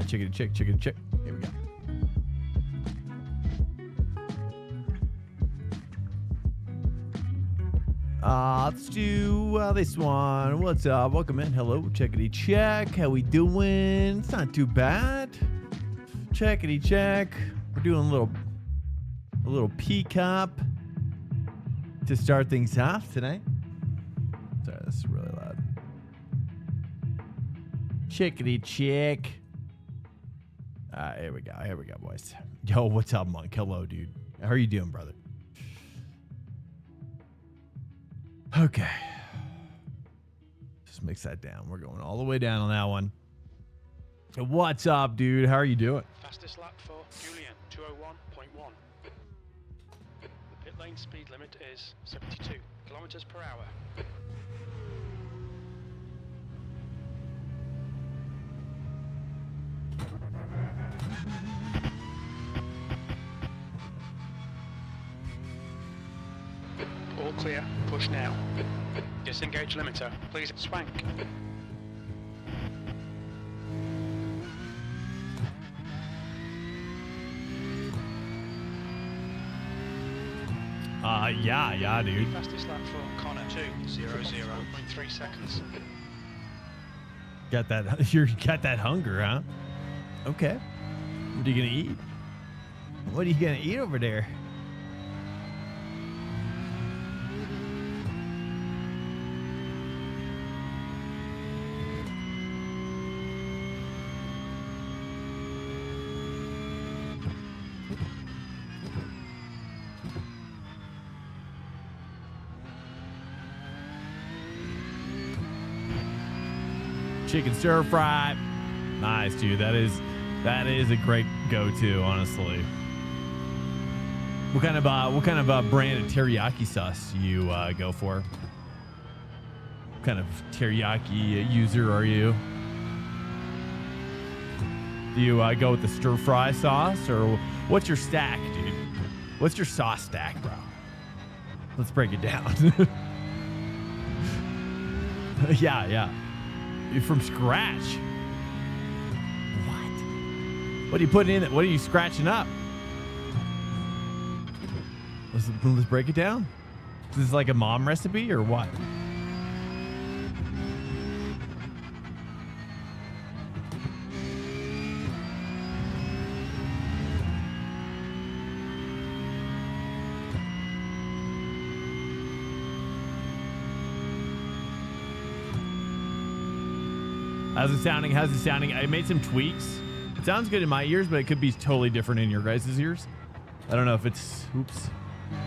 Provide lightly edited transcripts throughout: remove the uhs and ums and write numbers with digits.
Chicken chick. Here we go. Let's do this one. What's up? Welcome in. Hello. Checkity check. How we doing? It's not too bad. Checkity check. We're doing a little PCUP to start things off tonight. Sorry, this is really loud. Checkity check. Here we go. Here we go, boys. Yo, what's up, Monk? Hello, dude. How are you doing, brother? Okay. Just mix that down. We're going all the way down on that one. What's up, dude? How are you doing? Fastest lap for Julian, 201.1. The pit lane speed limit is 72 kilometers per hour. All clear, push now. Disengage limiter, please swank. Yeah, dude. Fastest lap for Connor, 2:00.3 seconds. Got that? You got that hunger, huh? Okay. What are you gonna eat? What are you gonna eat over there? Chicken stir fry. Nice, dude. That is a great go-to, honestly. What kind of brand of teriyaki sauce do you go for? What kind of teriyaki user are you? Do you go with the stir fry sauce, or what's your stack, dude? What's your sauce stack, bro? Let's break it down. Yeah. From scratch. What are you putting in it? What are you scratching up? Let's break it down. Is this like a mom recipe or what? How's it sounding? I made some tweaks. It sounds good in my ears, but it could be totally different in your guys' ears. I don't know if it's,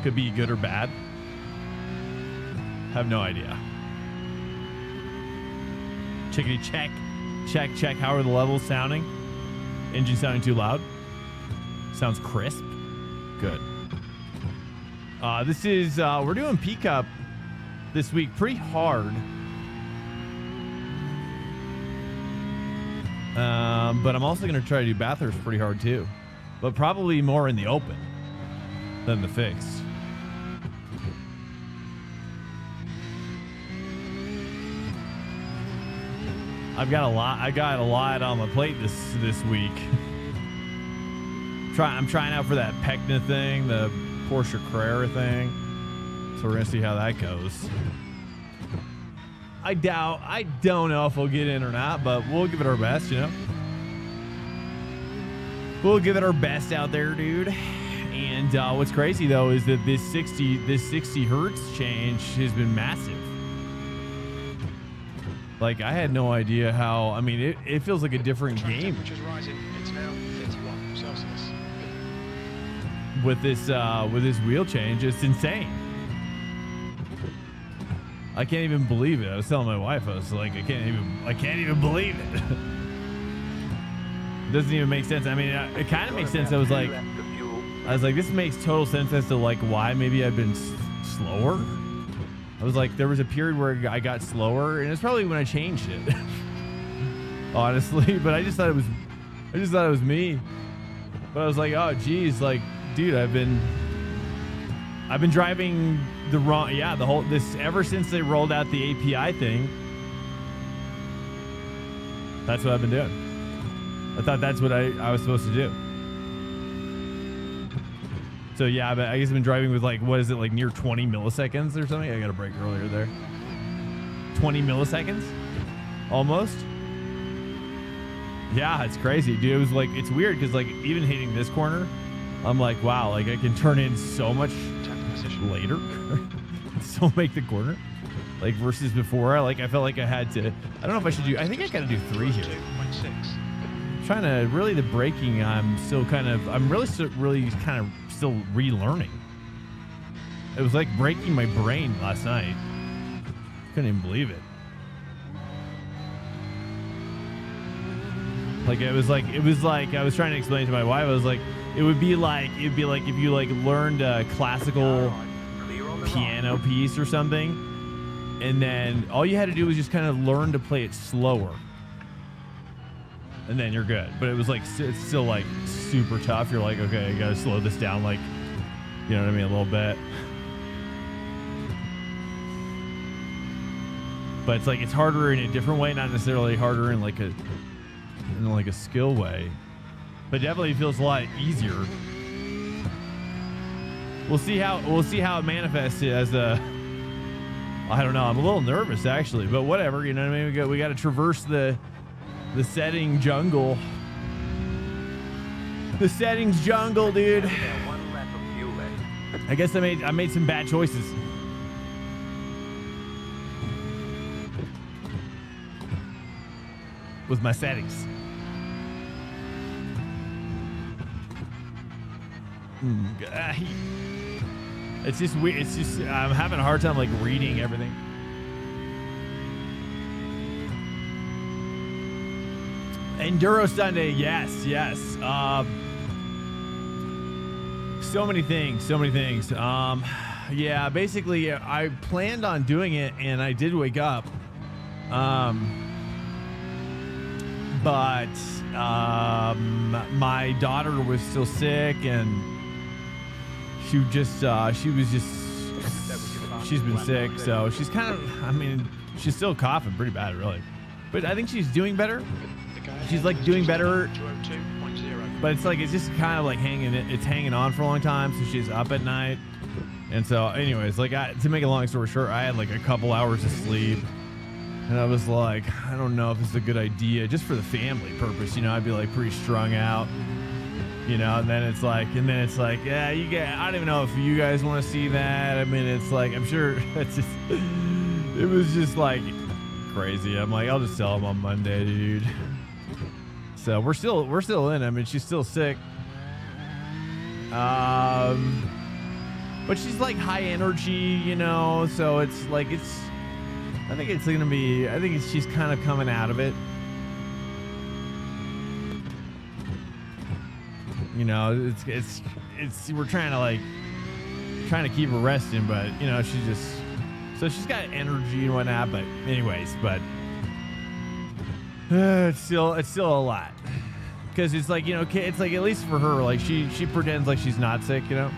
could be good or bad. Have no idea. Chickity check. How are the levels sounding? Engine sounding too loud? Sounds crisp. Good. This is, we're doing PCUP this week pretty hard. But I'm also going to try to do Bathurst pretty hard too, but probably more in the open than the fixed. I got a lot on my plate this week. I'm trying out for that Pecna thing, the Porsche Carrera thing. So we're going to see how that goes. I don't know if we'll get in or not, but we'll give it our best, you know? We'll give it our best out there, dude. And what's crazy, though, is that this 60 hertz change has been massive. Like, I had no idea how, I mean, it feels like a different game. Temperature's rising. It's now 31 Celsius. With this wheel change, it's insane. I can't even believe it. I was telling my wife, I was like, I can't even believe it. It doesn't even make sense. I mean, it kind of makes sense. I was like, this makes total sense as to like why maybe I've been slower. I was like, there was a period where I got slower, and it's probably when I changed it. Honestly, but I just thought it was me. But I was like, oh geez, like, dude, I've been driving the wrong, ever since they rolled out the API thing. That's what I've been doing. I thought that's what I was supposed to do. So yeah, but I guess I've been driving with like, what is it, like near 20 milliseconds or something? I got a break earlier there. 20 milliseconds? Almost? Yeah, it's crazy, dude. It was like, it's weird because like even hitting this corner, I'm like, wow, like I can turn in so much later. Still make the corner. Like versus before, like I felt like I had to, I don't know if I should do, I think I gotta do 3 here. Trying to, really the braking, I'm really kind of still relearning. It was like breaking my brain last night. Couldn't even believe it. Like it was like I was trying to explain to my wife. I was like, it'd be like if you like learned a classical piano piece or something, and then all you had to do was just kind of learn to play it slower, and then you're good. But it was like, it's still like super tough. You're like, okay, I gotta slow this down, like, you know what I mean, a little bit. But it's like, it's harder in a different way, not necessarily harder in like a skill way, but definitely feels a lot easier. We'll see how it manifests as a, I don't know. I'm a little nervous actually, but whatever, you know what I mean? We got to traverse the setting jungle. The settings jungle, dude. I guess I made some bad choices. With my settings. It's just weird. It's just, I'm having a hard time like reading everything. Enduro Sunday, yes. So many things. Yeah, basically I planned on doing it and I did wake up. But my daughter was still sick and she's been sick, so she's kind of, I mean, she's still coughing pretty bad, really. But I think she's doing better. She's like doing better. But it's like, it's just kind of like hanging on for a long time, so she's up at night. And so anyways, like to make a long story short, I had like a couple hours of sleep. And I was like, I don't know if it's a good idea, just for the family purpose, you know. I'd be like pretty strung out, you know. And then it's like, yeah, I don't even know if you guys want to see that. I mean, it's like, I'm sure it was just like crazy. I'm like, I'll just tell them on Monday, dude. So we're still in. I mean, she's still sick. But she's like high energy, you know. So it's like, I think she's kind of coming out of it. You know, it's we're trying to keep her resting, but you know, she's got energy and whatnot. But anyways, it's still a lot, because it's like, you know, it's like, at least for her, like she pretends like she's not sick, you know.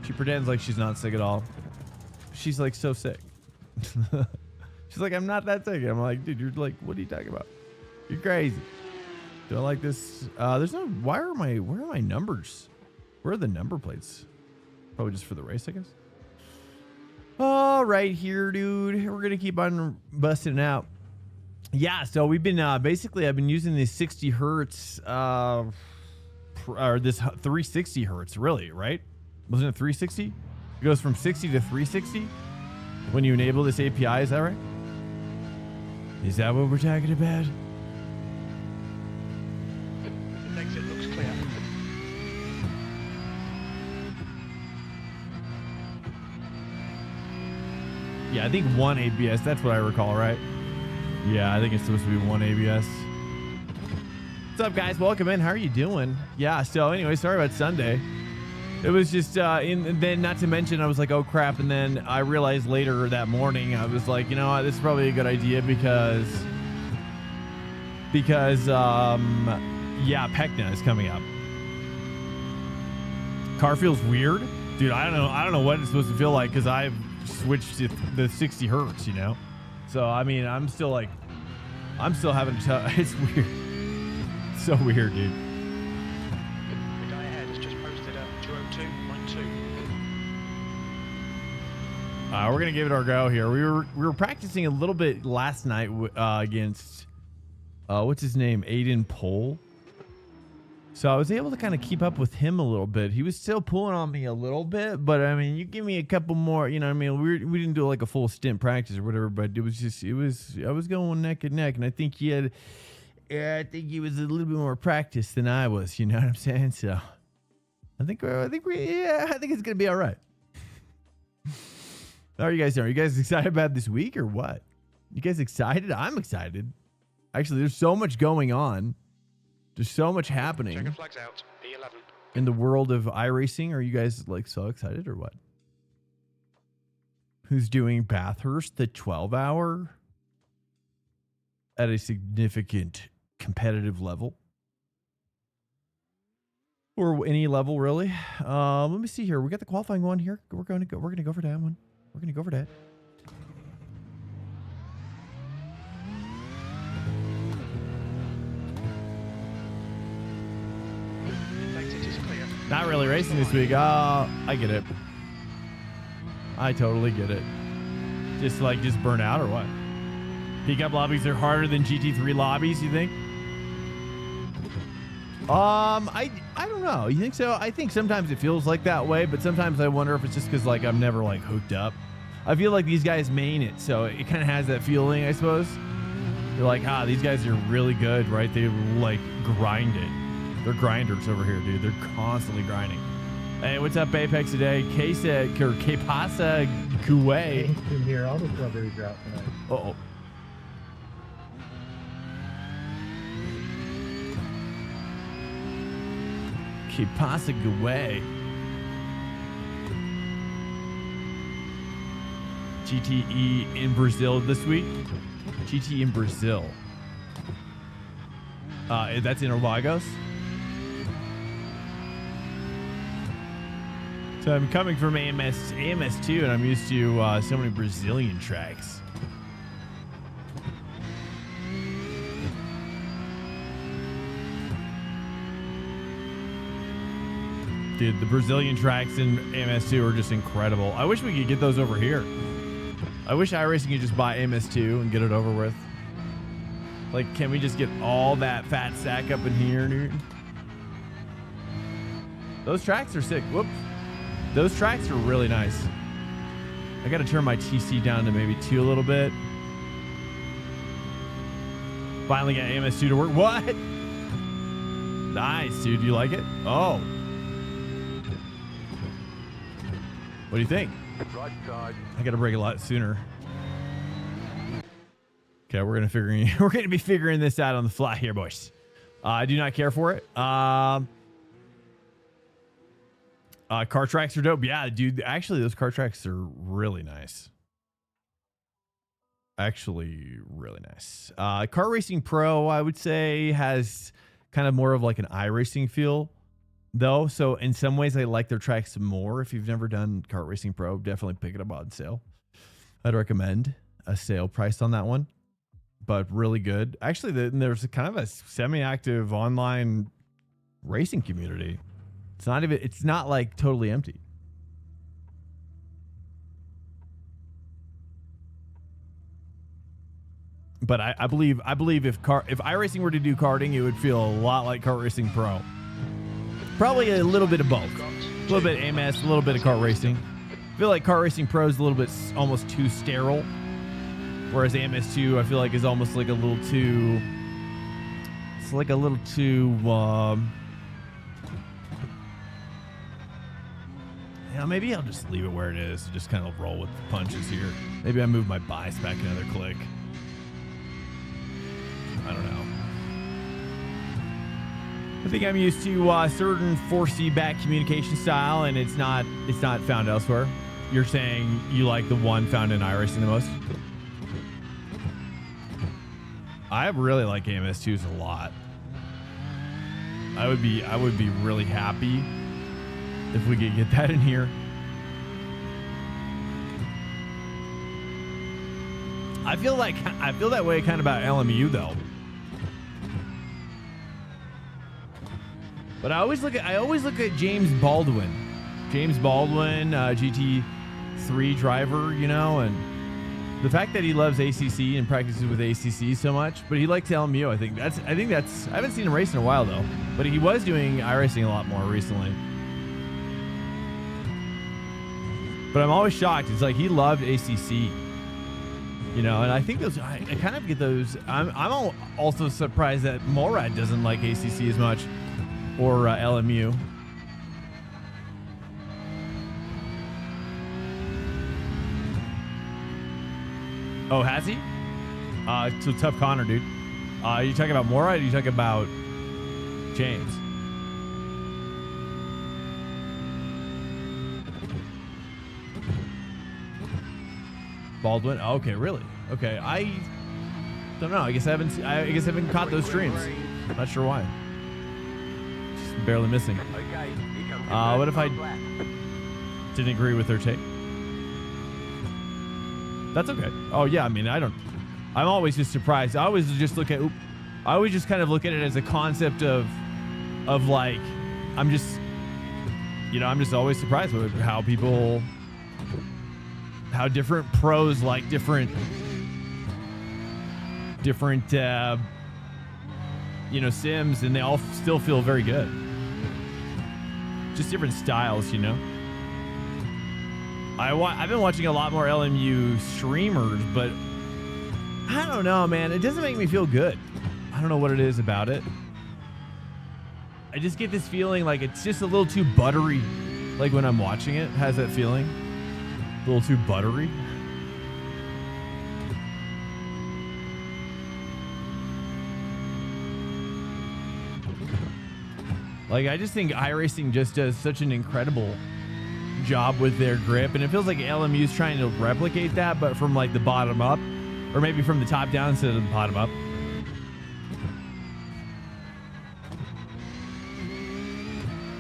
She pretends like she's not sick at all. She's like so sick. She's like, I'm not that sick. I'm like, dude, you're like, what are you talking about? You're crazy. Don't like this. There's no, where are my numbers? Where are the number plates? Probably just for the race, I guess. All right, here, dude. We're gonna keep on busting it out. Yeah, so we've been basically, I've been using these 60 hertz or this 360 hertz, really, right? Wasn't it 360? It goes from 60 to 360 when you enable this API. Is that right? Is that what we're talking about? The exit looks clear. Yeah, I think 1 ABS. That's what I recall, right? Yeah, I think it's supposed to be 1 ABS. What's up, guys? Welcome in. How are you doing? Yeah, so anyway, sorry about Sunday. It was just, and then not to mention, I was like, oh crap. And then I realized later that morning, I was like, you know what, this is probably a good idea because yeah, Pecna is coming up. Car feels weird. Dude, I don't know what it's supposed to feel like, because I've switched to the 60 hertz, you know? So, I mean, I'm still having to tell, it's weird. So weird, dude. The guy ahead has just posted a 202.2. We're gonna give it our go here. We were practicing a little bit last night against what's his name, Aiden Pohl. So I was able to kind of keep up with him a little bit. He was still pulling on me a little bit, but I mean, you give me a couple more, you know what I mean? We didn't do like a full stint practice or whatever, but I was going neck and neck, and I think he was a little bit more practice than I was, you know what I'm saying? So I think it's gonna be all right. How are you guys doing? Are you guys excited about this week or what? You guys excited? I'm excited. Actually, there's so much going on. There's so much happening Checker flags out. P11. in the world of iRacing. Are you guys like so excited or what? Who's doing Bathurst, the 12-hour at a significant competitive level? Or any level, really? Let me see here. We got the qualifying one here. We're gonna go for that one. We're gonna go for that. Exit is clear. Not really racing this week. I get it. I totally get it. Just burn out or what? PCUP lobbies are harder than GT3 lobbies, you think? I don't know. You think so? I think sometimes it feels like that way, but sometimes I wonder if it's just because like I'm never like hooked up. I feel like these guys main it, so it kind of has that feeling, I suppose. You're like, these guys are really good, right? They like grind it. They're grinders over here, dude. They're constantly grinding. Hey, what's up, Apex today? Que pasa, Gue? In here, all the strawberries are out tonight. Uh-oh. Que pasa, Gue? GTE in Brazil this week. GT in Brazil. That's Interlagos. So I'm coming from AMS2, and I'm used to so many Brazilian tracks. Dude, the Brazilian tracks in AMS2 are just incredible. I wish we could get those over here. I wish iRacing could just buy AMS2 and get it over with. Like, can we just get all that fat stack up in here, dude? Those tracks are sick. Whoops. Those tracks are really nice. I got to turn my TC down to maybe 2 a little bit. Finally got AMS2 to work. What? Nice, dude. You like it? Oh. What do you think? Right side. I got to break a lot sooner. Okay, we're gonna be figuring this out on the fly here, boys. I do not care for it. Car tracks are dope. Yeah, dude. Actually, those car tracks are really nice. Actually, really nice. Car Racing Pro, I would say, has kind of more of like an iRacing feel, though. So in some ways, I like their tracks more. If you've never done Kart Racing Pro, definitely pick it up on sale. I'd recommend a sale price on that one, but really good. Actually, there's kind of a semi-active online racing community. It's not like totally empty. But I believe if iRacing were to do karting, it would feel a lot like Kart Racing Pro. Probably a little bit of both. A little bit AMS, a little bit of kart racing. I feel like Kart Racing Pro is a little bit almost too sterile. Whereas AMS2, I feel like is almost like a little too. It's like a little too. Yeah, maybe I'll just leave it where it is. Just kind of roll with the punches here. Maybe I move my bias back another click. I don't know. I think I'm used to certain 4C back communication style, and it's not found elsewhere. You're saying you like the one found in iRacing the most? I really like AMS2s a lot. I would be really happy if we could get that in here. I feel that way kind of about LMU though. But I always look at James Baldwin, GT3 driver, you know, and the fact that he loves ACC and practices with ACC so much, but he likes LMU. I think that's I haven't seen him race in a while though, but he was doing iRacing a lot more recently. But I'm always shocked. It's like he loved ACC, you know, and I think those I kind of get those. I'm also surprised that Morad doesn't like ACC as much, or LMU. Oh, has he? It's a tough Connor, dude. Are you talking about Morad? Or are you talking about James? Baldwin. Oh, okay, really? Okay, I don't know. I guess I haven't caught those streams. Not sure why. Just barely missing. What if I didn't agree with their take? That's okay. Oh yeah, I mean, I'm always just surprised. I always just I always just kind of look at it as a concept of like, I'm just always surprised with how different pros like different sims, and they all still feel very good. Just different styles, you know. I've been watching a lot more LMU streamers, but I don't know, man. It doesn't make me feel good. I don't know what it is about it. I just get this feeling like it's just a little too buttery. Like when I'm watching it, has that feeling? A little too buttery. Like, I just think iRacing just does such an incredible job with their grip, and it feels like LMU's trying to replicate that, but from like the bottom up, or maybe from the top down instead of the bottom up.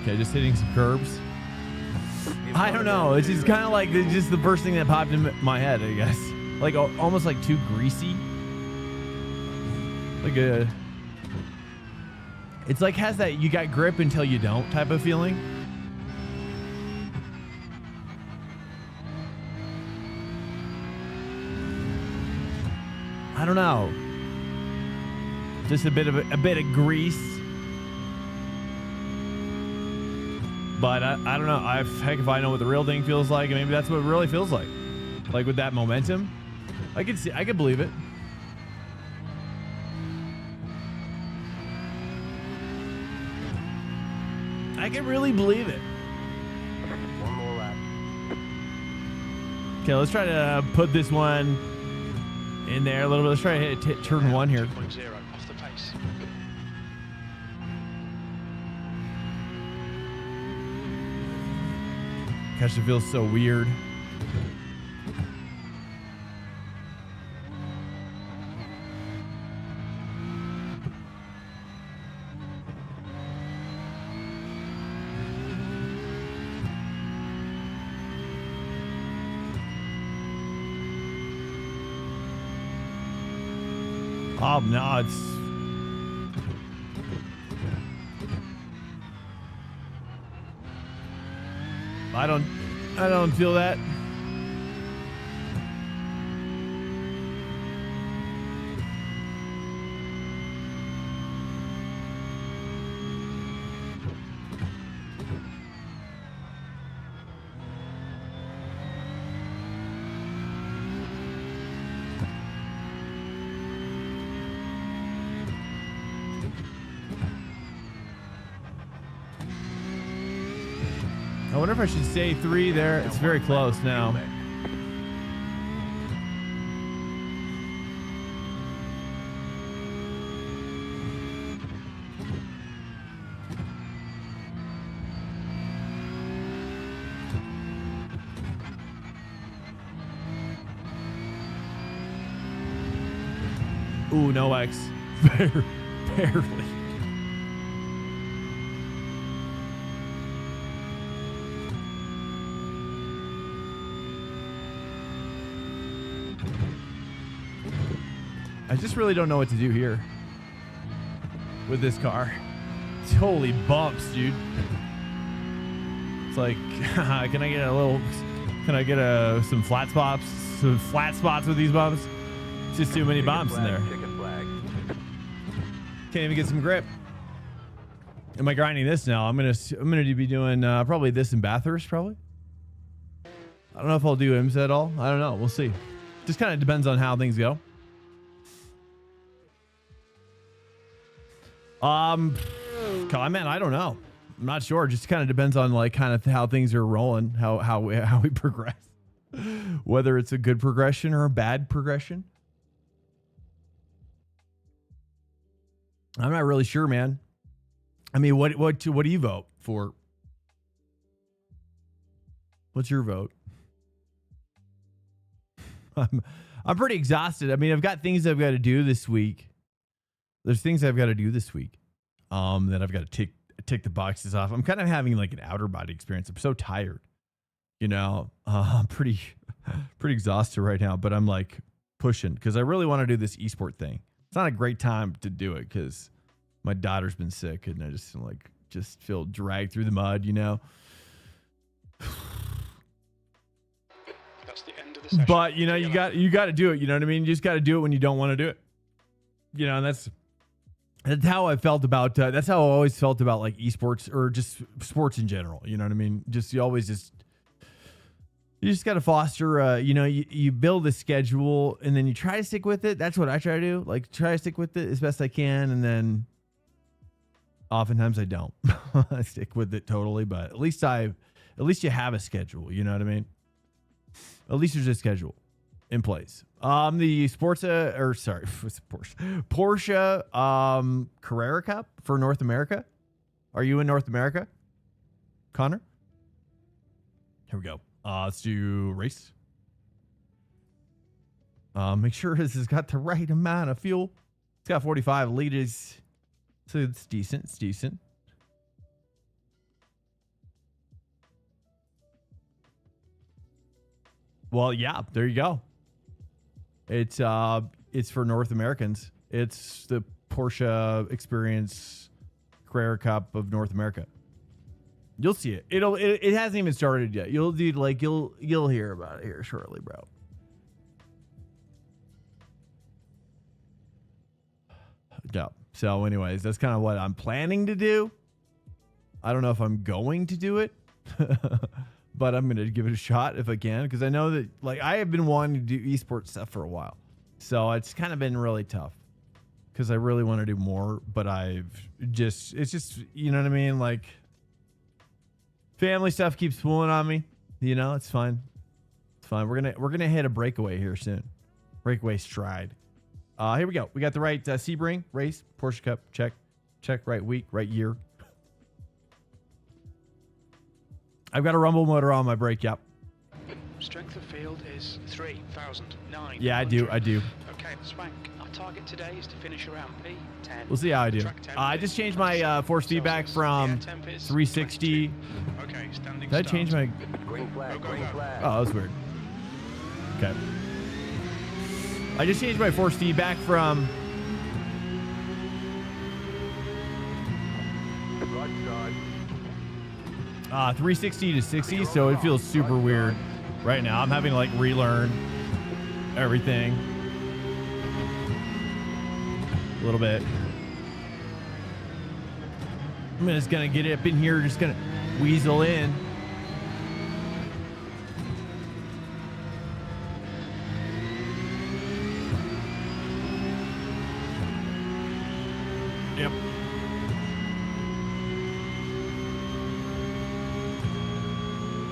Okay, just hitting some curbs. I don't know. It's just kind of like just the first thing that popped in my head, I guess. Like almost like too greasy. Like it's like has that you got grip until you don't type of feeling. I don't know. Just a bit of grease. But I don't know. Heck, if I know what the real thing feels like, maybe that's what it really feels like. Like with that momentum, I could believe it. I can really believe it. One more lap. Okay, let's try to put this one in there a little bit. Let's try to hit turn 1 here. 2.0 off the pace. Gosh, it feels so weird. Oh, no, it's... I don't feel that. I wonder if I should say 3 there. It's very close now. Ooh, no X. Barely. I just really don't know what to do here with this car. Holy bumps, dude. It's like, can I get a little, can I get some flat spots? Some flat spots with these bumps? It's just too many bumps in there. Chicken flag. Can't even get some grip. Am I grinding this now? I'm gonna be doing probably this in Bathurst, probably. I don't know if I'll do IMSA at all. I don't know. We'll see. Just kind of depends on how things go. Comment, I don't know. I'm not sure. Just kind of depends on like kind of how things are rolling, how we progress. Whether it's a good progression or a bad progression. I'm not really sure, man. I mean, what do you vote for? What's your vote? I'm pretty exhausted. I mean, I've got things I've got to do this week. There's things I've got to do this week. That I've got to tick the boxes off. I'm kind of having like an outer body experience. I'm so tired. You know, I'm pretty exhausted right now, but I'm like pushing because I really want to do this esport thing. It's not a great time to do it because my daughter's been sick and I just feel dragged through the mud, you know. That's the end of the session. But you know, you got to do it. You know what I mean? You just got to do it when you don't want to do it. You know, and that's how I felt about. That's how I always felt about like esports or just sports in general. You know what I mean? You just got to foster. You know, you build a schedule and then you try to stick with it. That's what I try to do. Like try to stick with it as best I can, and then oftentimes I don't. I stick with it totally, but at least you have a schedule. You know what I mean? At least there's a schedule in place. The Porsche Carrera Cup for North America. Are you in North America, Connor? Here we go. Let's do race. Make sure this has got the right amount of fuel. It's got 45 liters, so it's decent. It's decent. Well, yeah, there you go. It's for North Americans. It's the Porsche Experience Carrera Cup of North America. You'll see it. It hasn't even started yet. You'll hear about it here shortly, bro. Yeah. So anyways, that's kind of what I'm planning to do. I don't know if I'm going to do it. But I'm going to give it a shot if I can, because I know that like I have been wanting to do esports stuff for a while. So it's kind of been really tough because I really want to do more, but it's just, you know what I mean? Like family stuff keeps pulling on me, you know, it's fine. It's fine. We're going to hit a breakaway here soon. Breakaway stride. Here we go. We got the right Sebring race, Porsche Cup. Check, right week, right year. I've got a rumble motor on my brake. Yep. Strength of field is 3,009. Yeah, I do. Okay, Swank. Our target today is to finish around P10. We'll see how I do. I just changed my force feedback from 360. Okay, standing. Did I change my? Green flag. Green flag. Oh, that was weird. Okay. I just changed my force feedback from. Right side. 360 to 60, so it feels super weird right now. I'm having to like relearn everything a little bit. I'm just gonna get up in here, just gonna weasel in. Yep.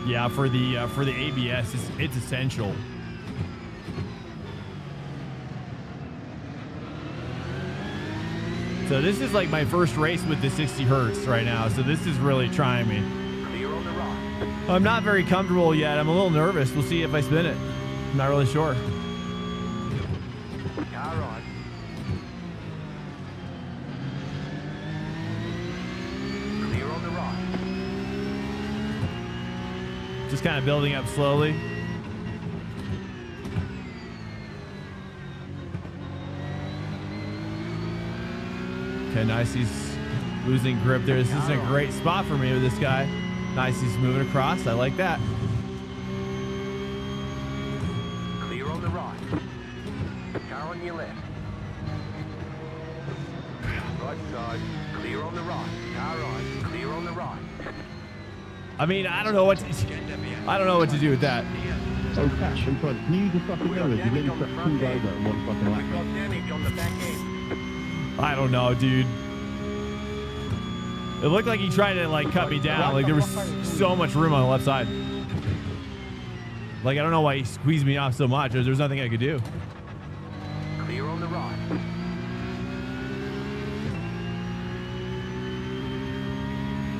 Yeah, for the ABS, it's essential. So this is like my first race with the 60 hertz right now. So this is really trying me. Clear on the rock. I'm not very comfortable yet. I'm a little nervous. We'll see if I spin it. I'm not really sure. Car on. Clear on the rock. Just kind of building up slowly. Okay, nice. He's Losing grip there. This is a great spot for me with this guy. Nice, he's moving across. I like that. Clear on the right. Car on your left. Right side. Clear on the right. Car right. Clear on the right. I mean, I don't know what to do with that. Oh, Cash, in front. Can you just fucking We know got this? You're damage getting on the two front guys end. out in one fucking We've got lap. damage on the back end. I don't know, dude. It looked like he tried to like cut me down. Like there was so much room on the left side. Like I don't know why he squeezed me off so much. There's nothing I could do. Clear on the right.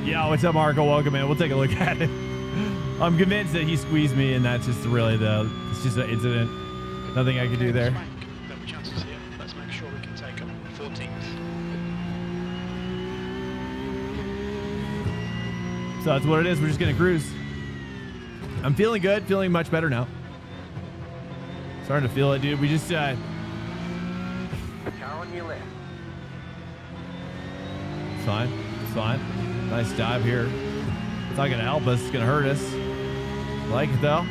Yeah, what's up, Marco? Welcome in. We'll take a look at it. I'm convinced that he squeezed me, and that's just really it's just an incident. Nothing I could do there. There'll be chances here. Let's make sure we can take them 14th. So that's what it is. We're just gonna cruise. I'm feeling good. Feeling much better now. Starting to feel it, dude. We just Car on your left. it's fine. It's fine. Nice dive here. It's not gonna help us. It's gonna hurt us. Like it though.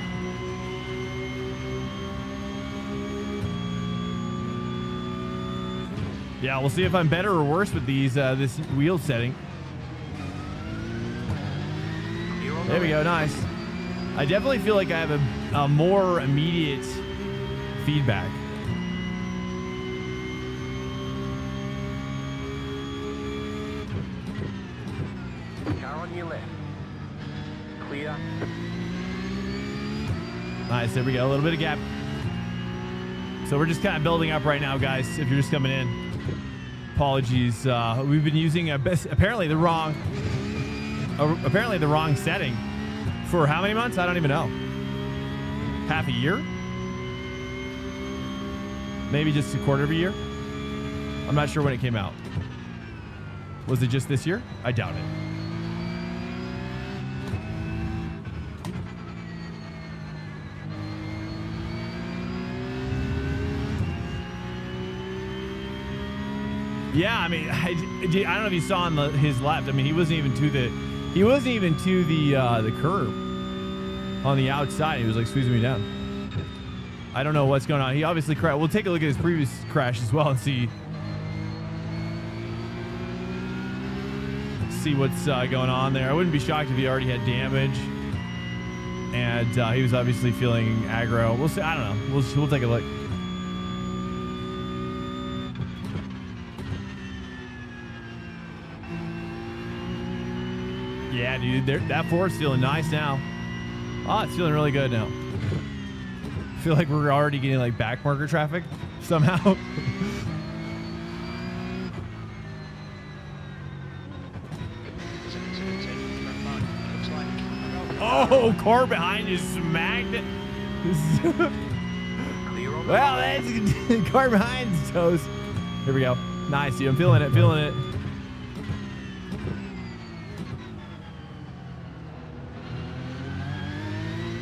Yeah, we'll see if I'm better or worse with these this wheel setting. Clear on the There we go. Nice. I definitely feel like I have a more immediate feedback. Car on your left. Clear. Nice. There we go. A little bit of gap. So we're just kind of building up right now, guys. If you're just coming in, apologies. We've been using apparently the wrong setting for how many months? I don't even know. Half a year? Maybe just a quarter of a year? I'm not sure when it came out. Was it just this year? I doubt it. Yeah, I mean, I don't know if you saw on his left. I mean, he wasn't even to the curb on the outside. He was like squeezing me down. I don't know what's going on. He obviously crashed. We'll take a look at his previous crash as well and see what's going on there. I wouldn't be shocked if he already had damage, and he was obviously feeling aggro. We'll see. I don't know. We'll take a look. Yeah, dude, that Ford's feeling nice now. Oh, it's feeling really good now. I feel like we're already getting like back marker traffic somehow. Oh, car behind you smacked it. Well, that's car behind's toast. Here we go. Nice, dude. I'm feeling it. Feeling it.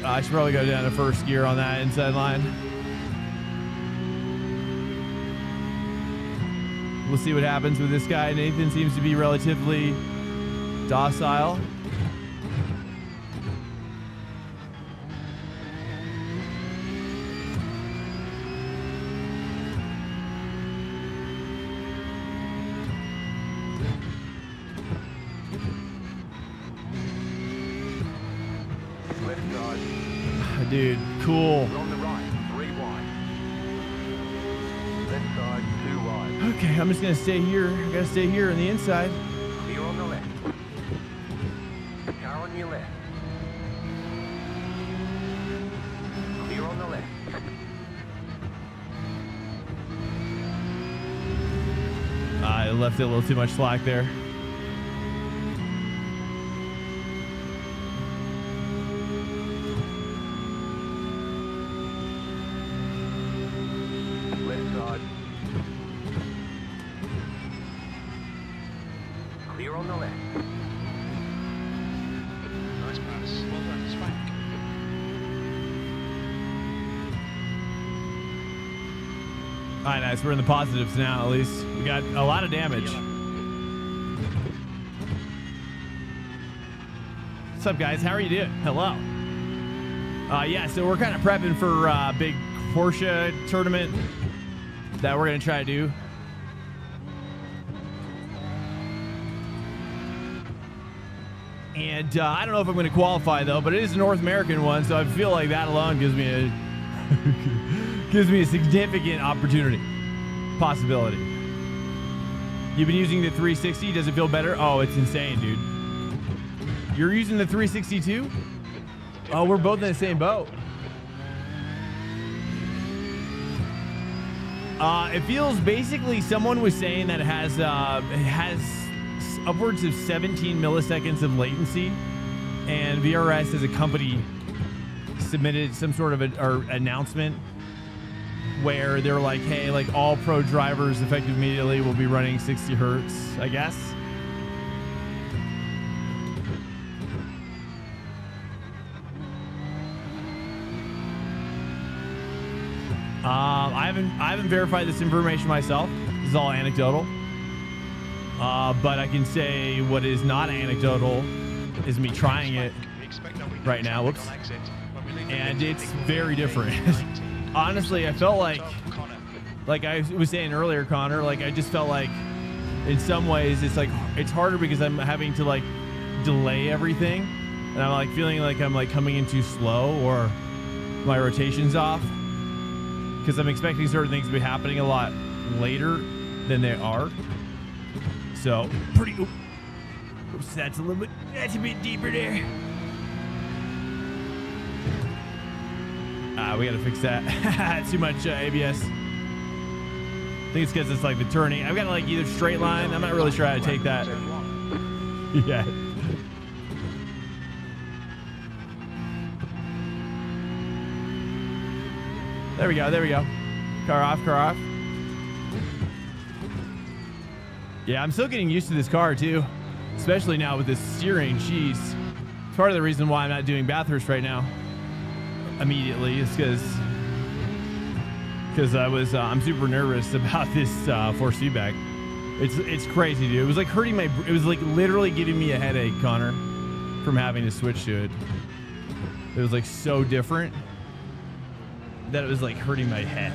I should probably go down to first gear on that inside line. We'll see what happens with this guy. Nathan seems to be relatively docile. Dude, cool. On the right, 3 wide. Left side, 2 wide. Okay, I'm just gonna stay here. I gotta stay here on the inside. Clear on the left. Car on your left. Clear on the left. I left it a little too much slack there. Clear on the left. Nice pass. Well done, Spank. All right, nice. We're in the positives now, at least. We got a lot of damage. up, guys? How are you doing? Hello. Yeah, so we're kind of prepping for a big Porsche tournament that we're going to try to do. And I don't know if I'm going to qualify, though, but it is a North American one, so I feel like that alone gives me a gives me a significant opportunity. Possibility. You've been using the 360. Does it feel better? Oh, it's insane, dude. You're using the 360 too? Oh, we're both in the same boat. It feels basically, someone was saying that it has upwards of 17 milliseconds of latency, and VRS as a company submitted some sort of announcement where they're like, hey, like all pro drivers effective immediately will be running 60 hertz, I guess. I haven't verified this information myself. This is all anecdotal. But I can say what is not anecdotal is me trying it right now. Whoops. And it's very different. Honestly, I felt like I was saying earlier, Connor, like I just felt like in some ways it's like it's harder because I'm having to like delay everything, and I'm like feeling like I'm like coming in too slow or my rotation's off because I'm expecting certain things to be happening a lot later than they are. So pretty. Oops, that's a bit deeper there. We gotta fix that. Too much ABS. I think it's because it's like the turning. I've got like either straight line. I'm not really sure how to take that. Yeah. There we go. There we go. Car off. Car off. Yeah, I'm still getting used to this car too, especially now with this steering. Jeez. It's part of the reason why I'm not doing Bathurst right now immediately is because I'm super nervous about this force feedback. It's crazy, dude. It was like hurting my. It was like literally giving me a headache, Connor, from having to switch to it. It was like so different that it was like hurting my head.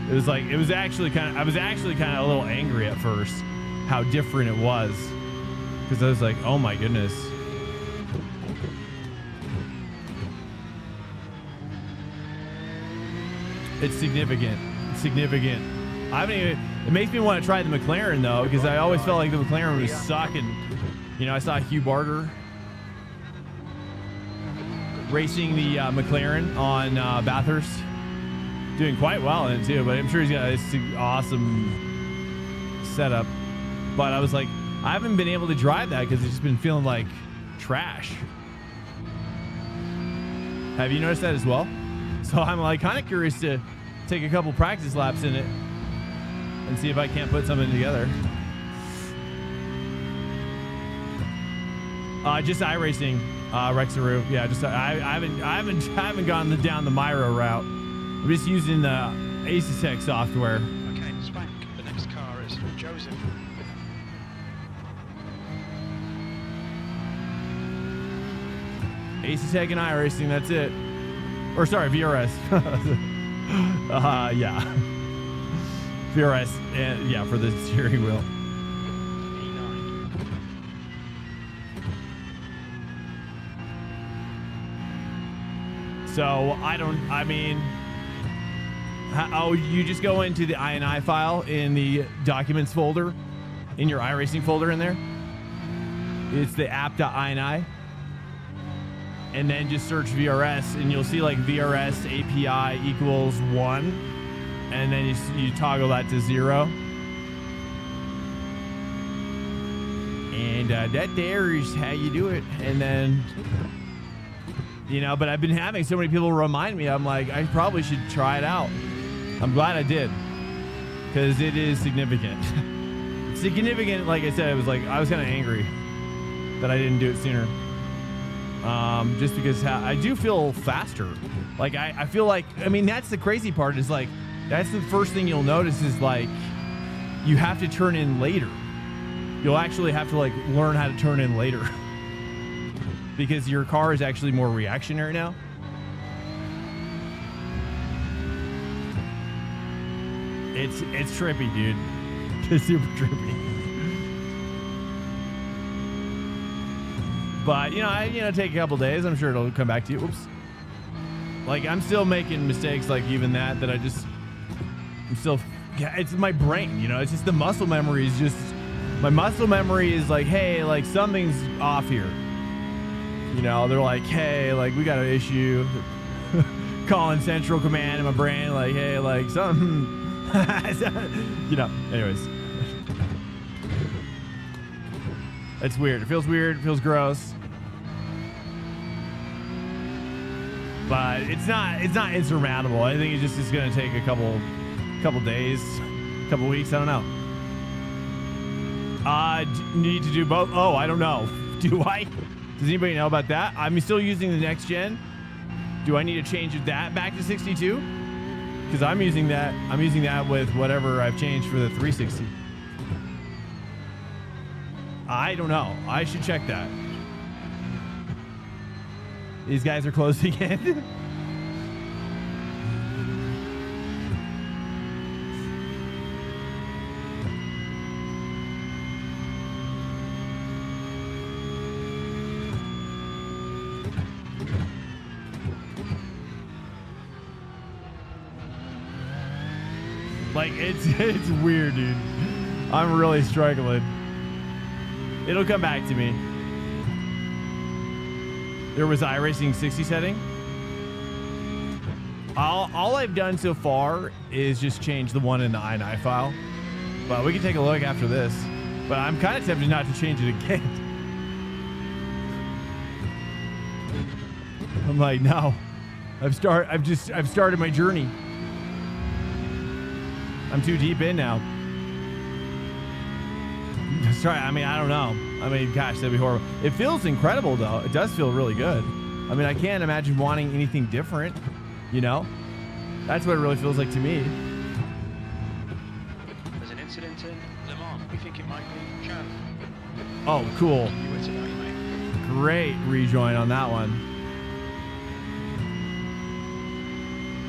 It was like, I was actually kind of a little angry at first how different it was, because I was like, oh my goodness. It's significant. It's significant. It makes me want to try the McLaren though, because I always felt like the McLaren was sucking. You know, I saw Hugh Barter racing the McLaren on Bathurst, doing quite well in it too, but I'm sure he's got this awesome setup. But I was like, I haven't been able to drive that because it's just been feeling like trash. Have you noticed that as well? So I'm like kind of curious to take a couple practice laps in it and see if I can't put something together. Just iRacing, Rexaroo. Yeah, just I haven't gone down the Myro route. I'm just using the Acisec software. Okay, Spank. The next car is Joseph. Acisec and iRacing, that's it. Or sorry, VRS. Yeah. VRS, and yeah, for the steering wheel. E9. So you just go into the INI file in the documents folder, in your iRacing folder in there. It's the app.ini. And then just search VRS, and you'll see like VRS API equals 1, and then you toggle that to 0. And that there is how you do it. And then, you know, but I've been having so many people remind me, I'm like, I probably should try it out. I'm glad I did, because it is significant. Significant, like I said, it was like, I was kind of angry that I didn't do it sooner. Just because I do feel faster. Like I feel like, I mean, that's the crazy part, is like, that's the first thing you'll notice is like, you have to turn in later. you'll actually have to like learn how to turn in later because your car is actually more reactionary now. It's trippy, dude. It's super trippy. But take a couple days. I'm sure it'll come back to you. Oops. Like I'm still making mistakes, like even that I'm still. Yeah, it's my brain. It's just the muscle memory is just. My muscle memory is like, hey, like something's off here. They're like, hey, like we got an issue. Calling Central Command in my brain, like, hey, like something. Anyways. It's weird. It feels weird. It feels gross. But it's not insurmountable. I think it just is going to take a couple days, couple weeks. I don't know. Need to do both? Oh, I don't know. Do I? Does anybody know about that? I'm still using the next gen. Do I need to change that back to 62? Because I'm using that with whatever I've changed for the 360. I don't know. I should check that. These guys are closing in. Like it's weird, dude. I'm really struggling. It'll come back to me. There was iRacing 60 setting. All I've done so far is just change the one in the i9 file. But we can take a look after this. But I'm kind of tempted not to change it again. I'm like, no. I've started my journey. I'm too deep in now. Sorry, I mean, I don't know. I mean, gosh, that'd be horrible. It feels incredible, though. It does feel really good. I mean, I can't imagine wanting anything different, That's what it really feels like to me. There's an incident in Le Mans. We think it might be Chan. Oh, cool. You were tonight, mate. Great rejoin on that one.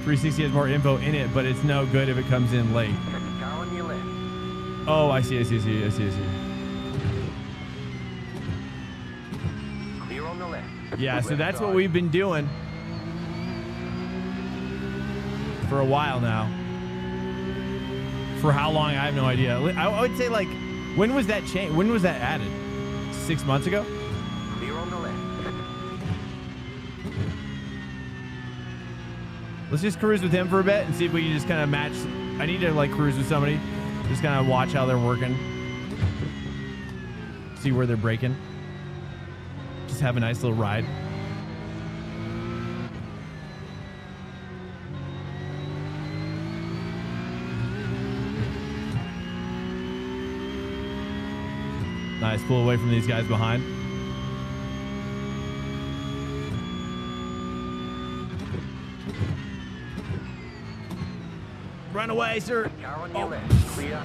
360 has more info in it, but it's no good if it comes in late. Car on your left. Oh, I see. Clear on the left. Yeah, so that's what we've been doing for a while now. For how long, I have no idea. I would say, like, when was that change? When was that added? 6 months ago? Clear on the left. Let's just cruise with him for a bit and see if we can just kind of match. I need to like cruise with somebody. Just kind of watch how they're working. See where they're braking. Just have a nice little ride. Nice, pull away from these guys behind. Run away, sir. Car on your left. Clear.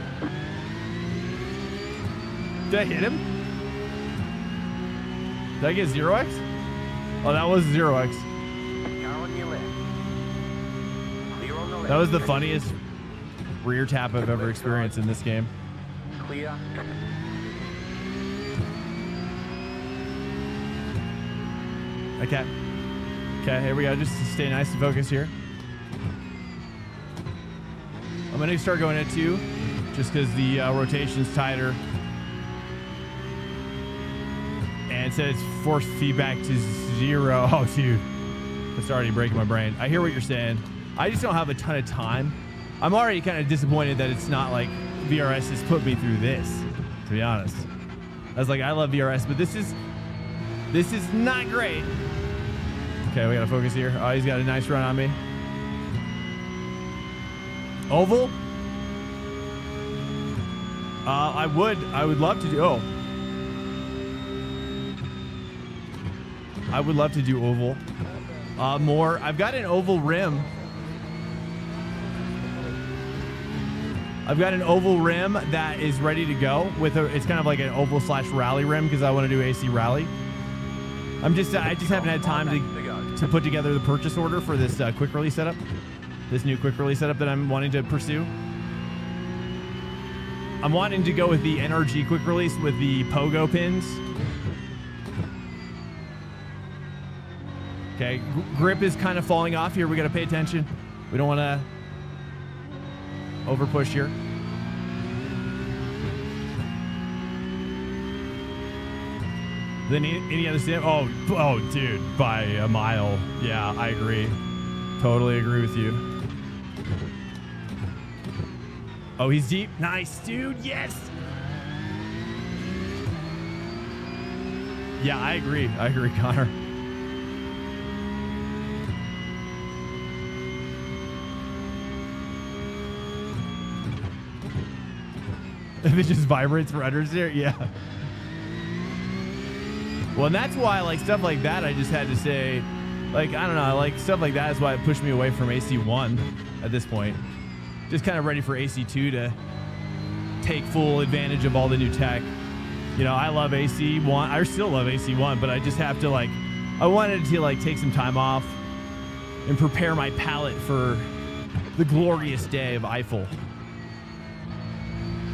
Did I hit him? Did I get 0x? Oh, that was 0x. Car on your left. Clear on the left. That was the funniest rear tap I've ever experienced in this game. Clear. Okay. Okay, here we go. Just to stay nice and focused here. I'm going to start going at 2 just because the rotation's tighter. And it says force feedback to 0. Oh, dude. It's already breaking my brain. I hear what you're saying. I just don't have a ton of time. I'm already kind of disappointed that it's not like VRS has put me through this, to be honest. I was like, I love VRS, but this is not great. Okay, we got to focus here. Oh, he's got a nice run on me. Oval? I would love to do, I would love to do oval. More, I've got an oval rim. I've got an oval rim that is ready to go with it's kind of like an oval / rally rim because I want to do AC rally. I just haven't had time to put together the purchase order for this quick release setup. This new quick release setup that I'm wanting to pursue. I'm wanting to go with the NRG quick release with the pogo pins. Okay, grip is kind of falling off here. We got to pay attention. We don't want to over push here. Then any other sim? Oh, dude, by a mile. Yeah, I agree. Totally agree with you. Oh, he's deep. Nice, dude. Yes. Yeah, I agree. I agree, Connor. If it just vibrates for udders there, yeah. Well, and that's why, like, stuff like that, I just had to say, like, I don't know, like, stuff like that is why it pushed me away from AC1 at this point. Just kind of ready for AC2 to take full advantage of all the new tech. You know, I love AC1. I still love AC1, but I just have to, like, I wanted to, like, take some time off and prepare my palate for the glorious day of Eiffel.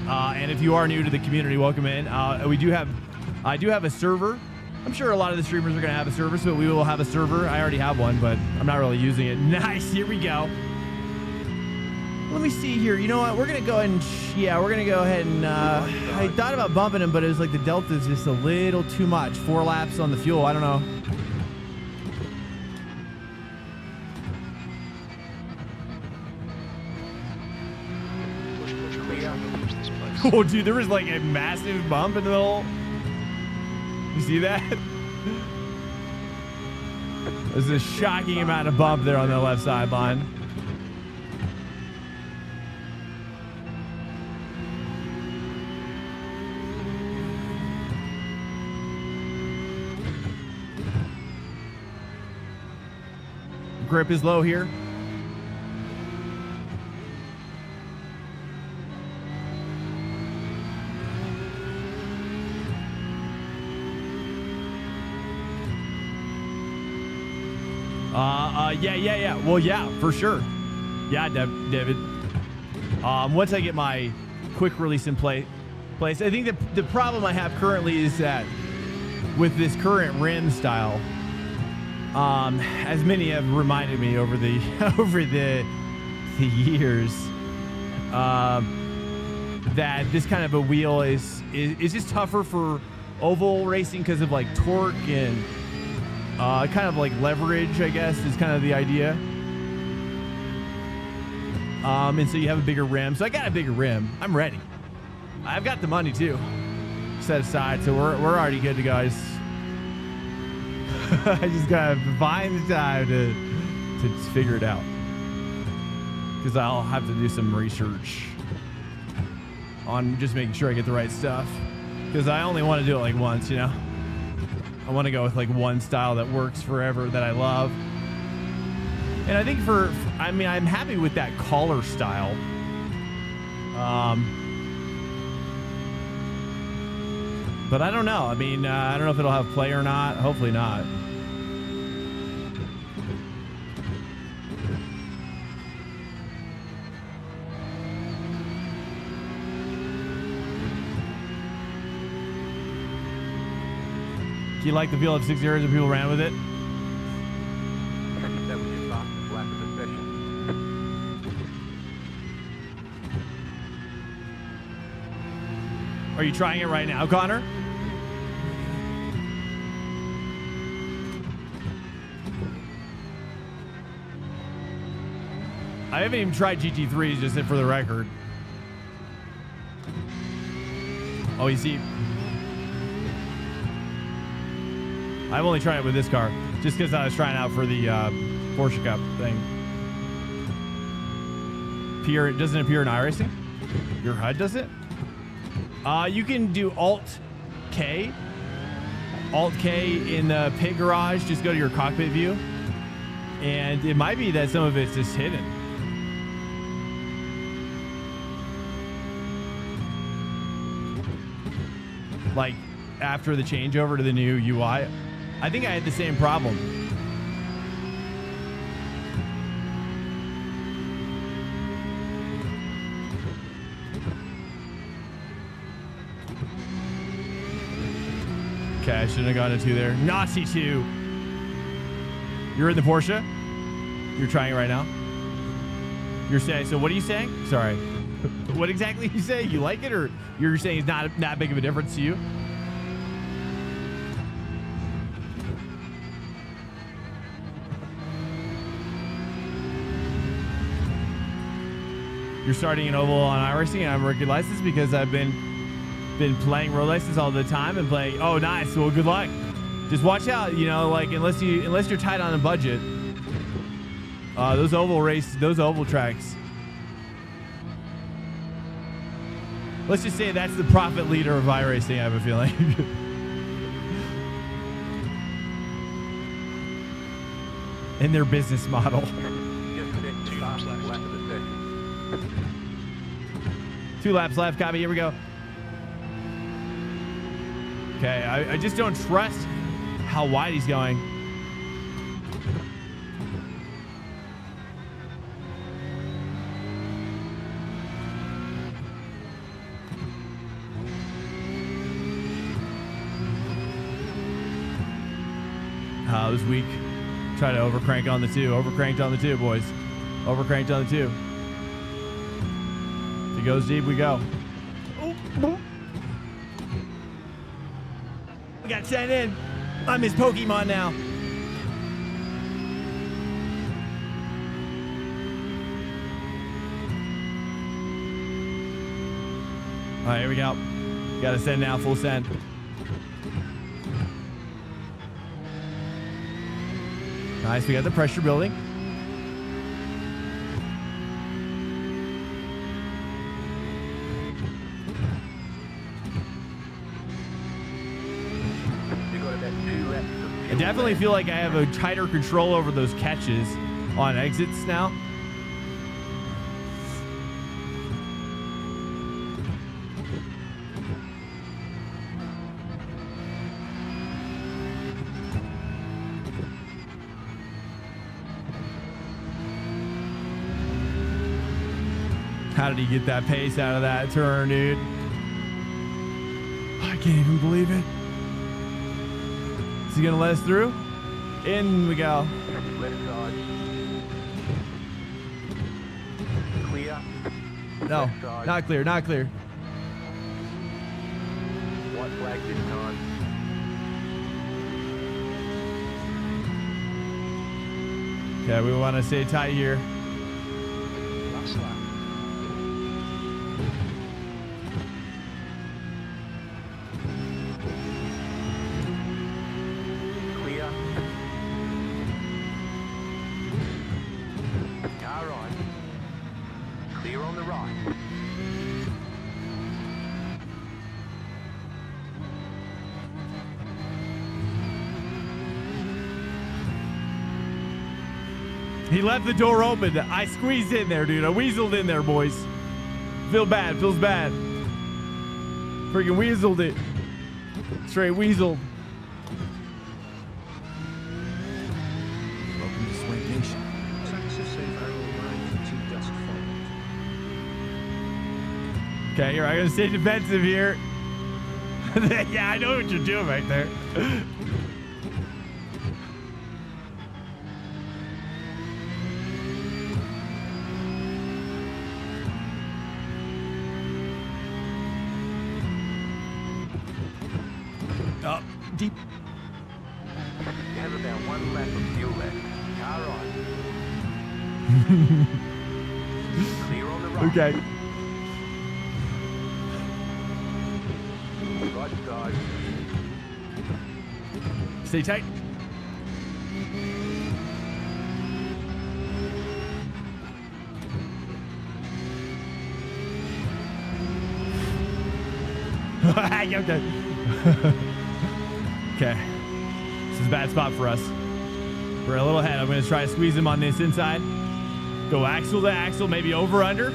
And if you are new to the community, welcome in. I do have a server. I'm sure a lot of the streamers are going to have a server, so we will have a server. I already have one, but I'm not really using it. Nice. Here we go. Let me see here. You know what? We're going to go ahead and, we're going to go ahead and, I thought about bumping him, but it was like the delta is just a little too much. 4 laps on the fuel. I don't know. Oh, dude, there was like a massive bump in the middle. You see that? There's a shocking amount of bump there on the left sideline. Grip is low here. Yeah. Well, yeah, for sure. Yeah, David. Once I get my quick release in place, I think that the problem I have currently is that with this current rim style, as many have reminded me over the years, that this kind of a wheel is just tougher for oval racing because of like torque and kind of like leverage, I guess, is kind of the idea. And so you have a bigger rim. So I got a bigger rim. I'm ready. I've got the money too set aside, so we're already good to go. I just gotta find the time to figure it out, because I'll have to do some research on just making sure I get the right stuff, because I only want to do it like once, you know. I want to go with like one style that works forever, that I love. And I think I'm happy with that collar style. But I don't know. I mean, I don't know if it'll have play or not. Hopefully not. Do you like the feel of 6 years and people ran with it? That was your fastest lap of the session. Are you trying it right now, Connor? I haven't even tried GT3s, just for the record. Oh, you see, I've only tried it with this car, just because I was trying out for the Porsche Cup thing. Doesn't it appear in iRacing? Your HUD does it? You can do Alt-K. Alt-K in the pit garage. Just go to your cockpit view. And it might be that some of it's just hidden. like after the changeover to the new UI. I think I had the same problem. Okay, I shouldn't have gone to 2 there. Nazi 2. You're in the Porsche? You're trying it right now? You're saying, so what are you saying? Sorry. What exactly are you saying? You like it, or you're saying it's not that big of a difference to you? You're starting an oval on iRacing and I'm a rookie license because I've been playing road license all the time and playing. Oh, nice. Well, good luck. Just watch out, you know, like unless you're tight on a budget. Those oval tracks. Let's just say that's the profit leader of iRacing, I have a feeling. In their business model. Just a bit too fast left of the session. 2 laps left, copy, here we go. Okay, I just don't trust how wide he's going. It was weak. Try to overcrank on the 2. Overcranked on the 2, boys. Overcranked on the 2. If he goes deep, we go. We got sent in. I'm his Pokemon now. All right, here we go. Got to send now, full send. Nice, we got the pressure building. I definitely feel like I have a tighter control over those catches on exits now. How did he get that pace out of that turn, dude? I can't even believe it. Is he gonna let us through? In we go. Left side. Clear. No, Left side. not clear, not clear. White flag this time. Okay, we want to stay tight here. Last lap. Clear. Car right. Clear on the right. He left the door open. I squeezed in there, dude. I weaseled in there, boys. Feel bad. Feels bad. Freaking weaseled it. Straight weaseled. Welcome to Swank Nation. Okay, here, I'm going to stay defensive here. Yeah, I know what you're doing right there. Up, deep. You have about 1 lap of fuel left. Car right. Clear on the right. Okay. Right side. Stay tight. Okay. Okay. This is a bad spot for us. We're a little ahead. I'm going to try to squeeze him on this inside. Go axle to axle, maybe over under.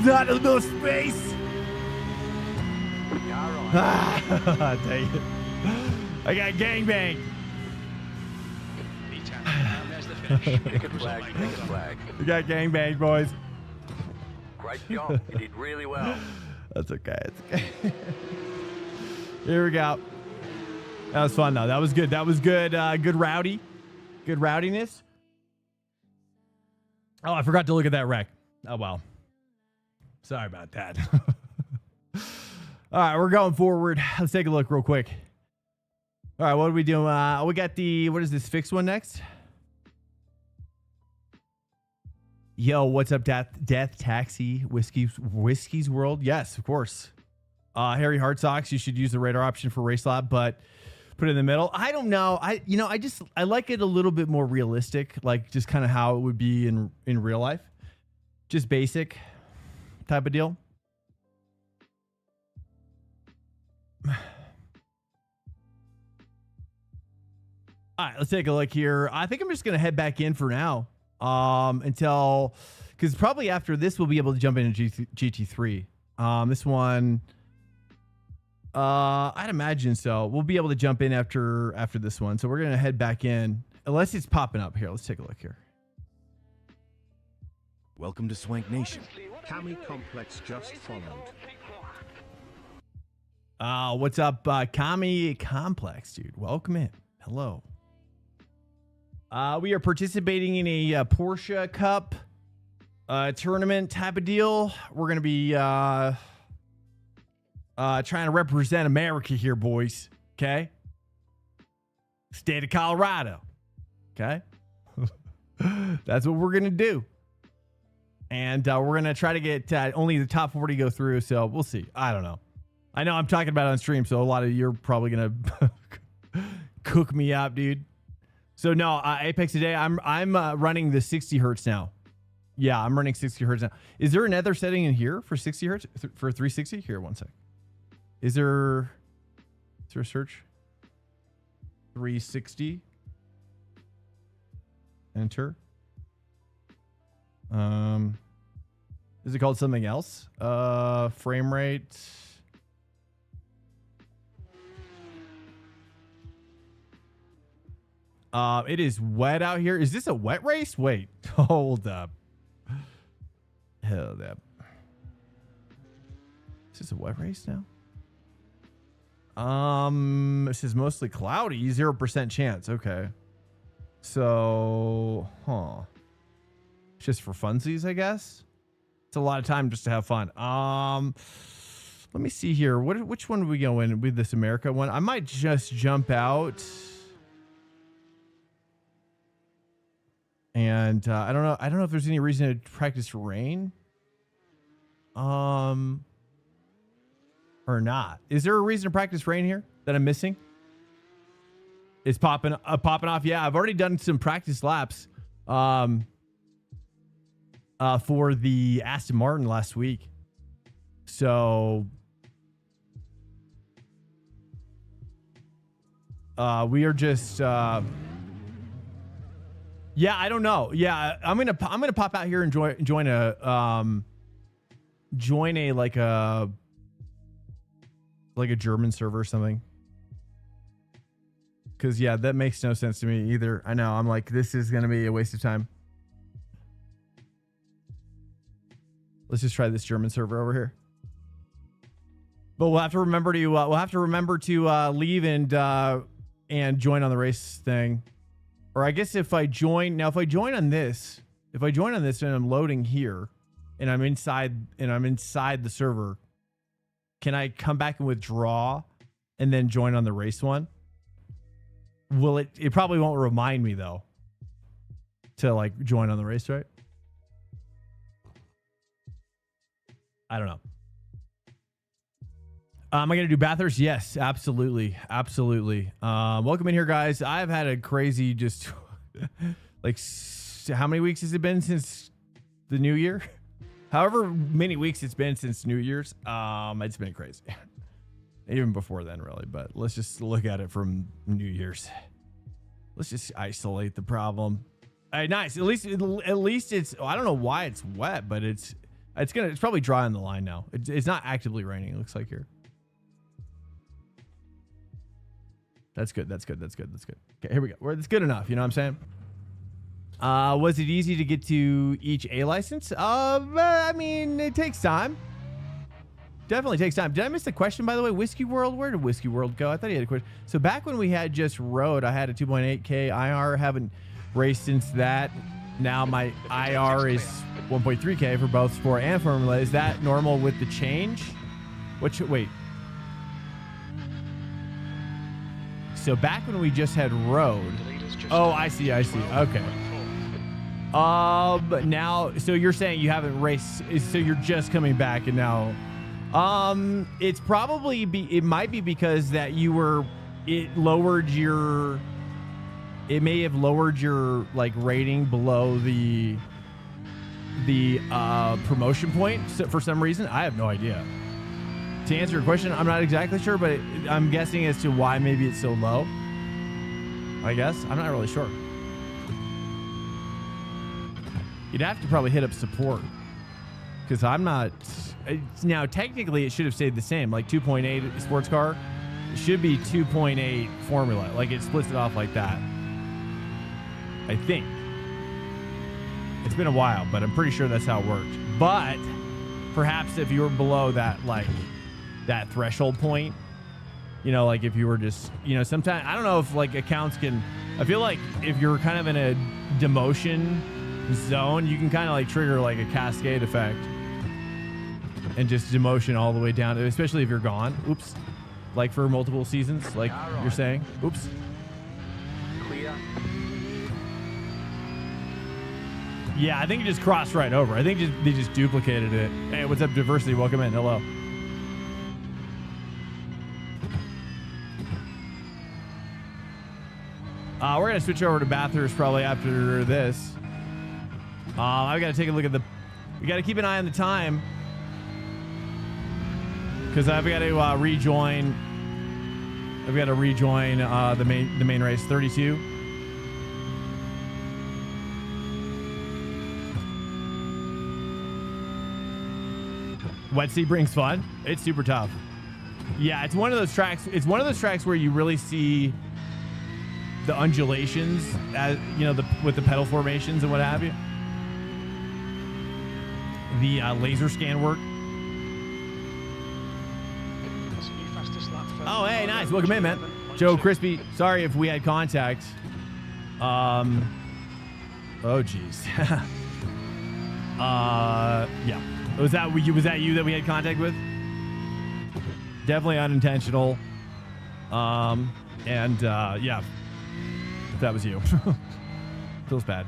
not in the middle of space. Car right. Ah, dang it. I got gangbang. V10. And there's the finish. Pick a Good result, flag, mate. pick Well a done. flag. We got gangbang, boys. Great job. You did really well. That's okay. It's okay. Here we go. That was fun though. That was good. That was good. Good rowdy. Good rowdiness. Oh, I forgot to look at that wreck. Oh well. Sorry about that. All right, we're going forward. Let's take a look real quick. All right, what are we doing? We got the, what is this, fixed one next? Yo, what's up, Death Taxi, Whiskey's World? Yes, of course. Harry Hard Socks, you should use the radar option for race lab, but put it in the middle. I don't know. I like it a little bit more realistic, like just kind of how it would be in real life. Just basic type of deal. All right, let's take a look here. I think I'm just going to head back in for now until, because probably after this, we'll be able to jump into GT3. This one, I'd imagine so. We'll be able to jump in after this one. So we're going to head back in, unless it's popping up here. Let's take a look here. Welcome to Swank Nation. Cami Complex just followed. What's up, Kami Complex, dude? Welcome in. Hello. We are participating in a Porsche Cup tournament type of deal. We're going to be trying to represent America here, boys. Okay? State of Colorado. Okay? That's what we're going to do. And we're going to try to get only the top 40 go through, so we'll see. I don't know. I know I'm talking about it on stream, so a lot of you're probably going to cook me up, dude. So no, Apex today, I'm running the 60 hertz now. Yeah, I'm running 60 hertz now. Is there another setting in here for 60 hertz for 360? Here, one sec. Is there a search? 360. Enter. Is it called something else? Frame rate. It is wet out here. Is this a wet race? Wait, hold up. Hold up. Is this a wet race now? This is mostly cloudy. 0% chance. Okay. So, it's just for funsies, I guess. It's a lot of time just to have fun. Let me see here. Which one do we go in with this America one? I might just jump out. And I don't know if there's any reason to practice rain. Or not. Is there a reason to practice rain here that I'm missing? It's popping off. Yeah, I've already done some practice laps for the Aston Martin last week. So we are just yeah, I don't know. Yeah, I'm gonna pop out here and join a like a German server or something. Because yeah, that makes no sense to me either. I know. I'm like, this is gonna be a waste of time. Let's just try this German server over here. But we'll have to remember to leave and join on the race thing. Or I guess if I join on this and I'm loading here and I'm inside the server, can I come back and withdraw and then join on the race one? Will it probably won't remind me though to like join on the race, right? I don't know. Am I going to do Bathurst? Yes, absolutely. Absolutely. Welcome in here, guys. I've had a crazy just like how many weeks has it been since the new year? However many weeks it's been since New Year's. It's been crazy. Even before then, really. But let's just look at it from New Year's. Let's just isolate the problem. All right, nice. At least it's, I don't know why it's wet, but it's It's probably dry on the line now. It's not actively raining. It looks like here. That's good. That's good. That's good. That's good. Okay, here we go. It's good enough. You know what I'm saying? Was it easy to get to each A license? I mean, it takes time. Definitely takes time. Did I miss the question, by the way? Whiskey World? Where did Whiskey World go? I thought he had a question. So back when we had just road, I had a 2.8K IR. Haven't raced since that. Now my IR is 1.3K for both Sport and Formula. Is that normal with the change? Wait. So back when we just had road. Oh, I see. Okay. But now, so you're saying you haven't raced, so you're just coming back and now, it's probably it might be because that it may have lowered your like rating below the promotion point for some reason. I have no idea. To answer your question, I'm not exactly sure, but I'm guessing as to why maybe it's so low. I guess I'm not really sure. You'd have to probably hit up support because I'm not. Now, technically, it should have stayed the same. Like 2.8 sports car, it should be 2.8 formula. Like it splits it off like that. I think. It's been a while, but I'm pretty sure that's how it worked. But perhaps if you were below that, like that threshold point, you know, like if you were just, you know, sometimes I don't know if like accounts can. I feel like if you're kind of in a demotion zone, you can kind of like trigger like a cascade effect and just demotion all the way down, especially if you're gone. Oops. Like for multiple seasons, like you're saying. Oops. Clear. Yeah, I think it just crossed right over. I think they just duplicated it. Hey, what's up, Diversity? Welcome in. Hello. We're going to switch over to Bathurst probably after this. I've got to take a look at we got to keep an eye on the time because I've got to rejoin. I've got to rejoin the main race 32. Wet Sebrings fun. It's super tough. Yeah, it's one of those tracks. It's one of those tracks where you really see the undulations, as you know, with the pedal formations and what have you. The laser scan work. Oh, hey, nice. Welcome in, man. Joe Crispy. Sorry if we had contact. Oh, geez. Yeah. Was that you that we had contact with? Definitely unintentional. Yeah. That was you. Feels bad.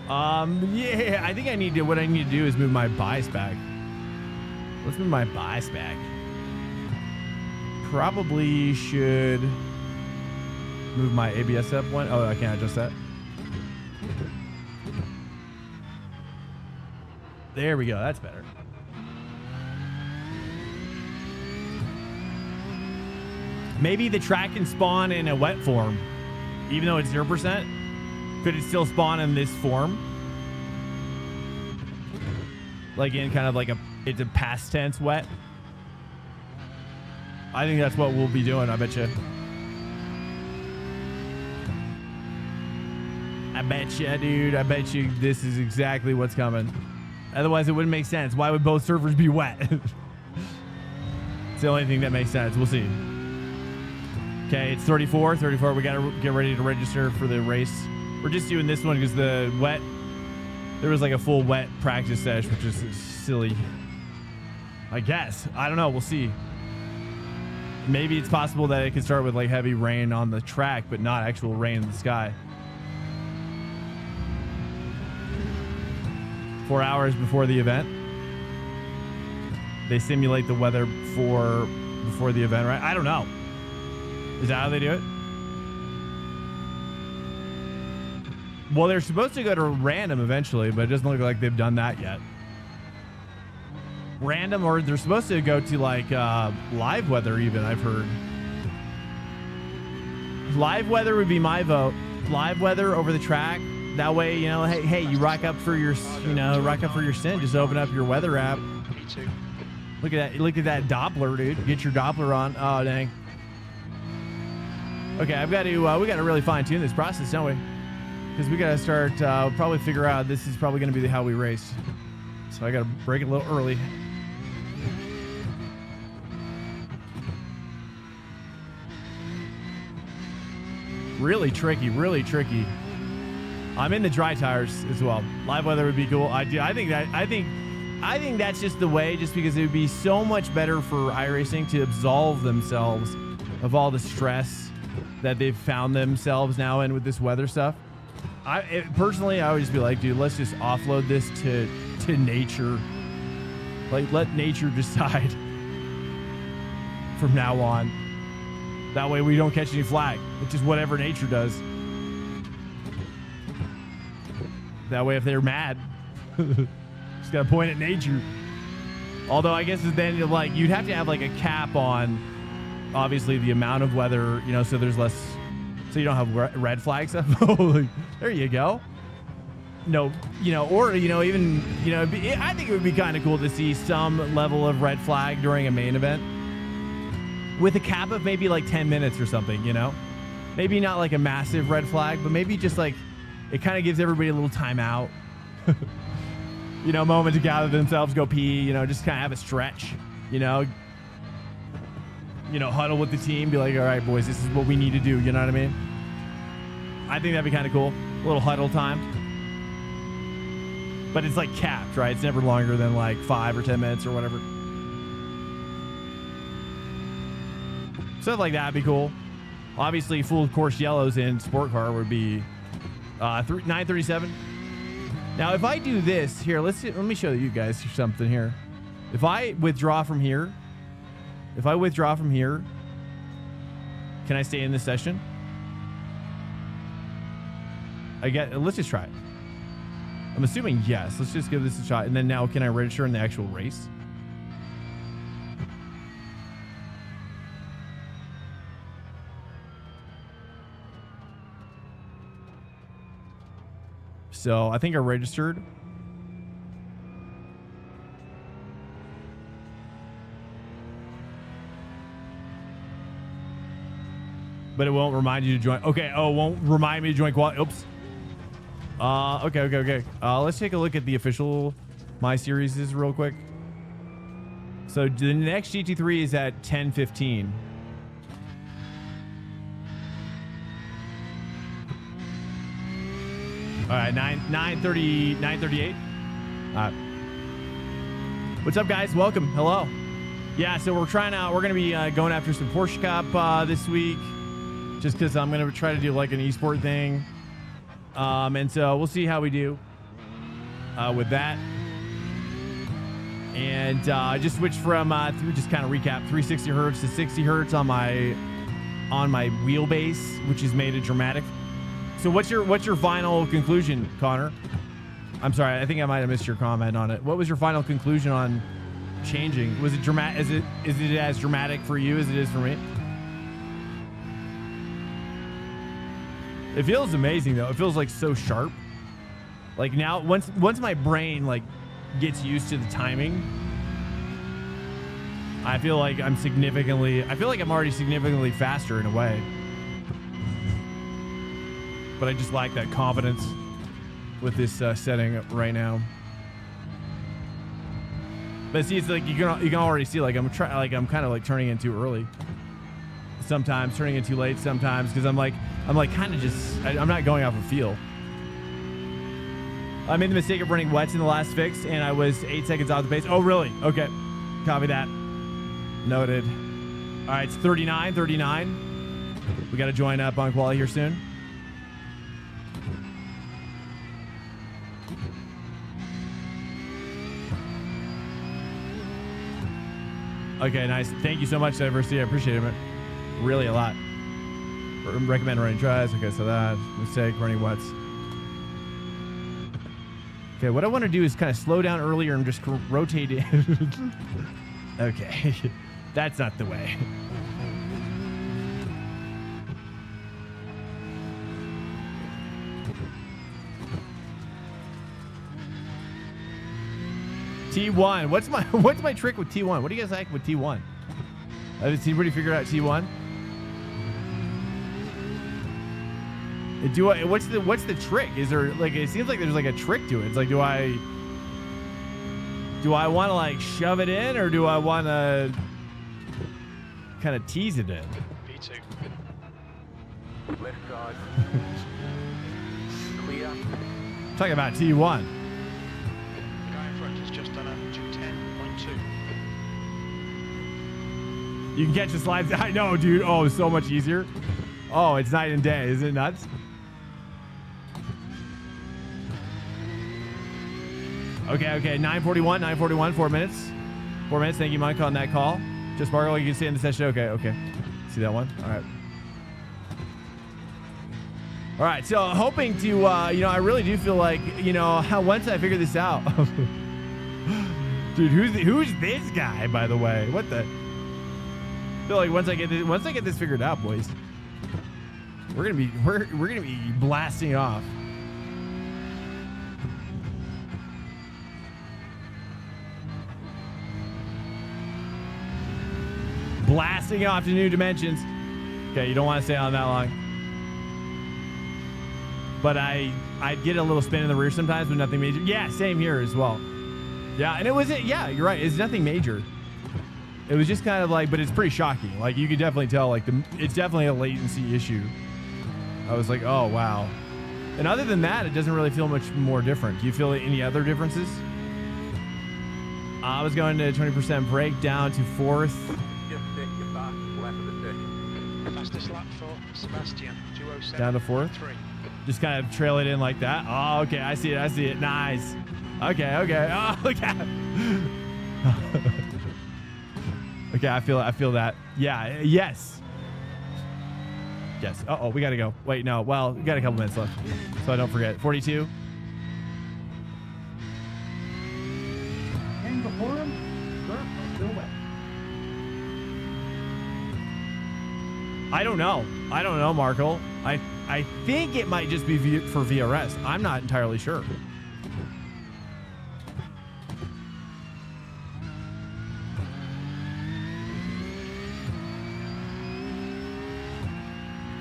Yeah, I think what I need to do is move my bias back. Let's move my bias back. Probably should move my ABS up one. Oh, I can't adjust that. There we go. That's better. Maybe the track can spawn in a wet form, even though it's 0%. Could it still spawn in this form? Like in kind of like it's a past tense wet. I think that's what we'll be doing. I bet you. I bet you, dude. I bet you this is exactly what's coming. Otherwise, it wouldn't make sense. Why would both servers be wet? It's the only thing that makes sense. We'll see. Okay, it's 34. We got to get ready to register for the race. We're just doing this one because the wet, there was like a full wet practice session, which is silly. I guess. I don't know. We'll see. Maybe it's possible that it could start with like heavy rain on the track, but not actual rain in the sky. 4 hours before the event. They simulate the weather before the event, right? I don't know. Is that how they do it? Well, they're supposed to go to random eventually, but it doesn't look like they've done that yet. Random, or they're supposed to go to like live weather even, I've heard. Live weather would be my vote. Live weather over the track, That way, you know, hey, you rock up for your, rock up for your sin. Just open up your weather app. P2. Look at that Doppler, dude. Get your Doppler on. Oh, dang. Okay, we got to really fine tune this process, don't we? Because we got to start, probably figure out this is probably going to be how we race. So I got to break it a little early. Really tricky, really tricky. I'm in the dry tires as well. Live weather would be cool. I think that's just the way, just because it would be so much better for iRacing to absolve themselves of all the stress that they've found themselves now in with this weather stuff. Personally, I would just be like, dude, let's just offload this to nature. Like, let nature decide from now on. That way we don't catch any flag. It's just whatever nature does. That way if they're mad, just gotta point at nature. Although I guess then, like, you'd have to have like a cap on, obviously, the amount of weather, so there's less, so you don't have red flag stuff. There you go. No, or, even, I think it would be kind of cool to see some level of red flag during a main event with a cap of maybe like 10 minutes or something, maybe not like a massive red flag, but maybe just like, it kind of gives everybody a little time out, moment to gather themselves, go pee, just kind of have a stretch, huddle with the team, be like, all right, boys, this is what we need to do. You know what I mean? I think that'd be kind of cool. A little huddle time. But it's like capped, right? It's never longer than like 5 or 10 minutes or whatever. Stuff like that would be cool. Obviously, full course yellows in sport car would be 937. Now, if I do this here, let me show you guys something here. If I withdraw from here, can I stay in this session? Let's just try it. I'm assuming yes. Let's just give this a shot. And then now, can I register in the actual race? So I think I registered. But it won't remind you to join. Okay. Oh, it won't remind me to join quad. Oops. Okay. Let's take a look at the official My Series real quick. So the next GT3 is at 10:15. All right, 9:38. What's up, guys? Welcome. Hello. Yeah, so we're going to be going after some Porsche Cup this week, just because I'm going to try to do like an esport thing. And so we'll see how we do with that. And I just switched from just kind of recap 360 hertz to 60 hertz on my wheelbase, which has made it dramatic. So what's your final conclusion, Connor? I'm sorry, I think I might have missed your comment on it. What was your final conclusion on changing? Was it dramatic? Is it as dramatic for you as it is for me? It feels amazing though. It feels like so sharp. Like now, once my brain like gets used to the timing, I feel like I'm already significantly faster in a way. But I just lack that confidence with this setting right now. But see, it's like you can already see like I'm kind of like turning in too early. Sometimes turning in too late. Sometimes because I'm kind of just I'm not going off a feel. I made the mistake of running wets in the last fix, and I was 8 seconds off the pace. Oh, really? Okay, copy that. Noted. All right, it's 39. We got to join up on quali here soon. Okay, nice. Thank you so much, Diversity. I appreciate it, man. Really a lot. Recommend running tries. Okay, so that. Mistake, running wets. Okay, what I want to do is kind of slow down earlier and just rotate it. Okay, that's not the way. T1. What's my trick with T1? What do you guys like with T1? Has anybody figured out T1? What's the trick? Is there like, it seems like there's like a trick to it. It's like, do I want to like shove it in, or do I want to kind of tease it in? V2. Left side. Clear. Talking about T1. The guy in front has just done a 210.2. You can catch the slides. I know, dude. Oh, it's so much easier. Oh, it's night and day. Isn't it nuts? Okay. 9:41. 4 minutes. 4 minutes. Thank you, Mike, on that call. Just Margo, you can see in the session. Okay. See that one? All right. All right. So hoping to, I really do feel like, once I figure this out, dude, who's this guy, by the way? What the? I feel like once I get this figured out, boys, we're gonna be blasting off. Blasting off to new dimensions. Okay, you don't want to stay on that long. But I'd get a little spin in the rear sometimes, but nothing major. Yeah, same here as well. Yeah, and it wasn't, yeah, you're right. It's nothing major. It was just kind of like, but it's pretty shocking. Like, you could definitely tell, like, it's definitely a latency issue. I was like, oh, wow. And other than that, it doesn't really feel much more different. Do you feel any other differences? I was going to 20% brake down to 4th. Just set your fastest lap of the session. Fastest lap for Sebastian, 207. Down to 4th. Just kind of trail it in like that. Oh, okay. I see it. Nice. Okay. Oh, okay. Okay, I feel that. Yeah. Yes. Uh-oh, we got to go. Wait, no. Well, we got a couple minutes left, so I don't forget. 42. And before him, still wet. I don't know, Markle. I think it might just be for VRS. I'm not entirely sure.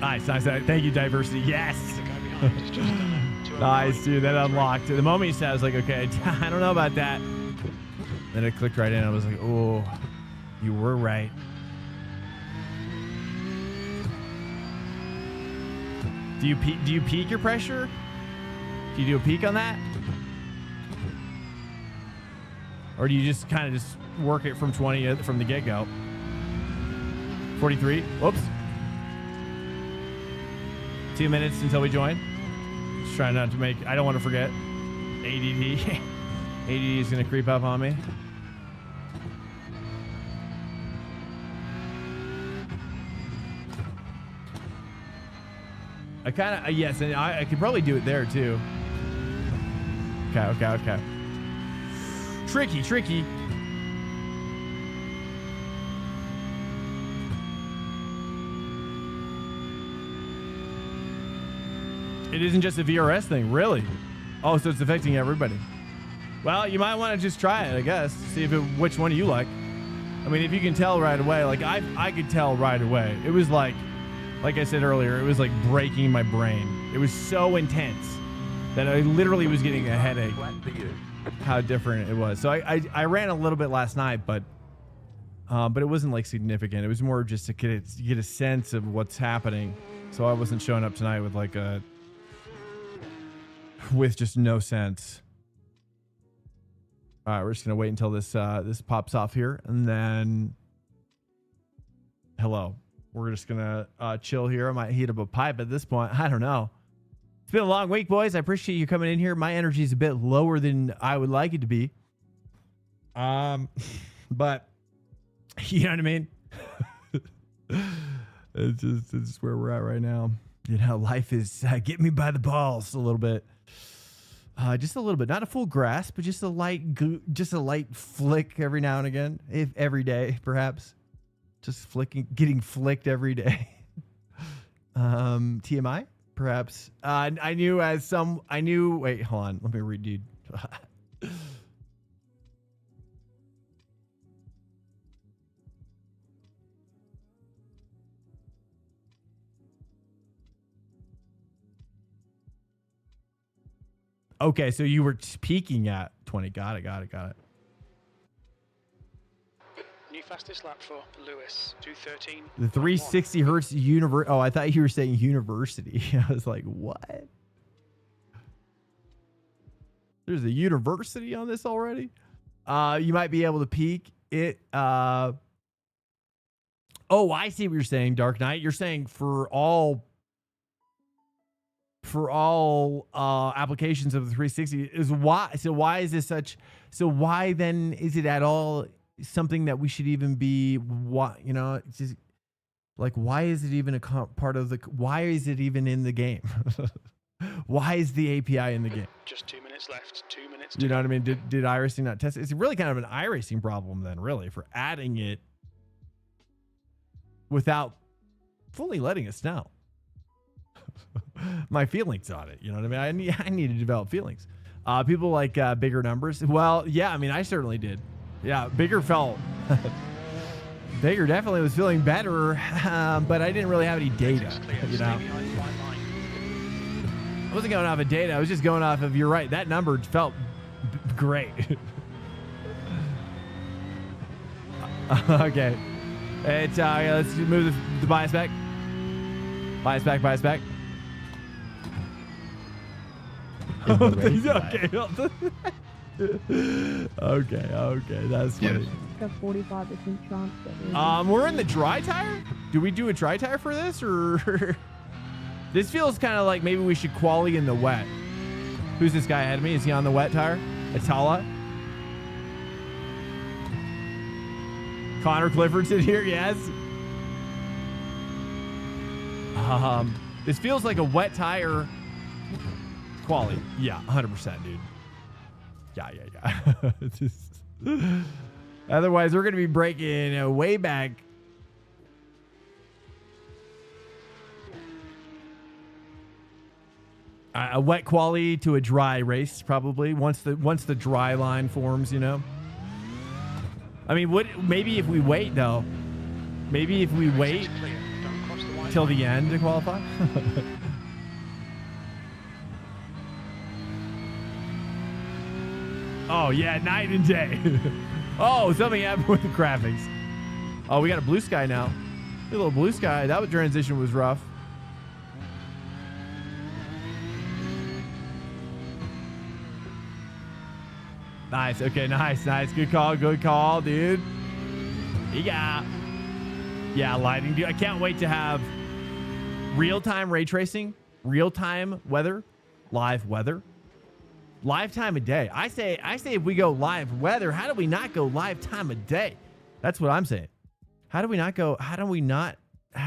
Nice. Thank you, Diversity. Yes. The guy behind has just done a 209. Nice, dude. That unlocked. The moment you said, I was like, okay, I don't know about that. Then it clicked right in. I was like, oh, you were right. Do you peak your pressure? Do you do a peak on that? Or do you just kind of just work it from 20 from the get-go? 43. Whoops. 2 minutes until we join. Just trying not to make, I don't want to forget. ADD. ADD is going to creep up on me. I kind of, yes, and I could probably do it there too. Okay. Tricky. It isn't just a VRS thing, really. Oh, so it's affecting everybody. Well, you might want to just try it, I guess. See which one you like. I mean, if you can tell right away, like I could tell right away. It was like I said earlier, it was like breaking my brain. It was so intense that I literally was getting a headache. How different it was. So I ran a little bit last night, but it wasn't like significant. It was more just to get a sense of what's happening. So I wasn't showing up tonight with just no sense. All right, we're just gonna wait until this pops off here, and then hello. We're just gonna chill here. I might heat up a pipe at this point. I don't know. It's been a long week, boys. I appreciate you coming in here. My energy is a bit lower than I would like it to be. But you know what I mean? It's just where we're at right now. You know, life is getting me by the balls a little bit. Just a little bit, not a full grasp, but just a light flick every now and again, if every day, perhaps. Just getting flicked every day. TMI, perhaps. I knew. Wait, hold on. Let me read, dude. Okay, so you were peaking at 20. Got it. New fastest lap for Lewis, 2:13. The 360 hertz universe. Oh, I thought you were saying university. I was like, what? There's a university on this already? You might be able to peak it. Oh, I see what you're saying, Dark Knight. You're saying for all applications of the 360 is why. So why is this such? So why then is it at all something that we should even be? What, you know? It's just like, why is it even a part of the? Why is it even in the game? Why is the API in the game? Just 2 minutes left. 2 minutes. You know what I mean? Did iRacing not test it? It's really kind of an iRacing problem then, really, for adding it without fully letting us know my feelings on it. You know what I mean? I need to develop feelings. People like bigger numbers. Well, yeah, I mean, I certainly did. Yeah, bigger felt. Bigger definitely was feeling better, but I didn't really have any data. You know, I wasn't going off of data. I was just going off of, you're right, that number felt great. Okay. It's let's move the bias back. Bias back. Okay. Okay, that's funny. A 45% chance that we're in the dry tire? Do we do a dry tire for this, or this feels kind of like maybe we should quali in the wet? Who's this guy ahead of me? Is he on the wet tire? Atala? Connor Clifford's in here, yes. This feels like a wet tire quali. Yeah, 100%, dude. Yeah. It's just, otherwise, we're going to be breaking way back. A wet quali to a dry race, probably once the dry line forms. You know. I mean, maybe if we wait though, maybe if we wait till the end to qualify. Oh yeah, night and day. Oh, something happened with the graphics. Oh, we got a blue sky now. A little blue sky. That transition was rough. Nice. Okay, nice. Good call, dude. Yeah, lighting, dude. I can't wait to have real-time ray tracing, real-time weather, live weather. Live time of day. I say if we go live weather, how do we not go live time of day? That's what I'm saying. How do we not go? How do we not?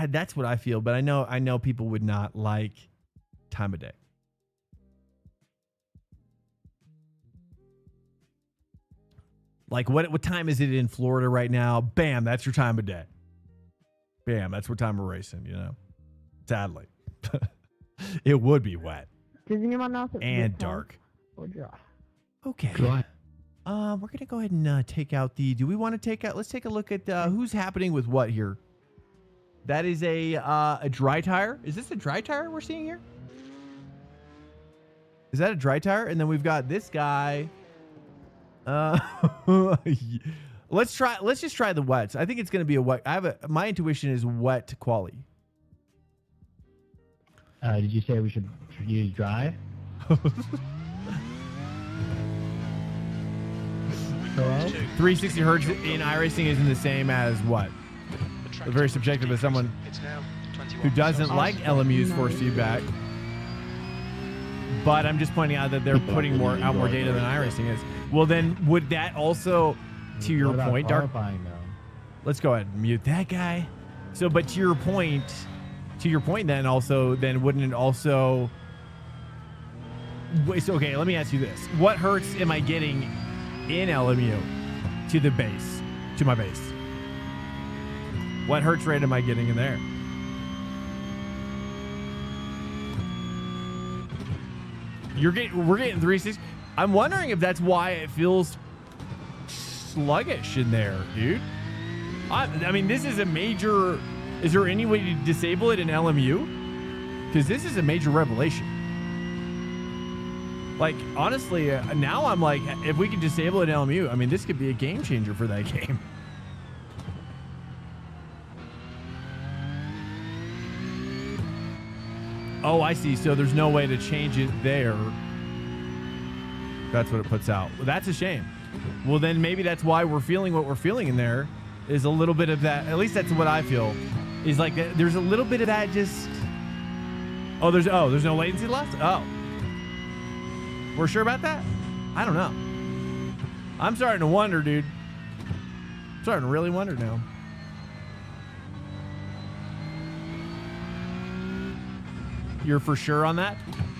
That's what I feel. But I know people would not like time of day. Like what time is it in Florida right now? Bam, that's your time of day. Bam, that's what time we're racing. You know, sadly, it would be wet and dark. Or dry. Okay. Dry. We're gonna go ahead and take out the. Do we want to take out? Let's take a look at who's happening with what here. That is a dry tire. Is this a dry tire we're seeing here? Is that a dry tire? And then we've got this guy. Let's just try the wets. I think it's gonna be a wet. My intuition is wet quali. Did you say we should use dry? 360 hertz in iRacing isn't the same as what? Very subjective as someone who doesn't like LMU's force feedback. But I'm just pointing out that they're putting more data than iRacing is. Well, then would that also, to your point, Dark? Let's go ahead and mute that guy. So, but to your point, then wouldn't it also? Wait, so, okay, let me ask you this: what hertz am I getting in LMU to my base? What hertz rate am I getting in there? We're getting 360. I'm wondering if that's why it feels sluggish in there, dude. I mean, this is a major. Is there any way to disable it in LMU? Because this is a major revelation. Like, honestly, now I'm like, if we could disable an LMU, I mean, this could be a game changer for that game. Oh, I see. So there's no way to change it there. That's what it puts out. Well, that's a shame. Well, then maybe that's why we're feeling what we're feeling in there is a little bit of that. At least that's what I feel is like there's a little bit of that just. Oh, there's no latency left. Oh, we're sure about that? I don't know. I'm starting to wonder, dude. I'm starting to really wonder now. You're for sure on that?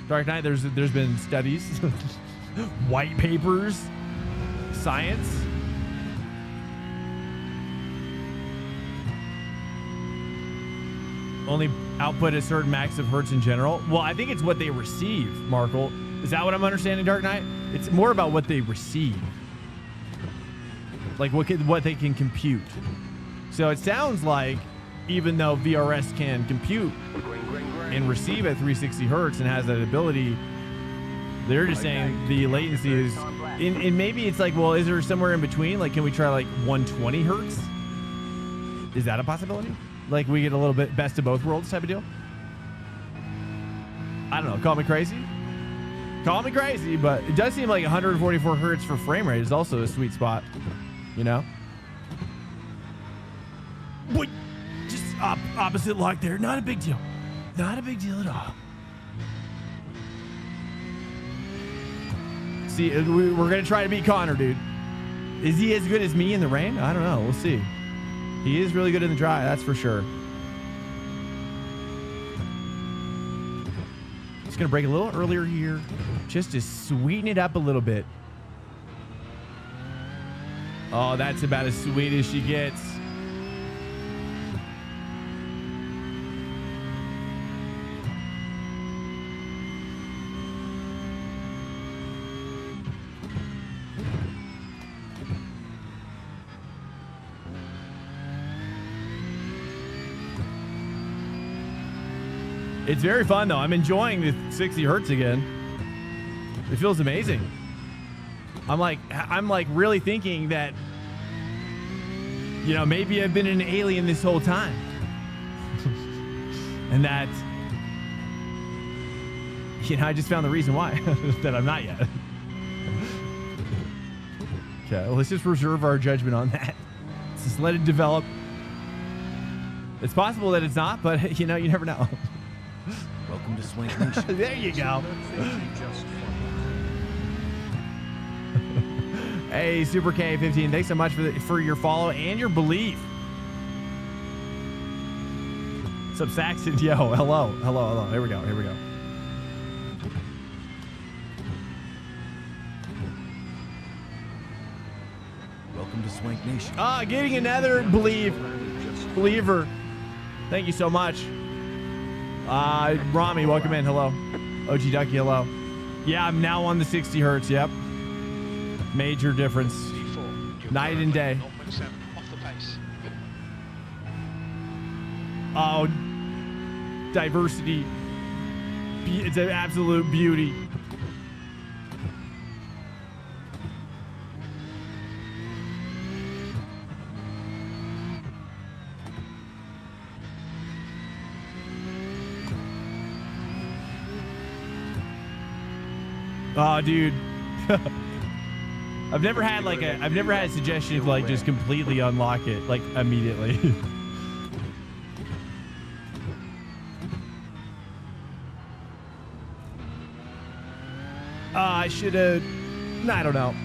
Dark Knight, there's been studies, white papers, science. Only output a certain max of hertz in general. Well, I think it's what they receive, Markle. Is that what I'm understanding, Dark Knight? It's more about what they receive. Like what they can compute. So it sounds like even though VRS can compute and receive at 360 hertz and has that ability, they're just saying the latency is, and maybe it's like, well, is there somewhere in between? Like, can we try like 120 hertz? Is that a possibility? Like we get a little bit best of both worlds type of deal? I don't know. Call me crazy. Call me crazy, but it does seem like 144 hertz for frame rate is also a sweet spot, you know? What? Just opposite lock there. Not a big deal. Not a big deal at all. See, we're going to try to beat Connor, dude. Is he as good as me in the rain? I don't know. We'll see. He is really good in the dry, that's for sure. Just going to break a little earlier here, just to sweeten it up a little bit. Oh, that's about as sweet as she gets. It's very fun though. I'm enjoying the 60 hertz again. It feels amazing. I'm like really thinking that, you know, maybe I've been an alien this whole time. And that, you know, I just found the reason why that I'm not yet. Okay, well, let's just reserve our judgment on that. Let's just let it develop. It's possible that it's not, but you know, you never know. Welcome to Swank Nation. There you go. Hey, Super K15, thanks so much for your follow and your belief. What's up, Saxon? Yo, hello. Here we go. Welcome to Swank Nation. Getting another believer. Thank you so much. Rami, welcome in. Hello. OG Ducky, hello. Yeah, I'm now on the 60 hertz. Yep. Major difference. Night and day. Off the pace. Oh, diversity. It's an absolute beauty. Oh, dude. I've never had a suggestion to like just completely unlock it like immediately. I should have. I don't know.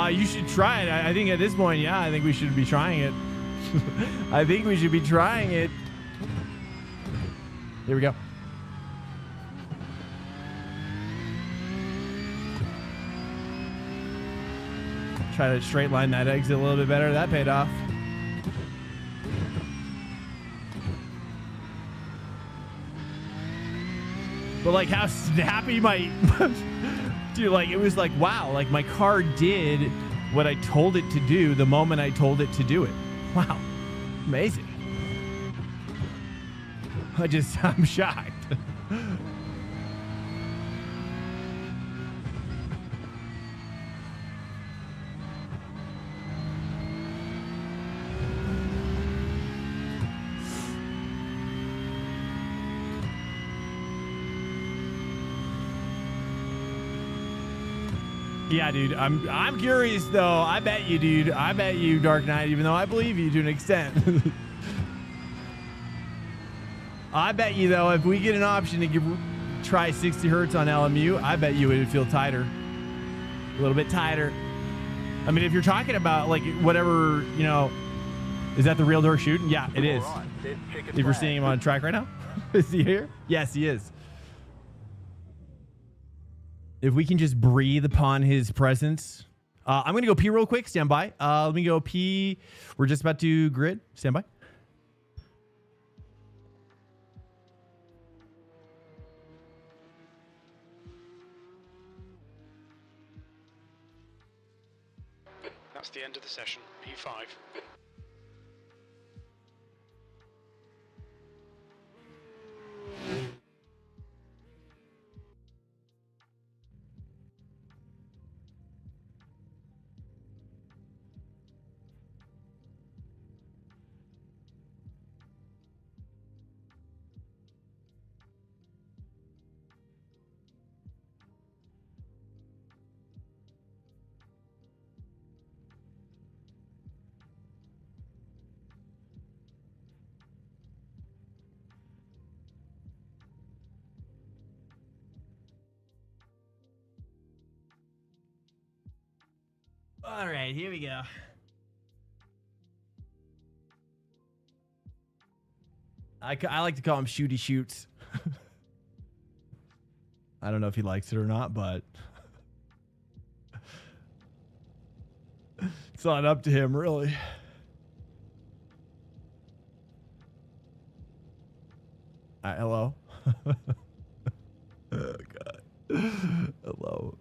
You should try it. I think at this point, yeah, I think we should be trying it. I think we should be trying it. Here we go. Try to straight line that exit a little bit better. That paid off. But like how snappy my dude, like it was like, wow, like my car did what I told it to do the moment I told it to do it. Wow. Amazing. I'm shocked. Yeah, dude. I'm curious though. I bet you, dude. I bet you, Dark Knight. Even though I believe you to an extent. I bet you though, if we get an option to try 60 hertz on LMU, I bet you it would feel tighter, a little bit tighter. I mean, if you're talking about like whatever, you know, is that the real Dirk shooting? Yeah, it is. All right, there's chicken If you're flag. seeing him on track right now, is he here? Yes, he is. If we can just breathe upon his presence. I'm going to go pee real quick. Stand by. Let me go pee. We're just about to grid. Stand by. That's the end of the session. P5. All right, here we go. I like to call him Shooty Shoots. I don't know if he likes it or not, but it's not up to him, really. Hello. Oh, God. Hello.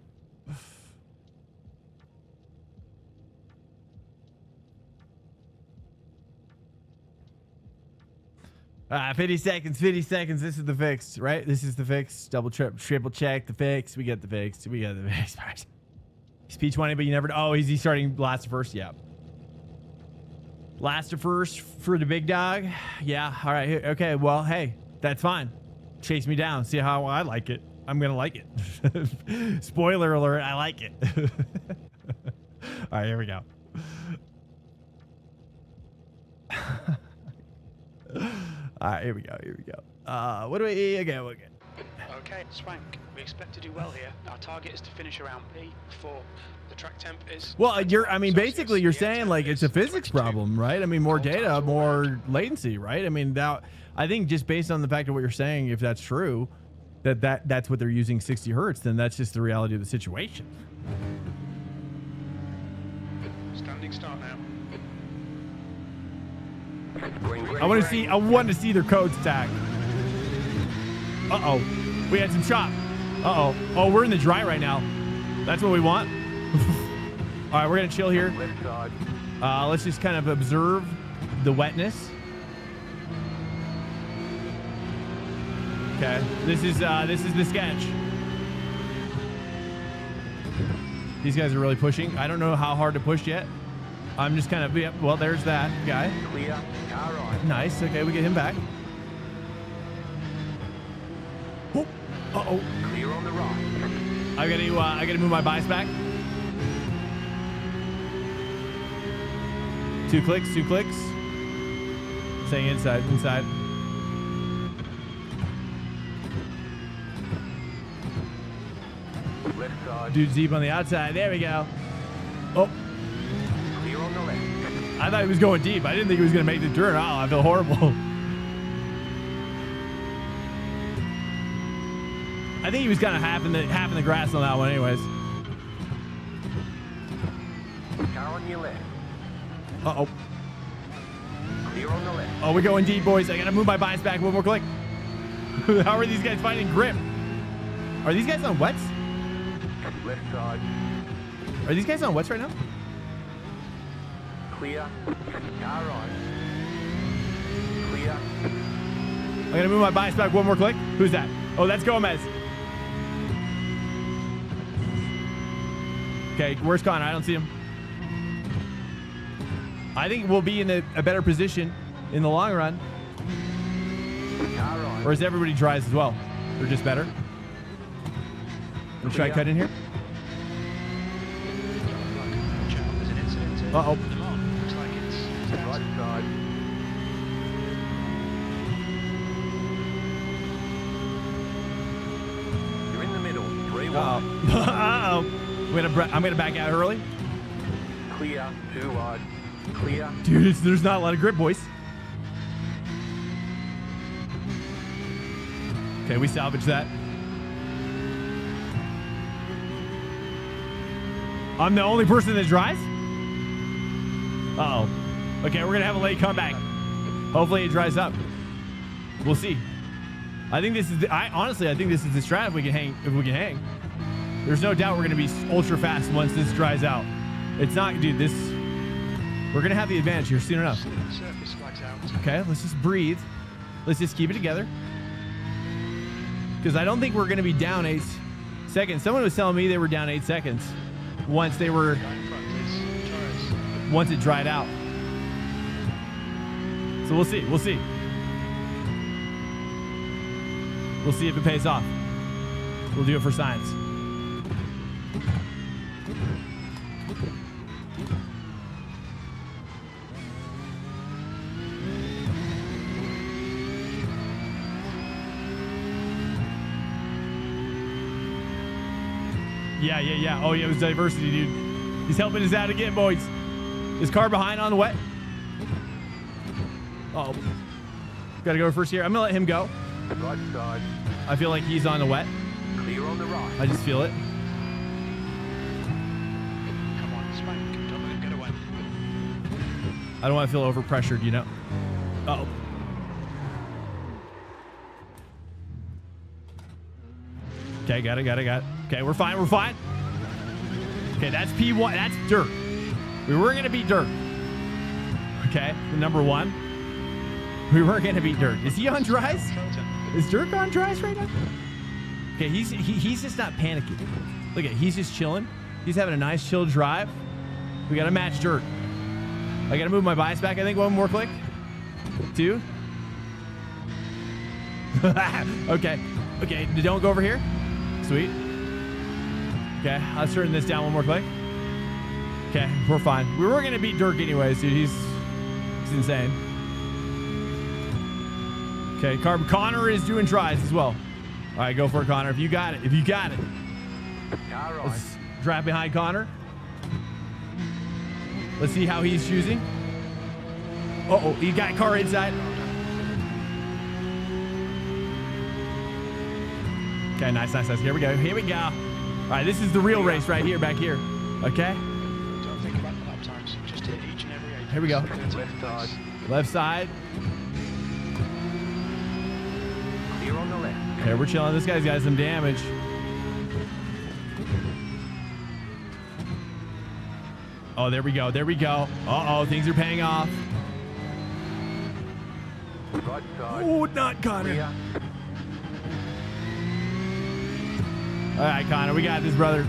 50 seconds, 50 seconds. This is the fix, right? This is the fix. Double, triple check the fix. We get the fix. We got the fix. He's P20, but you never. Oh, is he starting last to first? Yeah. Last to first for the big dog. Yeah. All right. Okay. Well, hey, that's fine. Chase me down. See how I like it. I'm going to like it. Spoiler alert. I like it. All right. Here we go. All right, here we go. Here we go. What do we? Okay, okay. Okay, Swank. We expect to do well here. Our target is to finish around P4. The track temp is. Well, I mean, Celsius. basically, you're The air saying temp like it's a is physics 22. problem, right? I mean, more All data, times more around. latency, right? I mean, that I think just based on the fact of what you're saying, if that's true, that's what they're using 60 hertz, then that's just the reality of the situation. Standing start now. I want to see their code stack. Uh-oh. We had some chop. Uh-oh. Oh, we're in the dry right now. That's what we want. All right, we're going to chill here. Left side. Let's just kind of observe the wetness. Okay. This is the sketch. These guys are really pushing. I don't know how hard to push yet. I'm just kind of, yeah, well, there's that guy. Clear. Car right. Nice. Okay, we get him back. Oh, uh-oh. Clear on the right. I gotta move my bias back. 2 clicks, 2 clicks. Staying inside. Left side. Dude's deep on the outside. There we go. Oh, Clear on the left. I thought he was going deep. I didn't think he was gonna make the turn. Oh, I feel horrible. I think he was kind of half in the grass on that one, anyways. Car on your left. Uh-oh. Clear on the left. Oh, we're going deep, boys. I gotta move my bias back one more click. How are these guys finding grip? Are these guys on wets? Left side. Are these guys on wets right now? Clear. Car right. Clear. I'm gonna move my bias back one more click. Who's that? Oh, that's Gomez. Okay, where's Connor? I don't see him. I think we'll be in a better position in the long run. Or is everybody dries as well? They're just better? Let's try cut in here. There's an incident here. Uh-oh. Come on. Looks like it's Right side. You're in the middle. 3-1. Uh-oh. I'm gonna back out early. Clear. 2 wide. Clear. Dude, there's not a lot of grip, boys. Okay, we salvage that. I'm the only person that drives? Uh-oh. Okay, we're gonna have a late comeback. Hopefully it dries up. We'll see. I think this is honestly I think this is the strat if we can hang. There's no doubt we're gonna be ultra fast once this dries out. It's not, dude, we're gonna have the advantage here soon enough. surface flags out. Okay, let's just breathe. Let's just keep it together. Because I don't think we're going to be down 8 seconds. Someone was telling me they were down 8 seconds once they were, Guy in front is Torres. once it dried out. So we'll see. We'll see. We'll see if it pays off. We'll do it for science. Yeah. Oh, yeah, it was diversity, dude. He's helping us out again, boys. Is car behind on the wet? Uh-oh. Gotta go first here. I'm gonna let him go. Right side. I feel like he's on the wet. Clear on the right. I just feel it. Come on, Spank. Don't let him get away. I don't want to feel overpressured, you know? Uh-oh. Okay, got it. Okay, we're fine. Okay, that's P1. That's dirt. We were going to beat dirt. Okay, the number 1. We were going to beat dirt. Is he on dries? Is Dirk on dries right now? Okay, he's just not panicking. Look at it. He's just chilling. He's having a nice chill drive. We got to match dirt. I got to move my bias back, I think, one more click. 2. Okay, don't go over here. Sweet. Okay, let's turn this down one more click. Okay, we're fine. We were gonna beat Dirk anyways, dude. He's insane. Okay, Connor is doing tries as well. All right, go for it, Connor. If you got it. All right. Let's drive behind Connor. Let's see how he's choosing. Uh-oh, he got car inside. Okay, nice. Here we go. All right, this is the real race right here, back here. Okay? Don't think about the lap times. Just hit each and every 8. Here we go. Left side. Left side. Clear on the left. Okay, we're chilling. This guy's got some damage. Oh, there we go. Uh-oh, things are paying off. Right side. Oh, not Connor. Clear. All right, Connor, we got this, brother.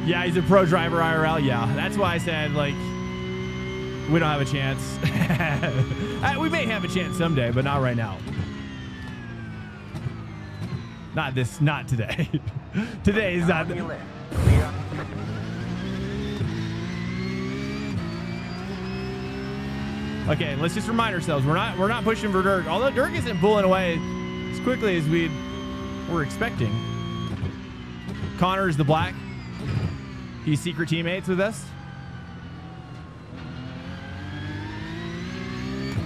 Yeah, he's a pro driver IRL. Yeah, that's why I said, like, we don't have a chance. We may have a chance someday, but not right now. Not today. Today is not. On your left. Clear. Okay, let's just remind ourselves we're not pushing for Dirk. Although Dirk isn't pulling away as quickly as we were expecting. Connor is the black. He's secret teammates with us.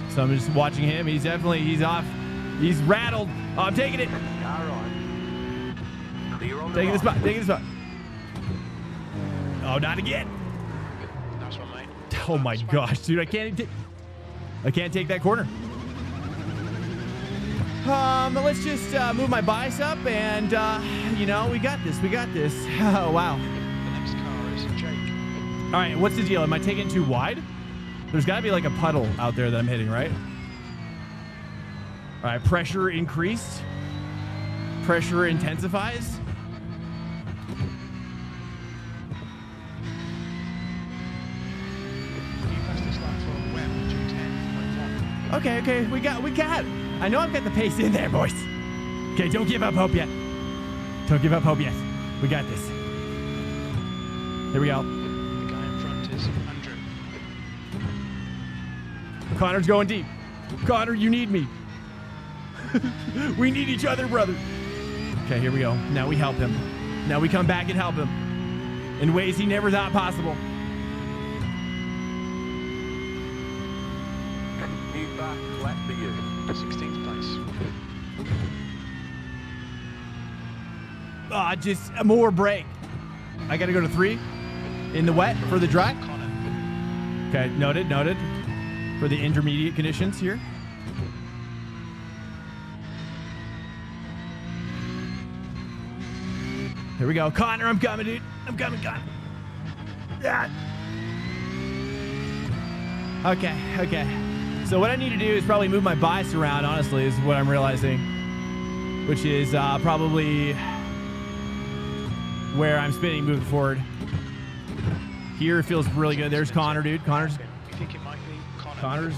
So I'm just watching him. He's off. He's rattled. Oh, I'm taking it. All right. Clear on the Taking right. the spot. Oh, not again. Nice one, mate. Oh my gosh, dude, I can't take that corner. Let's just move my bias up and we got this. Oh wow. The next car is Jake. All right, what's the deal? Am I taking too wide? There's got to be like a puddle out there that I'm hitting, right? right, pressure increased. Pressure intensifies. Okay, we got. I know I've got the pace in there, boys. Okay, don't give up hope yet. Don't give up hope yet. We got this. Here we go. The guy in front is Andrew. Connor's going deep. Connor, you need me. We need each other, brother. Okay, here we go. Now we help him. Now we come back and help him in ways he never thought possible. New back, flat for you. 16th place. Just more break. I got to go to 3 in the wet for the dry. Connor. Okay, noted. For the intermediate conditions here. Here we go. Connor, I'm coming, dude. I'm coming, Connor. Yeah. Okay. So what I need to do is probably move my bias around, honestly, is what I'm realizing. Which is probably where I'm spinning moving forward. Here it feels really good. There's Connor, dude. You think it might be Connor? Connor's...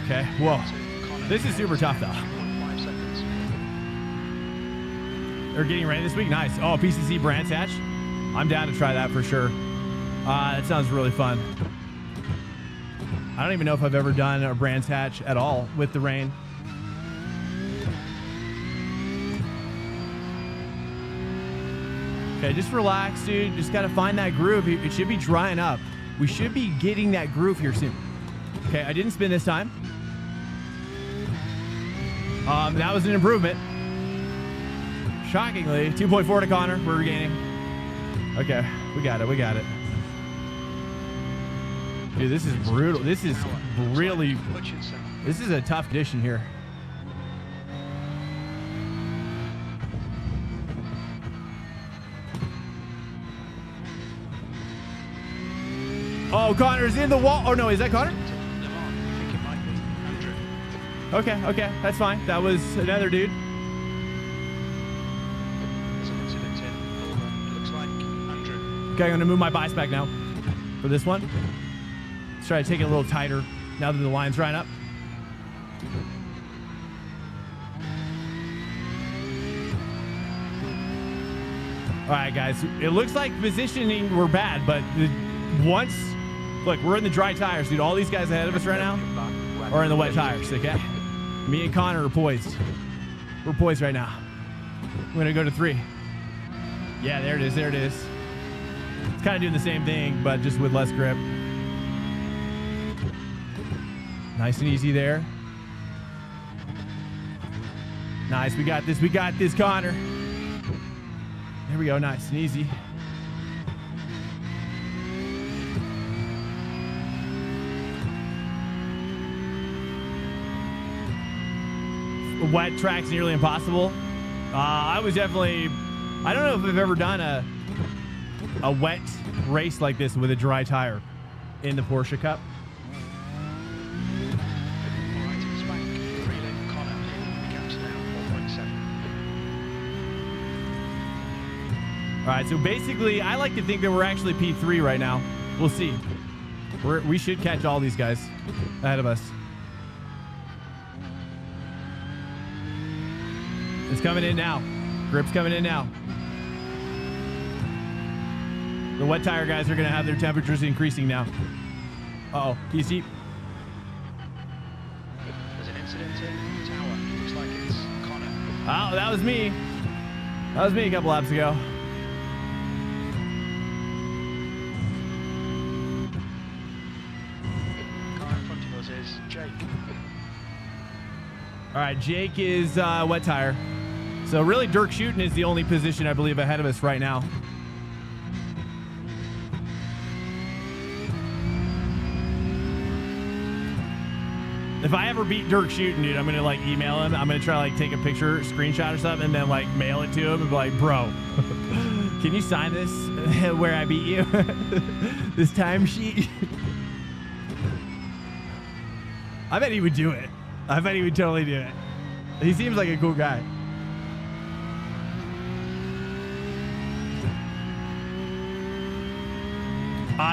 Okay, whoa. This is super tough, though. 5 seconds. They're getting ready this week. Nice. Oh, PCC Brands Hatch. I'm down to try that for sure. That sounds really fun. I don't even know if I've ever done a Brands Hatch at all with the rain. Okay, just relax, dude. Just got to find that groove. It should be drying up. We should be getting that groove here soon. Okay, I didn't spin this time. That was an improvement. Shockingly, 2.4 to Connor. We're regaining. Okay, we got it. Dude, this is brutal. This is really... This is a tough condition here. Oh, Connor's in the wall. Oh, no, is that Connor? I think it might be Andrew. Okay, that's fine. That was another dude. There's an incident in. It looks like Andrew. Okay, I'm going to move my bias back now for this one. Let's try to take it a little tighter now that the line's drying up. All right, guys. It looks like positioning we're bad, but once... Look, we're in the dry tires, dude. All these guys ahead of us right now are in the wet tires, okay? Me and Connor are poised. We're poised right now. We're going to go to 3. Yeah, there it is. It's kind of doing the same thing, but just with less grip. Nice and easy there. Nice. We got this, Connor. There we go. Nice and easy. Wet track's nearly impossible. I don't know if I've ever done a wet race like this with a dry tire in the Porsche Cup. All right, it's back. Relay Connor. The gap's now 1.7. All right, so basically, I like to think that we're actually P3 right now. We'll see. We should catch all these guys ahead of us. It's coming in now. Grip's coming in now. The wet tire guys are going to have their temperatures increasing now. Uh-oh. PC. There's an incident in tower. Looks like it's Connor. Oh, that was me. That was me a couple laps ago. Car in front of us is Jake. All right, Jake is wet tire. So really, Dirk Shooting is the only position I believe ahead of us right now. If I ever beat Dirk Shooting, dude, I'm gonna like email him. I'm gonna try to like take a picture, screenshot or something, and then like mail it to him and be like, bro, can you sign this where I beat you? This timesheet. I bet he would do it. I bet he would totally do it. He seems like a cool guy.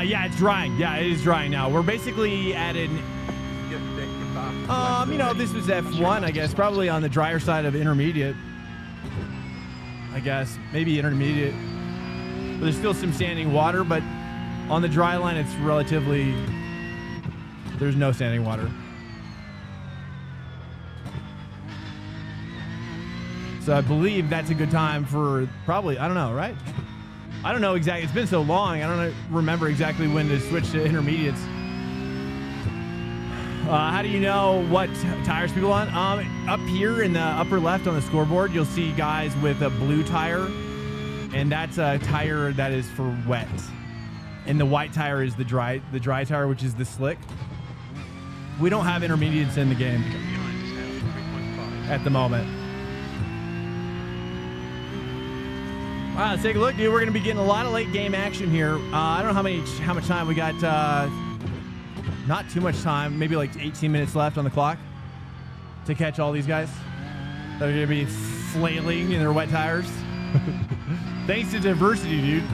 Yeah, it's drying. Yeah, it is drying now. We're basically at an... you know, this was F1, I guess. Probably on the drier side of intermediate. I guess. Maybe intermediate. But there's still some standing water, but on the dry line, it's relatively... There's no standing water. So I believe that's a good time for probably, I don't know, right? I don't know exactly. It's been so long. I don't remember exactly when to switch to intermediates. How do you know what tires people on? Up here in the upper left on the scoreboard, you'll see guys with a blue tire, and that's a tire that is for wet. And the white tire is the dry tire, which is the slick. We don't have intermediates in the game at the moment. Wow, let's take a look, dude. We're going to be getting a lot of late game action here. I don't know how much time we got. Not too much time. Maybe like 18 minutes left on the clock to catch all these guys that are going to be flailing in their wet tires. Thanks to diversity, dude.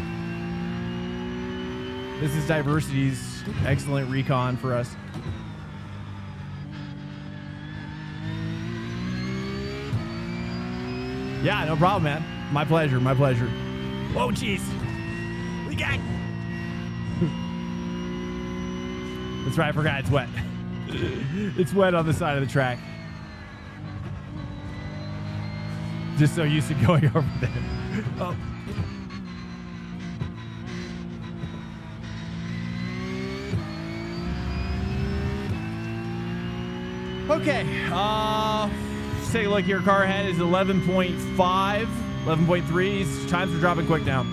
This is diversity's excellent recon for us. Yeah, no problem, man. My pleasure, my pleasure. Whoa, jeez. We got... That's right, I forgot it's wet. It's wet on the side of the track. Just so used to going over there. Oh. Okay, let's take a look here. Car ahead is 11.5, 11.3. Times are dropping quick now.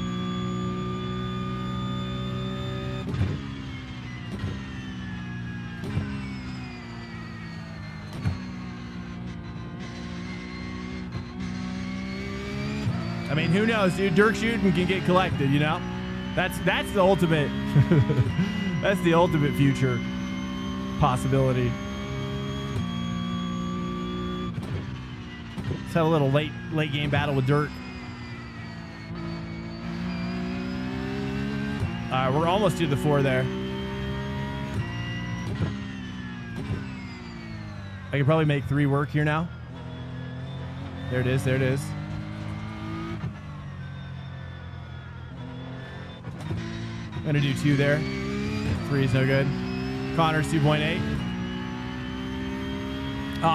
I mean, who knows, dude? Dirt shooting can get collected, you know? That's the ultimate. That's the ultimate future possibility. Let's have a little late game battle with dirt. We're almost to the 4 there. I can probably make 3 work here now. There it is. There it is. I'm gonna do 2 there. 3 is no good. Connor's 2.8.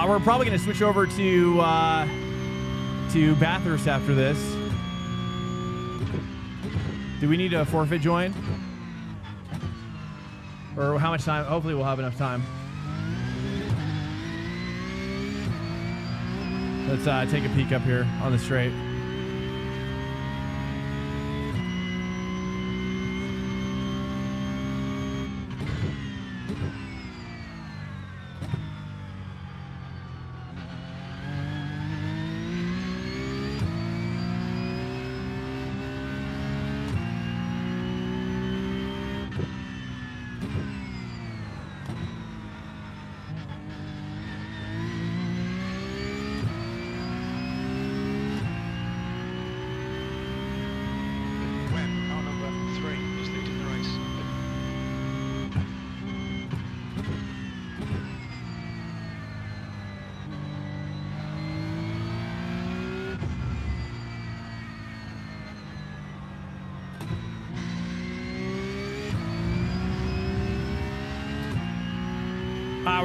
We're probably gonna switch over to Bathurst after this. Do we need a forfeit join? Or how much time? Hopefully we'll have enough time. Let's take a peek up here on the straight.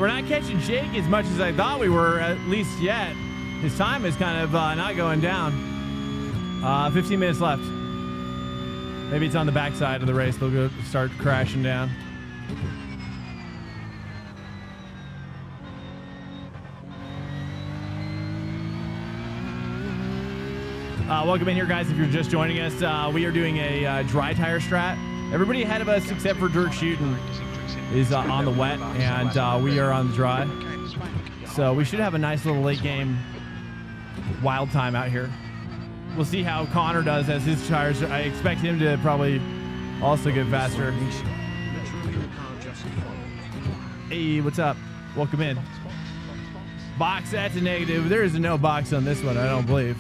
We're not catching Jake as much as I thought we were, at least yet. His time is kind of not going down. 15 minutes left. Maybe it's on the backside of the race. They'll go start crashing down. Welcome in here, guys. If you're just joining us, we are doing a dry tire strat. Everybody ahead of us, except for dirt shooting, is on the wet, and we are on the dry. So we should have a nice little late game wild time out here. We'll see how Connor does as his tires. I expect him to probably also get faster. Hey, what's up? Welcome in. Box, that's a negative. There is a no box on this one, I don't believe.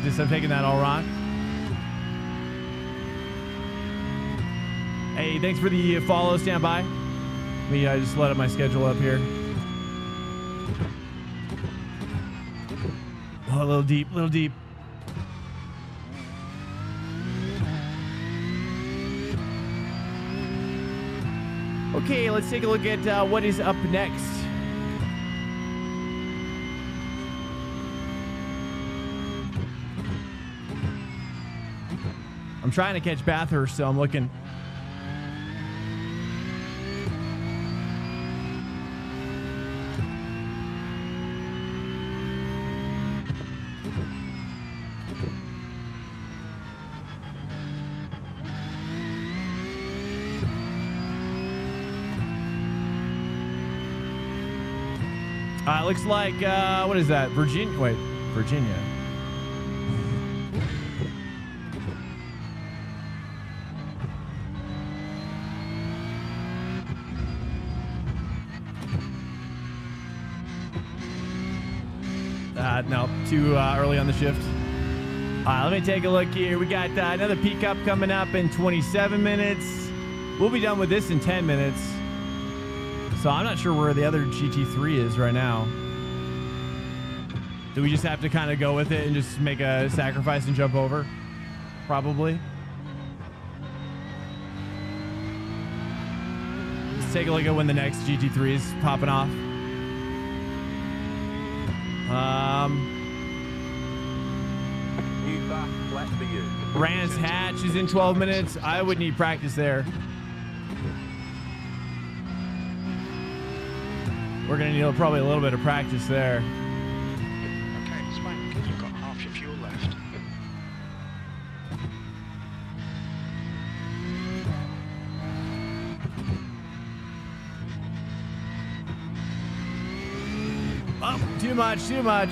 Just I'm taking that all wrong. Hey, thanks for the follow. Stand by. Let me just let up my schedule up here. Oh, a little deep, a little deep. Okay, let's take a look at what is up next. I'm trying to catch Bathurst, so I'm looking. Looks like, what is that? Virginia? Wait, Virginia. No, too early on the shift. Let me take a look here. We got another PCUP coming up in 27 minutes. We'll be done with this in 10 minutes. So I'm not sure where the other GT3 is right now. Do we just have to kind of go with it and just make a sacrifice and jump over? Probably. Let's take a look at when the next GT3 is popping off. New back, flat for you. Brands Hatch is in 12 minutes. I would need practice there. We're going to need probably a little bit of practice there. Okay, Swank, you've got half your fuel left. Oh, too much, too much.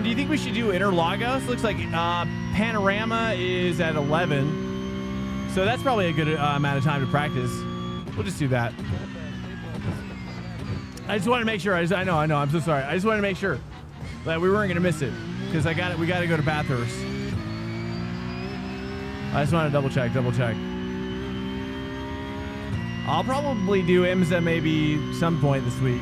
Do you think we should do Interlagos? Looks like Panorama is at 11. So that's probably a good amount of time to practice. We'll just do that. I just wanted to make sure. I know. I'm so sorry. I just wanted to make sure that we weren't going to miss it because we got to go to Bathurst. I just want to double check. I'll probably do IMSA maybe some point this week,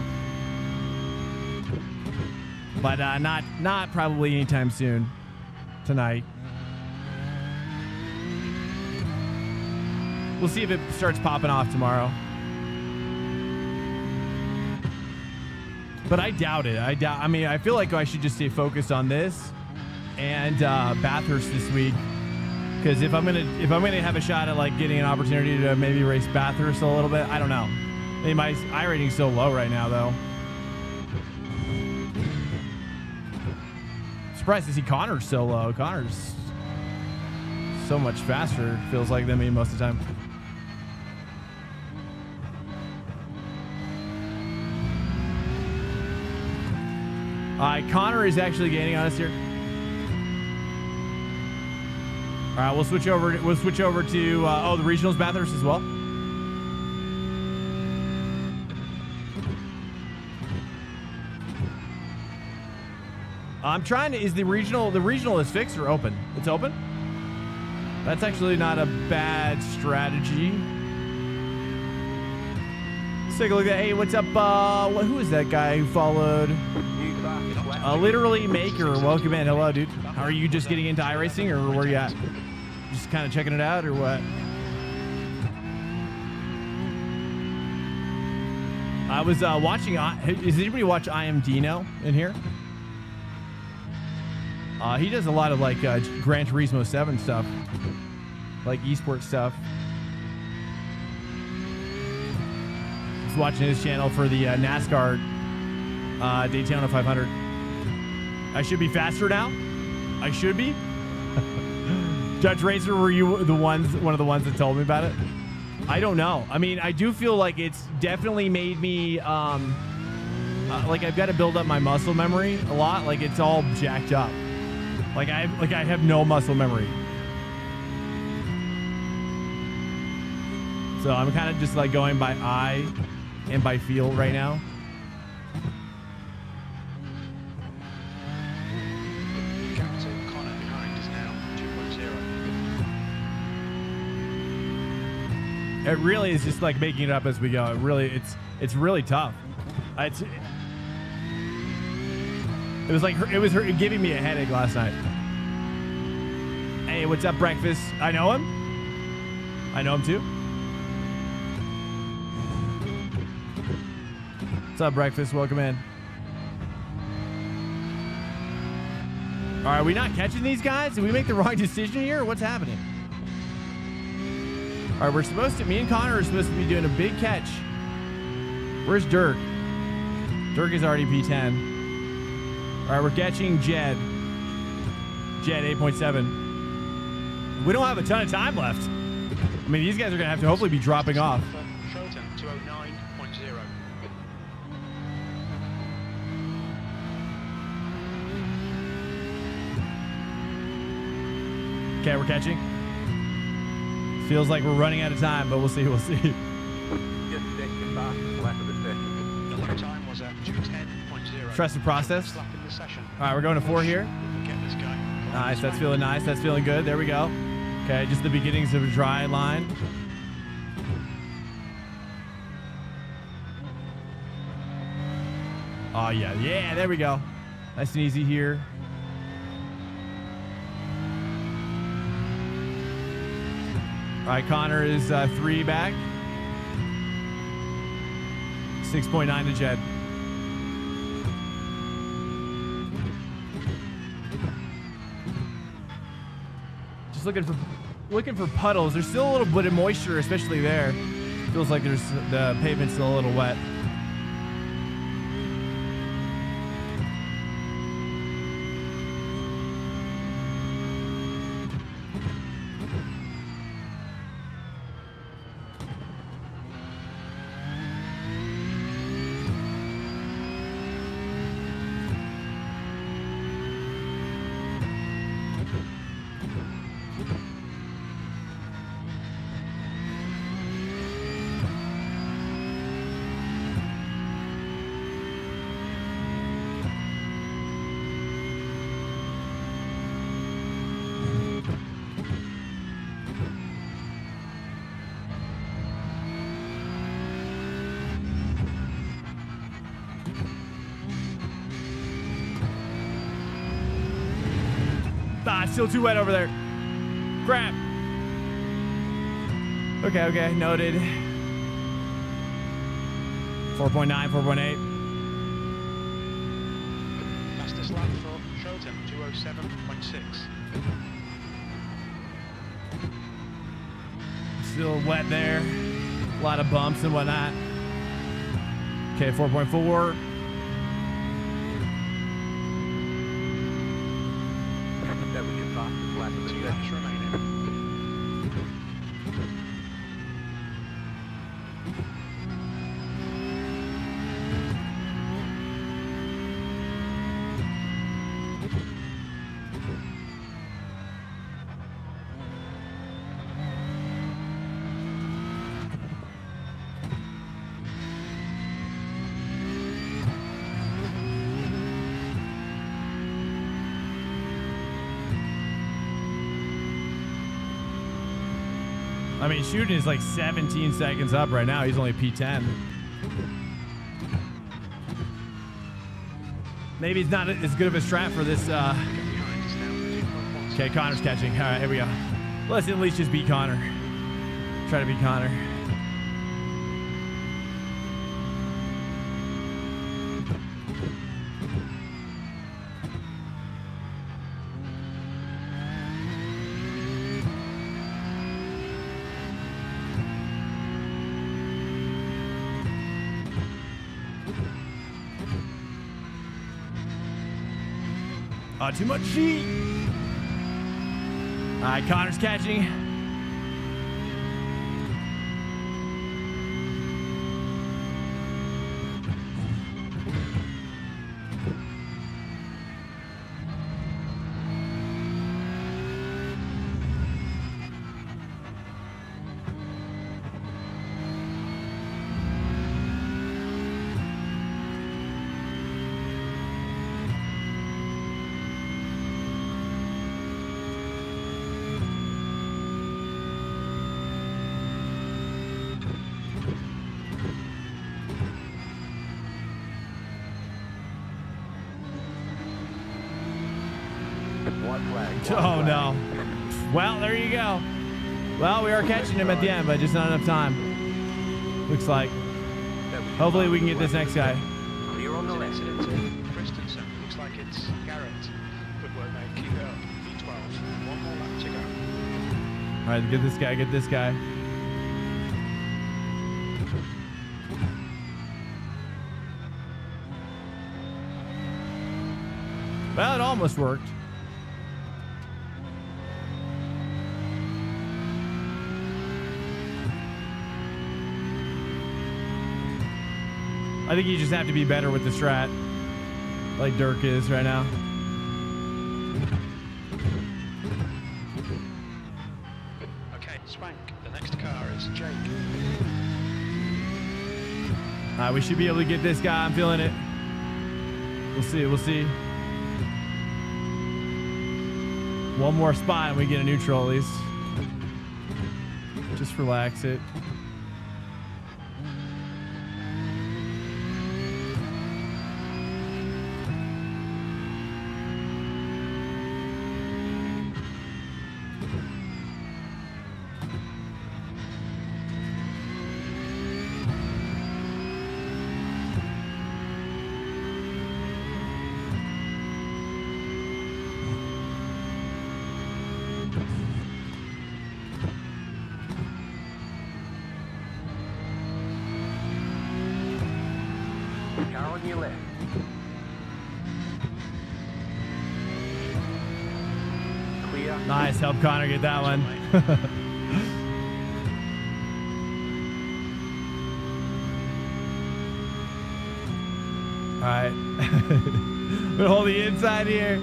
but not probably anytime soon. Tonight. We'll see if it starts popping off tomorrow. But I doubt it. I mean, I feel like I should just stay focused on this and Bathurst this week. Because if I'm gonna have a shot at like getting an opportunity to maybe race Bathurst a little bit, I don't know. I mean, my iRating's so low right now, though. Surprised to see Connor's so low. Connor's so much faster, feels like, than me most of the time. Connor is actually gaining on us here. All right, we'll switch over to the regionals Bathurst as well. I'm trying to, is the regional is fixed or open? It's open? That's actually not a bad strategy. Let's take a look at, hey, what's up? Who is that guy who followed? Literally Maker, welcome in. Hello, dude. Are you just getting into iRacing or where are you at? Just kind of checking it out or what? I was watching, does anybody watch I Am Dino in here? He does a lot of like Gran Turismo 7 stuff, like esports stuff. I was watching his channel for the NASCAR Daytona 500. I should be faster now. I should be. Judge Racer, were you one of the ones that told me about it? I don't know. I mean, I do feel like it's definitely made me like I've got to build up my muscle memory a lot. Like it's all jacked up. Like I have no muscle memory. So I'm kind of just like going by eye and by feel right now. Gap to Connor behind is now 2.0. It really is just like making it up as we go. It's really tough. It was giving me a headache last night. Hey, what's up, breakfast? I know him. I know him too. What's up, breakfast? Welcome in. All right, are we not catching these guys? Did we make the wrong decision here, or what's happening? All right, me and Connor are supposed to be doing a big catch. Where's Dirk? Dirk is already P10. All right, we're catching Jed. Jed 8.7. We don't have a ton of time left. I mean, these guys are going to have to hopefully be dropping off. Showton 209.0. Okay, we're catching. Feels like we're running out of time, but we'll see. Just second fastest lap of the session. The lap time was at 210.0. Trust the process. Lap in the session. All right, we're going to 4 here. Get this guy. Nice. That's feeling nice. That's feeling good. There we go. Okay, just the beginnings of a dry line. Oh, yeah. Yeah, there we go. Nice and easy here. All right, Connor is 3 back. 6.9 to Jed. Just looking for puddles. There's still a little bit of moisture, especially there. Feels like the pavement's still a little wet. Ah, it's still too wet over there. Crap. Okay, noted. 4.9, 4.8. Fastest lap for Showton 207.6. Still wet there. A lot of bumps and whatnot. Okay, 4.4. That was your fastest lap of the 2 session. laps remaining. I mean, shooting is like 17 seconds up right now. He's only P10. Maybe it's not as good of a strat for this. Behind is now 2.1. Okay, Connor's catching. All right, here we go. Let's at least just beat Connor. Try to beat Connor. Too much G. All right, Connor's catching. Oh, no. Well, there you go. Well, we are catching him at the end, but just not enough time. Looks like. Hopefully we can get this next guy. Clear on the left. Incident to Christensen. Looks like it's Garrett. Good work, mate. Keep it up. V12. One more lap to go. All right, get this guy, get this guy. Well, it almost worked. I think you just have to be better with the strat, like Dirk is right now. Okay, Swank. The next car is Jake. All right, we should be able to get this guy. I'm feeling it. We'll see. We'll see. One more spot and we get a neutral at least. Just relax it. Car on your left. Clear. Nice. Help Connor get that one. All right. We'll hold the inside here.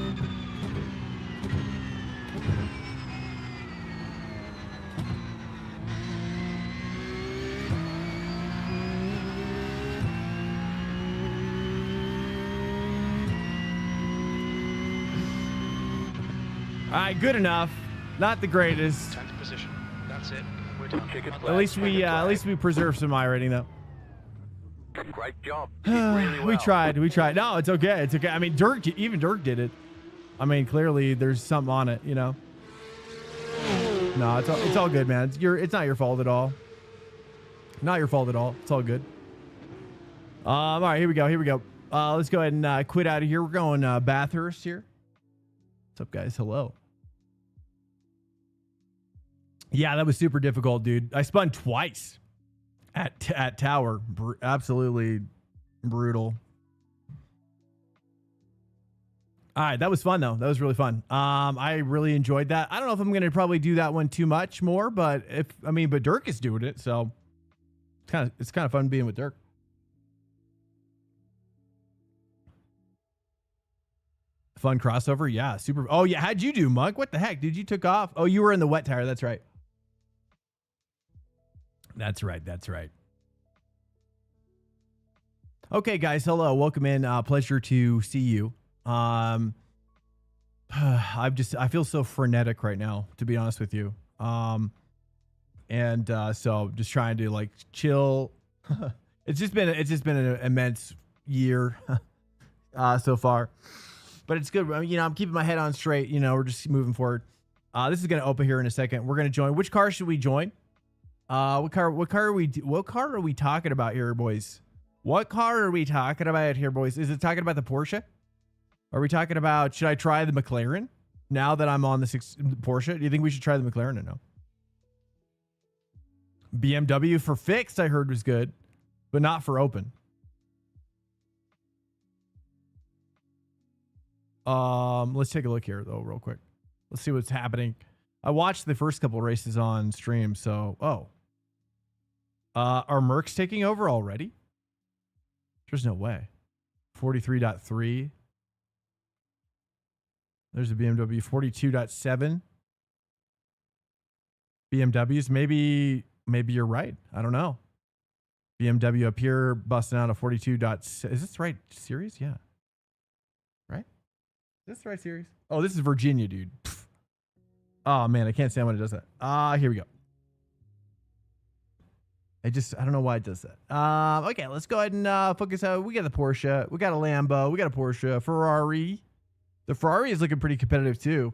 All right, good enough. Not the greatest. 10th position. That's it. We're done. At least we preserve some iRating though. Great job. You did really well. We tried. We tried. No, it's okay. It's okay. I mean, even Dirk did it. I mean, clearly there's something on it, you know. No, it's all good, man. It's not your fault at all. Not your fault at all. It's all good. All right, here we go. Here we go. Let's go ahead and quit out of here. We're going Bathurst here. What's up, guys? Hello. Yeah, that was super difficult, dude. I spun twice at Tower. Absolutely brutal. All right, that was fun though. That was really fun. I really enjoyed that. I don't know if I'm gonna probably do that one too much more, but but Dirk is doing it, so it's kind of fun being with Dirk. Fun crossover, yeah, super. Oh yeah, how'd you do, Monk? What the heck, dude? You took off. Oh, you were in the wet tire. That's right. That's right. That's right. Okay, guys. Hello. Welcome in. Pleasure to see you. I feel so frenetic right now, to be honest with you. So just trying to like chill. It's just been an immense year so far, but it's good. You know, I'm keeping my head on straight. You know, we're just moving forward. This is going to open here in a second. We're going to join. Which car should we join? What car are we talking about here, boys? What car are we talking about here, boys? Is it talking about the Porsche? Are we talking about, should I try the McLaren now that I'm on the Porsche? Do you think we should try the McLaren or no? BMW for fixed, I heard was good, but not for open. Let's take a look here though, real quick. Let's see what's happening. I watched the first couple races on stream, so are Mercs taking over already? There's no way. 43.3. There's a BMW 42.7. BMWs, maybe you're right. I don't know. BMW up here busting out a 42. Is this the right series? Yeah. Right? Is this the right series? Oh, this is Virginia, dude. Pfft. Oh man, I can't stand when it does that. Here we go. I don't know why it does that. Okay, let's go ahead and focus out. We got the Porsche. We got a Lambo. We got a Porsche. Ferrari. The Ferrari is looking pretty competitive too.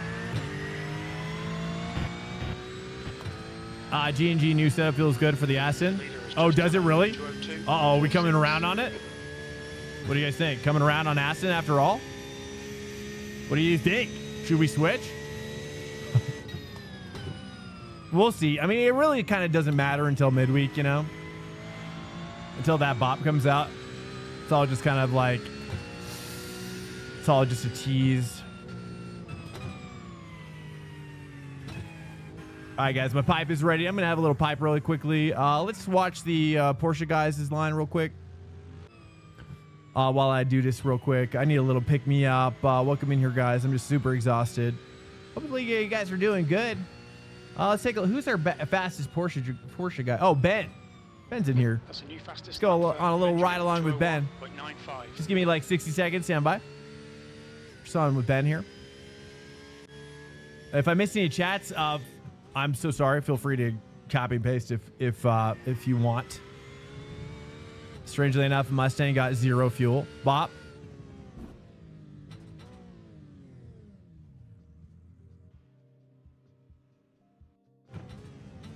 G&G new setup feels good for the Aston. Oh, does it really? Uh-oh, we coming around on it? What do you guys think? Coming around on Aston after all? What do you think? Should we switch? We'll see. I mean, it really kind of doesn't matter until midweek, you know? Until that bop comes out. It's all just kind of like... It's all just a tease. All right, guys, my pipe is ready. I'm going to have a little pipe really quickly. Let's watch the Porsche guys' line real quick. While I do this real quick, I need a little pick-me-up. Welcome in here, guys. I'm just super exhausted. Hopefully you guys are doing good. Let's take a look. Who's our fastest Porsche guy? Oh, Ben. Ben's in here. That's a new fastest. Let's go on a little ride along with Ben. Just give me like 60 seconds. Stand by. Just on with Ben here. If I miss any chats, I'm so sorry. Feel free to copy and paste if you want. Strangely enough, Mustang got 0 fuel. Bop.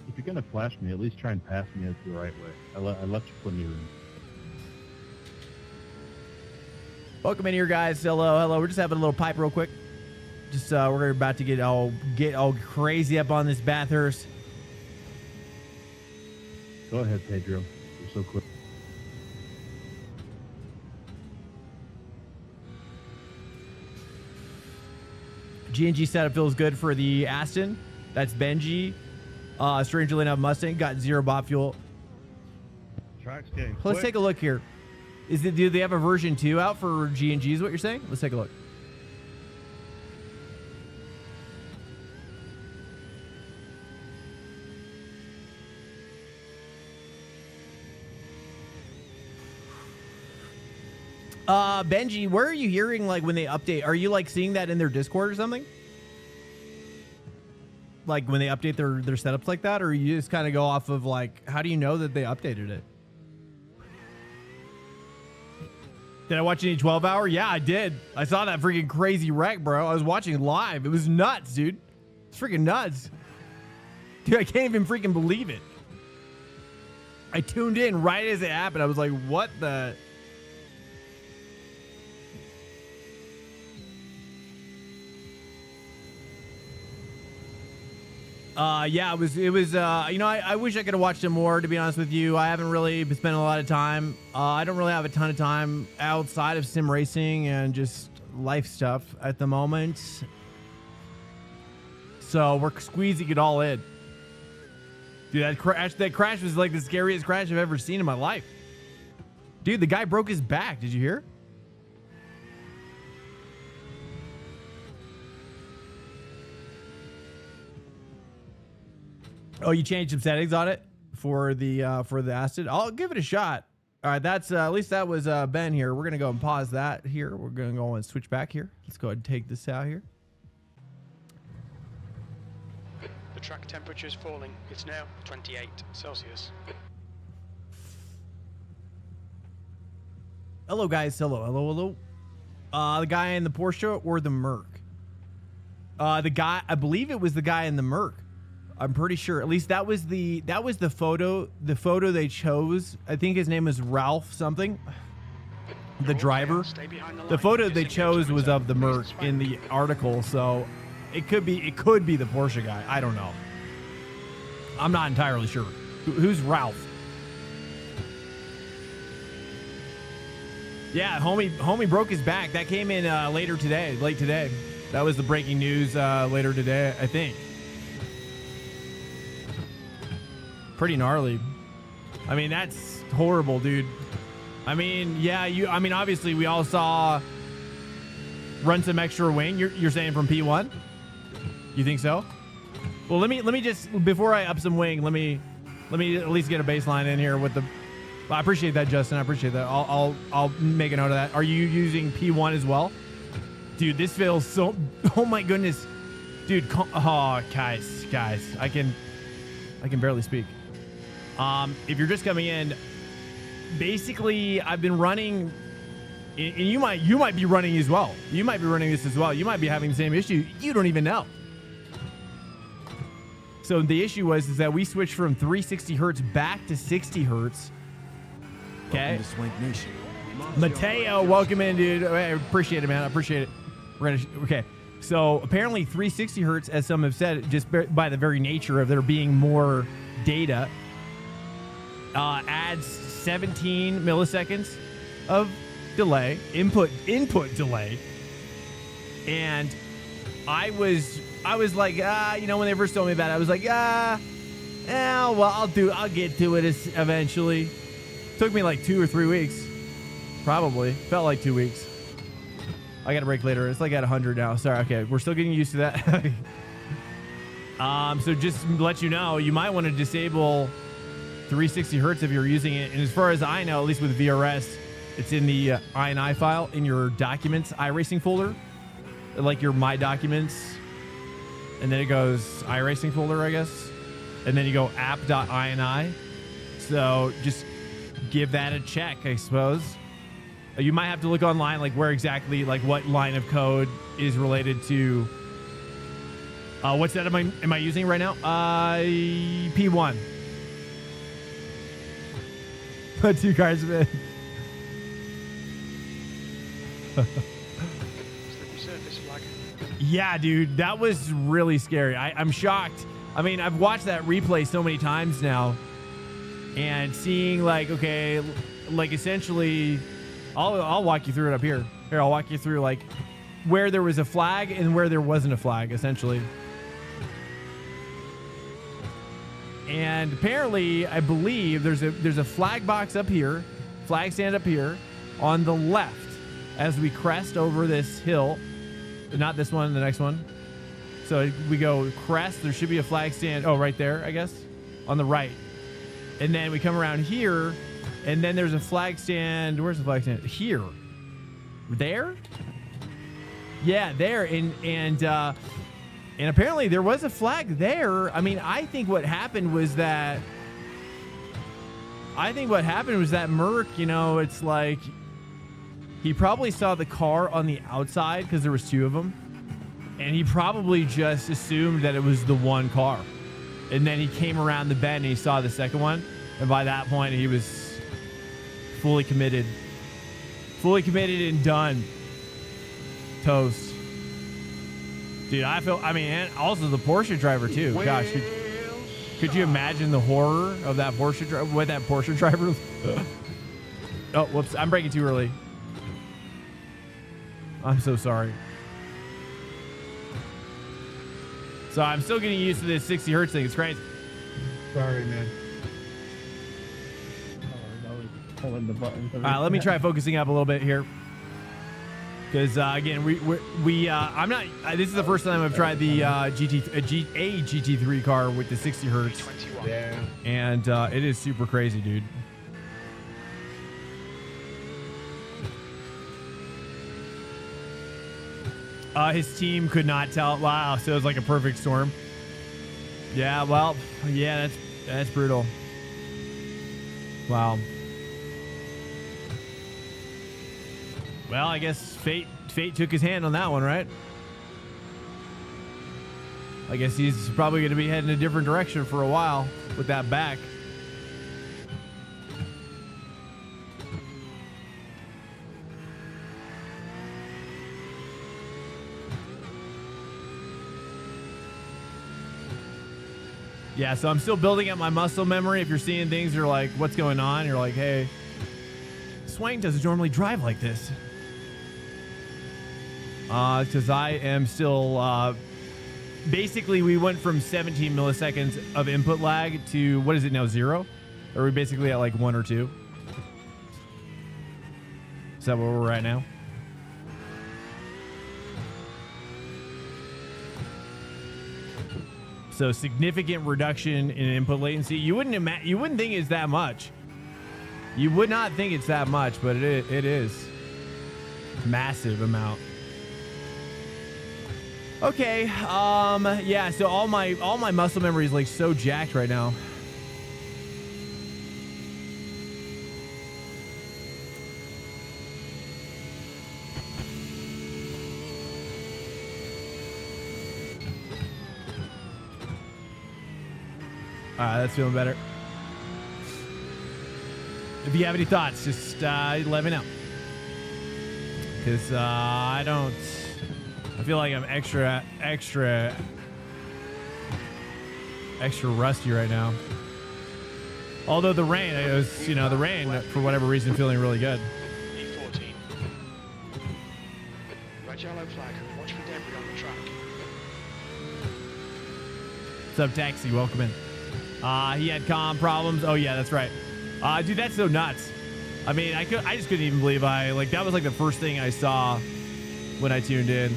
If you're gonna flash me, at least try and pass me the right way. I left you plenty of room. Welcome in here, guys. Hello. We're just having a little pipe real quick. Just we're about to get all crazy up on this Bathurst. Go ahead, Pedro. You're so quick. G&G setup feels good for the Aston. That's Benji. Strangely enough, Mustang got 0 bop fuel. Track's getting quick. Let's take a look here. Do they have a version 2 out for G&G is what you're saying? Let's take a look. Benji, where are you hearing like when they update? Are you like seeing that in their Discord or something? Like when they update their setups like that, or you just kind of go off of like, how do you know that they updated it? Did I watch any 12 hour? Yeah, I did. I saw that freaking crazy wreck, bro. I was watching live. It was nuts, dude. It's freaking nuts. Dude, I can't even freaking believe it. I tuned in right as it happened. I was like, what the... Yeah, it was, you know, I wish I could have watched it more, to be honest with you. I haven't really been spending a lot of time. I don't really have a ton of time outside of sim racing and just life stuff at the moment. So we're squeezing it all in. Dude, that crash was like the scariest crash I've ever seen in my life. Dude, the guy broke his back. Did you hear? Oh, you changed some settings on it for the Aston. I'll give it a shot. All right, that's at least that was Ben here. We're gonna go and pause that here. We're gonna go and switch back here. Let's go ahead and take this out here. The track temperature is falling. It's now 28 Celsius. Hello, guys. Hello. The guy in the Porsche or the Merc? The guy. I believe it was the guy in the Merc. I'm pretty sure. At least that was the photo. The photo they chose. I think his name is Ralph something. The driver. The photo they chose was of the Merc in the article, so it could be the Porsche guy. I don't know. I'm not entirely sure. Who's Ralph? Yeah, homie broke his back. That came in late today. That was the breaking news later today, I think. Pretty gnarly. I mean, that's horrible, dude. I mean, yeah, obviously we all saw run some extra wing. You're saying from P1? You think so? Well, let me just, before I up some wing, let me at least get a baseline in here with the. I appreciate that, Justin. I appreciate that. I'll make a note of that. Are you using P1 as well? Dude, this feels so. Oh my goodness, dude. Oh, guys, I can barely speak. If you're just coming in, basically I've been running, and you might be running as well. You might be running this as well. You might be having the same issue. You don't even know. So the issue is that we switched from 360 hertz back to 60 hertz. Okay. Welcome to Swank Nation. Mateo, welcome in, dude. I appreciate it, man. I appreciate it. We're gonna okay. So apparently 360 hertz, as some have said, just by the very nature of there being more data, adds 17 milliseconds of delay, input delay. And I was like, you know, when they first told me about it, I was like, well, I'll get to it eventually. Took me like 2 or 3 weeks. Probably. Felt like 2 weeks. I got a break later. It's like at 100 now. Sorry. Okay. We're still getting used to that. So just to let you know, you might want to disable 360 hertz if you're using it. And as far as I know, at least with VRS, it's in the INI file in your documents iRacing folder, like your My Documents. And then it goes iRacing folder, I guess. And then you go app.ini. So just give that a check, I suppose. You might have to look online, like where exactly, like what line of code is related to. What's that? Am I using right now? P1. 2 cars, man. Slippery surface flag. Yeah, dude, that was really scary. I'm shocked. I mean, I've watched that replay so many times now, and seeing like, okay, like essentially, I'll walk you through it up here. Here, I'll walk you through like where there was a flag and where there wasn't a flag, essentially. And apparently, I believe there's a flag box up here, flag stand up here on the left as we crest over this hill. Not this one, the next one. So we go crest. There should be a flag stand. Oh, right there, I guess, on the right. And then we come around here, and then there's a flag stand. Where's the flag stand? Here. There? Yeah, there. And apparently there was a flag there. I mean, I think what happened was that Merc, you know, it's like he probably saw the car on the outside because there was 2 of them. And he probably just assumed that it was the one car. And then he came around the bend and he saw the second one. And by that point, he was fully committed. Fully committed and done. Toast. Dude, and also the Porsche driver too. Gosh, could you imagine the horror of that Porsche driver? What that Porsche driver? Oh, whoops. I'm braking too early. I'm so sorry. So I'm still getting used to this 60 hertz thing. It's crazy. Sorry, man. I was pulling the buttons. All right, let me try focusing up a little bit here. Because again, I'm not. This is the first time I've tried the GT3 car with the 60 hertz. 21. Yeah. And it is super crazy, dude. His team could not tell. Wow, so it was like a perfect storm. Yeah, well, yeah, that's brutal. Wow. Well, I guess fate took his hand on that one, right? I guess he's probably going to be heading a different direction for a while with that back. Yeah, so I'm still building up my muscle memory. If you're seeing things, you're like, what's going on? You're like, hey, Swank doesn't normally drive like this. Because I am still, basically we went from 17 milliseconds of input lag to, what is it now, 0? Or are we basically at like 1 or 2? Is that where we're at now? So significant reduction in input latency. You wouldn't think it's that much. You would not think it's that much, but it is. Massive amount. Okay. Yeah, so all my muscle memory is like so jacked right now. All right, that's feeling better. If you have any thoughts, just let me know. Because I feel like I'm extra rusty right now. Although the rain, it was, the rain, for whatever reason, feeling really good. E14. Red yellow flag. Watch for debris on the track. What's up, Taxi? Welcome in. He had comm problems. Oh yeah, that's right. Dude, that's so nuts. I mean, I just couldn't even believe that was like the first thing I saw when I tuned in.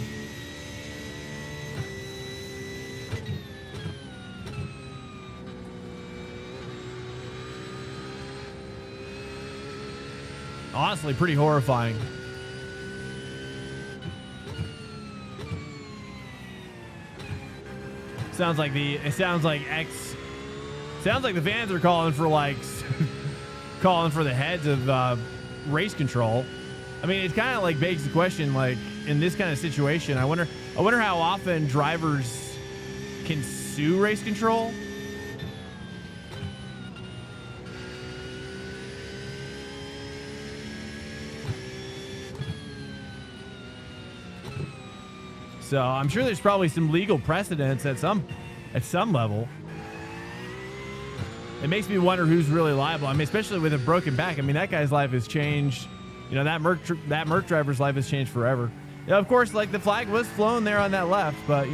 Honestly, pretty horrifying. Sounds like the fans are calling for calling for the heads of race control. I mean, it's kind of like begs the question, like in this kind of situation, I wonder how often drivers can sue race control. So I'm sure there's probably some legal precedents at some level. It makes me wonder who's really liable. I mean, especially with a broken back. I mean, that guy's life has changed. That Merc driver's life has changed forever. Yeah, of course, like the flag was flown there on that left, but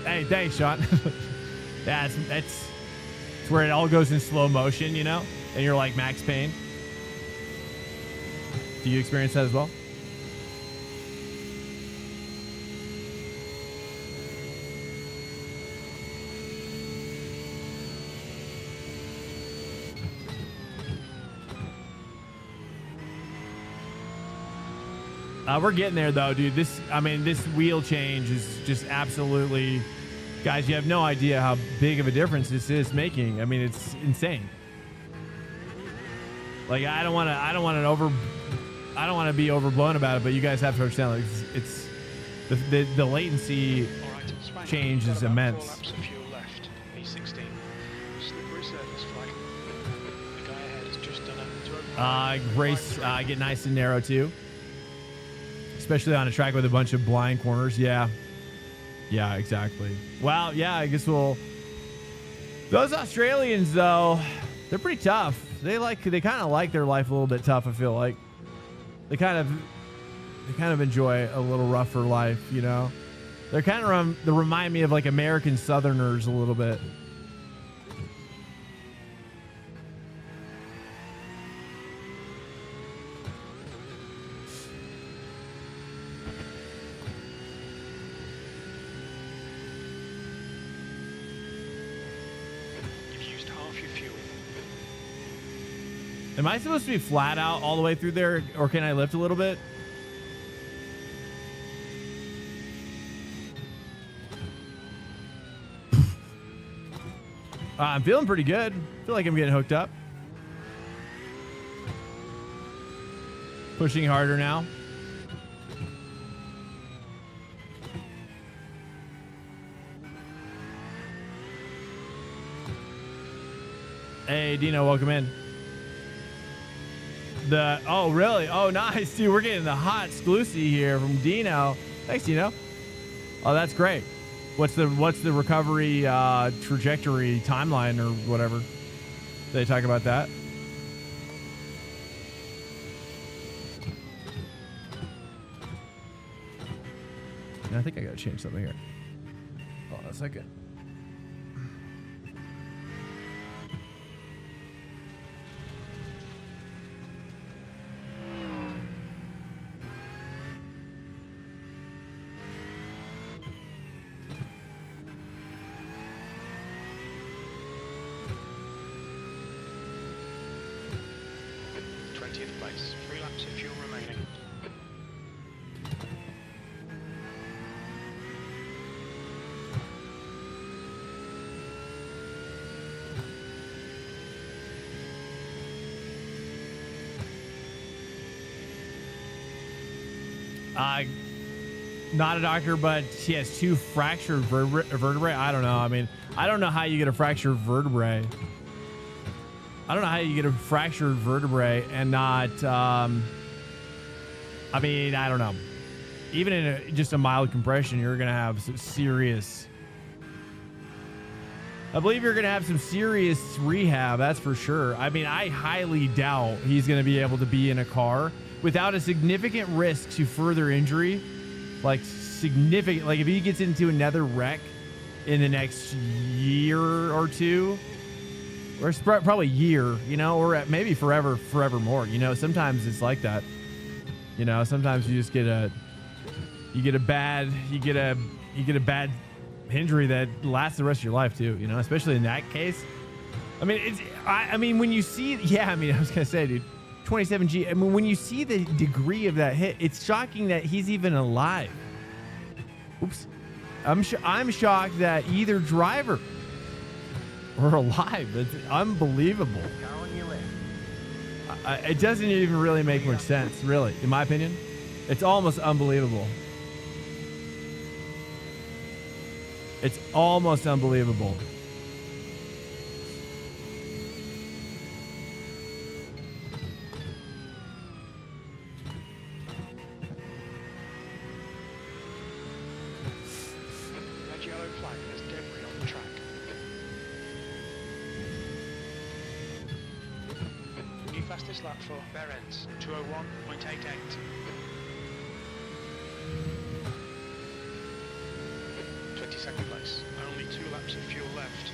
hey, thanks, Sean. Yeah, it's where it all goes in slow motion, and you're like Max Payne. Do you experience that as well? We're getting there though, dude. This wheel change is just absolutely, guys, you have no idea how big of a difference this is making. I mean, it's insane. Like, I don't want to be overblown about it, but you guys have to understand, like, it's the latency change is immense. 4 laps of fuel left. E16. Slippery surface flag. The guy ahead has just done a race get nice and narrow too. Especially on a track with a bunch of blind corners. Yeah, exactly. Well, yeah, I guess those Australians though, they're pretty tough. They kind of like their life a little bit tough. I feel like they kind of enjoy a little rougher life. They're kind of they remind me of like American Southerners a little bit. Am I supposed to be flat out all the way through there, or can I lift a little bit? I'm feeling pretty good. I feel like I'm getting hooked up. Pushing harder now. Hey, Dino, welcome in. Oh, really? Oh, nice, dude. We're getting the hot exclusive here from Dino. Thanks, Dino. Oh, that's great. What's the recovery trajectory timeline or whatever? Did they talk about that? I think I gotta change something here. Hold on a second. place. 3 laps of fuel remaining. not a doctor, but she has 2 fractured vertebrae. I don't know. I mean, I don't know how you get a fractured vertebrae. I don't know how you get a fractured vertebrae and not, I mean, I don't know. Even in just a mild compression, you're going to have some serious, I believe you're going to have some serious rehab. That's for sure. I mean, I highly doubt he's going to be able to be in a car without a significant risk to further injury. Like significant, like if he gets into another wreck in the next year or 2, or probably year, you know, or maybe forevermore. You know, sometimes it's like that. You know, sometimes you just get a bad injury that lasts the rest of your life too. You know, especially in that case. I mean, I mean, when you see, yeah, I mean, I was gonna say, dude, 27G. I mean, when you see the degree of that hit, it's shocking that he's even alive. Oops, I'm shocked that either driver are alive. It's unbelievable. It doesn't even really make much sense, really, in my opinion. It's almost unbelievable. It's almost unbelievable. Red yellow flag, there's debris on the track. New fastest lap for Berens, 201.88. Second place. Only 2 laps of fuel left.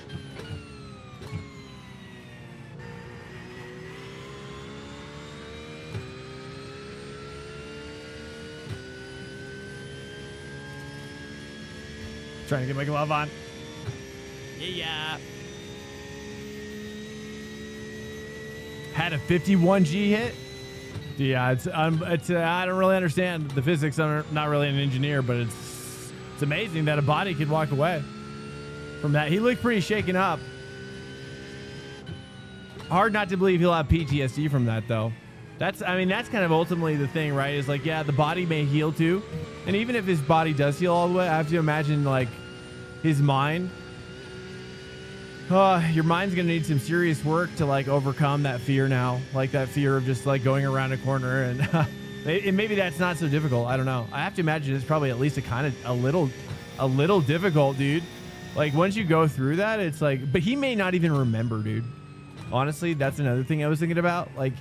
Trying to get my glove on. Yeah. Had a 51G hit. Yeah, it's I don't really understand the physics. I'm not really an engineer, but it's amazing that a body could walk away from that. He looked pretty shaken up. Hard not to believe he'll have PTSD from that, though. I mean, that's kind of ultimately the thing, right? Is like, yeah, the body may heal too. And even if his body does heal all the way, I have to imagine, like, his mind. Your mind's going to need some serious work to, like, overcome that fear now. Like, that fear of just, like, going around a corner and... And maybe that's not so difficult. I don't know. I have to imagine it's probably at least a little difficult, dude. Like once you go through that, it's like, but he may not even remember, dude. Honestly, that's another thing I was thinking about. Like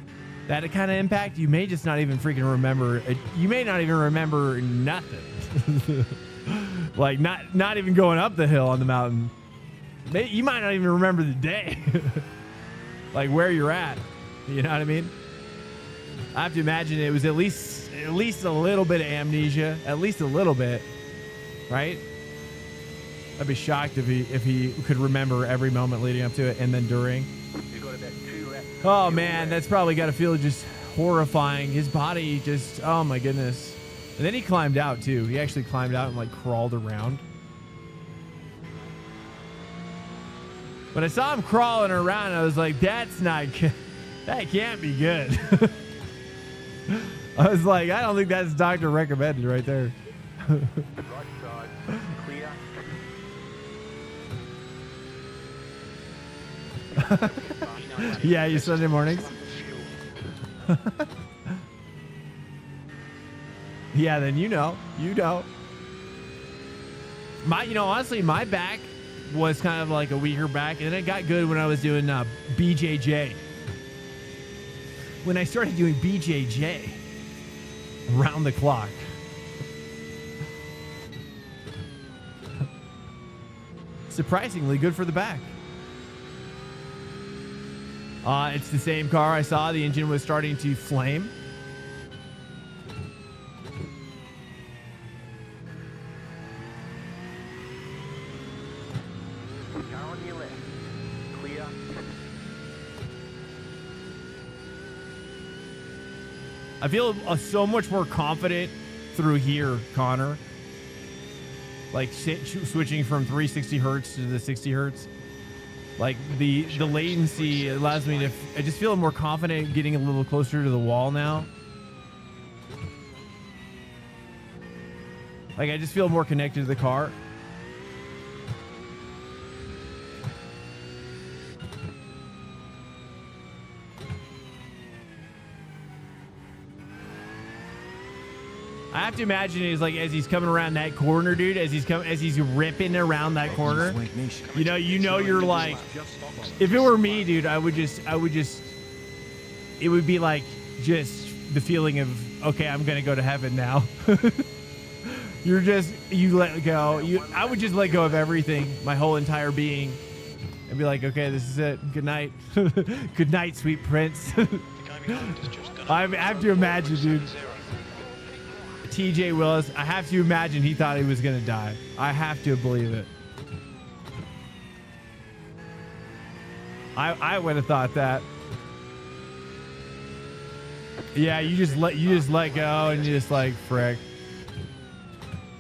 that kind of impact, you may just not even freaking remember. You may not even remember nothing. Like not even going up the hill on the mountain. You might not even remember the day. Like where you're at. You know what I mean? I have to imagine it was at least a little bit of amnesia, at least a little bit, right? I'd be shocked if he could remember every moment leading up to it and then during. Oh man, that's probably got to feel just horrifying. His body just, oh my goodness. And then he climbed out too. He actually climbed out and like crawled around. When I saw him crawling around, I was like, that's not good. That can't be good. I was like, I don't think that's doctor recommended right there. Right side, clear. Yeah, you Sunday mornings. Yeah, then you know. Honestly, my back was kind of like a weaker back, and it got good when I was doing BJJ. When I started doing BJJ around the clock. Surprisingly good for the back. It's the same car I saw. The engine was starting to flame. Car on your left. Clear. I feel so much more confident through here, Connor. Like switching from 360 hertz to the 60 hertz. Like the latency allows me to, I just feel more confident getting a little closer to the wall now. Like, I just feel more connected to the car. I have to imagine he's like, as he's coming around that corner, dude, as he's ripping around that corner, you know, you're like, if it were me, dude, it would be like just the feeling of, okay, I'm going to go to heaven now. You let go. I would just let go of everything, my whole entire being, and be like, okay, this is it. Good night. Good night, sweet prince. I have to imagine, dude. TJ Willis, I have to imagine he thought he was going to die. I have to believe it. I would have thought that. Yeah, you just let go and you just like, frick.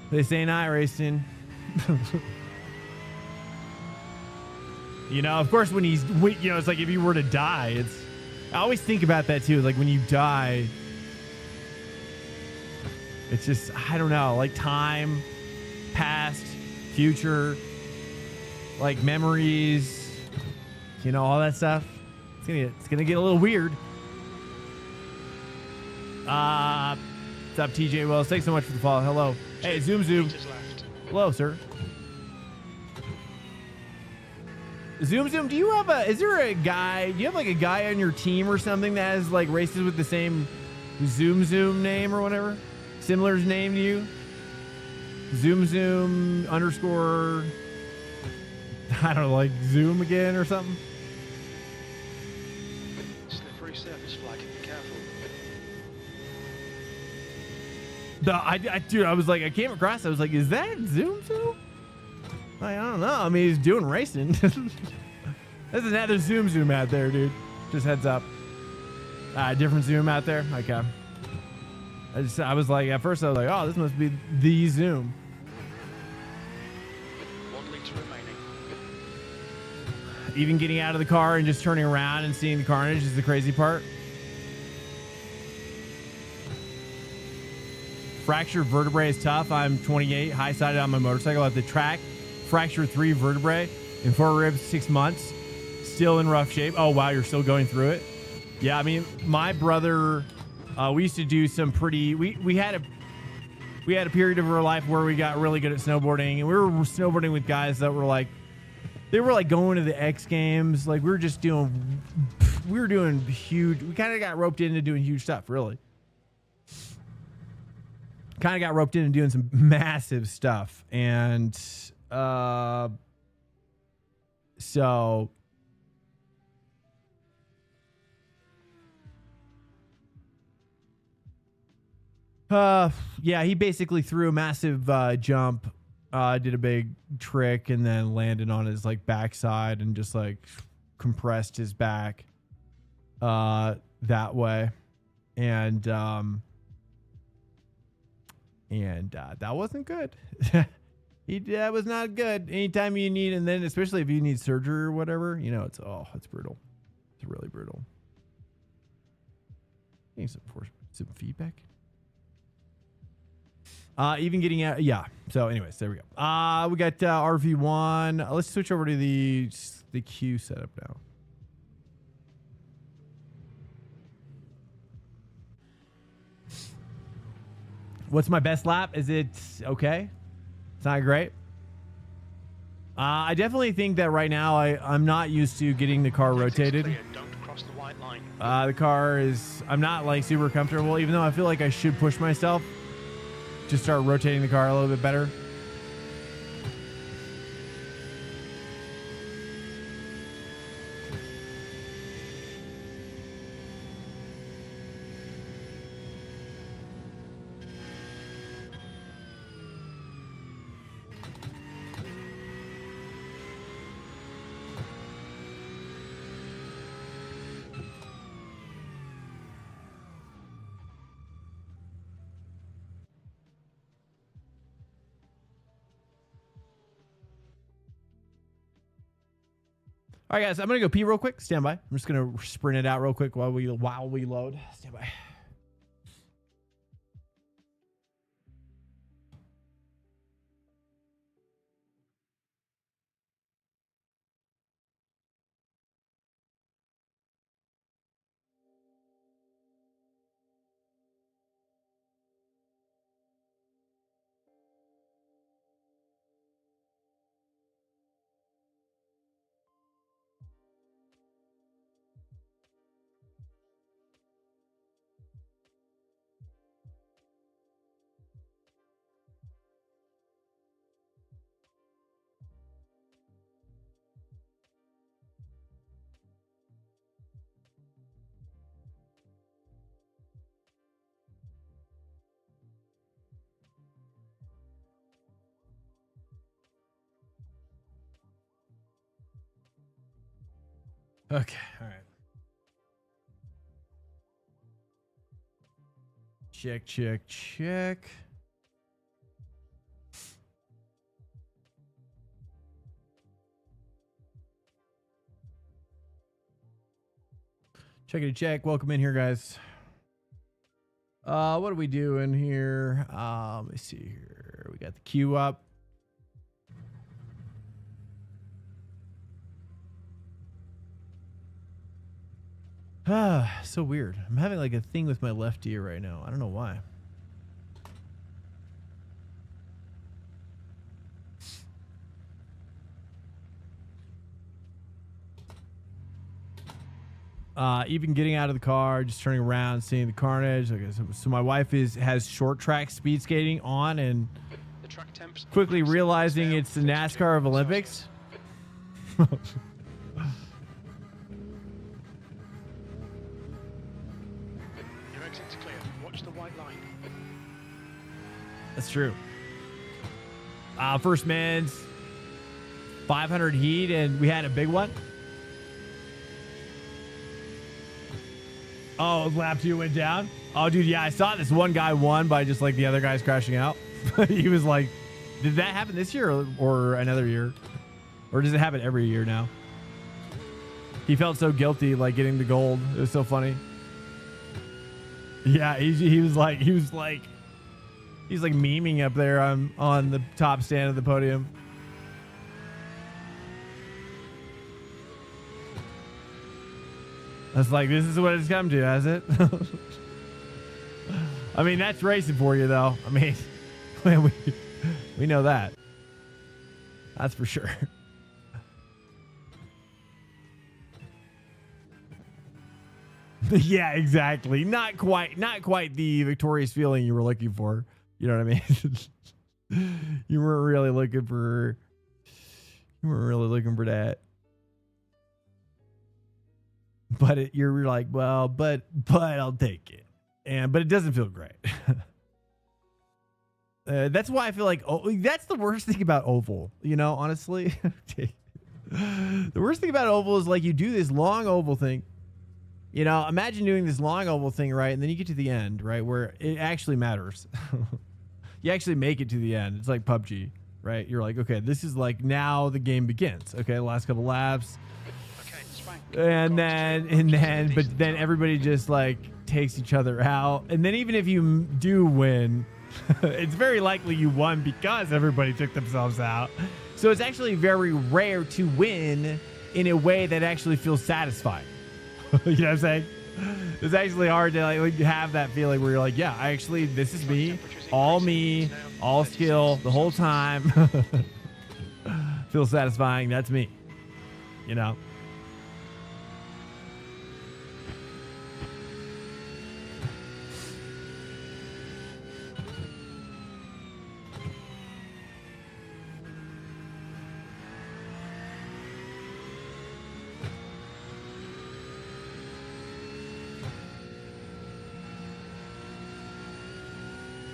This ain't iRacing. You know, of course, it's like if you were to die, I always think about that too. Like when you die, it's just, I don't know, like time, past, future, like memories, you know, all that stuff. It's gonna get a little weird. What's up, TJ Wells? Thanks so much for the follow. Hello. Hey, Zoom. Hello, sir. Zoom, do you have do you have like a guy on your team or something that has like races with the same Zoom name or whatever? Similar name to you? Zoom underscore, I don't know, like Zoom again or something? Slippery surface flag, be careful. Dude, I was like, I came across, I was like, is that Zoom? I don't know. I mean, he's doing racing. There's another Zoom out there, dude. Just heads up. Different Zoom out there. Okay. I was like, at first I was like, oh, this must be the Zoom. 1 litre remaining. Even getting out of the car and just turning around and seeing the carnage is the crazy part. Fractured vertebrae is tough. I'm 28, high-sided on my motorcycle at the track. Fractured 3 vertebrae in 4 ribs, 6 months. Still in rough shape. Oh, wow, you're still going through it? Yeah, I mean, my brother... we used to do some pretty. We had a period of our life where we got really good at snowboarding, and we were snowboarding with guys that were like, they were like going to the X Games. Like we were doing huge. We kind of got roped into doing huge stuff. Really, kind of got roped into doing some massive stuff, and so. Yeah, he basically threw a massive jump, did a big trick, and then landed on his like backside and just like compressed his back that way, and that wasn't good. That was not good. Anytime you need, and then especially if you need surgery or whatever, you know, it's brutal. It's really brutal. Getting some feedback. Even getting out, yeah. So, anyways, there we go. We got RV1. Let's switch over to the Q setup now. What's my best lap? Is it okay? It's not great. I definitely think that right now I'm not used to getting the car rotated. Don't cross the white line. The car is, I'm not like super comfortable, even though I feel like I should push myself to start rotating the car a little bit better. All right, guys, I'm gonna go pee real quick. Stand by. I'm just gonna sprint it out real quick while we load. Stand by. Okay, all right. Check, check, check. Checkity check. Welcome in here, guys. What are we doing here? Let me see here. We got the queue up. So weird. I'm having like a thing with my left ear right now. I don't know why. Even getting out of the car, just turning around, seeing the carnage. Okay, so my wife has short track speed skating on, and The track temps quickly realizing it's the NASCAR of Olympics. Your exit's clear. Watch the white line. That's true. First man's 500 heat, and we had a big one. Oh, lap 2 went down. Oh, dude, yeah, I saw this one guy won by just like the other guys crashing out. He was like, did that happen this year or another year? Or does it happen every year now? He felt so guilty, like getting the gold. It was so funny. Yeah, he was like memeing up there on the top stand of the podium. I was like, this is what it's come to, has it? I mean, that's racing for you, though. I mean, we know that. That's for sure. Yeah, exactly. Not quite the victorious feeling you were looking for. You know what I mean? You weren't really looking for that. But you're like, well, but I'll take it. But it doesn't feel great. That's why I feel like that's the worst thing about oval, you know, honestly. The worst thing about oval is like you do this long oval thing. You know, imagine doing this long oval thing, right? And then you get to the end, right? Where it actually matters. You actually make it to the end. It's like PUBG, right? You're like, okay, this is like now the game begins. Okay, last couple laps. And then, but then everybody just like takes each other out. And then even if you do win, it's very likely you won because everybody took themselves out. So it's actually very rare to win in a way that actually feels satisfying. You know what I'm saying? It's actually hard to like have that feeling where you're like, yeah, this is me, all skill the whole time. Feels satisfying. That's me, you know?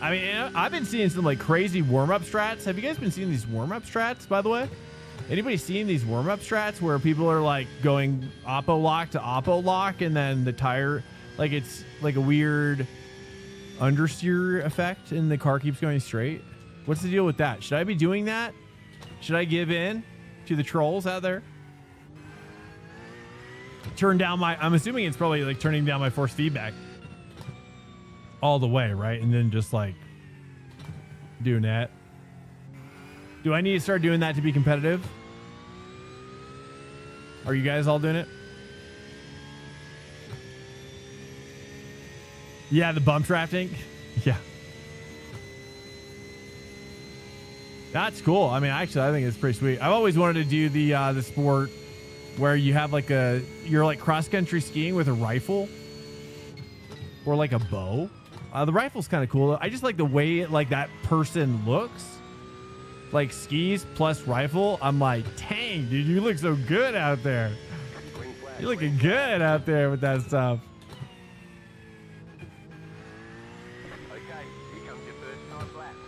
I mean, I've been seeing some like crazy warm-up strats. Have you guys been seeing these warm-up strats, by the way? Anybody seeing these warm-up strats where people are like going oppo lock to oppo lock and then the tire, like it's like a weird understeer effect and the car keeps going straight? What's the deal with that? Should I be doing that? Should I give in to the trolls out there? Turn down I'm assuming it's probably like turning down my force feedback all the way, right? And then just like doing that. Do I need to start doing that to be competitive? Are you guys all doing it? Yeah, the bump drafting. Yeah. That's cool. I mean, actually, I think it's pretty sweet. I've always wanted to do the sport where you have like you're like cross-country skiing with a rifle or like a bow. The rifle's kind of cool. I just like the way like that person looks. Like skis plus rifle. I'm like, dang, dude, you look so good out there. You're looking good out there with that stuff.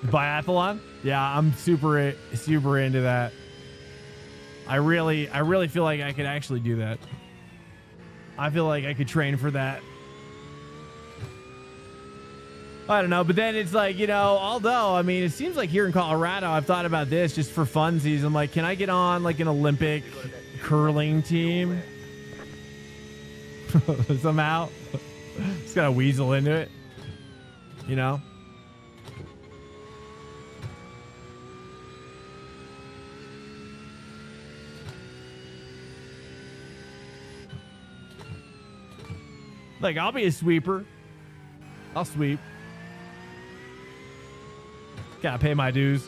Biathlon? Yeah, I'm super into that. I really feel like I could actually do that. I feel like I could train for that. I don't know, but then it's like, you know, although, I mean, it seems like here in Colorado, I've thought about this just for funsies. I'm like, can I get on like an Olympic curling team? Somehow. Just gotta weasel into it, you know? Like, I'll be a sweeper. I'll sweep. Gotta pay my dues.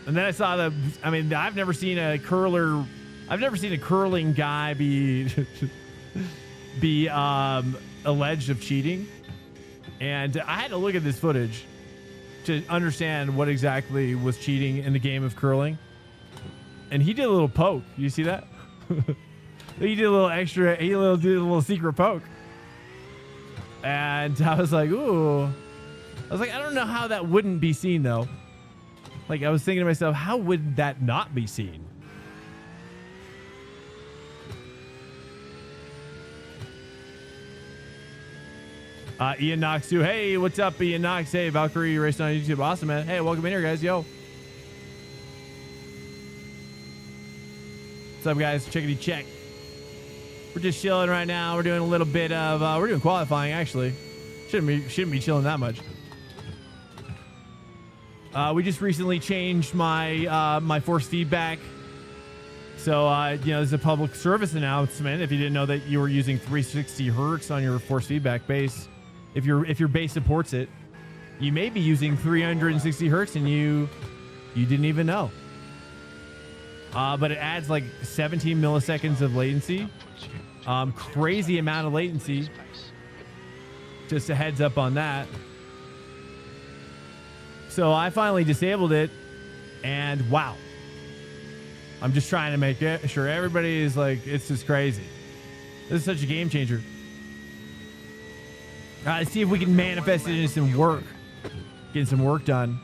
And then I saw I mean, I've never seen a curling guy be alleged of cheating. And I had to look at this footage to understand what exactly was cheating in the game of curling. And he did a little poke. You see that? He did a little extra, did a little secret poke. And I was like, ooh. I was like, I don't know how that wouldn't be seen, though. Like, I was thinking to myself, how would that not be seen? Ian Knox, too. Hey, what's up, Ian Knox? Hey, Valkyrie racing on YouTube. Awesome, man. Hey, welcome in here, guys. Yo. What's up, guys? Checkity check. We're just chilling right now. We're doing a little bit of we're doing qualifying, actually. Shouldn't be chilling that much. We just recently changed my my force feedback. So you know, there's a public service announcement. If you didn't know that you were using 360 hertz on your force feedback base, if your base supports it, you may be using 360 hertz and you didn't even know. But it adds like 17 milliseconds of latency. Crazy amount of latency. Just a heads up on that. So I finally disabled it, and wow. I'm just trying to make sure everybody is like, it's just crazy. This is such a game changer. Let's see if we can manifest it into some work. Getting some work done.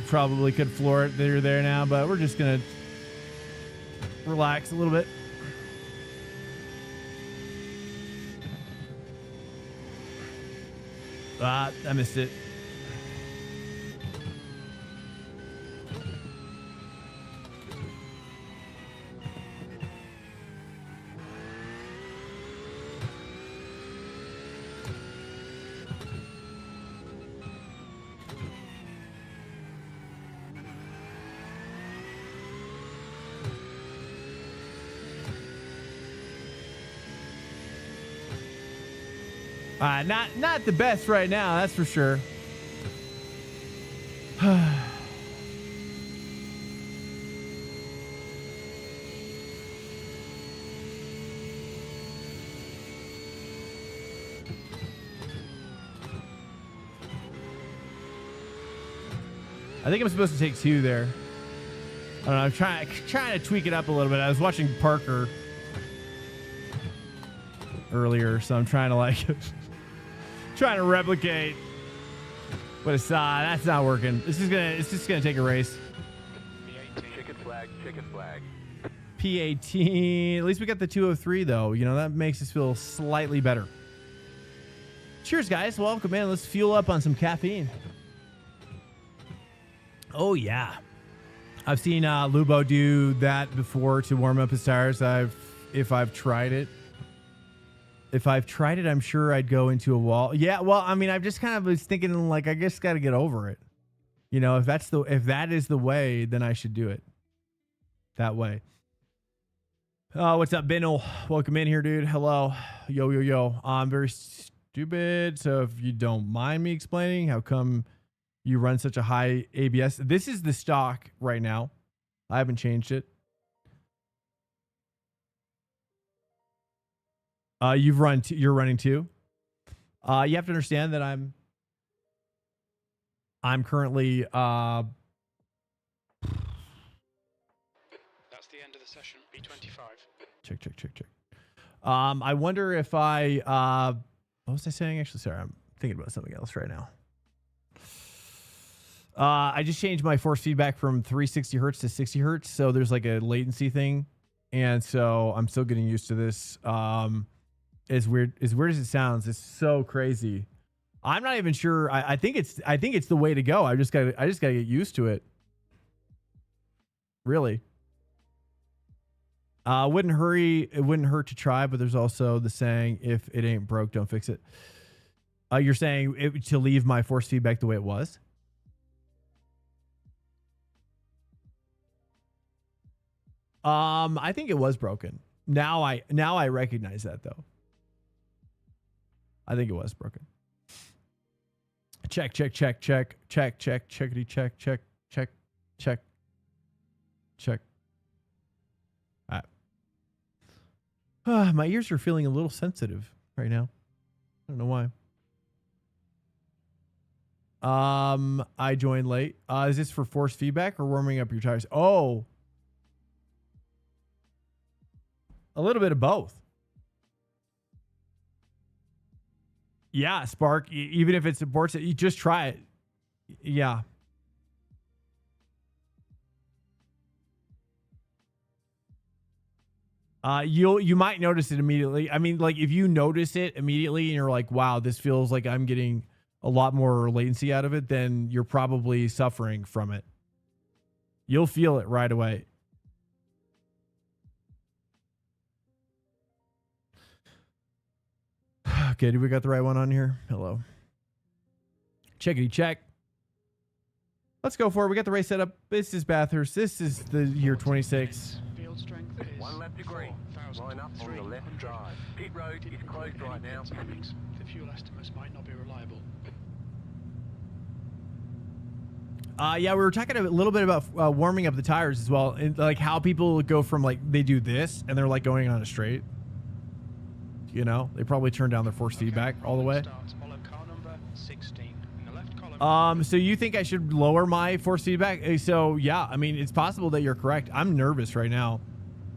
Probably could floor it there now, but we're just gonna relax a little bit. I missed it. Not the best right now, that's for sure. I think I'm supposed to take 2 there. I don't know. I'm trying to tweak it up a little bit. I was watching Parker earlier, so I'm trying to like trying to replicate what I saw. That's not working. It's just gonna take a race. Chicken flag. P18. At least we got the 203 though. You know, that makes us feel slightly better. Cheers, guys. Welcome in. Let's fuel up on some caffeine. Oh yeah, I've seen Lubo do that before to warm up his tires. If I've tried it, I'm sure I'd go into a wall. Yeah, well, I mean, I've just kind of was thinking like I just got to get over it. You know, if that is the way, then I should do it that way. What's up, Benno? Welcome in here, dude. Hello, yo. I'm very stupid, so if you don't mind me explaining, how come you run such a high ABS? This is the stock right now. I haven't changed it. You're running 2. You have to understand that I'm I'm currently That's the end of the session. B25. check. I wonder if I what was I saying? Actually, sorry, I'm thinking about something else right now. I just changed my force feedback from 360 hertz to 60 hertz, so there's like a latency thing, and so I'm still getting used to this. As weird as it sounds, it's so crazy. I'm not even sure. I think it's the way to go. I just gotta get used to it. Really. It wouldn't hurt to try, but there's also the saying, if it ain't broke, don't fix it. You're saying to leave my force feedback the way it was? I think it was broken. Now I recognize that though. I think it was broken. Check. Checkity check. All right. My ears are feeling a little sensitive right now. I don't know why. I joined late. Is this for force feedback or warming up your tires? Oh, a little bit of both. Yeah, Spark, even if it supports it, you just try it. Yeah. You might notice it immediately. I mean, like if you notice it immediately and you're like, wow, this feels like I'm getting a lot more latency out of it, then you're probably suffering from it. You'll feel it right away. Okay, do we got the right one on here? Hello. Checkity check. Let's go for it. We got the race set up. This is Bathurst. This is the year 26. Field strength is 1 lap to green. Line up on the left side. Pit road is closed right now. The fuel estimates might not be reliable. Yeah, we were talking a little bit about warming up the tires as well, and like how people go from like they do this and they're like going on a straight. You know, they probably turn down their force feedback all the way. So you think I should lower my force feedback? So yeah, I mean, it's possible that you're correct. I'm nervous right now,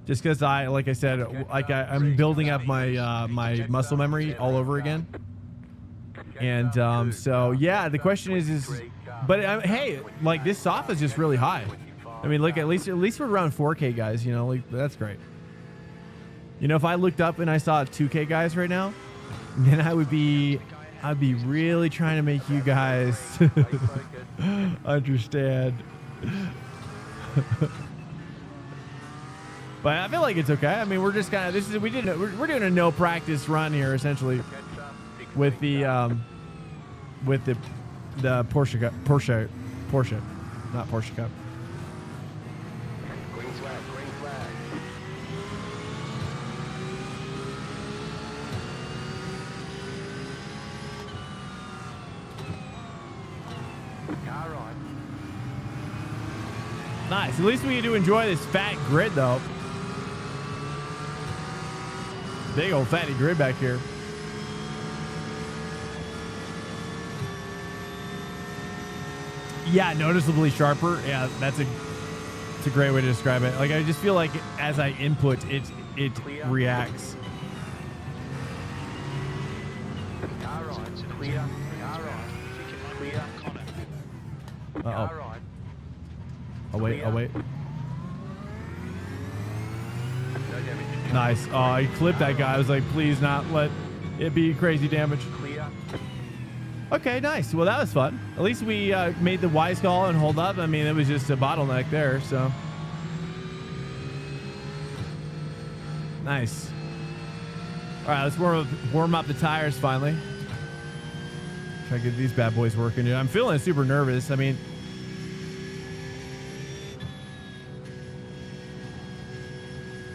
just because like I said, I'm building up my my muscle memory all over again. And so yeah, the question is, but hey, like this soft is just really high. I mean, look, at least we're around 4K guys. You know, like that's great. You know, if I looked up and I saw 2K guys right now, then I'd be really trying to make you guys understand. But I feel like it's okay. I mean, we're just kind of we're doing a no practice run here essentially with the Porsche, not Porsche Cup. Green flag, green flag. Car right. Nice. At least we get to enjoy this fat grid, though. Big old fatty grid back here. Yeah, noticeably sharper. Yeah, it's a great way to describe it. Like I just feel like as I input, it reacts. Car right. Clear. Car right. Clear. Car right. I'll wait. No damage. Nice. Oh, I clipped that guy. I was like, please not let it be crazy damage. Clear. Okay, nice. Well, that was fun. At least we made the wise call and hold up. I mean, it was just a bottleneck there, so. Nice. All right, let's warm up the tires finally. Try to get these bad boys working. Dude, I'm feeling super nervous. I mean,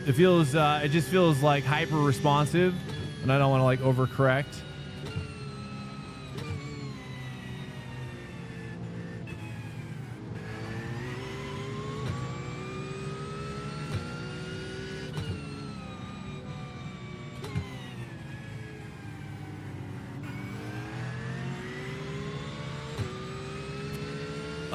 it just feels like hyper responsive, and I don't want to like overcorrect.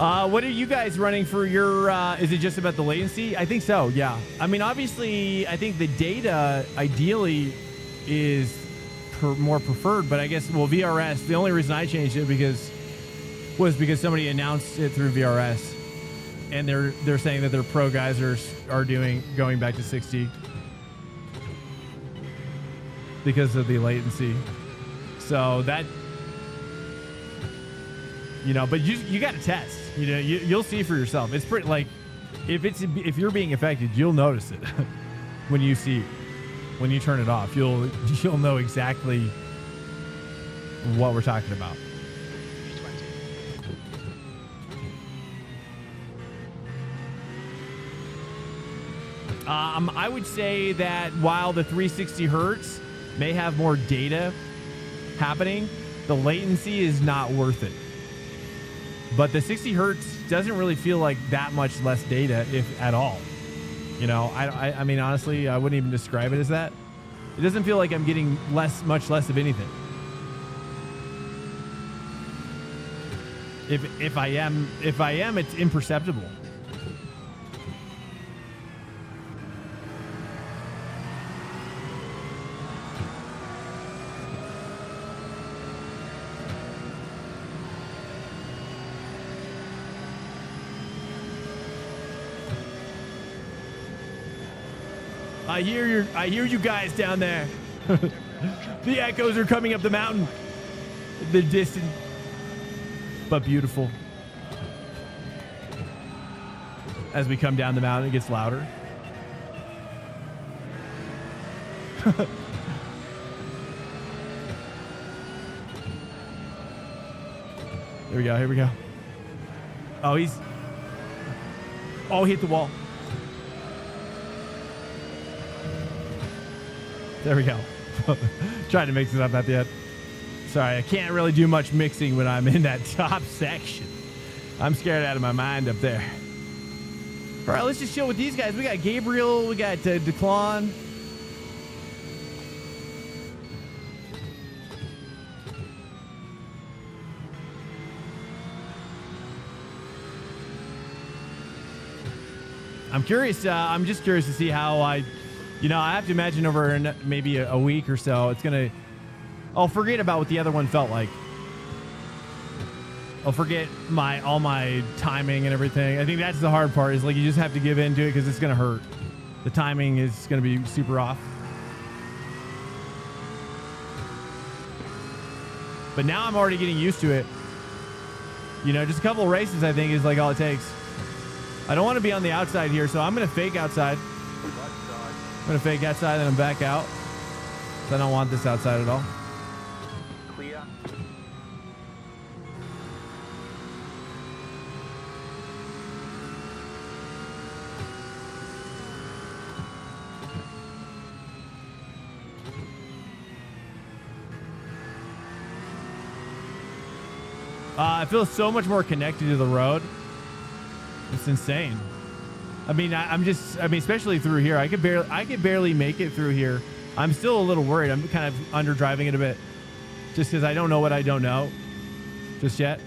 What are you guys running for your, is it just about the latency? I think so, yeah. I mean, obviously, I think the data ideally is more preferred, but I guess, well, VRS, the only reason I changed it was because somebody announced it through VRS, and they're saying that their pro guys are going back to 60 because of the latency. So that, you know, but you got to test. You know, you'll see for yourself. It's pretty, like, if you're being affected, you'll notice it when you turn it off. You'll know exactly what we're talking about. I would say that while the 360 hertz may have more data happening, the latency is not worth it. But the 60 hertz doesn't really feel like that much less data, if at all. You know, I mean, honestly, I wouldn't even describe it as that. It doesn't feel like I'm getting much less of anything. If I am, it's imperceptible. I hear you guys down there. The echoes are coming up the mountain. The distant, but beautiful. As we come down the mountain, it gets louder. Here we go. Here we go. Oh, he hit the wall. There we go. Trying to mix it up at the end. Sorry, I can't really do much mixing when I'm in that top section. I'm scared out of my mind up there. All right, let's just chill with these guys. We got Gabriel. We got Declan. I'm curious. I'm just curious to see how I have to imagine over maybe a week or so, I'll forget about what the other one felt like. I'll forget all my timing and everything. I think that's the hard part, is like you just have to give in to it because it's going to hurt. The timing is going to be super off. But now I'm already getting used to it. You know, just a couple of races, I think, is like all it takes. I don't want to be on the outside here, so I'm going to fake outside. I'm going to fake outside, then I'm back out. So I don't want this outside at all. Clear. I feel so much more connected to the road. It's insane. I mean, especially through here, I could barely make it through here. I'm still a little worried. I'm kind of underdriving it a bit, just because I don't know what I don't know just yet.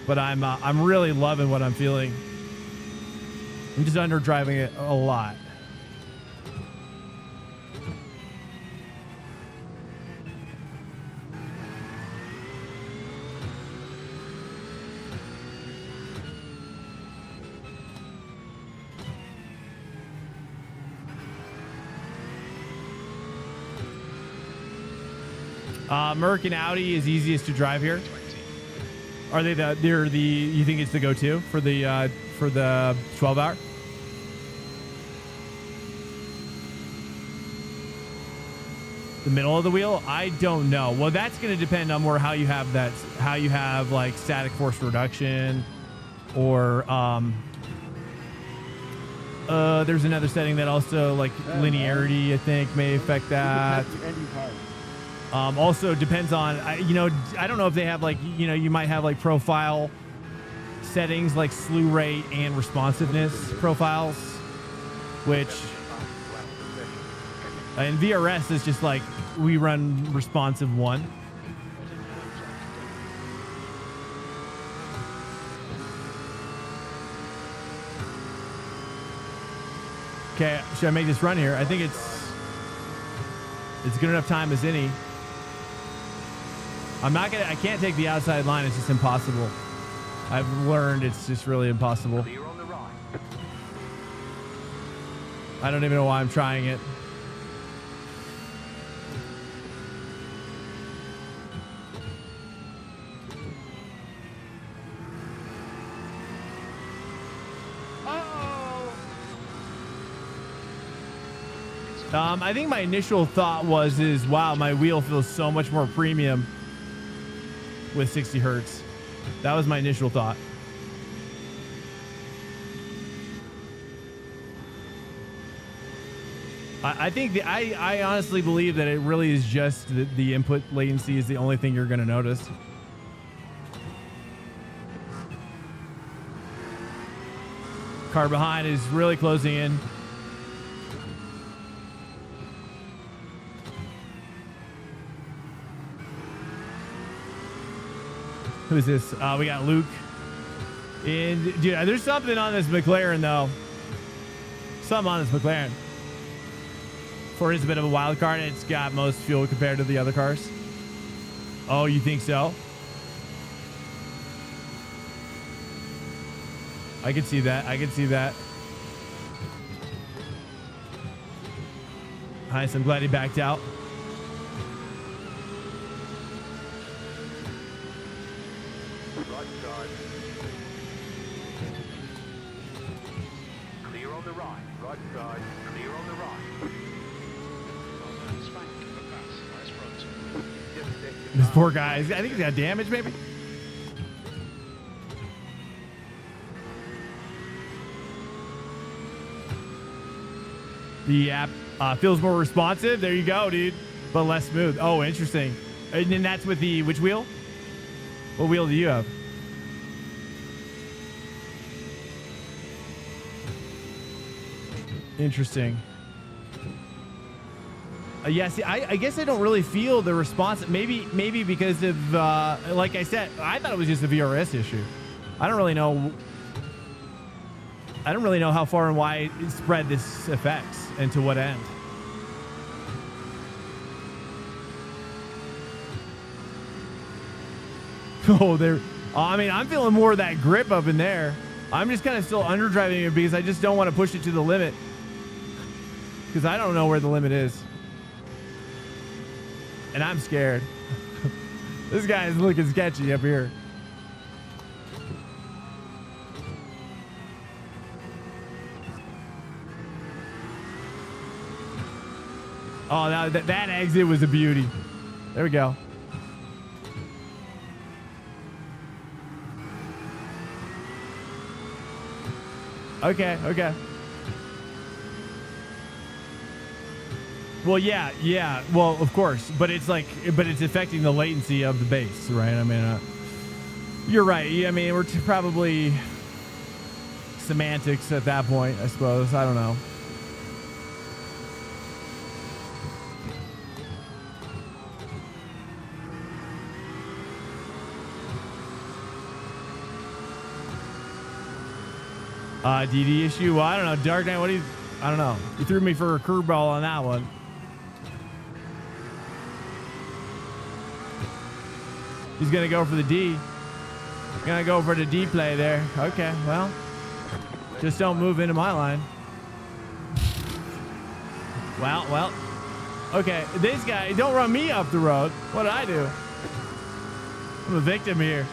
But I'm really loving what I'm feeling. I'm just underdriving it a lot. Merc and Audi is easiest to drive here. Are they you think it's the go-to for the 12-hour? The middle of the wheel? I don't know. Well, that's going to depend on how you have like static force reduction, or there's another setting that also, like, linearity, I think, may affect that. Also depends on, I don't know if they have, like, you might have like profile settings like slew rate and responsiveness profiles, which in VRS is just like we run responsive 1. Okay, should I make this run here? I think it's good enough time as any. I can't take the outside line. It's just impossible. I've learned it's just really impossible. Clear on the right. I don't even know why I'm trying it. I think my initial thought was, wow, my wheel feels so much more premium with 60 hertz. That was my initial thought. I think I honestly believe that it really is just the input latency is the only thing you're going to notice. Car behind is really closing in. Who's this? We got Luke. And dude, there's something on this McLaren though. Something on this McLaren. For it's a bit of a wild card, it's got most fuel compared to the other cars. Oh, you think so? I can see that. I can see that. Nice. I'm glad he backed out. Right side. Clear on the right. Right side. Clear on the right. This poor guy. I think he's got damage, maybe. The app feels more responsive. There you go, dude. But less smooth. Oh, interesting. And then that's with the which wheel? What wheel do you have? Interesting. Yeah, see, I guess I don't really feel the response. Maybe because of, like I said, I thought it was just a VRS issue. I don't really know. I don't really know how far and wide it spread this affects and to what end. Oh, there. I mean, I'm feeling more of that grip up in there. I'm just kind of still underdriving it because I just don't want to push it to the limit. Because I don't know where the limit is. And I'm scared. This guy is looking sketchy up here. Oh, now that exit was a beauty. There we go. Okay, okay. Well, yeah. Well, of course, but it's affecting the latency of the base, right? I mean, you're right. I mean, we're probably semantics at that point, I suppose. I don't know. DD issue. Well, I don't know. Dark Knight. I don't know. You threw me for a curveball on that one. He's going to go for the D. Going to go for the D play there. Okay, well, just don't move into my line. Well. Okay, this guy, don't run me up the road. What did I do? I'm a victim here.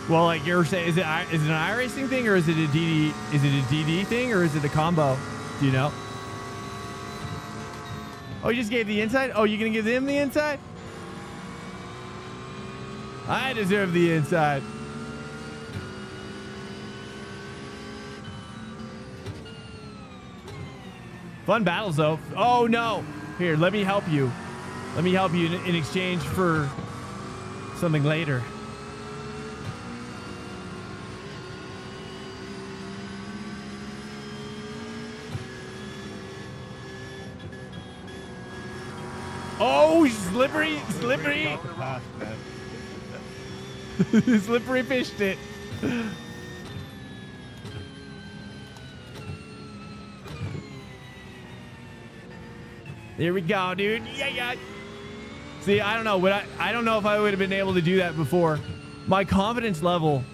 Well, like you're saying, is it an iRacing thing or is it a DD? Is it a DD thing or is it a combo? Do you know? Oh, you just gave the inside? Oh, you going to give him the inside? I deserve the inside. Fun battles, though. Oh, no. Here, let me help you. Let me help you in exchange for something later. Oh, slippery. Slippery fished it. There we go, dude. Yeah, yeah. See, I don't know. I don't know if I would have been able to do that before. My confidence level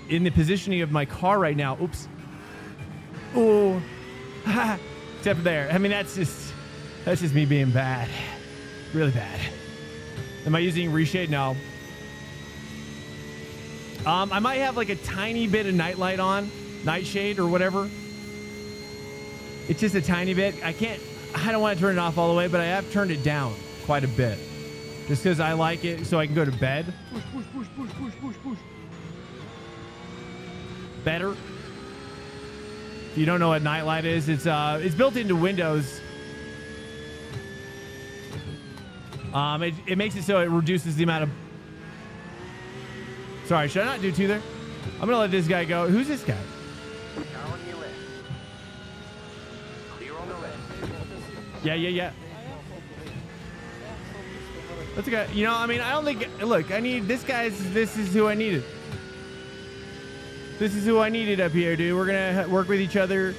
in the positioning of my car right now. Oops. Oh. Except for there. I mean, that's just me being bad. Really bad. Am I using reshade? No. I might have like a tiny bit of nightlight on, nightshade or whatever. It's just a tiny bit. I don't want to turn it off all the way, but I have turned it down quite a bit. Just because I like it so I can go to bed. Push, push, push, push, push, push, push. Better. If you don't know what nightlight is, it's built into Windows. It makes it so it reduces the amount of... Sorry, should I not do 2 there? I'm going to let this guy go. Who's this guy? Car on your left. Clear on the left. Yeah, yeah, yeah. That's a guy. You know, I mean, I don't think... Look, I need... This is who I needed. This is who I needed up here, dude. We're going to work with each other.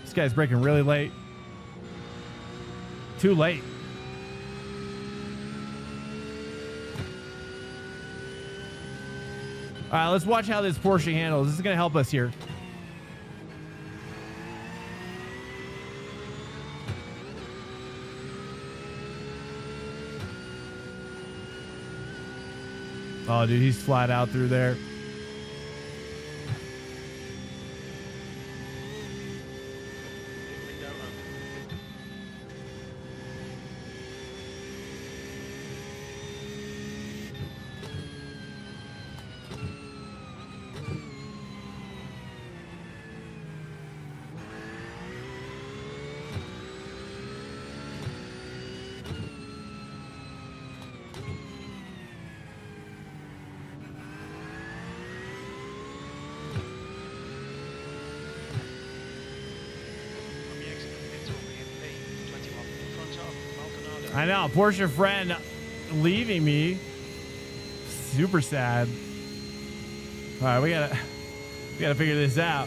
This guy's braking really late. Too late. All right, let's watch how this Porsche handles. This is going to help us here. Oh, dude, he's flat out through there. I know, Porsche friend leaving me. Super sad. All right, we gotta figure this out.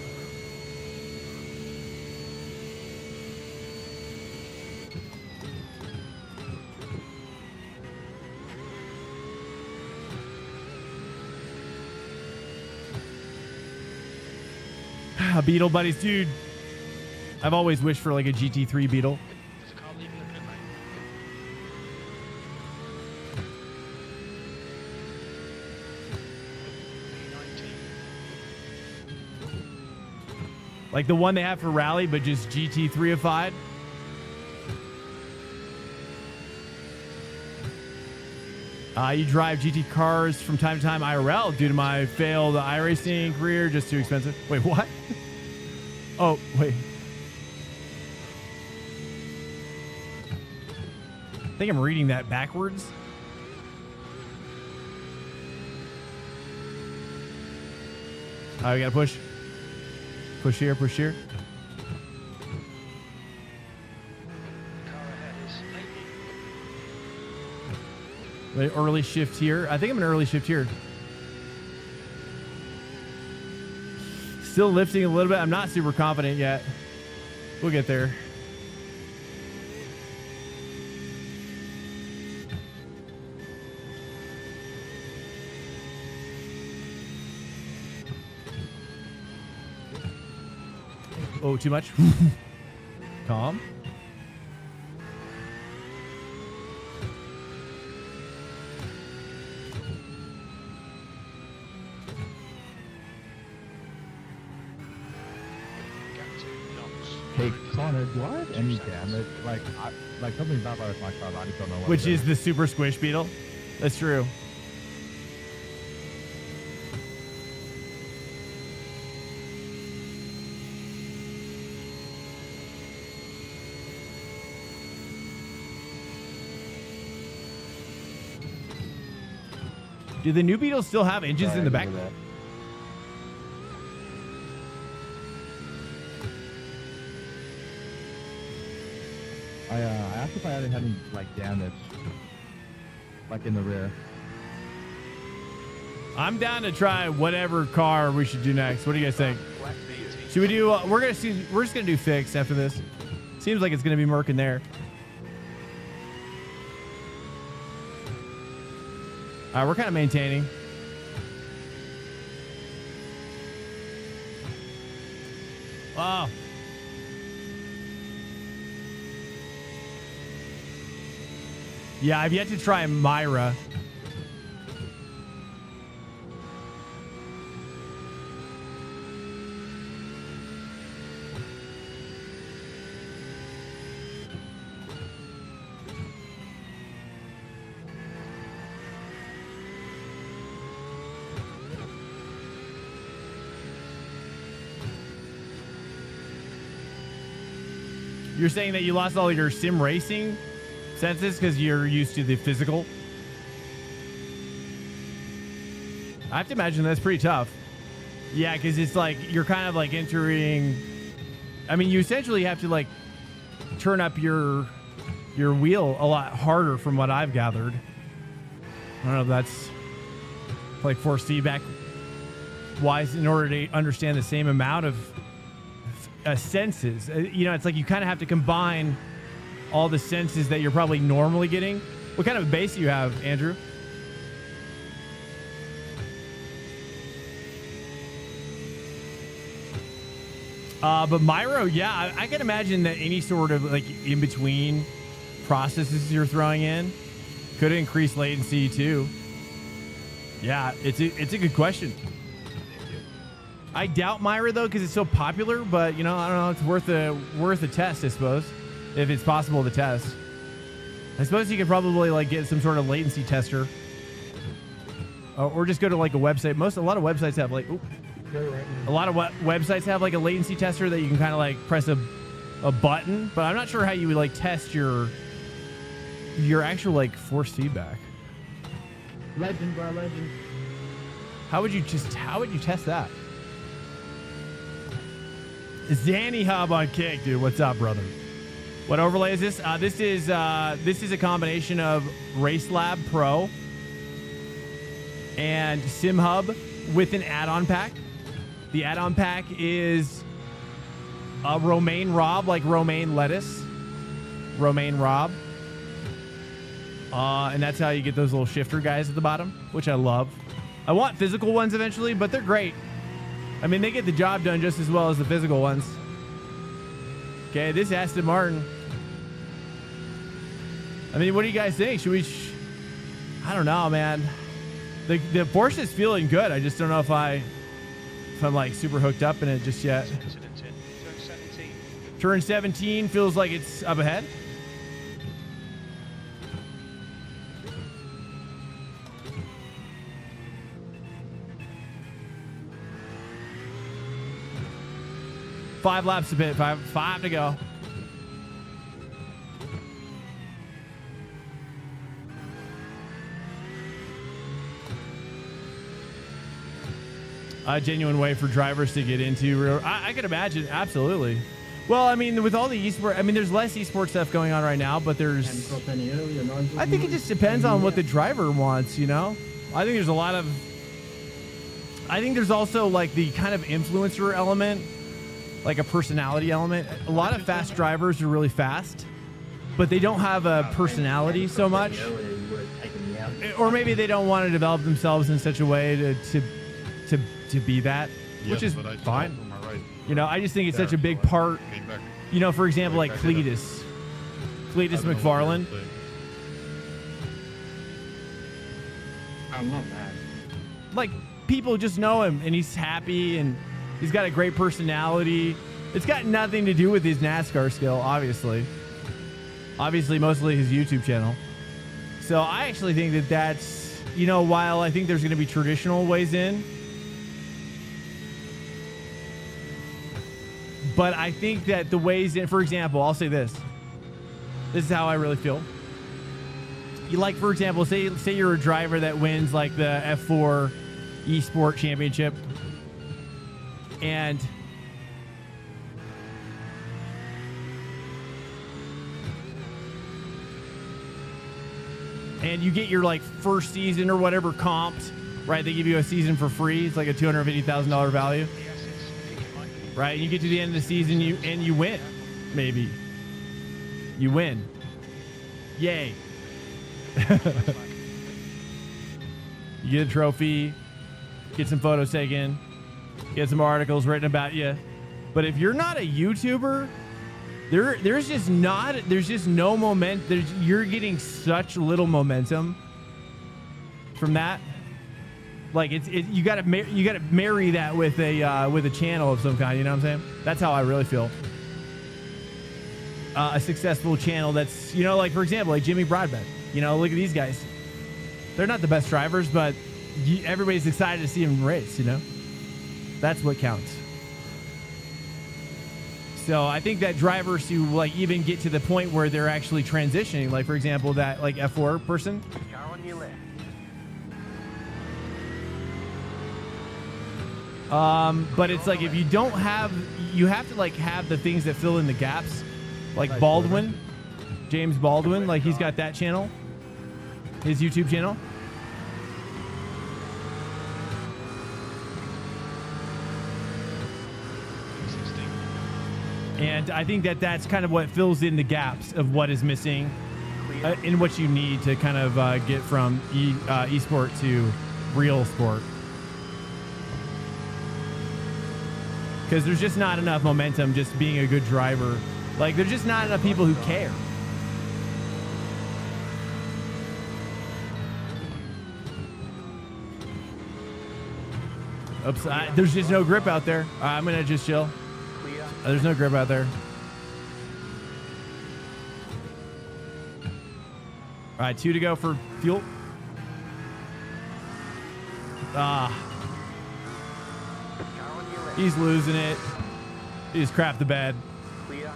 Beetle buddies, dude. I've always wished for like a GT3 Beetle. There's a car leaving the pit lane. B19. Like the one they have for rally, but just GT3ified. You drive GT cars from time to time IRL due to my failed iRacing career. Just too expensive. Wait, what? Oh, wait. I think I'm reading that backwards. All right, we gotta push. Push here, push here. Car ahead is Wait, early shift here. I think I'm an early shift here. Still lifting a little bit. I'm not super confident yet. We'll get there. Oh, too much? Calm. Hey, Connor, do I have any damage? Like something bad with my car, but I just don't know what. Which is the super squish beetle. That's true. Do the new Beetles still have engines in the back? I asked if I had any like damage, like in the rear. I'm down to try whatever car we should do next. What do you guys think? Should we do? We're just gonna do fixed after this. Seems like it's gonna be murking there. All right, we're kind of maintaining. Wow. Yeah, I've yet to try Myra. You're saying that you lost all your sim racing senses because you're used to the physical? I have to imagine that's pretty tough. Yeah, because it's like you're kind of like entering. I mean, you essentially have to like turn up your wheel a lot harder from what I've gathered. I don't know if that's like force feedback wise in order to understand the same amount of senses. You know, it's like you kind of have to combine all the senses that you're probably normally getting. What kind of bass do you have, Andrew? But Myro, yeah, I can imagine that any sort of like in between processes you're throwing in could increase latency too. Yeah, it's a good question. I doubt Myra though because it's so popular, but you know, I don't know, it's worth a test, I suppose, if it's possible to test. I suppose you could probably like get some sort of latency tester, or just go to like a website. A lot of websites have like, websites have like a latency tester that you can kind of like press a button, but I'm not sure how you would like test your actual like force feedback. Legend, bro, legend. How would you test that? Zanny Hub on Kick, dude. What's up, brother? What overlay is this? This is a combination of Race Lab Pro and Sim Hub with an add-on pack. The add-on pack is a romaine Rob, like romaine lettuce. Romaine Rob. And that's how you get those little shifter guys at the bottom, which I love. I want physical ones eventually, but they're great. I mean, they get the job done just as well as the physical ones. Okay, this Aston Martin. I mean, what do you guys think? Should we... I don't know, man. The Porsche is feeling good. I just don't know if I'm like super hooked up in it just yet. Turn 17 feels like it's up ahead. Five laps a bit. Five to go. A genuine way for drivers to get into. I can imagine. Absolutely. Well, I mean, with all the esports, I mean, there's less esports stuff going on right now, but there's. I think it just depends on what the driver wants, you know? I think there's a lot of. I think there's also like the kind of influencer element. Like a personality element. A lot of fast drivers are really fast, but they don't have a personality so much. Or maybe they don't want to develop themselves in such a way to be that, which is fine. You know, I just think it's such a big part. You know, for example, like Cletus McFarlane. I'm not mad. Like, people just know him and he's happy and he's got a great personality. It's got nothing to do with his NASCAR skill, obviously. Obviously, mostly his YouTube channel. So I actually think that that's, you know, while I think there's going to be traditional ways in, but I think that the ways in, for example, I'll say this. This is how I really feel. You like, for example, say you're a driver that wins like the F4 eSport Championship. And you get your like first season or whatever comped right? They give you a season for free. It's like a $250,000 value, right? And you get to the end of the season, you win. Maybe you win. Yay! You get a trophy, get some photos taken, get some articles written about you. But if you're not a YouTuber, there's just no momentum. You're getting such little momentum from that. Like you gotta marry that with a channel of some kind. You know what I'm saying? That's how I really feel. A successful channel that's, you know, like for example, like Jimmy Broadbent. You know, look at these guys. They're not the best drivers, but everybody's excited to see them race, you know? That's what counts. So I think that drivers who like even get to the point where they're actually transitioning, like for example, that like F4 person. Car on your left. But it's like if you don't have, you have to like have the things that fill in the gaps, like Baldwin, James Baldwin, like he's got that channel, his YouTube channel. And I think that that's kind of what fills in the gaps of what is missing and what you need to kind of get from esport to real sport. Because there's just not enough momentum just being a good driver. Like, there's just not enough people who care. Oops, there's just no grip out there. I'm going to just chill. There's no grip out there. All right, 2 to go for fuel. He's losing it. He just crapped the bed. Clear.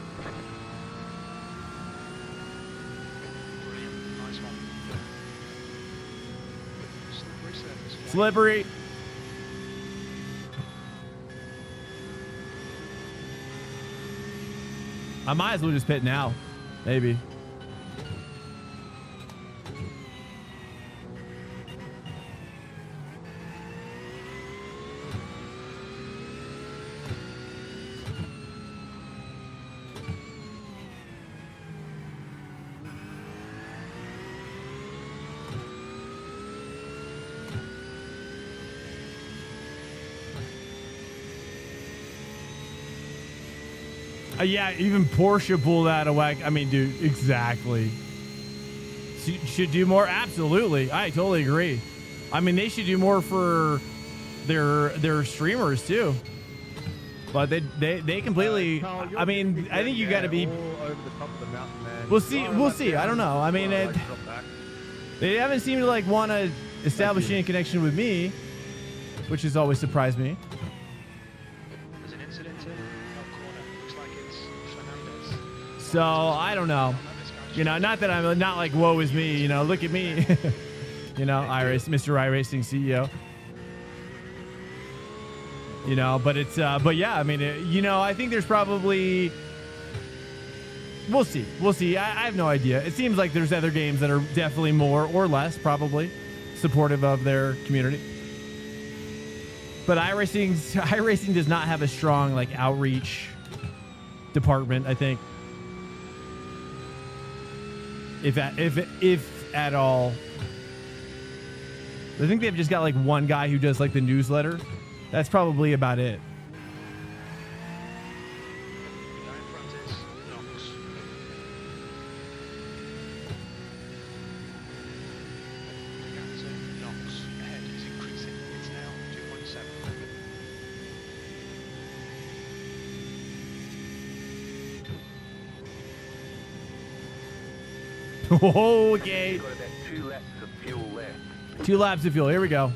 Brilliant. Nice one. Slippery surface. Slippery. I might as well just pit now. Maybe. Yeah, even Porsche pulled out of whack. I mean, dude, exactly. Should do more? Absolutely. I totally agree. I mean, they should do more for their streamers too. But they completely. Carl, I mean, I think you got to be. all over the top of the mountain, man. We'll see. We'll see. I don't know. I mean, they haven't seemed to like want to establish any connection with me, which has always surprised me. There's an incident in Elk Corner. Looks like it's Fernandez. So I don't know. You know, not that I'm not like woe is me. You know, look at me. You know, Mr. iRacing CEO. You know, but it's but yeah, I mean, you know, I think there's probably. We'll see. We'll see. I have no idea. It seems like there's other games that are definitely more or less probably supportive of their community. But iRacing does not have a strong like outreach department, I think. If at all. I think they've just got like one guy who does like the newsletter. That's probably about it. The guy in front is Knox. The gap to Knox ahead is increasing. It's now 2.7. Okay. Got about 2 laps of fuel left. 2 laps of fuel. Here we go.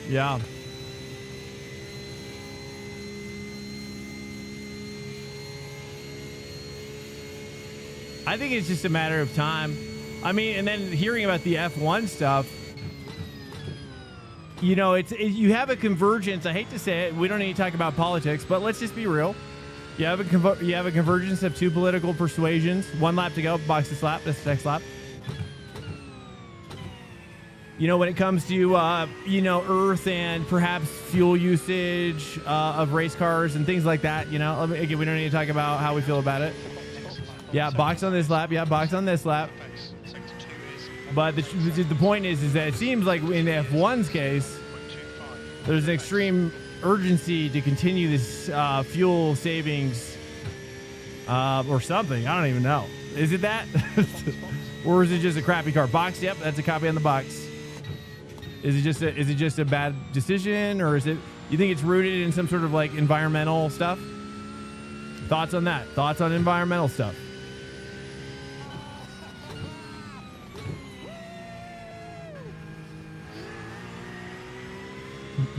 Yeah. I think it's just a matter of time. I mean, and then hearing about the F1 stuff, you know, you have a convergence. I hate to say it. We don't need to talk about politics, but let's just be real. You have a convergence of two political persuasions. 1 lap to go. Box this lap. That's the next lap. You know, when it comes to, you know, Earth and perhaps fuel usage of race cars and things like that, you know, again, we don't need to talk about how we feel about it. Yeah, box on this lap. Yeah, box on this lap. But the point is that it seems like in F1's case, there's an extreme urgency to continue this fuel savings or something. I don't even know. Is it that? Or is it just a crappy car? Box, yep, that's a copy on the box. Is it just a bad decision, or is it, you think it's rooted in some sort of like environmental stuff? Thoughts on that? Thoughts on environmental stuff?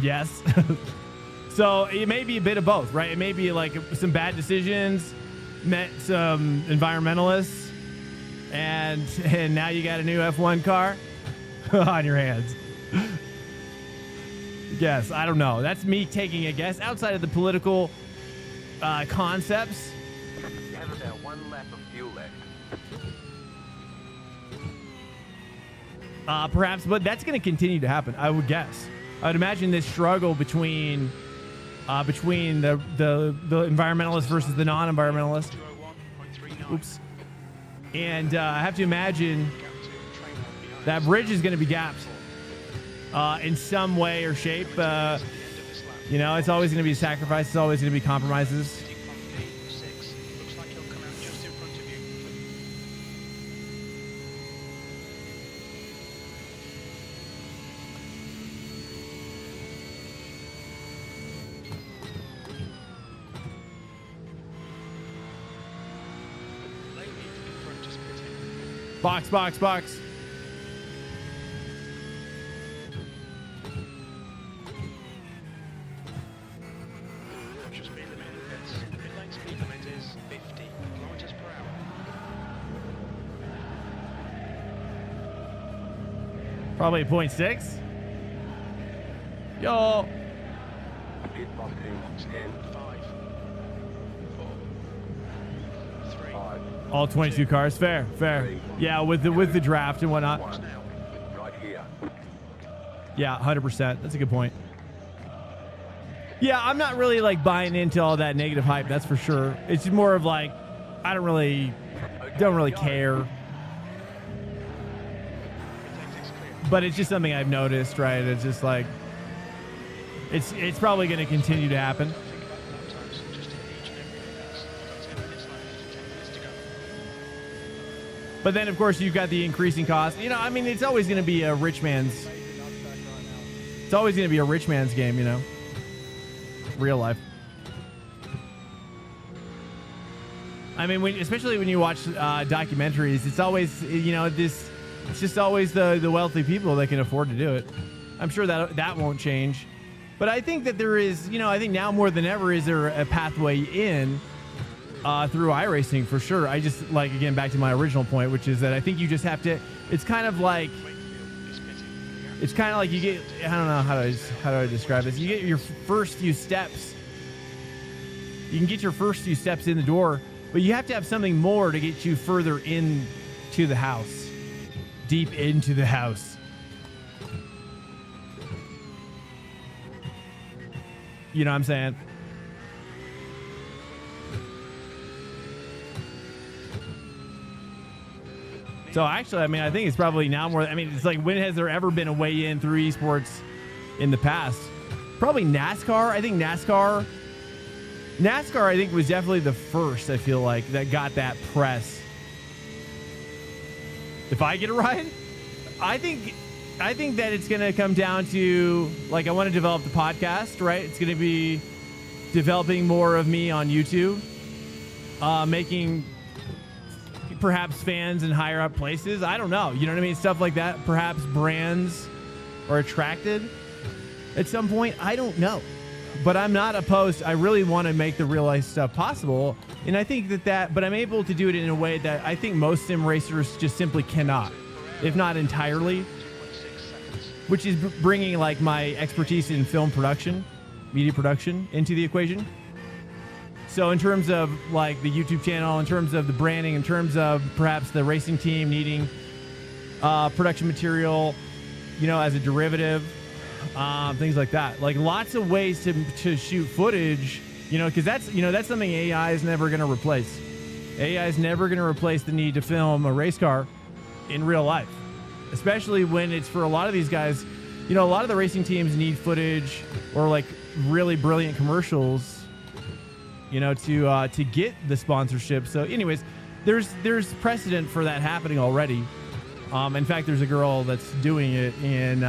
Yes. So it may be a bit of both, right? It may be like some bad decisions met some environmentalists, and now you got a new F1 car on your hands. Guess. I don't know. That's me taking a guess outside of the political concepts. You have about 1 lap of fuel left. Perhaps, but that's going to continue to happen, I would guess. I would imagine this struggle between the environmentalist versus the non-environmentalist. Oops. And I have to imagine that bridge is going to be gapped in some way or shape. You know, it's always going to be a sacrifice. It's always going to be compromises. Box, box, box. Probably a 0.6. Yo. Pit box 10, 5, 4, 3. All 22 cars. Fair, fair. Yeah, with the draft and whatnot. Right here. Yeah, 100%. That's a good point. Yeah, I'm not really like buying into all that negative hype. That's for sure. It's more of like, I don't really care. But it's just something I've noticed, right? It's just like, it's probably going to continue to happen. But then, of course, you've got the increasing cost. You know, I mean, it's always going to be a rich man's. It's always going to be a rich man's game, you know. Real life. I mean, especially when you watch documentaries, it's always, you know, this. It's just always the wealthy people that can afford to do it. I'm sure that won't change. But I think that there is, you know, I think now more than ever is there a pathway in through iRacing for sure. I just like, again, back to my original point, which is that I think you just have to, it's kind of like you get, I don't know how do I describe this. You get your first few steps. You can get your first few steps in the door, but you have to have something more to get you further into the house. Deep into the house. You know what I'm saying? So actually, I mean, I think it's probably now more, I mean, it's like, when has there ever been a way in through esports in the past? Probably NASCAR. I think NASCAR, I think, was definitely the first, I feel like, that got that press. If I get it right, I think that it's going to come down to, like, I want to develop the podcast, right? It's going to be developing more of me on YouTube, making perhaps fans in higher up places. I don't know. You know what I mean? Stuff like that. Perhaps brands are attracted at some point. I don't know. but I'm not opposed. I really want to make the real life stuff possible. And I think but I'm able to do it in a way that I think most sim racers just simply cannot, if not entirely, which is bringing like my expertise in film production, media production into the equation. So in terms of like the YouTube channel, in terms of the branding, in terms of perhaps the racing team needing production material, you know, as a derivative, things like that. Like lots of ways to shoot footage, you know, because that's something AI is never going to replace. AI is never going to replace the need to film a race car in real life, especially when it's for a lot of these guys. You know, a lot of the racing teams need footage or like really brilliant commercials, you know, to get the sponsorship. So anyways, there's precedent for that happening already. In fact, there's a girl that's doing it in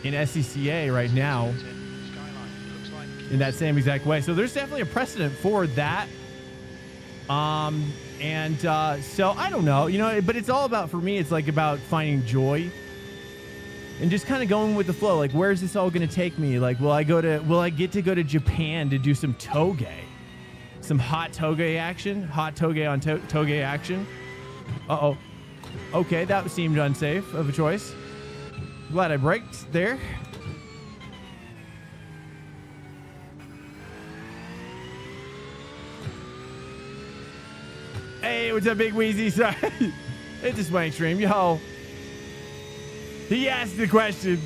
SCCA right now in that same exact way. So there's definitely a precedent for that. So I don't know, you know, but it's all about, for me, it's like about finding joy and just kind of going with the flow. Like, where's this all going to take me? Like, will I get to go to Japan to do some toge, some hot toge action, hot toge on toge action? Uh-oh. Okay, that seemed unsafe of a choice. Glad I braked there. Hey, what's up, Big Wheezy? Sorry. It's a swank stream, yo. He asked the question.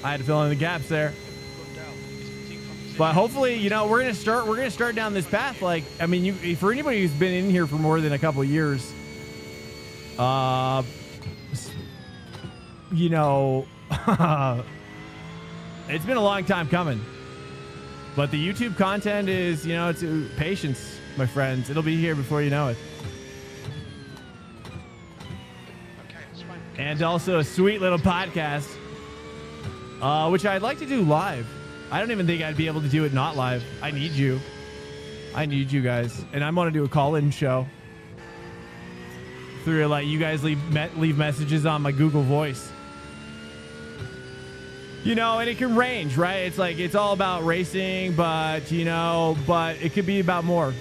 I had to fill in the gaps there. But hopefully, you know, we're gonna start down this path. Like, I mean, for anybody who's been in here for more than a couple of years, you know, it's been a long time coming. But the YouTube content is, you know, it's patience, my friends. It'll be here before you know it. And also a sweet little podcast, which I'd like to do live. I don't even think I'd be able to do it not live. I need you. I need you guys. And I'm going to do a call-in show through, like, you guys leave messages on my Google Voice. You know, and it can range, right? It's like, it's all about racing, but, you know, but it could be about more,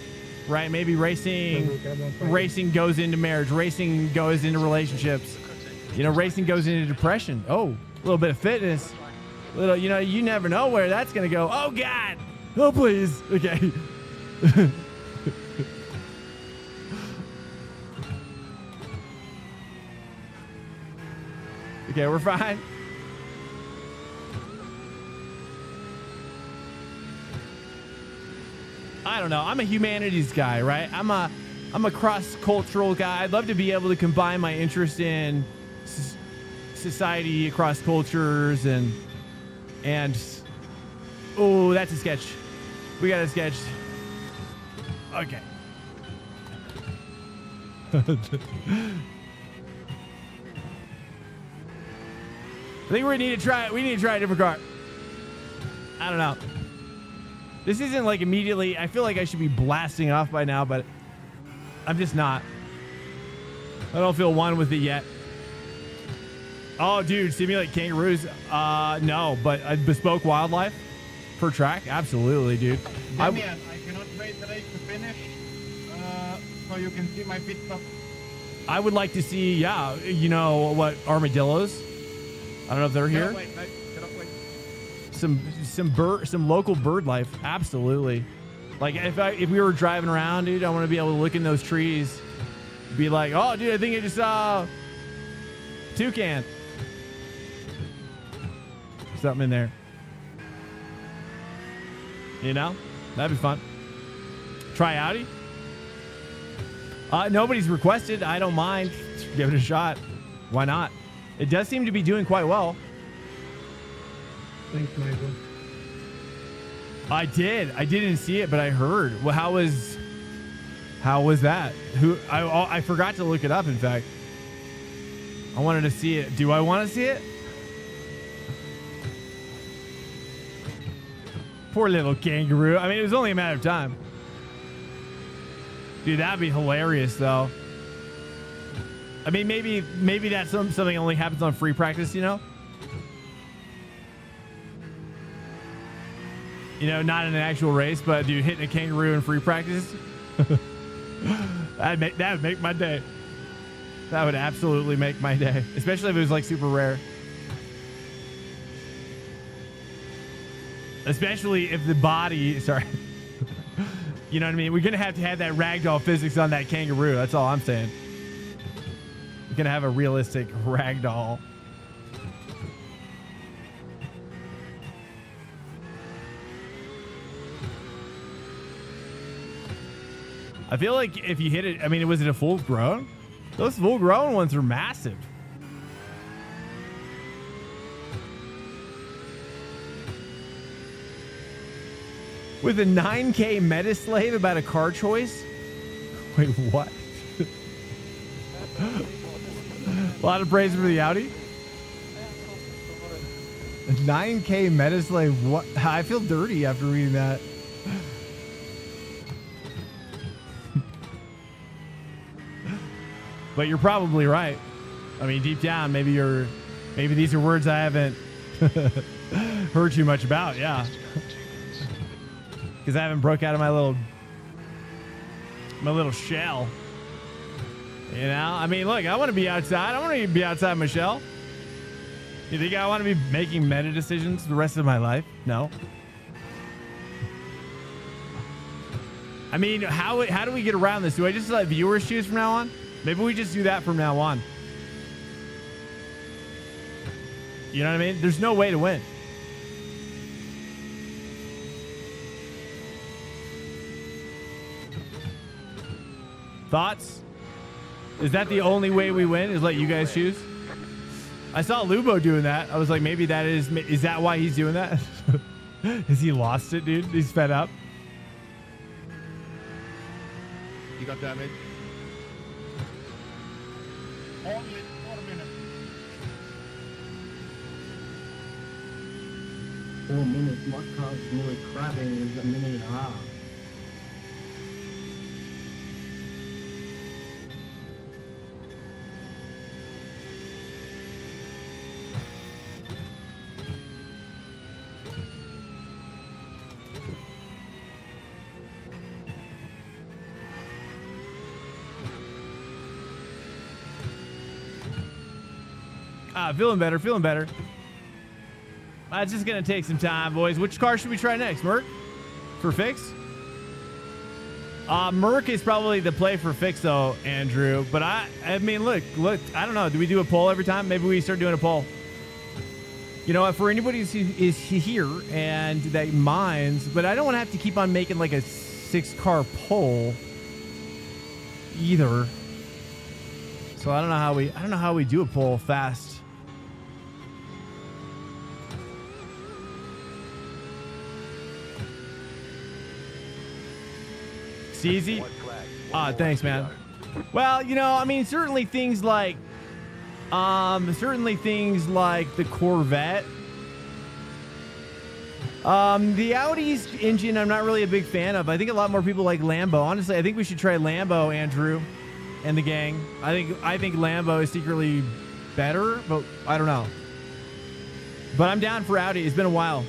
right? Maybe racing goes into marriage. Racing goes into relationships. You know, racing goes into depression. Oh, a little bit of fitness. Little, you know, you never know where that's going to go. Oh, God. Oh, please. Okay. Okay, we're fine. I don't know. I'm a humanities guy, right? I'm a cross-cultural guy. I'd love to be able to combine my interest in society across cultures and oh, that's a sketch. We got a sketch. Okay. I think we need to try a different car. I don't know. This isn't like immediately. I feel like I should be blasting off by now, but I'm just not. I don't feel one with it yet. Oh, dude, simulate kangaroos? No, but bespoke wildlife per track? Absolutely, dude. Damian, I cannot wait the race to finish, so you can see my pit stop. I would like to see, yeah, you know what, armadillos. I don't know if they're here. Cannot wait. Some local bird life, absolutely. Like if we were driving around, dude, I want to be able to look in those trees, be like, oh, dude, I think I just saw toucan. Something in there. You know, that'd be fun. Try Audi. Nobody's requested. I don't mind. Give it a shot. Why not? It does seem to be doing quite well. Thanks, Michael. I didn't see it, but I heard. Well, how was that? I forgot to look it up. In fact, I wanted to see it. Do I want to see it? Poor little kangaroo. I mean, it was only a matter of time. Dude, that'd be hilarious, though. I mean, maybe that's something only happens on free practice, you know? You know, not in an actual race, but dude, hitting a kangaroo in free practice. that would make my day. That would absolutely make my day, especially if it was like super rare. Especially if the body, sorry. You know what I mean? We're going to have that ragdoll physics on that kangaroo. That's all I'm saying. We're going to have a realistic ragdoll. I feel like if you hit it, I mean, was it a full grown? Those full grown ones are massive. With a 9K Metaslave about a car choice? Wait, what? A lot of praise for the Audi. A 9K Metaslave, what? I feel dirty after reading that. But you're probably right. I mean, deep down, maybe these are words I haven't heard too much about. Yeah. Because I haven't broke out of my little shell. You know? I mean, look, I want to be outside. I want to be outside my shell. You think I want to be making meta decisions the rest of my life? No. I mean, how do we get around this? Do I just let viewers choose from now on? Maybe we just do that from now on. You know what I mean? There's no way to win. Thoughts? Is that the only way we win? Is let you guys choose? I saw Lubo doing that. I was like, maybe that is that why he's doing that? Has he lost it, dude? He's fed up. You got damage? Only 4 minutes. 4 minutes. My car's nearly crabbing is a minute and a half. Feeling better, feeling better. It's just going to take some time, boys. Which car should we try next, Merc? For fix? Merc is probably the play for fix, though, Andrew. But I mean, look, I don't know. Do we do a poll every time? Maybe we start doing a poll. You know what? For anybody who is here and that minds, but I don't want to have to keep on making like a 6-car poll either. So I don't know how we do a poll fast. It's easy. Thanks, man. Well, you know, I mean, certainly things like the Corvette. The Audi's engine, I'm not really a big fan of. I think a lot more people like Lambo. Honestly, I think we should try Lambo, Andrew, and the gang. I think Lambo is secretly better, but I don't know. But I'm down for Audi. It's been a while.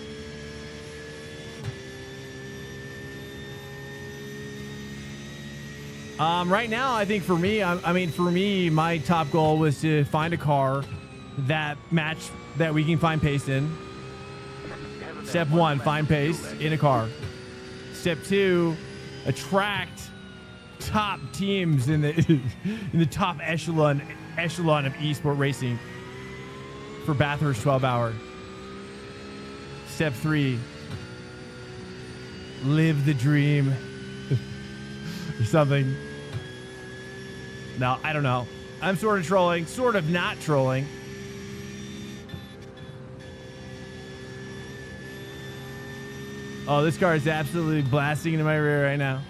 Right now, I think for me, my top goal was to find a car that we can find pace in. Step 1, find pace in a car. Step 2, attract top teams in the top echelon of esports racing for Bathurst 12 hour. Step 3, live the dream or something. No, I don't know. I'm sort of trolling, sort of not trolling. Oh, this car is absolutely blasting into my rear right now.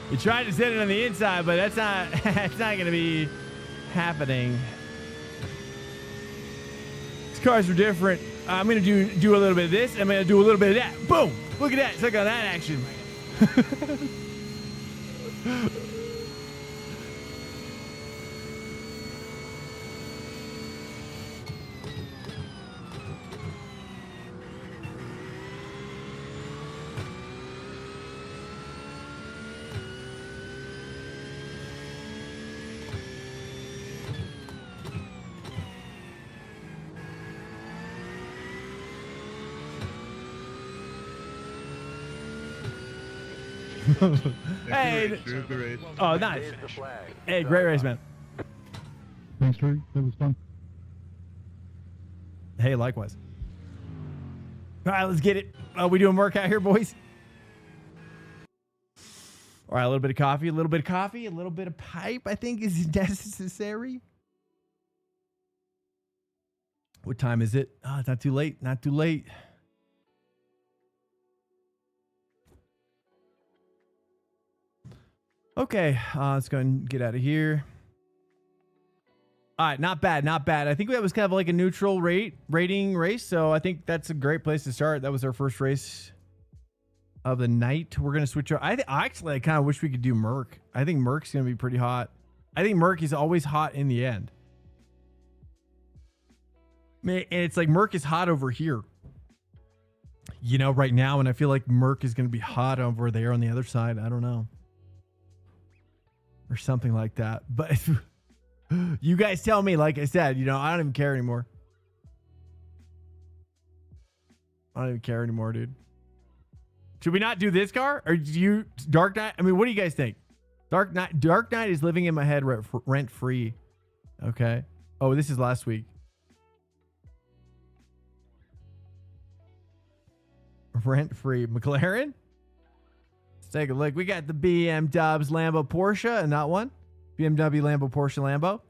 We tried to set it on the inside, but that's not going to be happening. These cars are different. I'm gonna do a little bit of this. I'm gonna do a little bit of that. Boom! Look at that. Check out that action. Hey. Oh, nice. Here's the flag. Hey, great race, man. Thanks, Drew. That was fun. Hey, likewise. All right, let's get it. We doing work out here, boys? All right, a little bit of coffee, a little bit of coffee, a little bit of pipe, I think is necessary. What time is it? Oh, it's not too late. Not too late. Okay, let's go and get out of here. All right, not bad, not bad. I think that was kind of like a neutral rating race, so I think that's a great place to start. That was our first race of the night. We're gonna switch over. I kind of wish we could do Merc. I think Merc's gonna be pretty hot. I think Merc is always hot in the end. Man, and it's like Merc is hot over here, you know, right now, and I feel like Merc is gonna be hot over there on the other side. I don't know. Or something like that. But you guys tell me, like I said, you know, I don't even care anymore. I don't even care anymore, dude. Should we not do this car? Or do you, Dark Knight? I mean, what do you guys think? Dark Knight is living in my head rent free. Okay. Oh, this is last week. Rent free. McLaren? Let's take a look. We got the BMW Lambo Porsche and that one. BMW Lambo Porsche Lambo.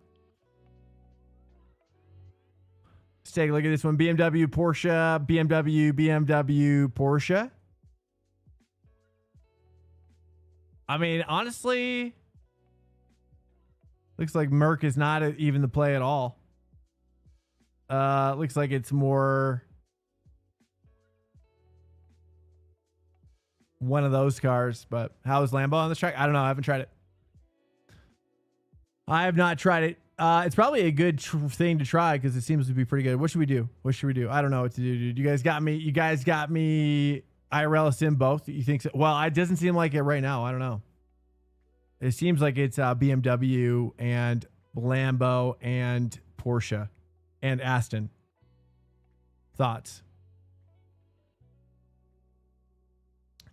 Let's take a look at this one. BMW Porsche, BMW Porsche. I mean, honestly, looks like Merc is not even the play at all. Looks like it's more one of those cars, but how is Lambo on this track? I don't know. I haven't tried it. I have not tried it. It's probably a good thing to try because it seems to be pretty good. What should we do? What should we do? I don't know what to do, dude. You guys got me IRL sim both. You think so? Well, it doesn't seem like it right now. I don't know. It seems like it's BMW and Lambo and Porsche and Aston. Thoughts?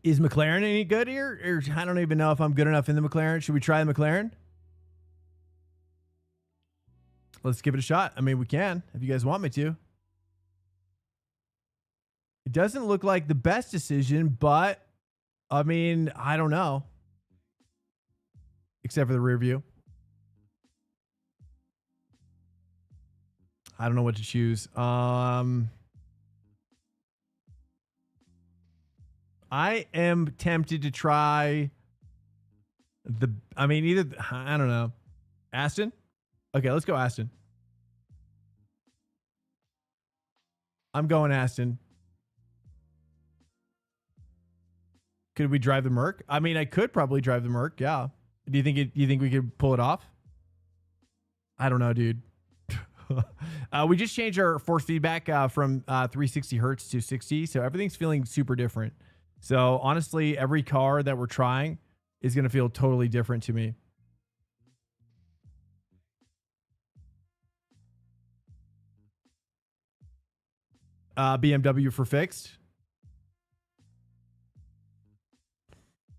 Is McLaren any good here? Or I don't even know if I'm good enough in the McLaren. Should we try the McLaren? Let's give it a shot. I mean, we can if you guys want me to. It doesn't look like the best decision, but I mean, I don't know. Except for the rear view. I don't know what to choose. I am tempted to try I don't know. Aston? Okay, let's go Aston. I'm going Aston. Could we drive the Merc? I mean, I could probably drive the Merc, yeah. Do you think we could pull it off? I don't know, dude. We just changed our force feedback from 360 hertz to 60, so everything's feeling super different. So honestly, every car that we're trying is going to feel totally different to me. BMW for fixed.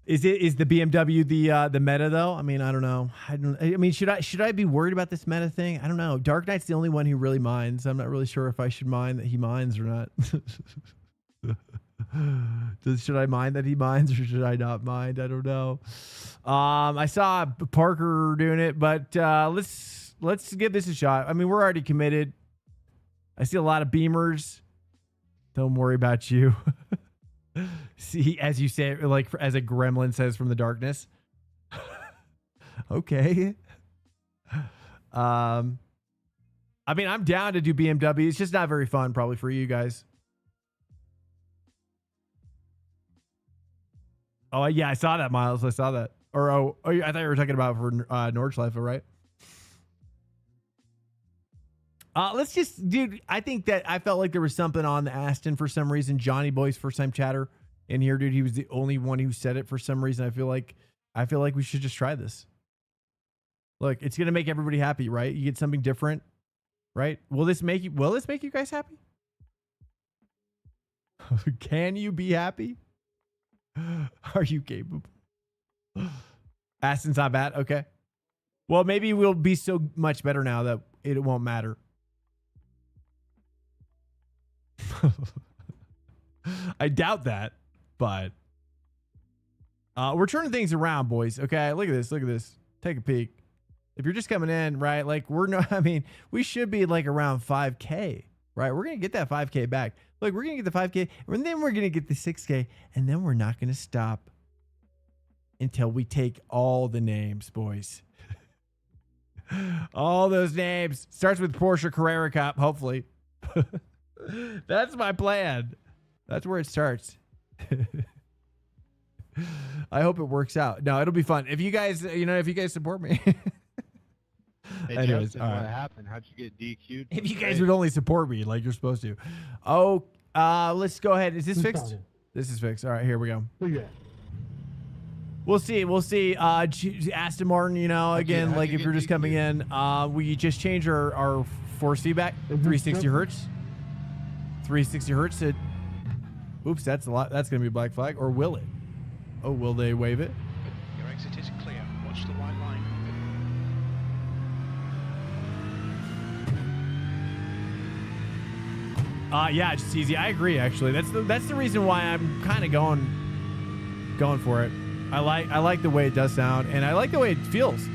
Is the BMW the meta though? I mean, I don't know. I mean, should I be worried about this meta thing? I don't know. Dark Knight's the only one who really minds. I'm not really sure if I should mind that he minds or not. Should I mind that he minds or should I not mind? I don't know. I saw Parker doing it, but let's give this a shot. I mean, we're already committed. I see a lot of Beamers. Don't worry about you. See, as you say, like as a gremlin says from the darkness. Okay. I mean, I'm down to do BMW. It's just not very fun probably for you guys. Oh, yeah, I saw that, Miles. I saw that. Or, I thought you were talking about for Nordschleife, right? Let's just, dude, I think that I felt like there was something on the Aston for some reason. Johnny Boy's first time chatter in here, dude. He was the only one who said it for some reason. I feel like we should just try this. Look, it's going to make everybody happy, right? You get something different, right? Will this make you guys happy? Can you be happy? Are you capable? Aston's not bad. Okay. Well, maybe we'll be so much better now that it won't matter. I doubt that, but we're turning things around, boys. Okay, look at this. Look at this. Take a peek. If you're just coming in, right? Like I mean, we should be like around 5K, right? We're gonna get that 5K back. Look, we're gonna get the 5K, and then we're gonna get the 6K, and then we're not gonna stop until we take all the names, boys. All those names. Starts with Porsche Carrera Cup, hopefully. That's my plan. That's where it starts. I hope it works out. No, it'll be fun. If you guys, if you guys support me. Hey, Anyways, Justin, all right. what happened? How'd you get DQ'd? If you guys would only support me like you're supposed to. Oh, let's go ahead. Is this fixed? This is fixed. All right, here we go. We'll see. We'll see. Aston Martin, again, like if you're just coming in, we just changed our force feedback, 360 hertz. 360 hertz. Oops, that's a lot. That's going to be a black flag. Or will it? Oh, will they wave it? Your exit is clear. Watch the white line. Yeah, it's just easy. I agree, actually. That's the reason why I'm kind of going for it. I like the way it does sound, and I like the way it feels.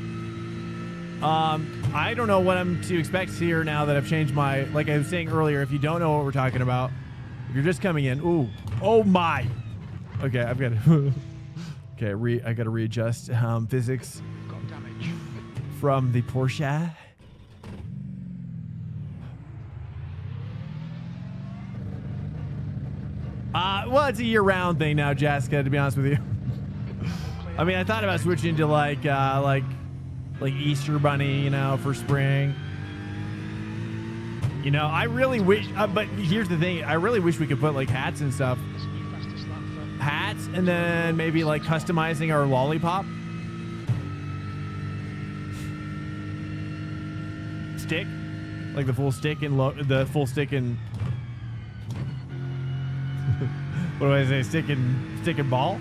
I don't know what I'm to expect here now that I've changed my, like I was saying earlier, if you don't know what we're talking about, if you're just coming in, ooh, oh my. Okay, I've got to, okay, I got to readjust physics Got damage. from the Porsche. Well, it's a year-round thing now, Jessica, to be honest with you. I mean, I thought about switching to like Easter Bunny, for spring. I really wish, but here's the thing. I really wish we could put like hats and stuff. This will be fastest lap for Hats, and then maybe like customizing our lollipop. Stick. Like the full stick and the full stick and what do I say? Stick and ball.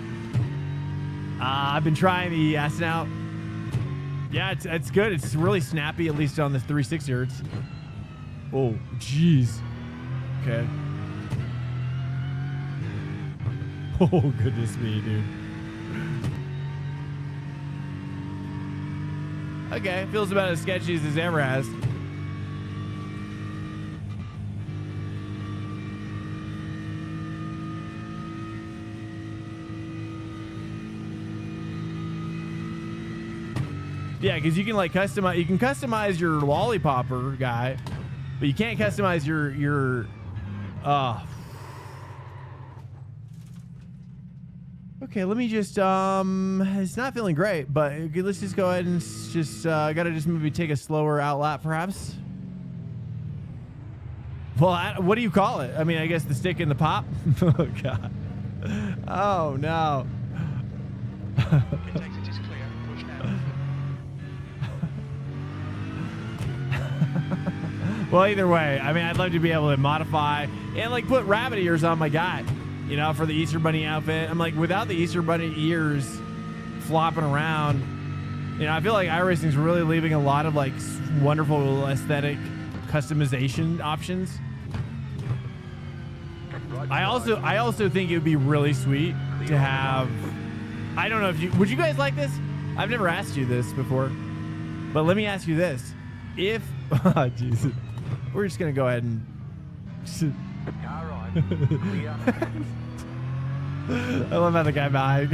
I've been trying the Aston out. Yeah, it's good. It's really snappy, at least on the 360 hertz. Oh, jeez. Okay. Oh, goodness me, dude. Okay, feels about as sketchy as it ever has. Yeah, because you can like customize. You can customize your lollipopper guy, but you can't customize your. Okay, let me just. It's not feeling great, but let's just go ahead and just. Gotta just maybe take a slower out lap, perhaps. Well, what do you call it? I mean, I guess the stick and the pop. Oh God. Oh no. Pit exit is clear. Push now. Well, either way, I mean, I'd love to be able to modify and like put rabbit ears on my guy, for the Easter Bunny outfit. I'm like, without the Easter Bunny ears flopping around, I feel like iRacing's really leaving a lot of like wonderful aesthetic customization options. I also think it would be really sweet to have, I don't know if would you guys like this? I've never asked you this before, but let me ask you this. If, oh, Jesus. We're just going to go ahead and... All right. Clear. I love how the guy behind.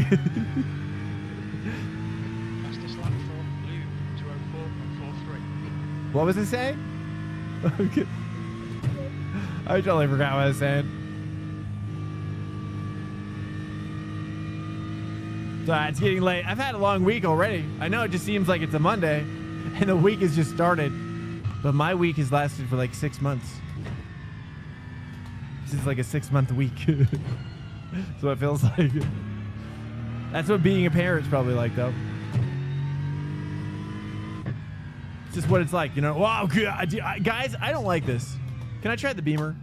Fastest lap for blue, 204.43. What was it saying? Okay. I totally forgot what I was saying. It's getting late. I've had a long week already. I know it just seems like it's a Monday and the week has just started, but my week has lasted for like 6 months. This is like a 6-month week. So it feels like. That's what being a parent's probably like, though. It's just what it's like, you know? Wow, guys, I don't like this. Can I try the Beamer?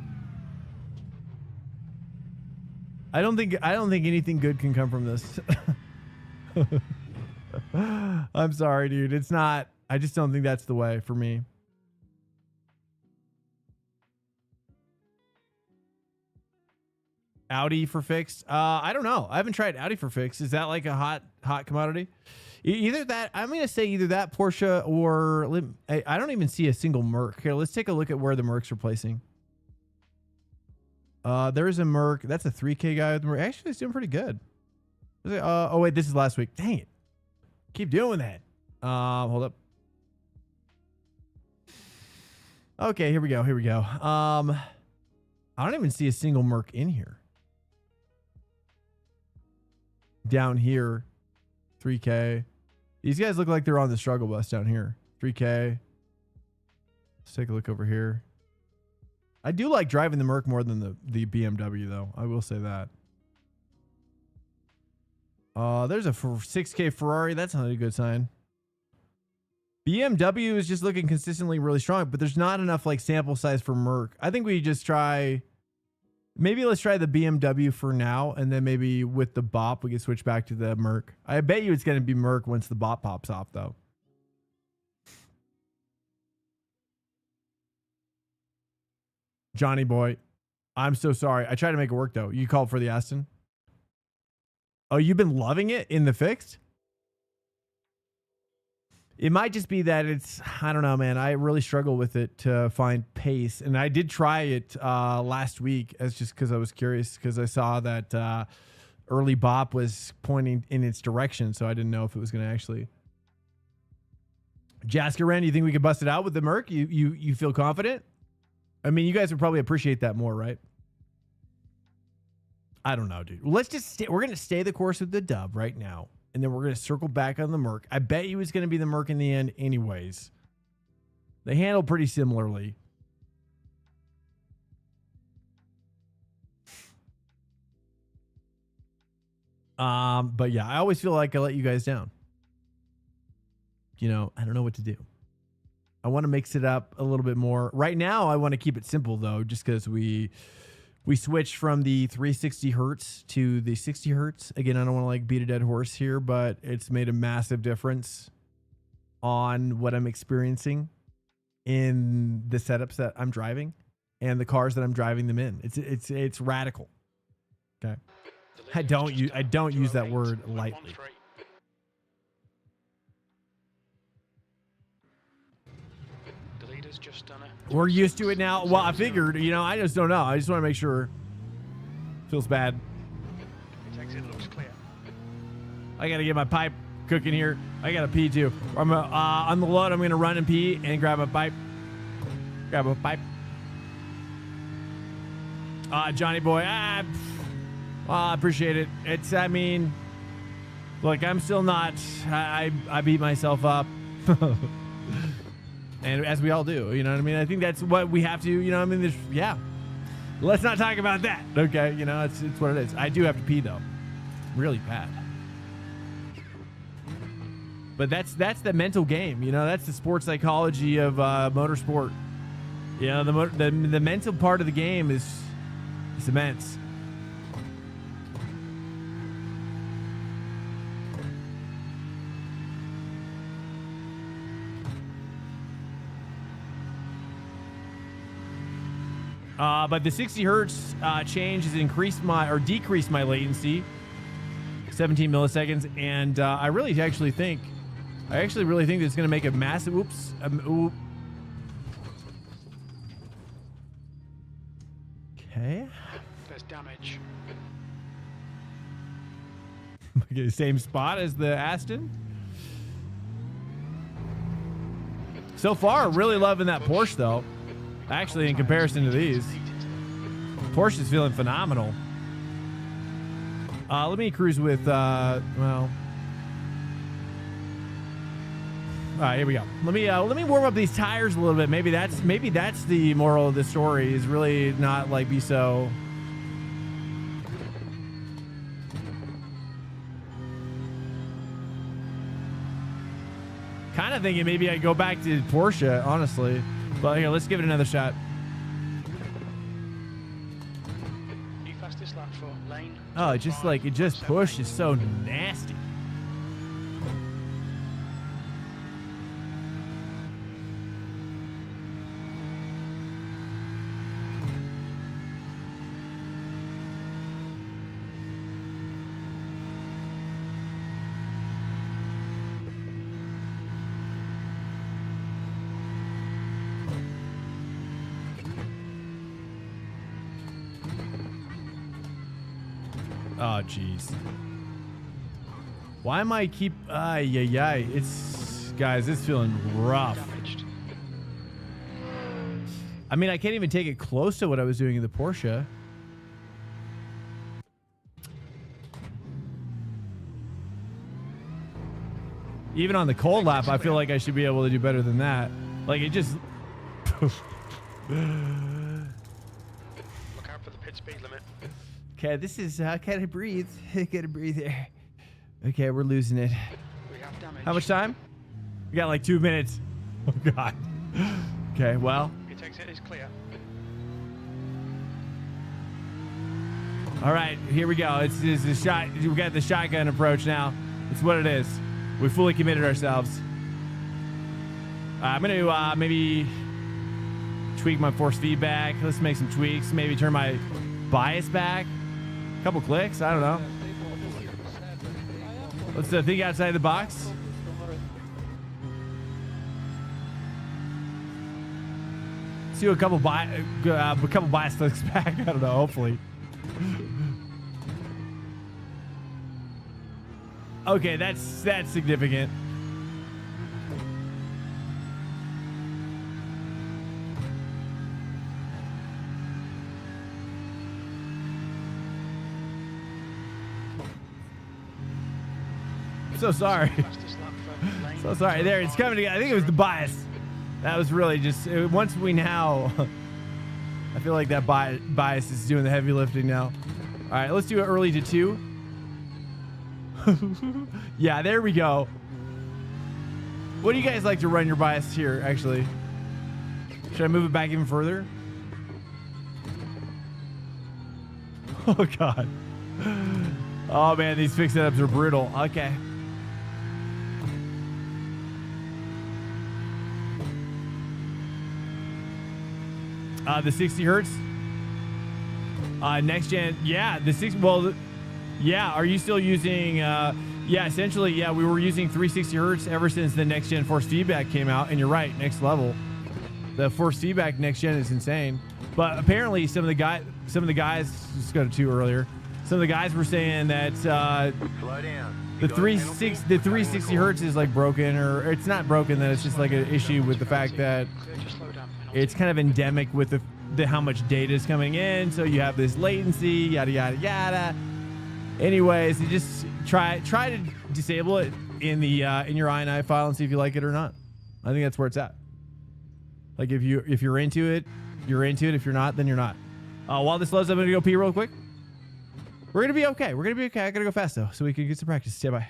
I don't think anything good can come from this. I'm sorry, dude. It's not. I just don't think that's the way for me. Audi for fixed? I don't know. I haven't tried Audi for fixed. Is that like a hot commodity? Either that. I'm gonna say either that Porsche or I don't even see a single Merc. Here, let's take a look at where the Mercs are placing. There is a Merc. That's a 3K guy with the Merc. Actually, it's doing pretty good. Oh wait, this is last week. Dang it. Keep doing that. Hold up. Okay, here we go. I don't even see a single Merc in here. Down here, 3K. These guys look like they're on the struggle bus down here. 3K. Let's take a look over here. I do like driving the Merc more than the BMW, though. I will say that. There's a 6K Ferrari. That's not a good sign. BMW is just looking consistently really strong, but there's not enough like sample size for Merc. I think we just try. Maybe let's try the BMW for now, and then maybe with the BOP we can switch back to the Merc. I bet you it's going to be Merc once the BOP pops off, though. Johnny boy, I'm so sorry. I tried to make it work though. You called for the Aston. Oh, you've been loving it in the fixed? It might just be that it's, I don't know, man. I really struggle with it to find pace. And I did try it last week as just because I was curious, because I saw that early BOP was pointing in its direction. So I didn't know if it was going to actually. Jaskaran, you think we could bust it out with the Merc? You feel confident? I mean, you guys would probably appreciate that more, right? I don't know, dude. Let's just we're going to stay the course with the dub right now. And then we're going to circle back on the Merc. I bet you it's going to be the Merc in the end anyways. They handle pretty similarly. But yeah, I always feel like I let you guys down. You know, I don't know what to do. I want to mix it up a little bit more. Right now, I want to keep it simple, though, just because we switched from the 360 hertz to the 60 hertz. Again, I don't want to like beat a dead horse here, but it's made a massive difference on what I'm experiencing in the setups that I'm driving and the cars that I'm driving them in. It's radical. Okay. I don't use that word lightly. Just done it. We're used to it now. Well, I figured, you know, I just don't know. I just want to make sure. Feels bad. Exit looks clear. I got to get my pipe cooking here. I got to pee too. I'm on the load. I'm going to run and pee and grab a pipe. Johnny boy. I appreciate it. It's, I mean, look, I'm still not, I beat myself up. And as we all do, you know what I mean? I think that's what we have to, you know what I mean? Yeah. Let's not talk about that. Okay. You know, it's what it is. I do have to pee though. Really bad. But that's the mental game. You know, that's the sports psychology of motorsport. You know, the mental part of the game is immense. But the 60 hertz change has increased decreased my latency 17 milliseconds, and I really really think that it's going to make a massive. Oops. Okay. There's damage. Okay, same spot as the Aston. So far, really loving that Porsche though. Actually, in comparison to these, Porsche's feeling phenomenal. Let me cruise with, well. All right, here we go. Let me warm up these tires a little bit. Maybe that's the moral of the story, is really not like be so. Kind of thinking maybe I go back to Porsche, honestly. But here, let's give it another shot. New fastest lap for lane. Oh, it just pushes so nasty. Oh, jeez. Why am I keep... It's... Guys, it's feeling rough. I mean, I can't even take it close to what I was doing in the Porsche. Even on the cold lap, I feel like I should be able to do better than that. Like, it just... Look out for the pit speed limit. Okay, this is... Gotta breathe. Gotta breathe there. Okay, we're losing it. We have damage. How much time? We got like 2 minutes. Oh, God. Okay, well... Pit exit is clear. All right, here we go. It's the shot. We got the shotgun approach now. It's what it is. We fully committed ourselves. I'm gonna maybe tweak my force feedback. Let's make some tweaks. Maybe turn my bias back. A couple clicks. I don't know. Let's think outside the box. Let's do a couple bias clicks back. I don't know. Hopefully. Okay, that's significant. So sorry. So sorry. There, it's coming together. I think it was the bias. That was really just once we now. I feel like that bias is doing the heavy lifting now. All right, let's do it early to 2. Yeah, there we go. What do you guys like to run your bias here, actually? Should I move it back even further? Oh, God. Oh, man, these fix setups are brutal. Okay. The 60 hertz. Next gen. Yeah, the 6. Well, yeah. Are you still using? Yeah, essentially, yeah. We were using 360 hertz ever since the next gen force feedback came out. And you're right, next level. The force feedback next gen is insane. But apparently, some of the guys. Let's go to 2 earlier. Some of the guys were saying that Slow down. the 360 hertz is like broken, or it's not broken. That it's just like an issue with the fact that it's kind of endemic with the how much data is coming in. So you have this latency, yada yada yada. Anyways, you just try to disable it in the in your INI file and see if you like it or not. I think that's where it's at. Like if you're into it, you're into it. If you're not, then you're not. While this loads, I'm gonna go pee real quick. We're gonna be okay. We're gonna be okay. I gotta go fast though, so we can get some practice. Stay by.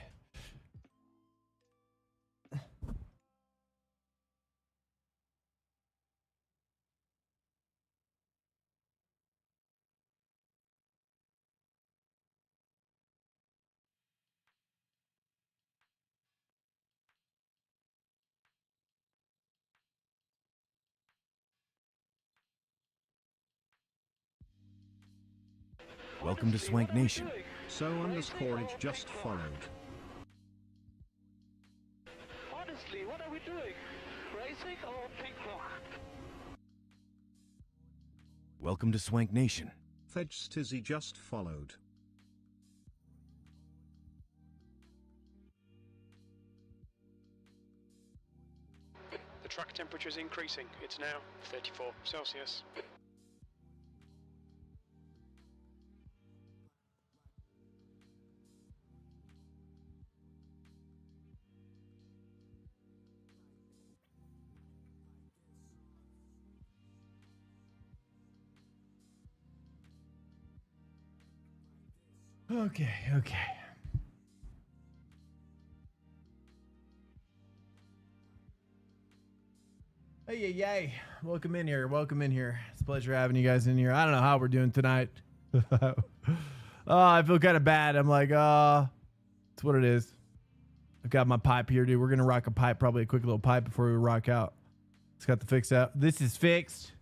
Welcome to Swank Nation. So _ just followed. Honestly, what are we doing? Racing or ping pong? Welcome to Swank Nation. Fedge Stizzy just followed. The track temperature is increasing. It's now 34 Celsius. Okay. Hey. Welcome in here. It's a pleasure having you guys in here. I don't know how we're doing tonight. I feel kind of bad. I'm like, it's what it is. I've got my pipe here, dude. We're going to rock a pipe, probably a quick little pipe before we rock out. It's got the fix out. This is fixed.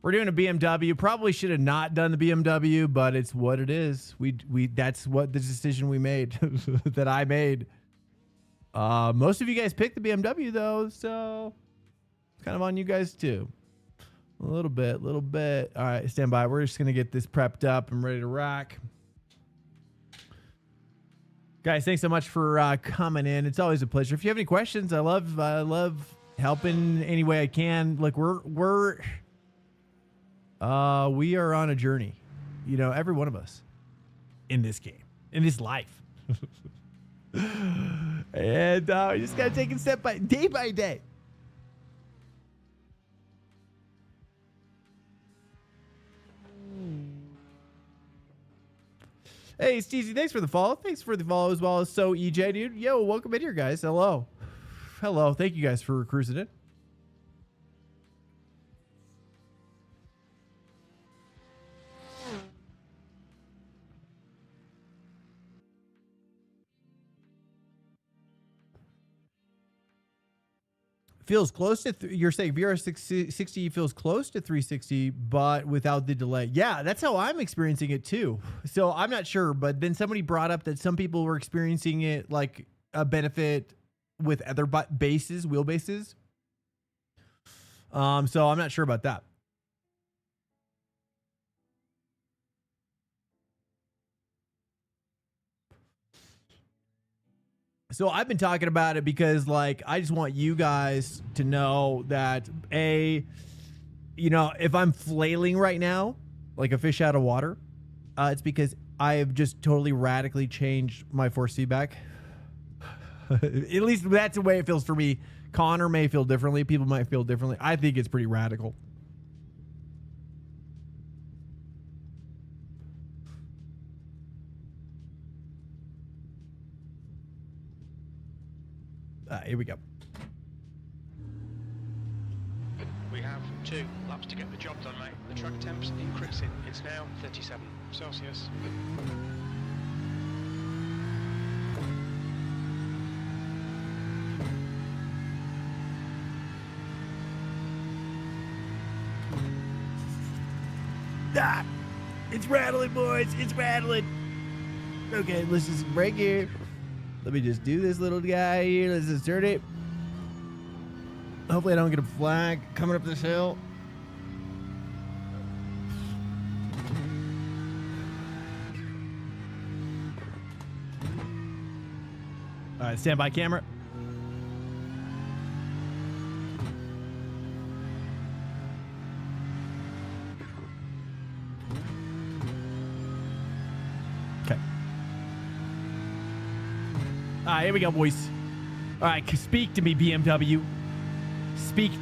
We're doing a BMW. Probably should have not done the BMW, but it's what it is. That's what the decision we made, that I made. Most of you guys picked the BMW though, so it's kind of on you guys too. A little bit. All right, stand by. We're just gonna get this prepped up and ready to rock. Guys, thanks so much for coming in. It's always a pleasure. If you have any questions, I love helping any way I can. Like we are on a journey, you know, every one of us in this game, in this life. And you just gotta take it day by day. Hey, Steezy, thanks for the follow. Thanks for the follow as well as So EJ, dude. Yo, welcome in here, guys. Hello. Thank you guys for cruising in. Feels close to, you're saying VRS 660 feels close to 360, but without the delay. Yeah, that's how I'm experiencing it too. So I'm not sure, but then somebody brought up that some people were experiencing it like a benefit with other wheelbases. So I'm not sure about that. So I've been talking about it because, like, I just want you guys to know that, you know, if I'm flailing right now, like a fish out of water, it's because I have just totally radically changed my force feedback. At least that's the way it feels for me. Connor may feel differently. People might feel differently. I think it's pretty radical. Here we go. We have 2 laps to get the job done, mate. The track temp's increasing. It's now 37 Celsius. It's rattling, boys. It's rattling. Okay, let's just break here. Let me just do this little guy here. Let's just turn it. Hopefully I don't get a flag coming up this hill. All right, stand by camera. Okay. All right, here we go, boys. All right, speak to me, BMW. Speak.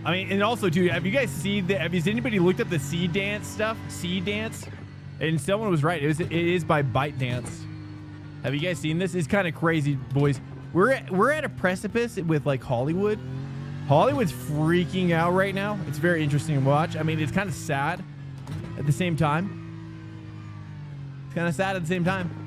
I mean, and also, dude, have you guys seen the? Has anybody looked up the Seed Dance stuff? Seed Dance, and someone was right. It is by Byte Dance. Have you guys seen this? It's kind of crazy, boys. We're at a precipice with like Hollywood. Hollywood's freaking out right now. It's very interesting to watch. I mean, it's kind of sad at the same time. It's kind of sad at the same time.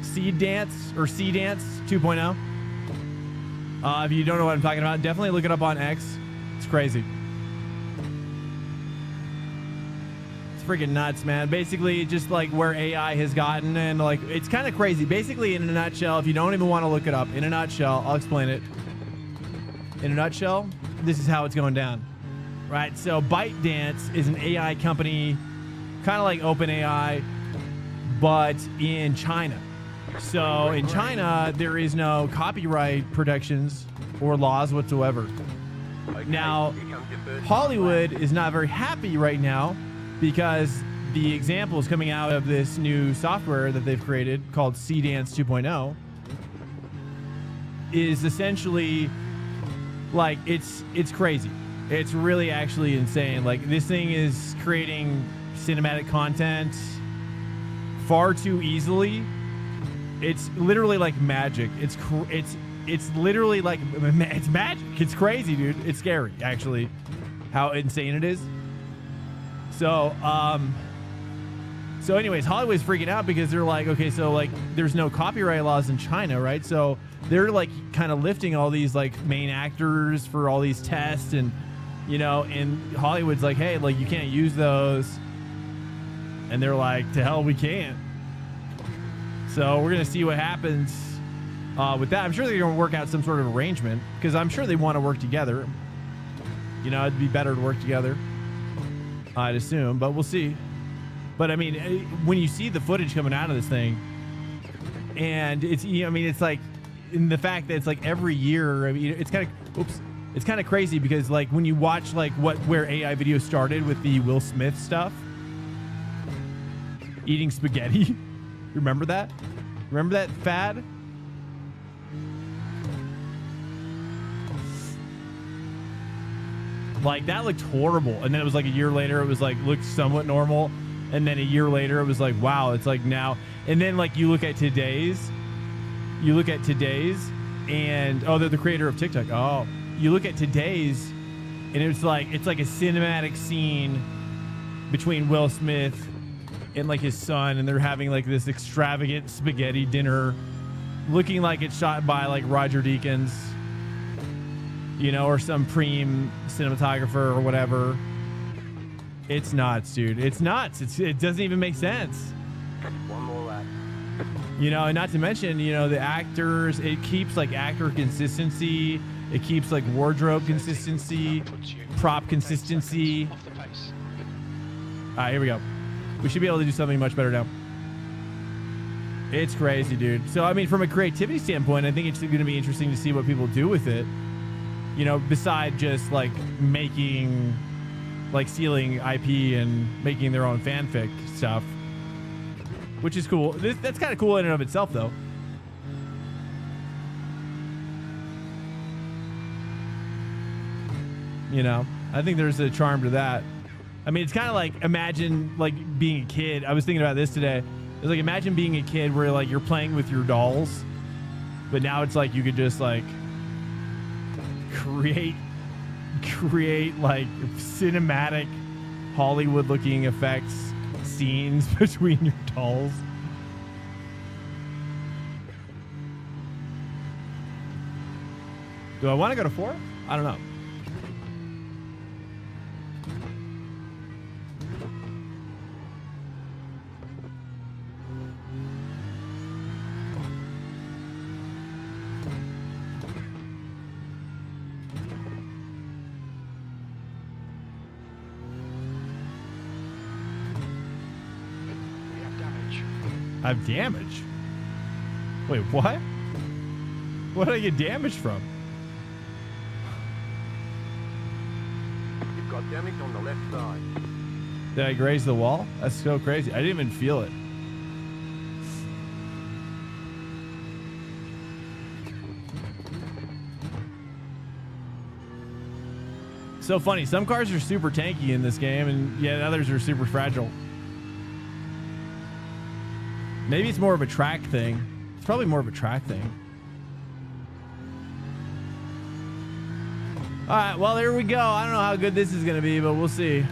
Seed Dance or Sea Dance 2.0. If you don't know what I'm talking about, definitely look it up on X. It's crazy. It's freaking nuts, man. Basically, just like where AI has gotten, and like it's kind of crazy. Basically, in a nutshell, if you don't even want to look it up, in a nutshell, I'll explain it. In a nutshell, this is how it's going down. Right? So ByteDance is an AI company, kind of like OpenAI, but in China. So in China, there is no copyright protections or laws whatsoever. Now, Hollywood is not very happy right now because the examples coming out of this new software that they've created called C-Dance 2.0 is essentially like, it's crazy. It's really actually insane. Like, this thing is creating cinematic content far too easily. It's literally like magic. It's literally like, it's magic. It's crazy, dude. It's scary, actually, how insane it is. So, so anyways, Hollywood's freaking out because they're like, okay, so like there's no copyright laws in China, right? So they're like kind of lifting all these like main actors for all these tests, and you know, and Hollywood's like, hey, like you can't use those. And they're like, to hell we can't. So we're going to see what happens with that. I'm sure they're going to work out some sort of arrangement because I'm sure they want to work together. You know, it'd be better to work together, I'd assume, but we'll see. But I mean, when you see the footage coming out of this thing, and it's, you know, I mean, it's like, in the fact that it's like every year, I mean, it's kind of, oops, it's kind of crazy because like when you watch like where AI video started with the Will Smith stuff, eating spaghetti. Remember that? Remember that fad? Like that looked horrible. And then it was like a year later, it was like looked somewhat normal. And then a year later, it was like, wow, it's like now. And then like you look at today's, and oh, they're the creator of TikTok. Oh, you look at today's, and it's like a cinematic scene between Will Smith and like his son, and they're having like this extravagant spaghetti dinner, looking like it's shot by like Roger Deakins, you know, or some preem cinematographer or whatever. It's nuts, dude. It's nuts. It doesn't even make sense. One more lap. You know, and not to mention, you know, the actors, it keeps like actor consistency. It keeps like wardrobe consistency, prop consistency. Off the pace. All right, here we go. We should be able to do something much better now. It's crazy, dude. So, I mean, from a creativity standpoint, I think it's going to be interesting to see what people do with it. You know, beside just like making, like stealing IP and making their own fanfic stuff, which is cool. That's kind of cool in and of itself, though. You know, I think there's a charm to that. I mean, it's kind of like, imagine like being a kid. I was thinking about this today. It's like, imagine being a kid where like you're playing with your dolls, but now it's like you could just like create like cinematic Hollywood looking effects scenes between your dolls. Do I want to go to 4? I don't know. I have damage? Wait, what? What did I get damaged from? You've got damage on the left side. Did I graze the wall? That's so crazy. I didn't even feel it. So funny. Some cars are super tanky in this game, and yet others are super fragile. Maybe it's more of a track thing. It's probably more of a track thing. All right, well, there we go. I don't know how good this is going to be, but we'll see.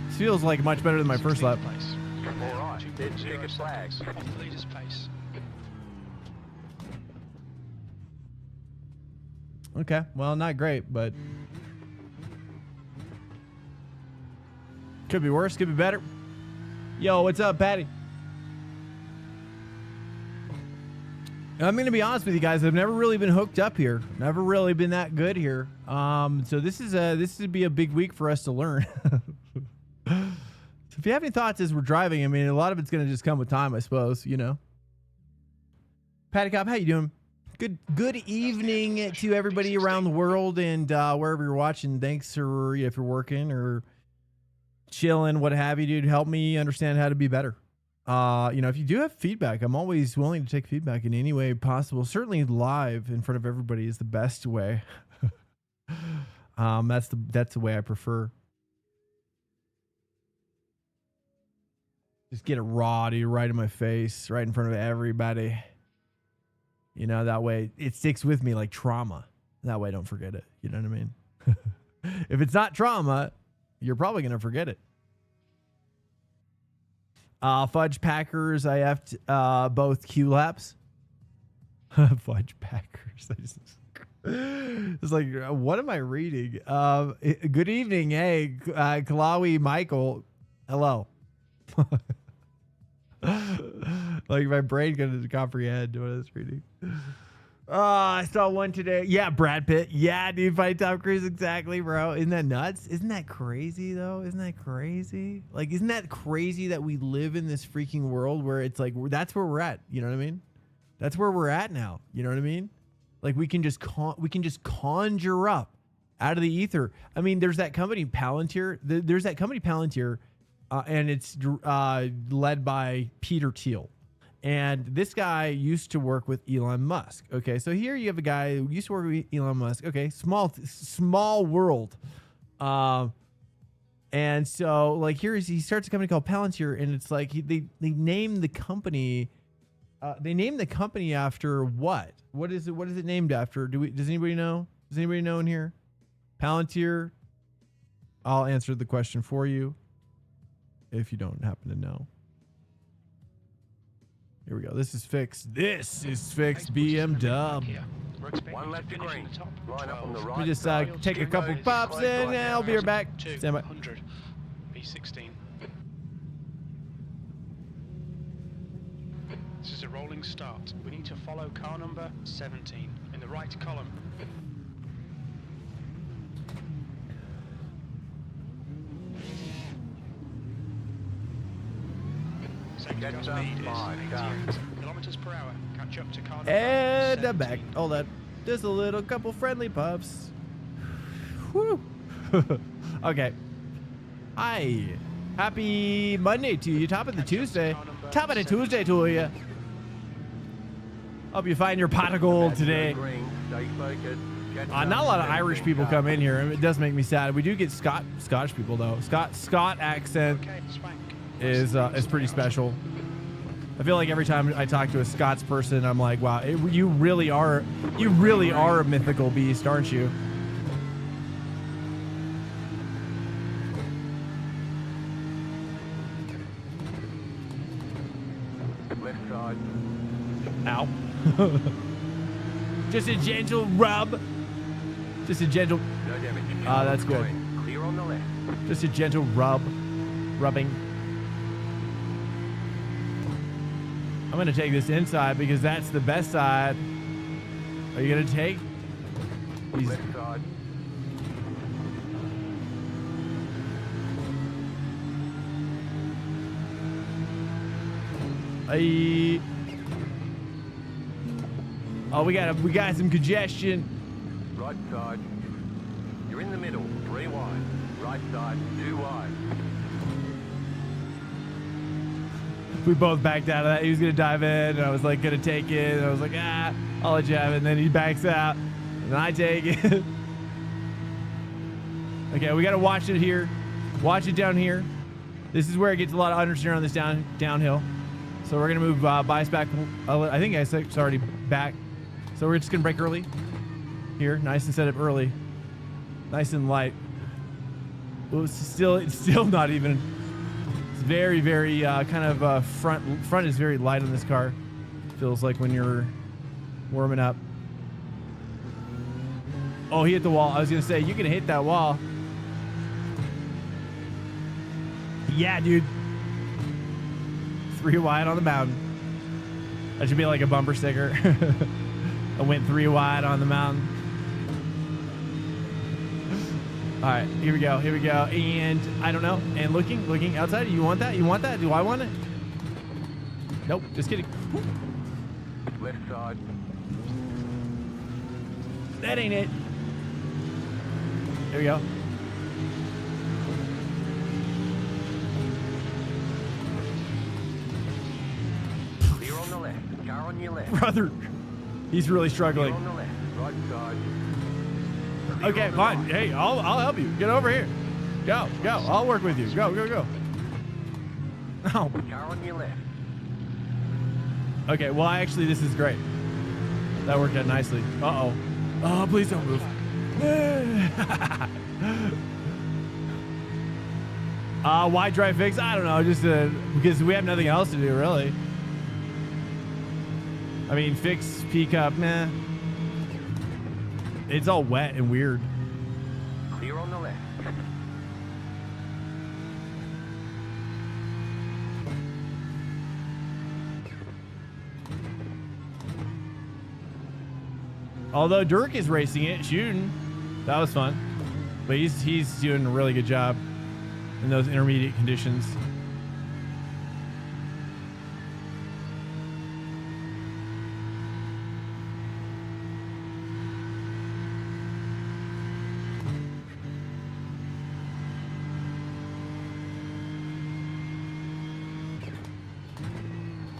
This feels like much better than my first lap. All right, then check a flag. Off the leader's pace. Okay, well, not great, but could be worse, could be better. Yo, what's up, Patty? I'm going to be honest with you guys. I've never really been hooked up here. Never really been that good here. So this would be a big week for us to learn. To If you have any thoughts as we're driving, I mean, a lot of it's going to just come with time, I suppose, you know. Patty Cop, how you doing? Good evening to everybody around the world and wherever you're watching. Thanks for if you're working or chilling, what have you, dude. Help me understand how to be better. You know, if you do have feedback, I'm always willing to take feedback in any way possible. Certainly live in front of everybody is the best way. That's the way I prefer. Just get it raw, dude, right in my face, right in front of everybody. You know, that way it sticks with me like trauma. That way I don't forget it. You know what I mean? If it's not trauma, you're probably going to forget it. Fudge Packers, I have both Q laps. Fudge Packers. It's like, what am I reading? Good evening. Hey, Kalawi Michael. Hello. Like my brain couldn't comprehend what I was reading. I saw one today. Yeah, Brad Pitt. Yeah, dude, fight Tom Cruise. Exactly, bro. Isn't that nuts? Isn't that crazy, though? Isn't that crazy? Like, isn't that crazy that we live in this freaking world where it's like, that's where we're at. You know what I mean? That's where we're at now. You know what I mean? Like, we can just conjure up out of the ether. I mean, there's that company Palantir. There's that company Palantir, and it's led by Peter Thiel. And this guy used to work with Elon Musk. Okay, so here you have a guy who used to work with Elon Musk. Okay, small world. And so like he starts a company called Palantir, and it's like they named the company. They named the company after what? What is it? What is it named after? Does anybody know? Does anybody know in here? Palantir. I'll answer the question for you if you don't happen to know. Here we go. This is fixed. This is fixed BMW. One left to green. Line up on the right. We just take a couple pops and I'll be right back. Stand by. 100. B16. This is a rolling start. We need to follow car number 17 in the right column. Get Speed up, is 5, 88 kilometers per hour. Catch up to car number And 17. I'm back. Hold on. Just a little couple friendly puffs. Woo. Okay. Hi. Happy Monday to you. Top of the Tuesday. Top of the Tuesday to you. Hope you find your pot of gold today. Not a lot of Irish people come in here. It does make me sad. We do get Scottish people though. Scott accent is pretty special. I feel like every time I talk to a Scots person, I'm like, wow, you really are a mythical beast, aren't you? Left side. Ow. Just a gentle rub. Just a gentle. No damage. That's good. Clear on the left. Just a gentle rubbing. I'm gonna take this inside because that's the best side. Are you gonna take? Left side. Oh, we got some congestion. Right side. You're in the middle. 3 wide. Right side. 2 wide. We both backed out of that. He was gonna dive in, and I was like gonna take it. And I was like, I'll let you have it. And then he backs out, and then I take it. Okay, we gotta watch it here. Watch it down here. This is where it gets a lot of understeer on this downhill. So we're gonna move bias back. I think it's already back. So we're just gonna brake early. Here, nice and set up early. Nice and light. Well, it's still not even. Very, very kind of front is very light on this car. Feels like when you're warming up. Oh, he hit the wall. I was gonna say you can hit that wall. Yeah, dude. 3 wide on the mountain. That should be like a bumper sticker. I went 3 wide on the mountain. right, here we go. Here we go. And I don't know. And looking outside. You want that? You want that? Do I want it? Nope. Just kidding. Left side. That ain't it. There we go. Clear on the left. Car on your left. Brother, he's really Clear struggling. on the left. Right side. Okay, fine. Hey, I'll help you. Get over here. Go. I'll work with you. Go. Oh. Car on your left. Okay, well, actually, this is great. That worked out nicely. Uh-oh. Oh, please don't move. Why drive fix? I don't know. Just because we have nothing else to do, really. I mean, fix, PCUP, meh. It's all wet and weird. Clear on the left. Although Dirk is racing it, shooting. That was fun. But he's doing a really good job in those intermediate conditions.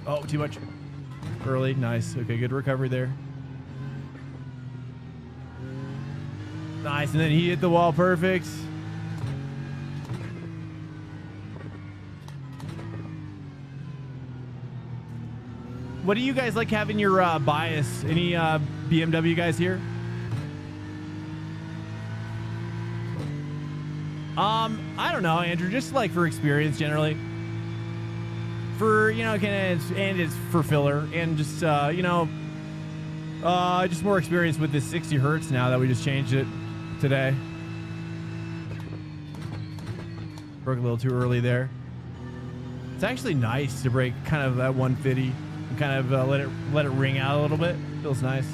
Oh, too much. Early, nice. Okay, good recovery there. Nice, and then he hit the wall perfect. What do you guys like having your bias? Any BMW guys here? I don't know, Andrew. Just like for experience, generally. For and it's for filler and just just more experience with this 60 hertz now that we just changed it today. Broke a little too early there. It's actually nice to break kind of at 150 and kind of let it ring out a little bit. Feels nice.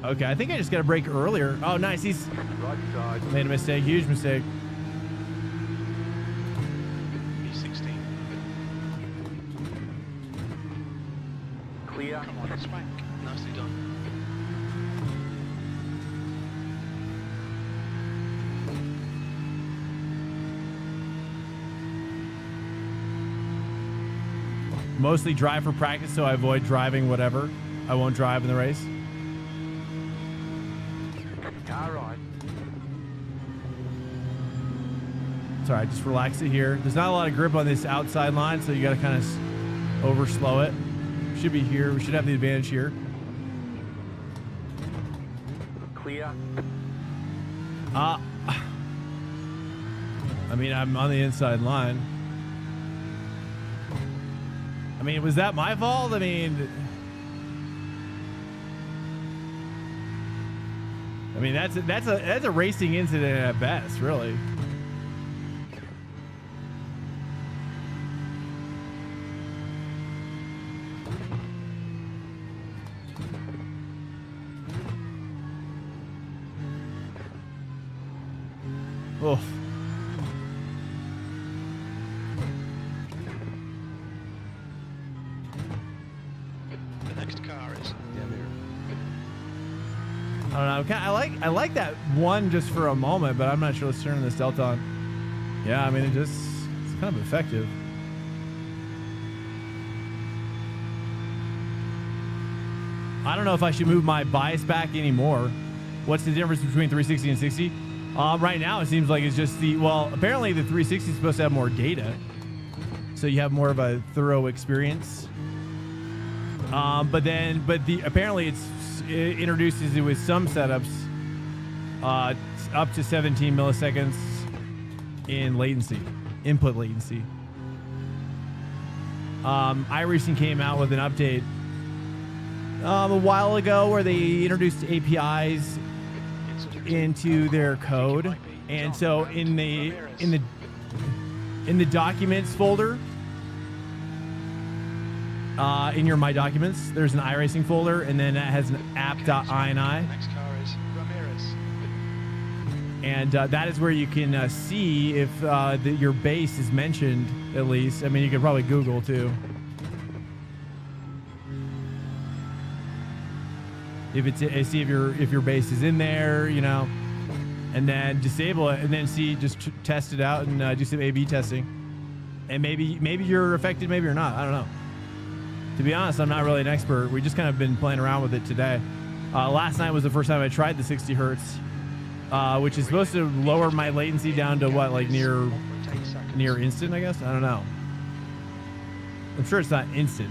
Okay, I think I just got to break earlier. Oh, nice. He's Right side. made a mistake. Huge mistake. B16. Clear. Come on, swank. Nicely done. Mostly drive for practice, so I avoid driving whatever. I won't drive in the race. Car right. Sorry, just relax it here. There's not a lot of grip on this outside line, so you got to kind of over slow it. Should be here. We should have the advantage here. Clear. I mean, I'm on the inside line. I mean, was that my fault? I mean, that's a racing incident at best, really. Oof. The next car is I don't know. I like that one just for a moment, but I'm not sure. Let's turn this delta on. Yeah, I mean, it's kind of effective. I don't know if I should move my bias back anymore. What's the difference between 360 and 60? Right now, it seems like it's just apparently the 360 is supposed to have more data. So you have more of a thorough experience. Apparently it introduces it with some setups up to 17 milliseconds in latency, input latency. iRacing came out with an update a while ago where they introduced APIs into their code, and so in the documents folder, in your My Documents, there's an iRacing folder, and then it has an app.ini. Next car is Ramirez. And that is where you can see if your base is mentioned, at least. I mean, you could probably Google, too. If it's see if your base is in there, you know, and then disable it, and then see, just test it out and do some A/B testing, and maybe you're affected, maybe you're not. I don't know. To be honest, I'm not really an expert. We just kind of been playing around with it today. Last night was the first time I tried the 60 hertz, which is supposed to lower my latency down to what, like near instant, I guess. I don't know. I'm sure it's not instant,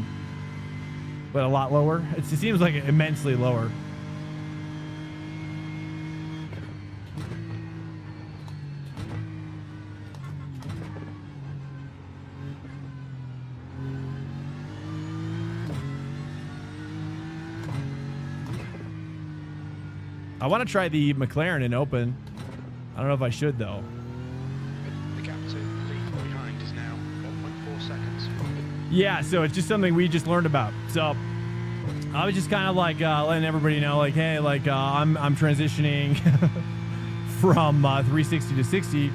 but a lot lower. It seems like immensely lower. I want to try the McLaren in open. I don't know if I should, though. The gap to lead behind is now 1.4 seconds. Yeah, so it's just something we just learned about. So I was just kind of like letting everybody know, like, hey, like I'm transitioning from 360 to 60,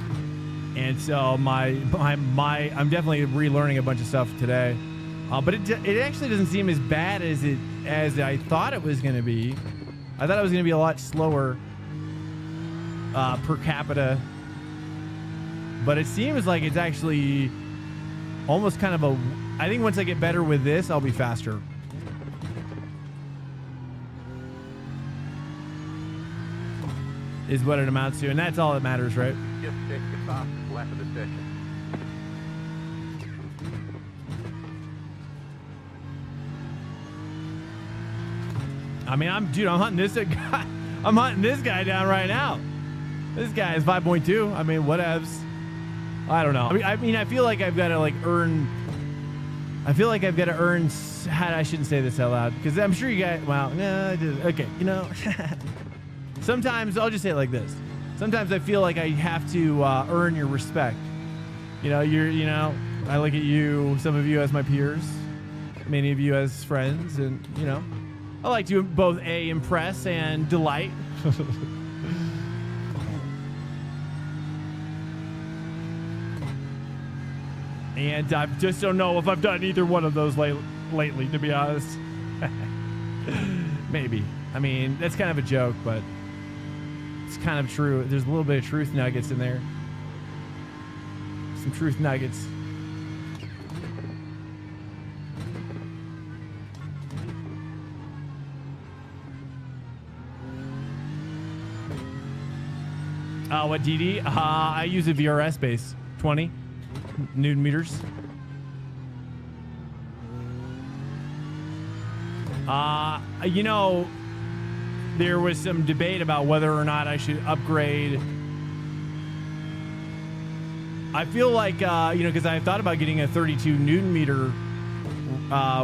and so I'm definitely relearning a bunch of stuff today. But it actually doesn't seem as bad as I thought it was going to be. I thought it was going to be a lot slower per capita, but it seems like it's actually almost kind of I think once I get better with this, I'll be faster. Is what it amounts to, and that's all that matters, right? Just check the fastest lap of the session. I mean, I'm hunting this guy. I'm hunting this guy down right now. This guy is 5.2. I mean, whatevs. I don't know. I mean, I feel like I've got to like earn. I feel like I've got to earn. I shouldn't say this out loud because I'm sure you guys. Well, no, I did. Okay, you know. Sometimes I'll just say it like this. Sometimes I feel like I have to earn your respect. You know, I look at you, some of you as my peers, many of you as friends, and you know. I like to both impress and delight. And I just don't know if I've done either one of those lately, to be honest. Maybe. I mean, that's kind of a joke, but it's kind of true. There's a little bit of truth nuggets in there. Some truth nuggets. What DD? I use a VRS base, 20 Newton meters. You know, there was some debate about whether or not I should upgrade. I feel like, you know, because I thought about getting a 32 Newton meter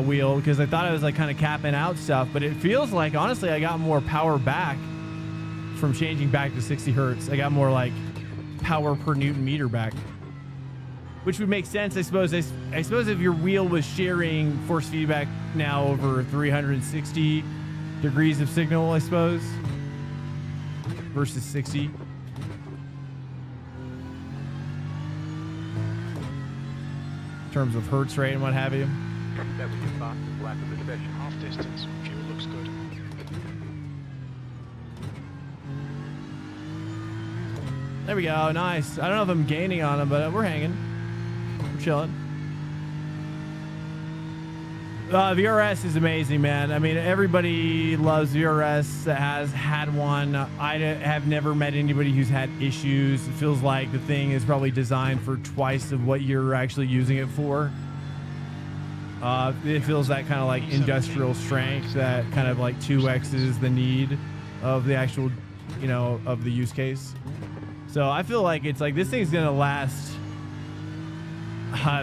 wheel because I thought I was like kind of capping out stuff, but it feels like, honestly, I got more power back from changing back to 60 hertz. I got more like power per Newton meter back, which would make sense, I suppose. I suppose if your wheel was sharing force feedback now over 360 degrees of signal, I suppose, versus 60. In terms of hertz rate and what have you. That was your fastest lap of the session. Half distance, fuel looks good. There we go. Nice. I don't know if I'm gaining on them, but we're hanging. We're chilling. VRS is amazing, man. I mean, everybody loves VRS that has had one. I have never met anybody who's had issues. It feels like the thing is probably designed for twice of what you're actually using it for. It feels that kind of like industrial strength, that kind of like 2x is the need of the actual, you know, of the use case. So I feel like it's like this thing's gonna last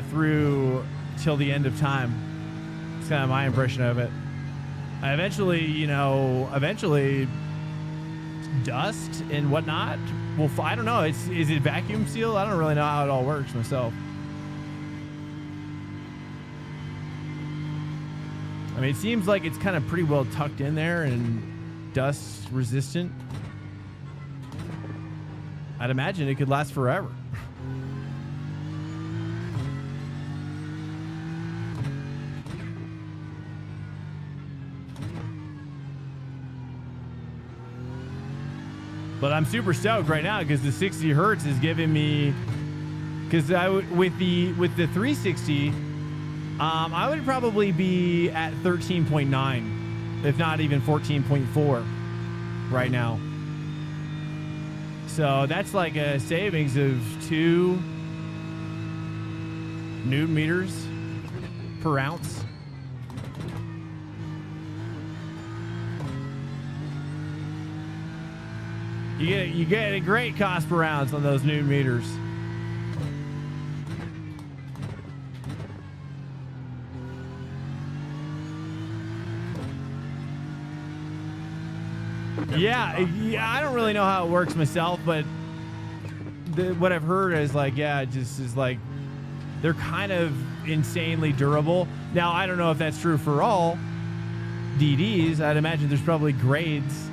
through till the end of time. It's kind of my impression of it. Eventually, you know, dust and whatnot. Well, I don't know. Is it vacuum sealed? I don't really know how it all works myself. mean, it seems like it's kind of pretty well tucked in there and dust resistant. I'd imagine it could last forever. But I'm super stoked right now because the 60 hertz is giving me, because with the 360, I would probably be at 13.9, if not even 14.4 right now. So that's like a savings of 2 newton meters per ounce. You get a great cost per ounce on those newton meters. Yeah, I don't really know how it works myself, but what I've heard is like, yeah, it just is like they're kind of insanely durable. Now, I don't know if that's true for all DDs. I'd imagine there's probably grades.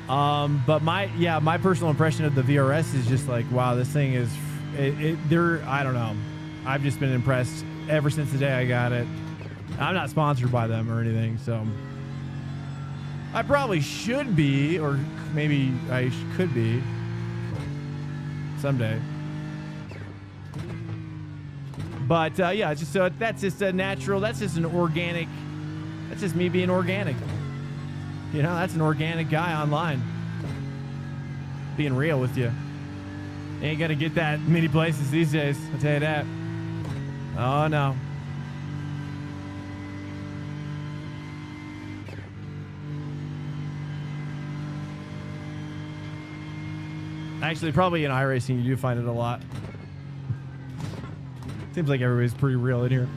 But my personal impression of the VRS is just like, wow, this thing is, I don't know. I've just been impressed ever since the day I got it. I'm not sponsored by them or anything, so I probably should be, or maybe I could be someday. But yeah, just so that's just a natural. That's just an organic. That's just me being organic. You know, that's an organic guy online. Being real with you. Ain't gonna get that many places these days, I'll tell you that. Oh no. Actually, probably in iRacing you do find it a lot. Seems like everybody's pretty real in here.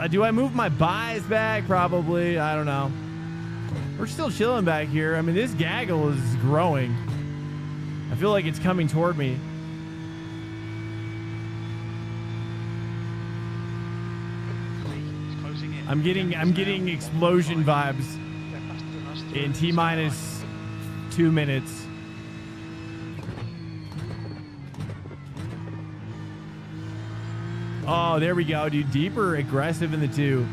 Do I move my buys back? Probably. I don't know. We're still chilling back here. I mean, this gaggle is growing. I feel like it's coming toward me. I'm getting explosion vibes in T-minus 2 minutes. Oh, there we go, dude. Deeper, aggressive in the 2.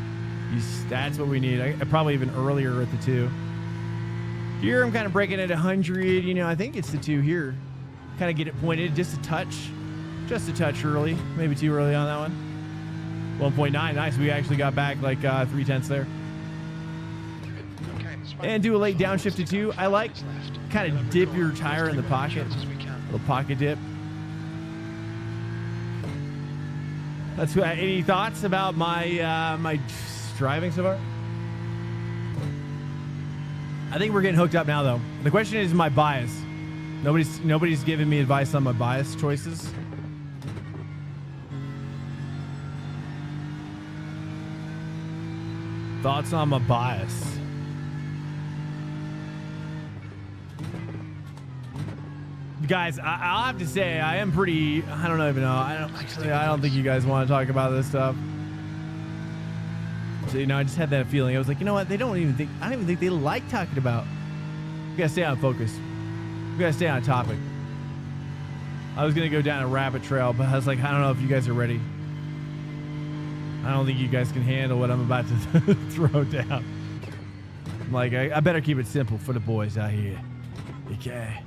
That's what we need. I probably even earlier at the 2. Here, I'm kind of breaking at 100. You know, I think it's the 2 here. Kind of get it pointed just a touch. Just a touch early. Maybe too early on that one. 1.9. Nice. We actually got back like 3/10 there. And do a late downshift to 2. I like kind of dip your tire in the pocket. Little pocket dip. That's what. Any thoughts about my my driving so far? I think we're getting hooked up now, though. The question is my bias. Nobody's giving me advice on my bias choices. Thoughts on my bias? Guys, I'll have to say I am pretty. I don't even know. I don't think you guys want to talk about this stuff. So, you know, I just had that feeling. I was like, you know what? I don't even think they like talking about. We gotta stay on focus. We gotta stay on topic. I was gonna go down a rabbit trail, but I was like, I don't know if you guys are ready. I don't think you guys can handle what I'm about to throw down. I'm like, I better keep it simple for the boys out here. Okay.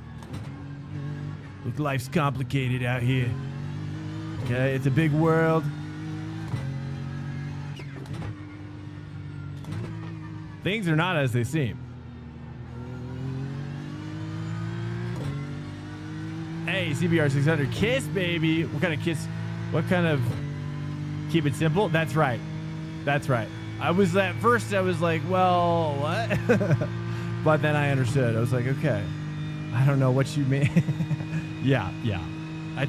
Look, life's complicated out here. Okay, it's a big world. Things are not as they seem. Hey, CBR 600, kiss, baby. What kind of kiss? What kind of keep it simple? That's right. That's right. I was at first, I was like, well, what? But then I understood. I was like, okay, I don't know what you mean. Yeah. I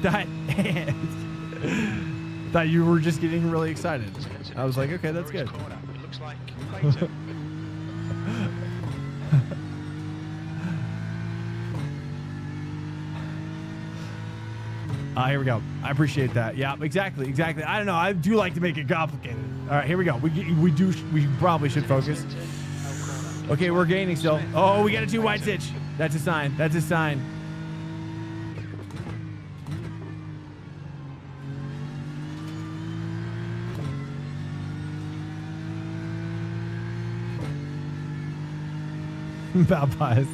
thought you were just getting really excited. I was like, okay, that's good. It looks like Here we go. I appreciate that. Yeah, exactly. I don't know. I do like to make it complicated. All right, here we go. We probably should focus. Okay, we're gaining still. Oh, we got a 2 wide stitch. That's a sign. That's a sign. Popeyes.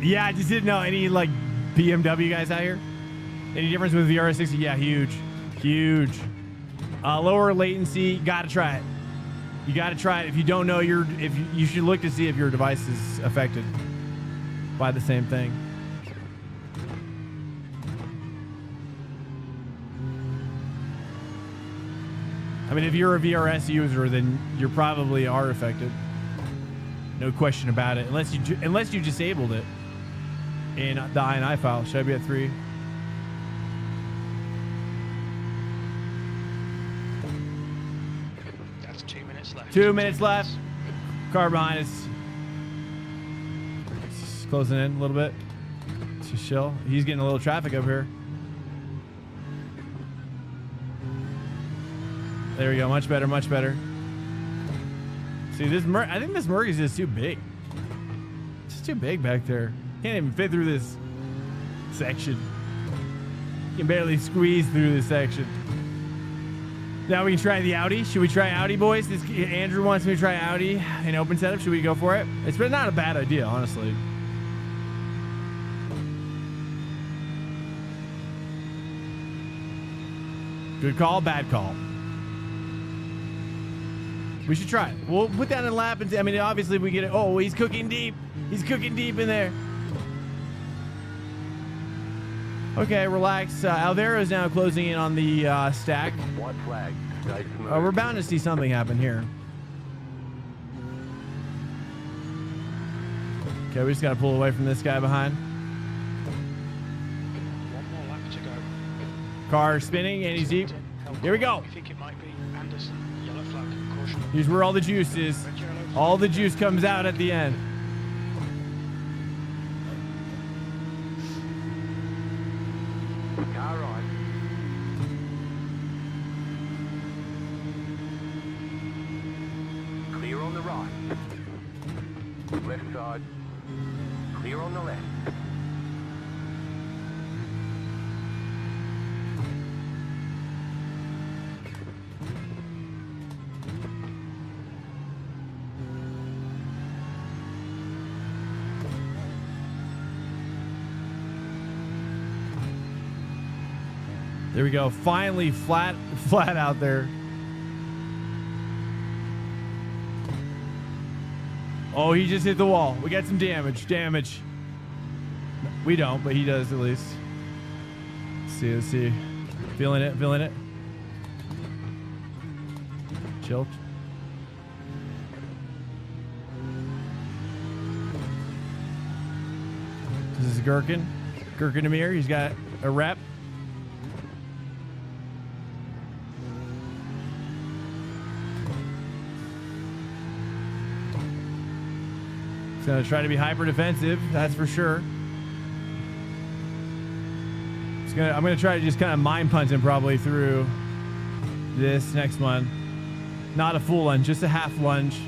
Yeah, I just didn't know any like BMW guys out here. Any difference with VRS 60? Yeah, huge. Lower latency. Gotta try it. You gotta try it. If you don't know you should look to see if your device is affected by the same thing. I mean, if you're a VRS user, then you probably are affected. No question about it. Unless you disabled it in the INI file. Should I be at 3? That's 2 minutes left. 2 minutes left. Car behind us. It's closing in a little bit. It's just chill. He's getting a little traffic up here. There we go. Much better. See, I think this Merc is just too big. It's just too big back there. Can't even fit through this section. You can barely squeeze through this section. Now we can try the Audi. Should we try Audi, boys? Andrew wants me to try Audi in open setup. Should we go for it? It's not a bad idea, honestly. Good call, bad call. We should try it. We'll put that in a lap. And I mean, obviously we get it. Oh, he's cooking deep. He's cooking deep in there. Okay, relax. Alvaro is now closing in on the stack. White flag. Stay smooth. We're bound to see something happen here. Okay, we just got to pull away from this guy behind. One more lap to go. Car spinning and he's deep. Here we go. We think it might be Anderson. Yellow flag. Caution. Here's where all the juice is. All the juice comes out at the end. Car right. Clear on the right. Left side. Clear on the left. There we go. Finally flat out there. Oh, he just hit the wall. We got some damage. We don't, but he does at least. Let's see. Feeling it. Chill. This is Gherkin. Gherkin Amir. He's got a rep. Gonna try to be hyper defensive, that's for sure. I'm gonna try to just kind of mind punch him probably through this next one. Not a full lunge, just a half lunge.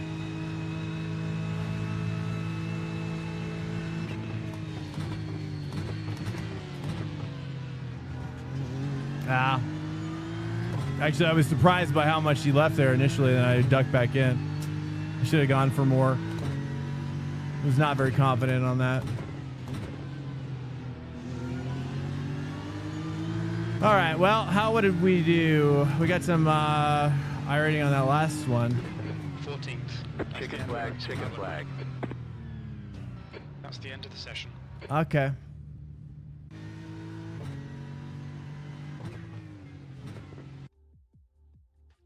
Actually, I was surprised by how much he left there initially, and I ducked back in. I should have gone for more. Was not very confident on that. All right, well, what did we do? We got some iRating on that last one. 14th. Chicken flag. That's the end of the session. Okay.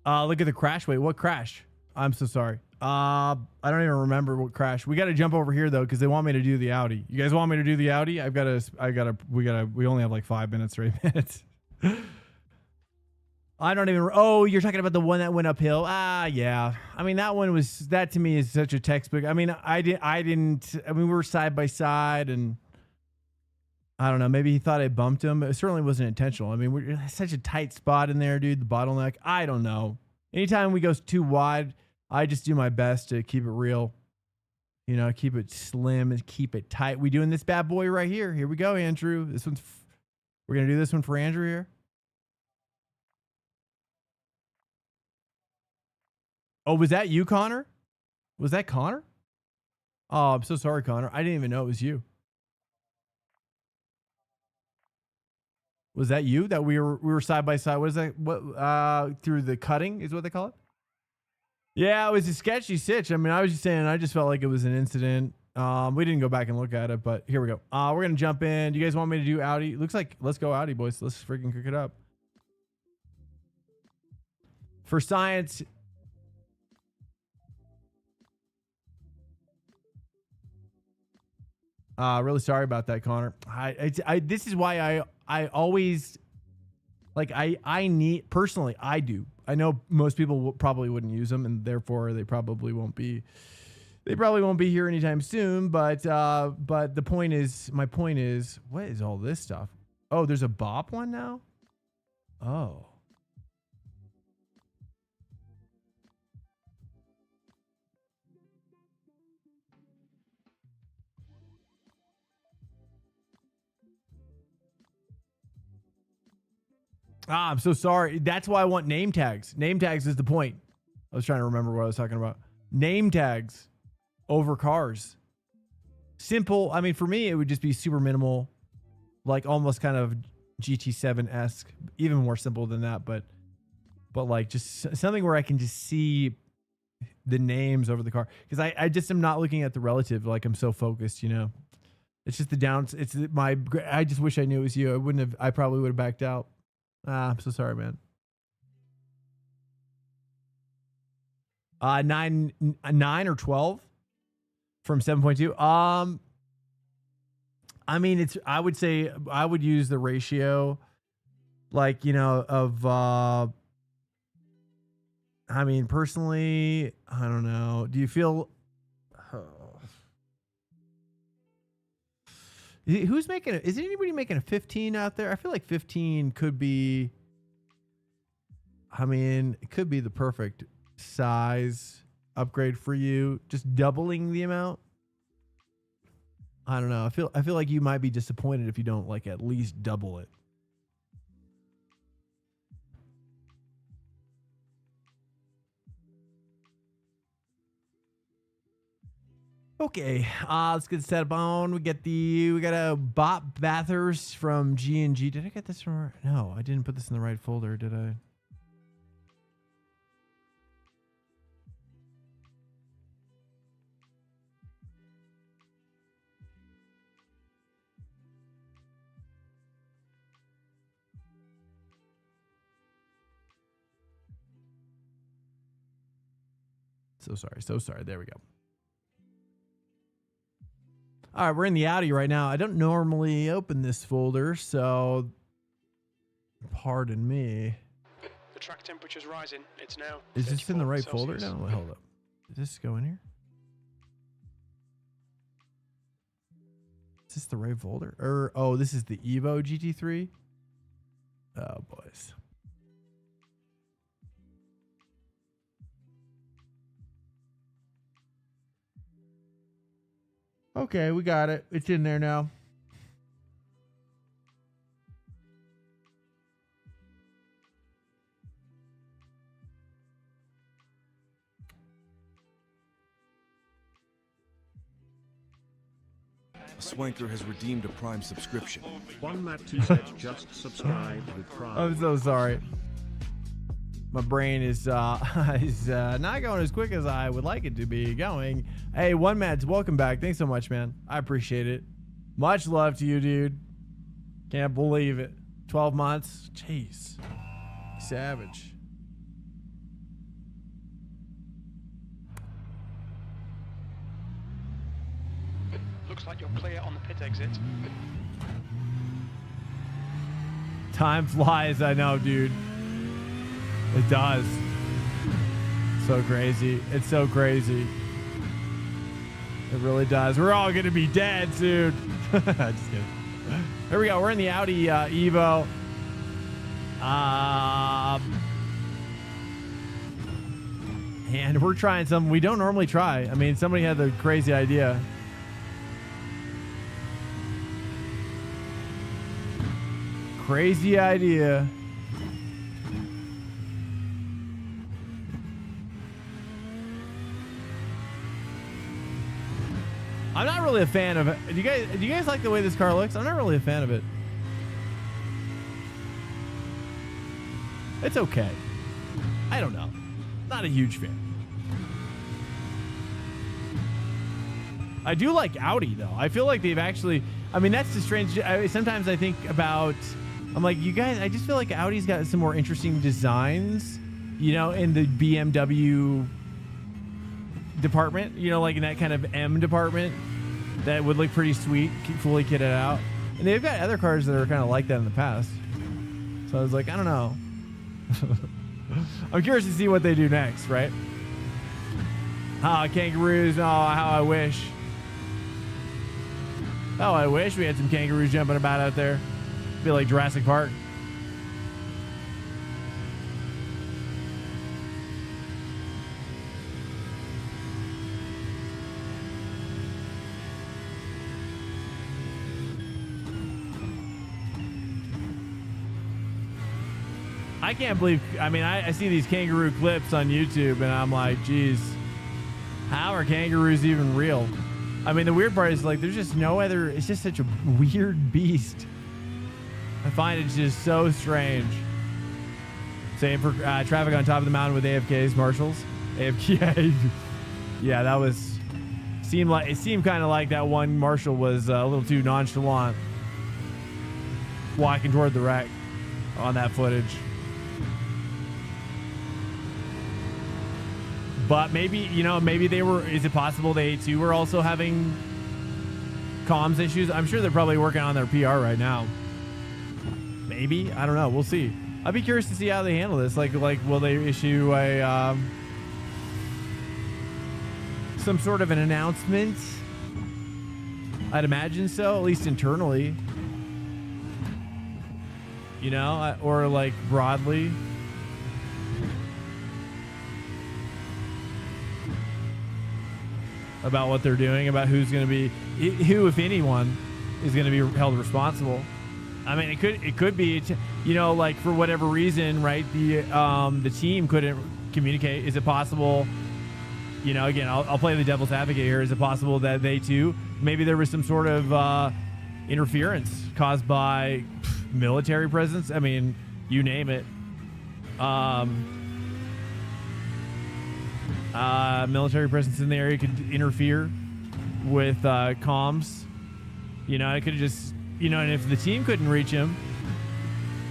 Look at the crash. Wait, what crash? I'm so sorry. I don't even remember what crash. We got to jump over here though, because they want me to do the Audi. You guys want me to do the Audi? We only have like 5 minutes or 8 minutes. I don't even, oh, you're talking about the one that went uphill? Yeah. I mean, that to me is such a textbook. I mean, we were side by side and I don't know. Maybe he thought I bumped him. It certainly wasn't intentional. I mean, we're such a tight spot in there, dude. The bottleneck. I don't know. Anytime we go too wide, I just do my best to keep it real. You know, keep it slim and keep it tight. We doing this bad boy right here. Here we go, Andrew. This one's. We're gonna do this one for Andrew here. Oh, was that you, Connor? Was that Connor? Oh, I'm so sorry, Connor. I didn't even know it was you. Was that you? That we were side by side? What is that? What through the cutting is what they call it? Yeah, it was a sketchy sitch. I mean, I was just saying, I just felt like it was an incident. We didn't go back and look at it, but here we go. We're gonna jump in. Do you guys want me to do Audi? Looks like let's go Audi, boys. Let's freaking cook it up. For science. Really sorry about that, Connor. This is why I always like I need personally. I do. I know most people probably wouldn't use them, and therefore they probably won't be. They probably won't be here anytime soon. But the point is, my point is, what is all this stuff? Oh, there's a bop one now. Oh. I'm so sorry. That's why I want name tags. Name tags is the point. I was trying to remember what I was talking about. Name tags over cars. Simple. I mean, for me, it would just be super minimal, like almost kind of GT7-esque, even more simple than that. But like just something where I can just see the names over the car. Because I just am not looking at the relative. Like I'm so focused, you know. It's just the downs. I just wish I knew it was you. I probably would have backed out. I'm so sorry, man. 9 or 12 from 7.2. I mean, I would say I would use the ratio, like, you know, of, I mean, personally, I don't know. Do you feel, who's making it? Is anybody making a 15 out there? I feel like 15 could be, I mean, it could be the perfect size upgrade for you. Just doubling the amount. I don't know. I feel like you might be disappointed if you don't like at least double it. Okay, let's get set up on. We got a bot Bathurst from G&G. Did I get this from? No, I didn't put this in the right folder, did I? So sorry. There we go. All right, we're in the Audi right now. I don't normally open this folder, so pardon me. The track temperature's rising. It's now. Is this in the right Celsius. folder now? Wait, hold up. Does this go in here? Is this the right folder? Oh, this is the Evo GT3. Oh, boys. Okay, we got it. It's in there now. A swanker has redeemed a Prime subscription. One Matt 2 said just subscribe with Prime. I'm so sorry. My brain is not going as quick as I would like it to be going. Hey, One Mads, welcome back. Thanks so much, man. I appreciate it. Much love to you, dude. Can't believe it. 12 months. Jeez. Savage. Looks like you're clear on the pit exit. Time flies, I know, dude. It does. So crazy. It's so crazy. It really does. We're all gonna be dead soon. Just kidding. Here we go. We're in the Audi Evo. And we're trying something we don't normally try. I mean, somebody had the crazy idea. Crazy idea. I'm not really a fan of it. Do you guys like the way this car looks? I'm not really a fan of it. It's okay. I don't know. Not a huge fan. I do like Audi though. I feel like they've actually, I mean, that's the strange. Sometimes I think about, I'm like, you guys, I just feel like Audi's got some more interesting designs, you know, in the BMW department, you know, like in that kind of M department that would look pretty sweet, fully kitted out. And they've got other cars that are kind of like that in the past. So I was like, I don't know. I'm curious to see what they do next, right? Kangaroos. Oh, how I wish. Oh, I wish we had some kangaroos jumping about out there. Feel like Jurassic Park. I can't believe, I mean, I see these kangaroo clips on YouTube and I'm like, geez, how are kangaroos even real? I mean, the weird part is like, there's just no other, it's just such a weird beast. I find it just so strange. Same for traffic on top of the mountain with AFK's marshals. AFK, yeah, that was, it seemed kind of like that one marshal was a little too nonchalant walking toward the wreck on that footage. But maybe, you know, maybe they were, is it possible they too were also having comms issues? I'm sure they're probably working on their PR right now. Maybe, I don't know. We'll see. I'd be curious to see how they handle this. Like, will they issue a, some sort of an announcement? I'd imagine so, at least internally. You know, or like broadly. About what they're doing, about who's going to be, who, if anyone, is going to be held responsible. I mean, it could be, you know, like for whatever reason, right? The team couldn't communicate. Is it possible? You know, again, I'll play the devil's advocate here. Is it possible that they too, maybe there was some sort of interference caused by military presence? I mean, you name it. Military presence in the area could interfere with comms. You know, it could just, you know, and if the team couldn't reach him,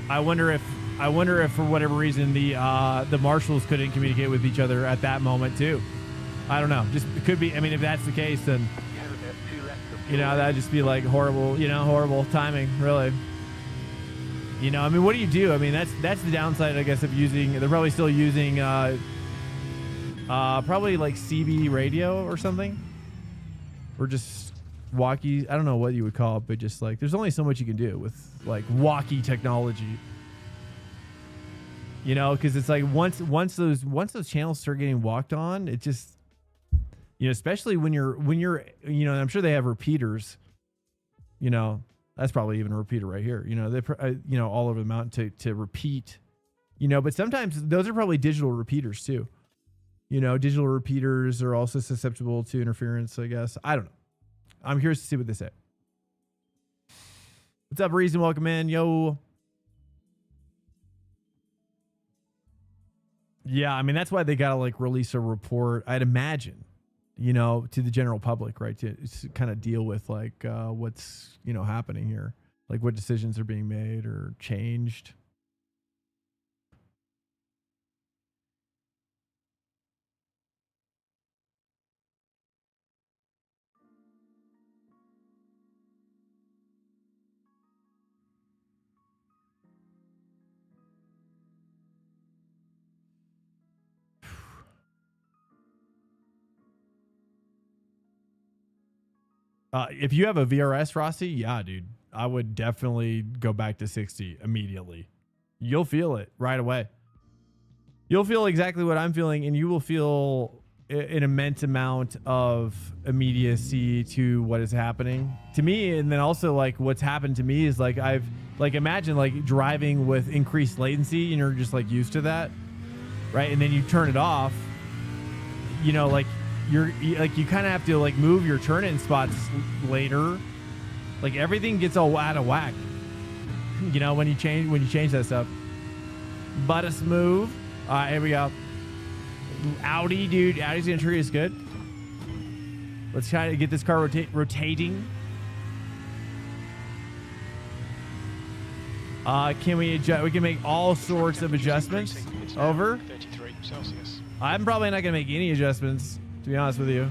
I wonder if for whatever reason the marshals couldn't communicate with each other at that moment too. I don't know. Just it could be. I mean, if that's the case, then you know that'd just be like horrible. You know, horrible timing, really. You know, I mean, what do you do? I mean, that's the downside, I guess, of using. They're probably still using. Probably like CB radio or something, or just walkie. I don't know what you would call it, but just like there's only so much you can do with like walkie technology. You know, because it's like once those channels start getting walked on, it just, you know, especially when you're you know, I'm sure they have repeaters. You know, that's probably even a repeater right here. You know, they you know, all over the mountain to repeat. You know, but sometimes those are probably digital repeaters too. You know, digital repeaters are also susceptible to interference, I guess. I don't know. I'm curious to see what they say. What's up, Reason? Welcome in. Yo. Yeah, I mean, that's why they got to like release a report, I'd imagine, you know, to the general public, right? To kind of deal with like what's, you know, happening here. Like what decisions are being made or changed. If you have a VRS, Rossi, yeah, dude. would definitely go back to 60 immediately. You'll feel it right away. You'll feel exactly what I'm feeling, and you will feel an immense amount of immediacy to what is happening to me. And then also like what's happened to me is like imagine like driving with increased latency and you're just like used to that, right? And then you turn it off, you know, like you kind of have to like move your turn-in spots later. Like everything gets all out of whack, you know, when you change that stuff. But a smooth. All right, here we go. Audi, dude. Audi's gonna treat us good. Let's try to get this car rotating. Can we adjust? We can make all sorts of adjustments. Over. 33 Celsius. I'm probably not gonna make any adjustments, to be honest with you.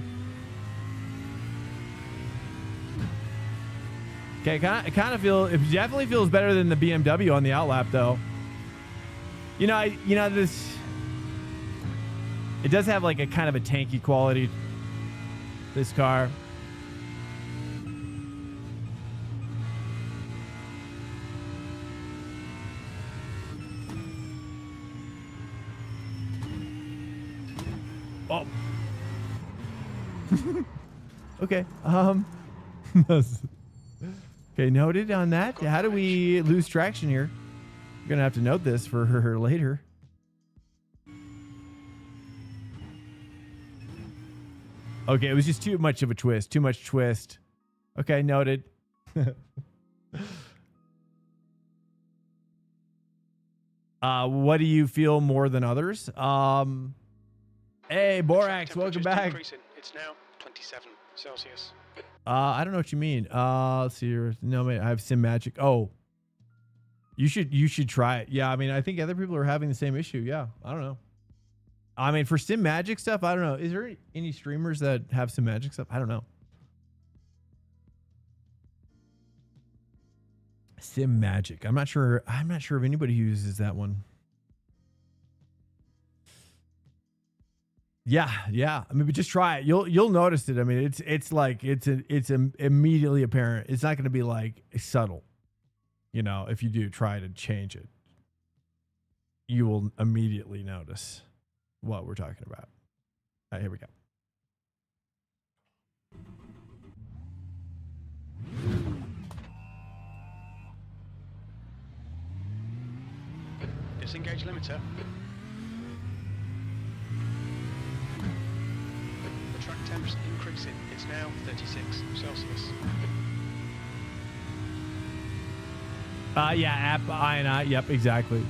Okay, it definitely feels better than the BMW on the outlap, though. This. It does have like a kind of a tanky quality, this car. Oh. Okay. Okay, noted on that. How do we lose traction here? We're gonna have to note this for her later. Okay, it was just too much of a twist. Too much twist. Okay, noted. What do you feel more than others? Hey, Borax, welcome back. It's now 27 Celsius. I don't know what you mean. Let's see here. No, I have Sim Magic. Oh, you should try it. Yeah, I mean, I think other people are having the same issue. Yeah, I don't know. I mean, for Sim Magic stuff, I don't know. Is there any streamers that have Sim Magic stuff? I don't know. Sim Magic. I'm not sure if anybody uses that one. Yeah. I mean, but just try it. You'll notice it. I mean, it's immediately apparent. It's not going to be like subtle. You know, if you do try to change it, you will immediately notice what we're talking about. All right, here we go. Disengage limiter. The track temps increasing. It's now 36 Celsius. Yeah, app INI. Yep, exactly.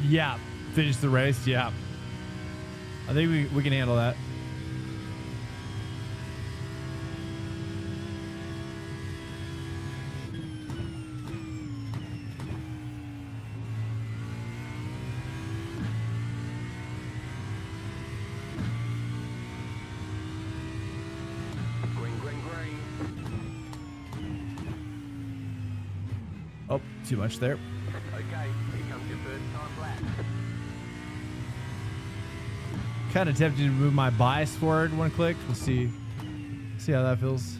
Yeah, finish the race. Yeah, I think we can handle that. Green. Oh, too much there. Okay, here comes your first time lap. Kind of tempted to move my bias forward one click. Let's see. See how that feels.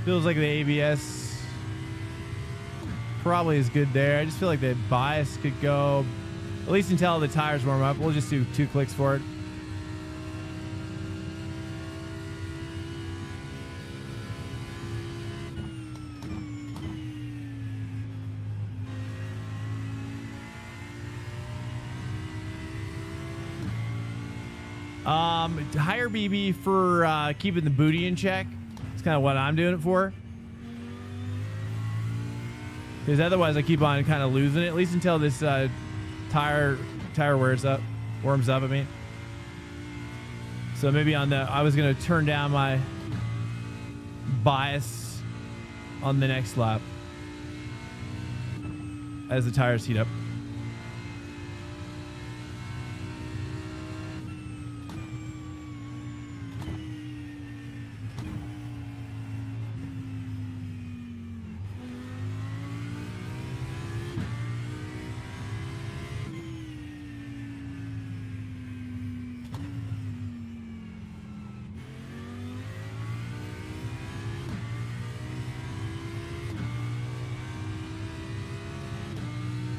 Feels like the ABS probably is good there. I just feel like the bias could go at least until the tires warm up. We'll just do 2 clicks for it. Higher BB for keeping the booty in check. It's kind of what I'm doing it for. Because otherwise I keep on kind of losing it, at least until this tire warms up, I mean. So maybe on the, I was going to turn down my bias on the next lap as the tires heat up.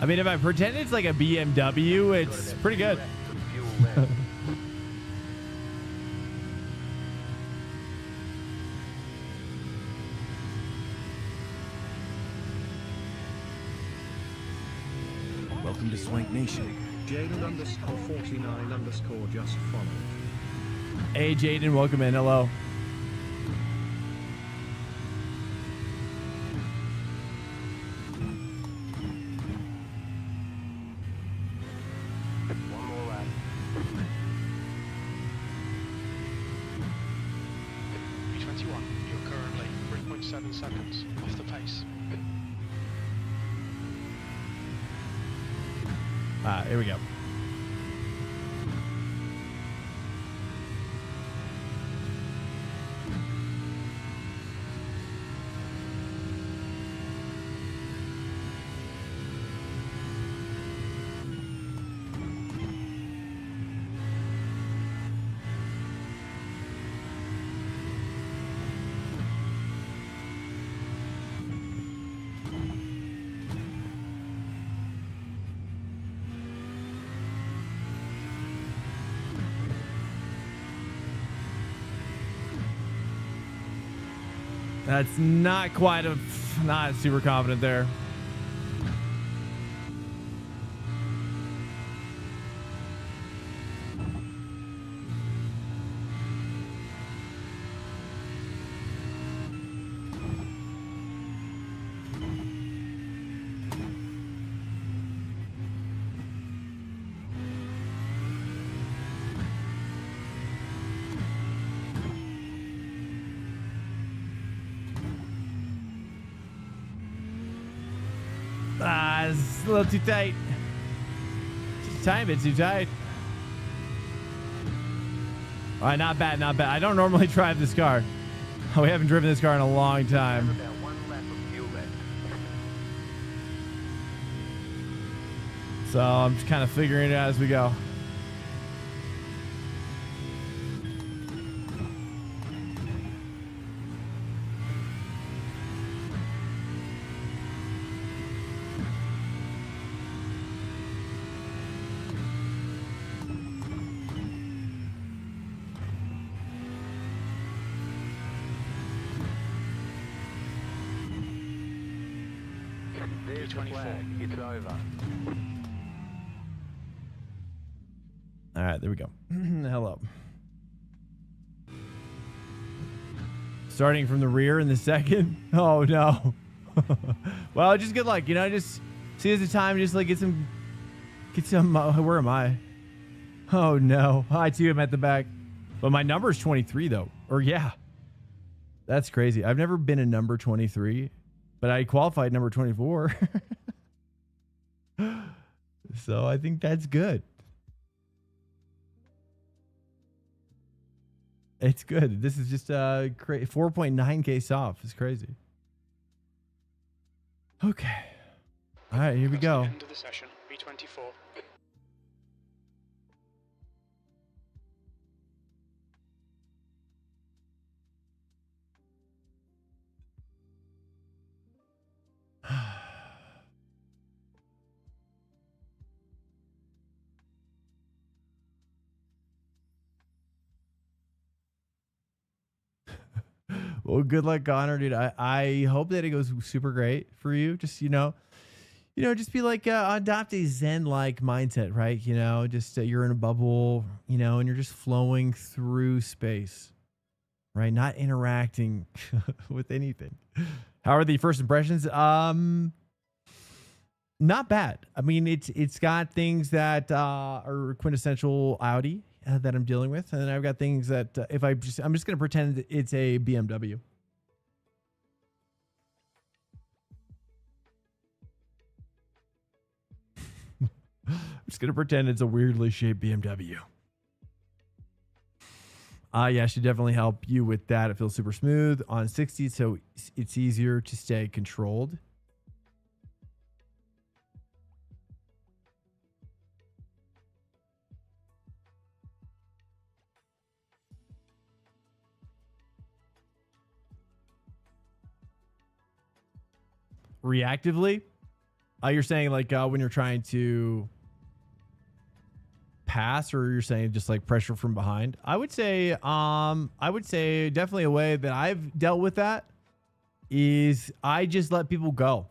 I mean, if I pretend it's like a BMW, it's pretty good. Welcome to Swank Nation. Jaden_49_ just followed. Hey, Jaden, welcome in. Hello. Seconds off the pace. Here we go. That's not quite a, not super confident there. It's a little too tight. Just a tiny bit too tight. All right, not bad, not bad. I don't normally drive this car. We haven't driven this car in a long time. About 1 lap of fuel left. So I'm just kind of figuring it out as we go. There's the flag. It's over. All right, there we go. Hello. Starting from the rear in the second. Oh no. Well, just good luck, you know. Just see as the time, just like get some. Where am I? Oh no, I too am at the back, but my number is 23 though. Or yeah, that's crazy. I've never been a number 23, but I qualified number 24. So I think that's good. It's good. This is just 4.9K soft. It's crazy. Okay. All right, here we go. End of the session. V24. Well, good luck, Connor, dude. I hope that it goes super great for you. Just, just be like, adopt a Zen-like mindset, right? Just you're in a bubble, and you're just flowing through space, right? Not interacting with anything. How are the first impressions? Not bad. I mean, it's got things that are quintessential Audi that I'm dealing with, and then I've got things that I'm just going to pretend that it's a BMW. I'm just going to pretend it's a weirdly shaped BMW. Yeah, should definitely help you with that. It feels super smooth on 60, so it's easier to stay controlled. Reactively, you're saying like when you're trying to pass, or you're saying just like pressure from behind? I would say definitely a way that I've dealt with that is I just let people go,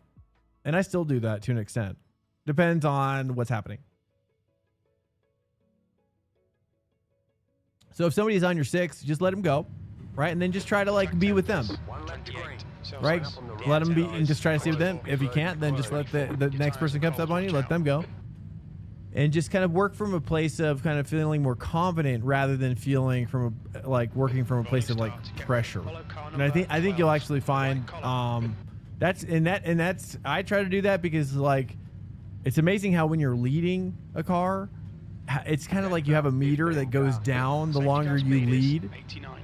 and I still do that to an extent. Depends on what's happening. So if somebody's on your 6, just let them go, right? And then just try to like be with them. Right? Let them be and just try to stay with them. If you can't, then just let the next person comes up on you, let them go. And just kind of work from a place of kind of feeling more confident rather than feeling from working from a place of like pressure. And I think you'll actually find that's I try to do that because like it's amazing how when you're leading a car, it's kind of like you have a meter that goes down the longer you lead,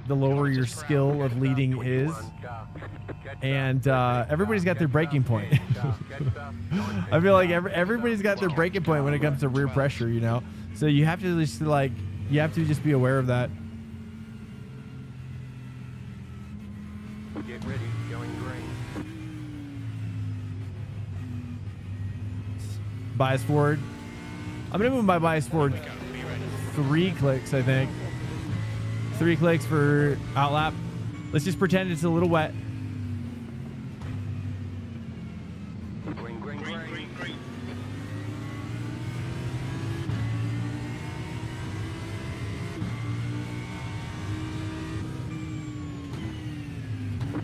the lower your skill of leading is. And everybody's got their breaking point. I feel like everybody's got their breaking point when it comes to rear pressure, So you have to just be aware of that. Get ready, going green. Bias forward. I'm gonna move my bias forward 3 clicks, I think. 3 clicks for outlap. Let's just pretend it's a little wet. Green.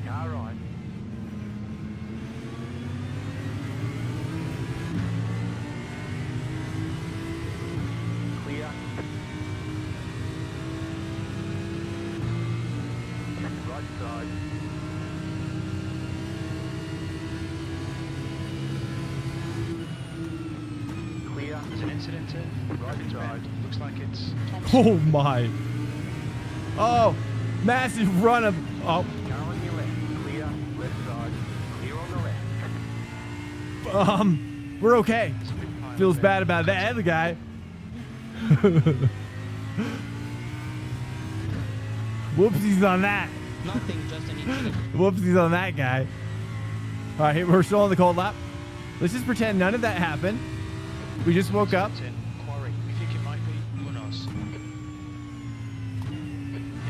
Car right. Clear. Right side. Clear. There's an incident here. Right side. Looks like it's Oh my. Oh, massive run of. Oh. Car on your left. Clear. Left side. Clear on the left. We're okay. Feels bad about that other guy. Whoopsies on that. Nothing, just an incident. Whoopsies on that guy. All right, we're still on the cold lap. Let's just pretend none of that happened. We just woke up. Quarry. We think it might be Munoz.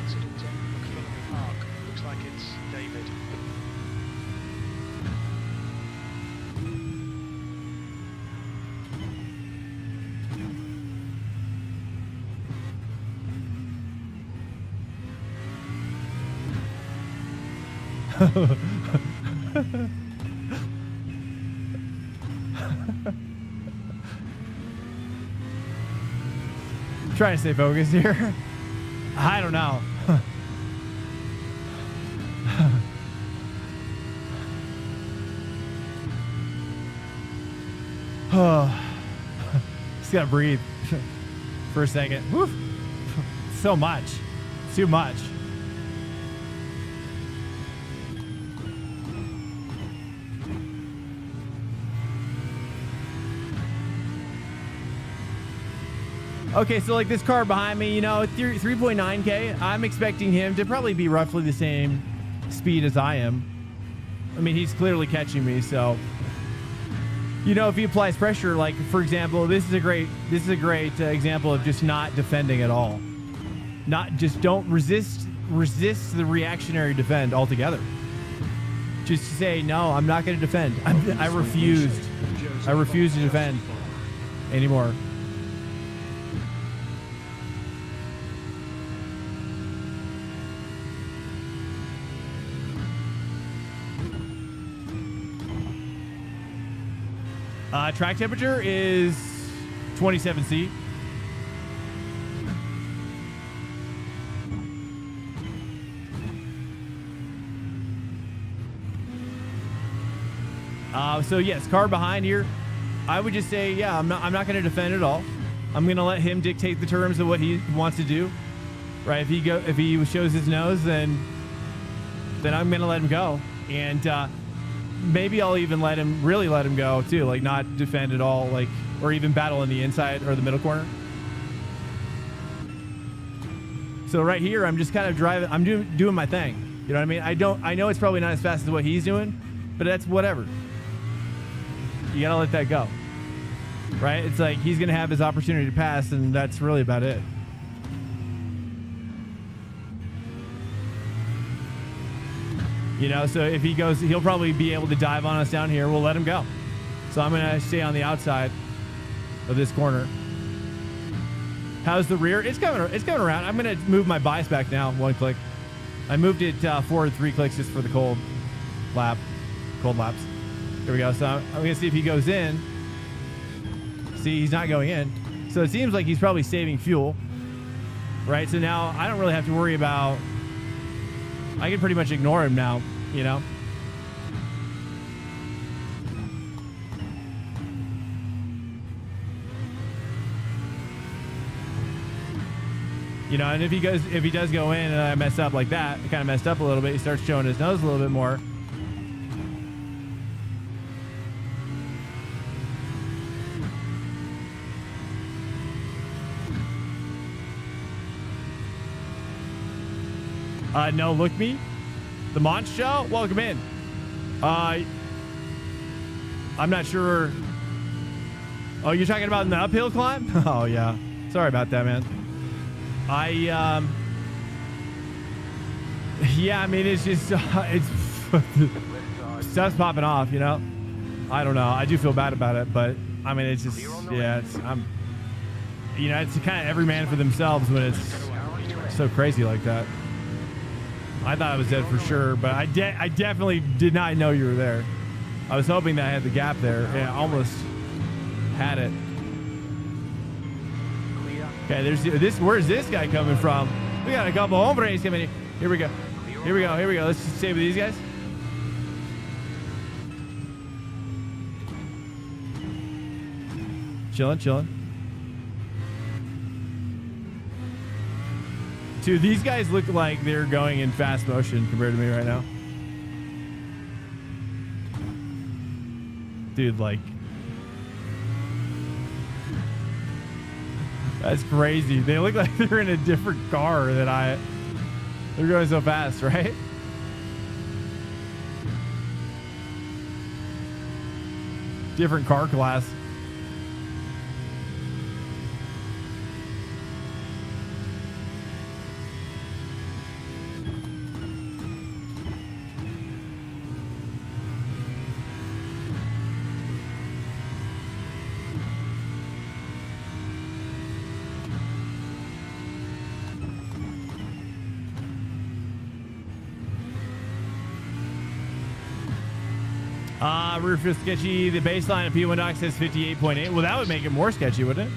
Incident in McPhillips Park. Looks like it's David. Trying to stay focused here. I don't know. Just gotta breathe for a second. Woof. So much. Too much. Okay, so like this car behind me, 3.9K, I'm expecting him to probably be roughly the same speed as I am. I mean, he's clearly catching me, so if he applies pressure, like for example, this is a great example of just not defending at all. Don't resist resists the reactionary defend altogether. Just to say, no, I'm not going to defend. I refused. I refuse to defend anymore. Track temperature is 27C. So yes, car behind here. I would just say, yeah, I'm not going to defend at all. I'm going to let him dictate the terms of what he wants to do. Right? If he shows his nose, then I'm going to let him go. And maybe I'll even let him go too, like not defend at all, like, or even battle in the inside or the middle corner. So right here, I'm just kind of driving. I'm doing my thing. You know what I mean? I know it's probably not as fast as what he's doing, but that's whatever. You gotta let that go, right? It's like he's gonna have his opportunity to pass, and that's really about it. You know, so if he goes, he'll probably be able to dive on us down here. We'll let him go. So I'm gonna stay on the outside of this corner. How's the rear? It's coming around. I'm gonna move my bias back now. 1 click. I moved it forward 3 clicks just for the cold laps. Here we go. So I'm gonna see if he goes in. See, he's not going in. So it seems like he's probably saving fuel, right? So now I don't really have to worry about. I can pretty much ignore him now, you know. You know, and if he does go in and I mess up like that, I kind of messed up a little bit. He starts showing his nose a little bit more. No, look me. The Monch Show, welcome in. I'm not sure. Oh, you're talking about in the uphill climb? Oh yeah. Sorry about that, man. Yeah, I mean, it's just, it's stuff's popping off, you know? I don't know. I do feel bad about it, but I mean, it's just, yeah, you know, it's kind of every man for themselves when it's so crazy like that. I thought I was dead for sure, but I definitely did not know you were there. I was hoping that I had the gap there. Yeah, I almost had it. Okay, there's this. Where's this guy coming from? We got a couple hombres coming in. Here we go. Here we go. Here we go. Let's just stay with these guys. Chilling. Dude, these guys look like they're going in fast motion compared to me right now. Dude, like, that's crazy. They look like they're in a different car than they're going so fast, right? Different car class. Roof is sketchy. The baseline of P1 dock says 58.8. Well, that would make it more sketchy, wouldn't it?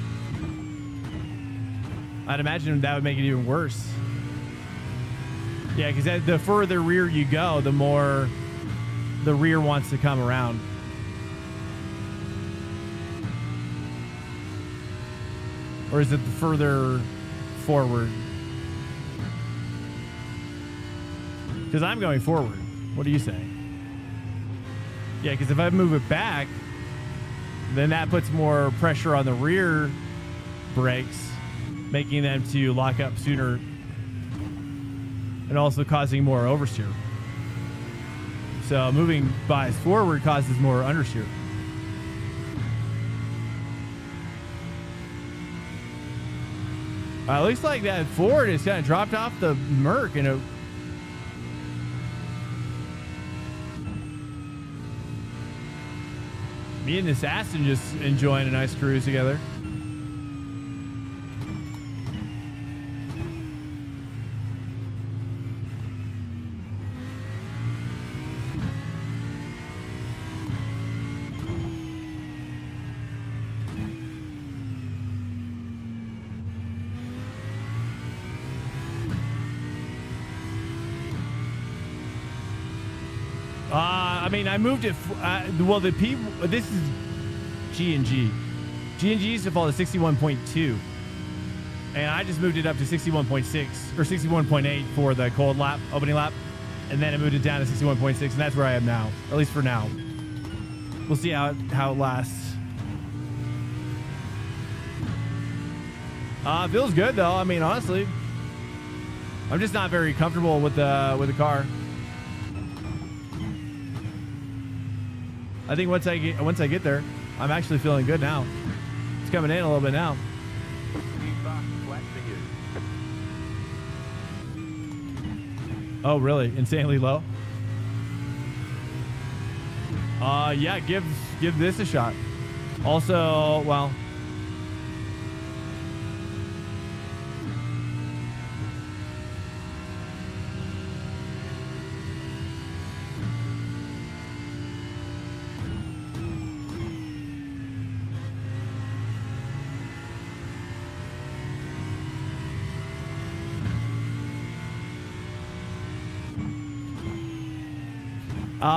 I'd imagine that would make it even worse. Yeah, because the further rear you go, the more the rear wants to come around. Or is it the further forward? Because I'm going forward. What do you say? Yeah, because if I move it back, then that puts more pressure on the rear brakes, making them to lock up sooner and also causing more oversteer. So moving bias forward causes more understeer. Looks like that Ford has kind of dropped off the Merc and it. Me and this Aston just enjoying a nice cruise together. I mean, I moved it. Well, this is G&G. G&G used to fall to 61.2. And I just moved it up to 61.6 or 61.8 for the cold lap, opening lap. And then I moved it down to 61.6. And that's where I am now, at least for now. We'll see how it lasts. Feels good, though. I mean, honestly, I'm just not very comfortable with the car. I think once I get there, I'm actually feeling good now. It's coming in a little bit now. Oh, really? Insanely low? Yeah, give this a shot. Also, well,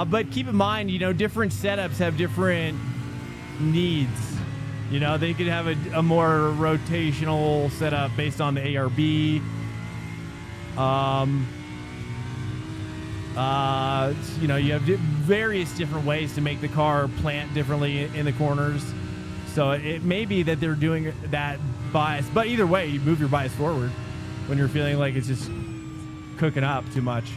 but keep in mind, you know, different setups have different needs. You know, they could have a more rotational setup based on the ARB. You know, you have various different ways to make the car plant differently in the corners. So it may be that they're doing that bias. But either way, you move your bias forward when you're feeling like it's just cooking up too much.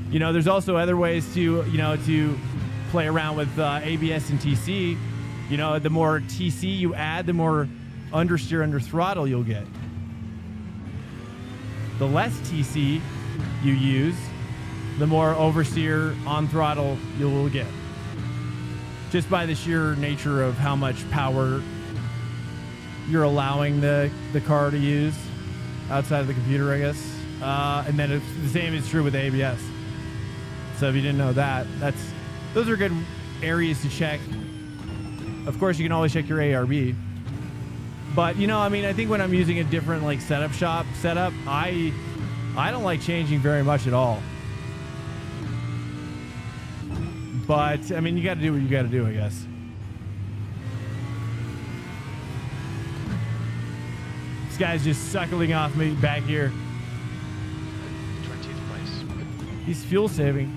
You know, there's also other ways to, you know, to play around with ABS and TC. You know, the more TC you add, the more understeer under throttle you'll get. The less TC you use, the more oversteer on throttle you will get. Just by the sheer nature of how much power you're allowing the car to use outside of the computer, I guess. And then the same is true with ABS. So if you didn't know that, those are good areas to check. Of course, you can always check your ARB. But, you know, I mean, I think when I'm using a different, like, setup, I don't like changing very much at all. But, I mean, you got to do what you got to do, I guess. This guy's just suckling off me back here. 20th place. He's fuel saving.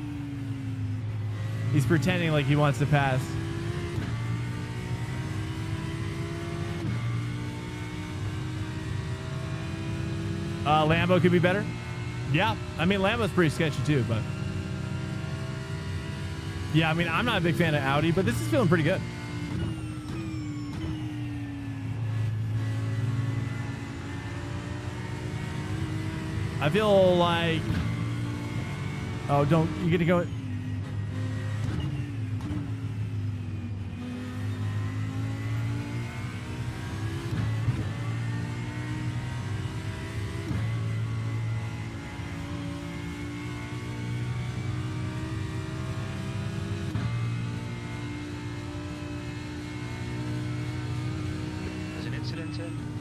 He's pretending like he wants to pass. Lambo could be better. Yeah, I mean, Lambo's pretty sketchy too, but yeah, I mean, I'm not a big fan of Audi, but this is feeling pretty good. I feel like, oh, you get to go.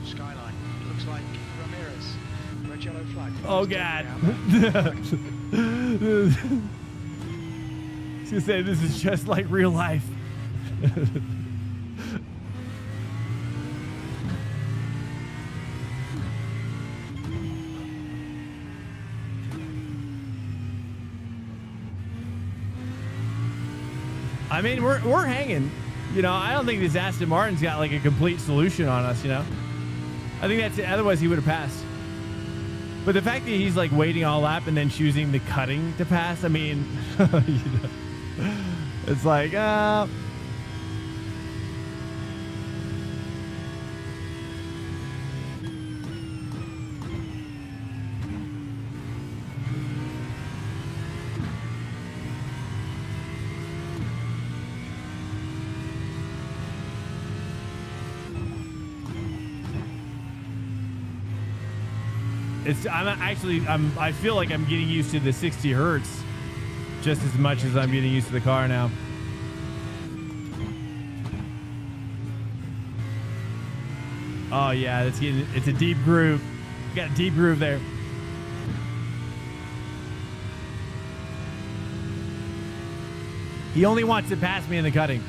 Skyline. It looks like Ramirez. Red yellow flag. Oh God. I was gonna say this is just like real life. I mean, we're hanging. You know, I don't think this Aston Martin's got like a complete solution on us, you know? I think that's it. Otherwise, he would have passed. But the fact that he's like waiting all lap and then choosing the cutting to pass, I mean, you know, it's like, I feel like I'm getting used to the 60 hertz just as much as I'm getting used to the car now. Oh yeah, it's a deep groove. You got a deep groove there. He only wants to pass me in the cutting.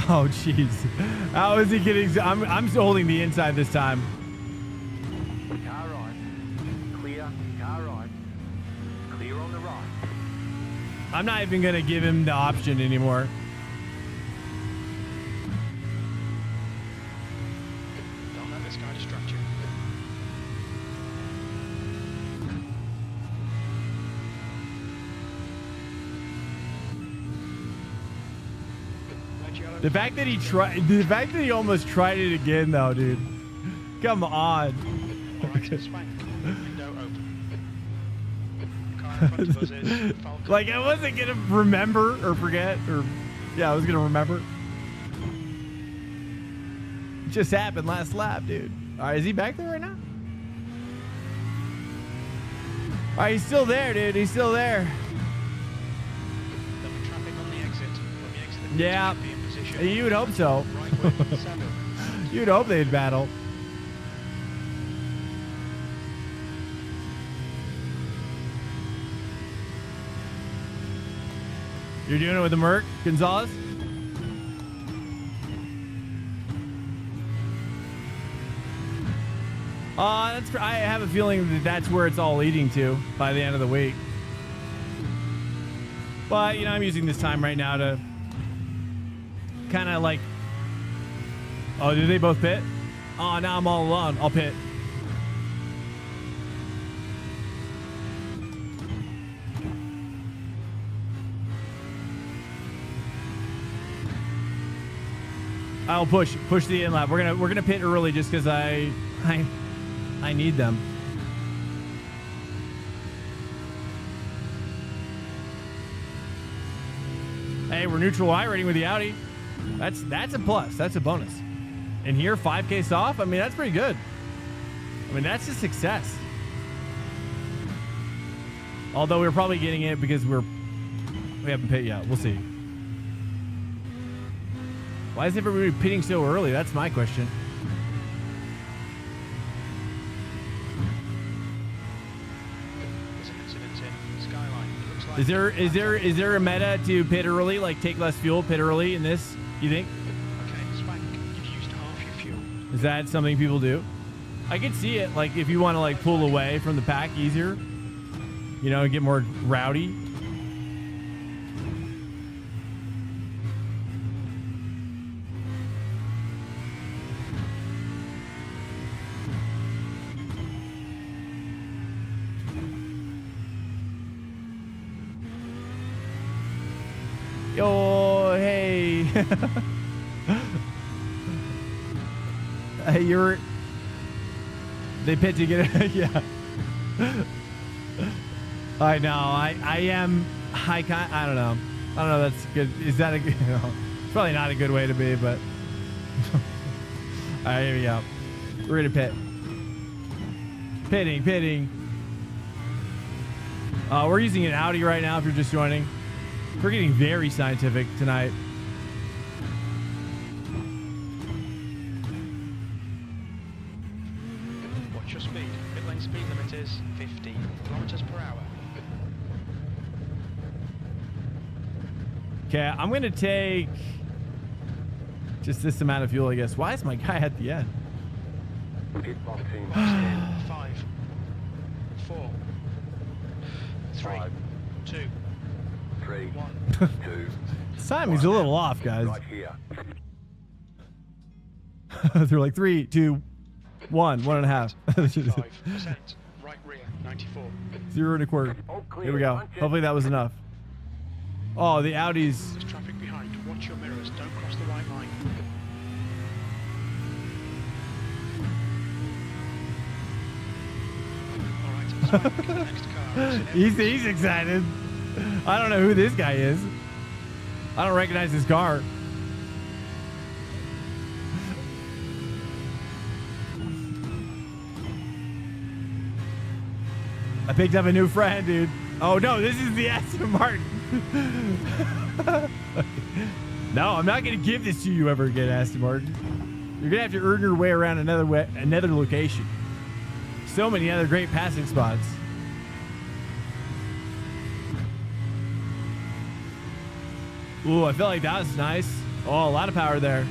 Oh jeez, how is he getting? I'm holding the inside this time. Car right. Clear. Car right. Clear on the right. I'm not even gonna give him the option anymore. Don't let this guy distract you. The fact that he almost tried it again, though, dude. Come on. Alright, swank. Window open. Car in front of us is Falcon. Like, I wasn't gonna remember or forget, or yeah, I was gonna remember. It just happened last lap, dude. All right, is he back there right now? All right, he's still there, dude. He's still there. There'll be traffic on the exit. From the exit, Yeah, be in position. you would hope so. Right way, Samuel. You'd hope they'd battle. You're doing it with the Merc, Gonzalez? I have a feeling that that's where it's all leading to by the end of the week. But, you know, I'm using this time right now to kind of like... Oh, did they both pit? Oh, now I'm all alone. I'll pit. I'll push the in lap. We're gonna pit early just because I need them. Hey, we're neutral iRating with the Audi. That's a plus. That's a bonus. And here, 5K off. I mean, that's pretty good. I mean, that's a success. Although we're probably getting it because we haven't pit yet. We'll see. Why is everybody pitting so early? That's my question. There's an incident in Skyline. Looks like Is there a meta to pit early, like take less fuel, pit early in this? You think? Okay, Swank, you've used half your fuel. Is that something people do? I could see it, like if you want to like pull away from the pack easier, you know, get more rowdy. Yo, hey. Hey, they pit to get it. Yeah. I know. I don't know. That's good. Is that it's probably not a good way to be, but. All right, here we go. We're gonna pit. Pitting. We're using an Audi right now if you're just joining. We're getting very scientific tonight. Watch your speed. Pit lane speed limit is 50 kilometers per hour. Okay, I'm gonna take just this amount of fuel, I guess. Why is my guy at the end? Pit box team. 5, 4, 3, 2, 3, 1. 2. This time he's a little off, guys. Right here. They're like 3, 2, 1, 1.5. 5%. Right rear, 94. 0 1/4. All clear. Here we go. Punch it. Hopefully that was enough. Oh, the Audi's. There's traffic behind. Watch your mirrors. Don't cross the white line. Alright, Swank, the next car. He's excited. I don't know who this guy is. I don't recognize his car. I picked up a new friend, dude. Oh no, this is the Aston Martin. No, I'm not gonna give this to you ever again, Aston Martin. You're gonna have to earn your way around another location. So many other great passing spots. Ooh, I feel like that was nice. Oh, a lot of power there.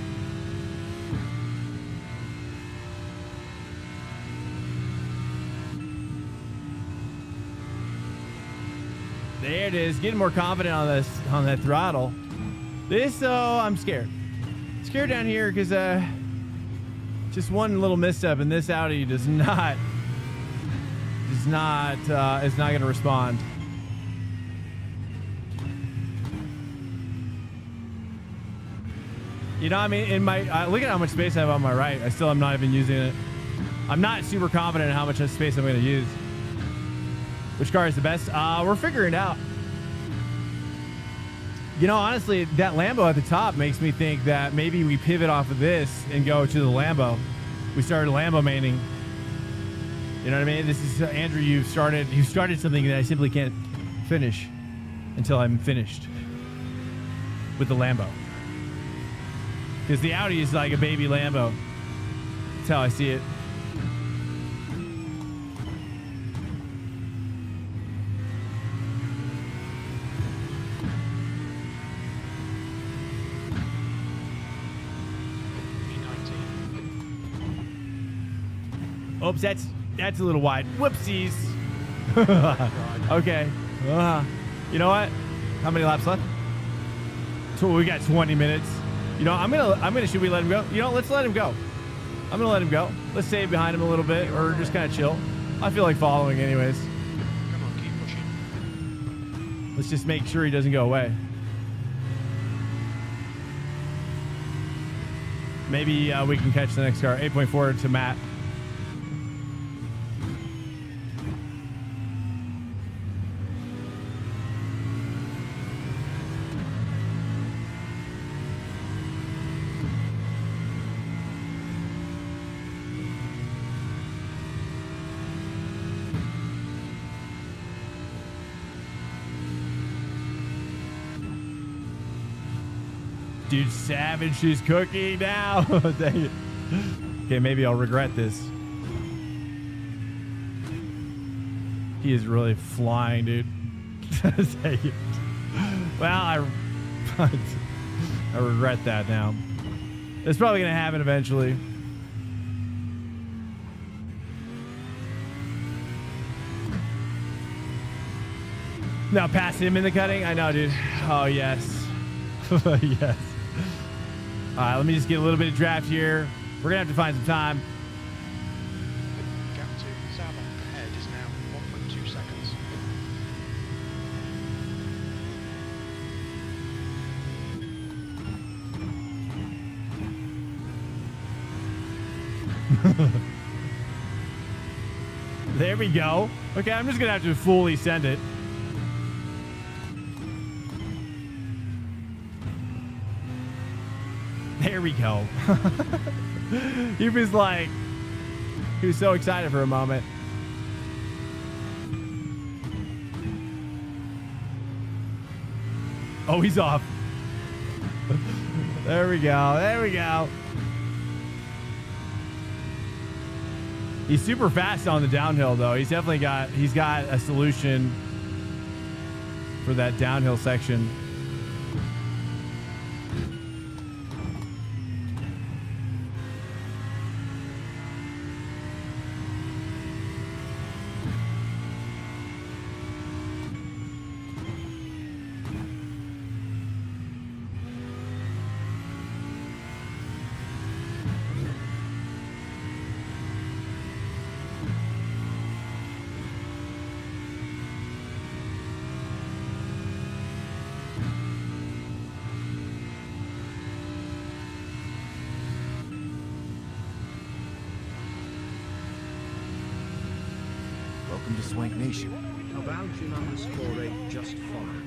There it is. Getting more confident on this, on that throttle. This, I'm scared. Scared down here because just one little misstep and this Audi is not going to respond. You know, I mean, in my look at how much space I have on my right. I still am not even using it. I'm not super confident in how much space I'm going to use. Which car is the best? We're figuring it out. You know, honestly, that Lambo at the top makes me think that maybe we pivot off of this and go to the Lambo. We started Lambo maining. You know what I mean? This is Andrew. You started something that I simply can't finish until I'm finished with the Lambo. Because the Audi is like a baby Lambo. That's how I see it. Oops, that's a little wide. Whoopsies. Okay. You know what? How many laps left? So we got 20 minutes. You know, I'm gonna should we let him go? You know, let's let him go. I'm gonna let him go. Let's stay behind him a little bit or just kind of chill. I feel like following anyways. Come on, keep pushing. Let's just make sure he doesn't go away. Maybe we can catch the next car. 8.4 to Matt. Dude, Savage is cooking now. Dang it. Okay, maybe I'll regret this. He is really flying, dude. Dang it. Well, I regret that now. It's probably going to happen eventually. Now pass him in the cutting? I know, dude. Oh, yes. Yes. All right, let me just get a little bit of draft here. We're going to have to find some time. The gap to Sauber ahead is now 1.2 seconds. There we go. Okay, I'm just going to have to fully send it. There we go. He was like, he was so excited for a moment. Oh, he's off. There we go. There we go. He's super fast on the downhill, though. He's definitely got a solution for that downhill section. Welcome to Swank Nation. What are we Aboutjin_8 just followed.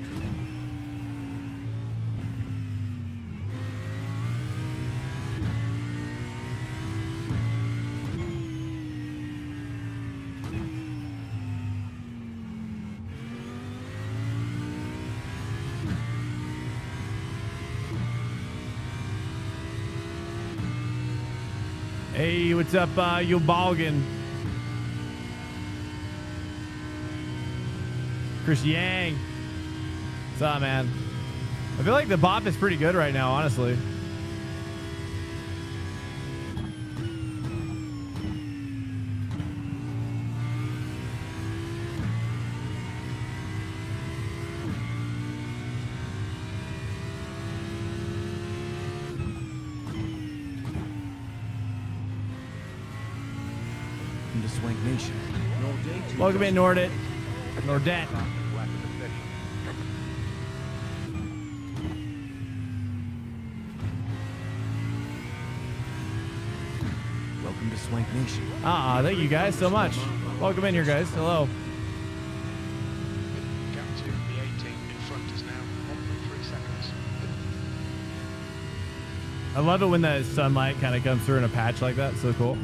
Hey, what's up, you Balgan? Chris Yang. What's up, man? I feel like the bop is pretty good right now, honestly. Into Swank Nation. Welcome in, Nordet. Nordet. Welcome to Swank Nation. Thank you guys so much. Welcome in here, guys. Hello. Gap to the 18 in front is now 1.3 seconds. I love it when the sunlight kind of comes through in a patch like that. So cool.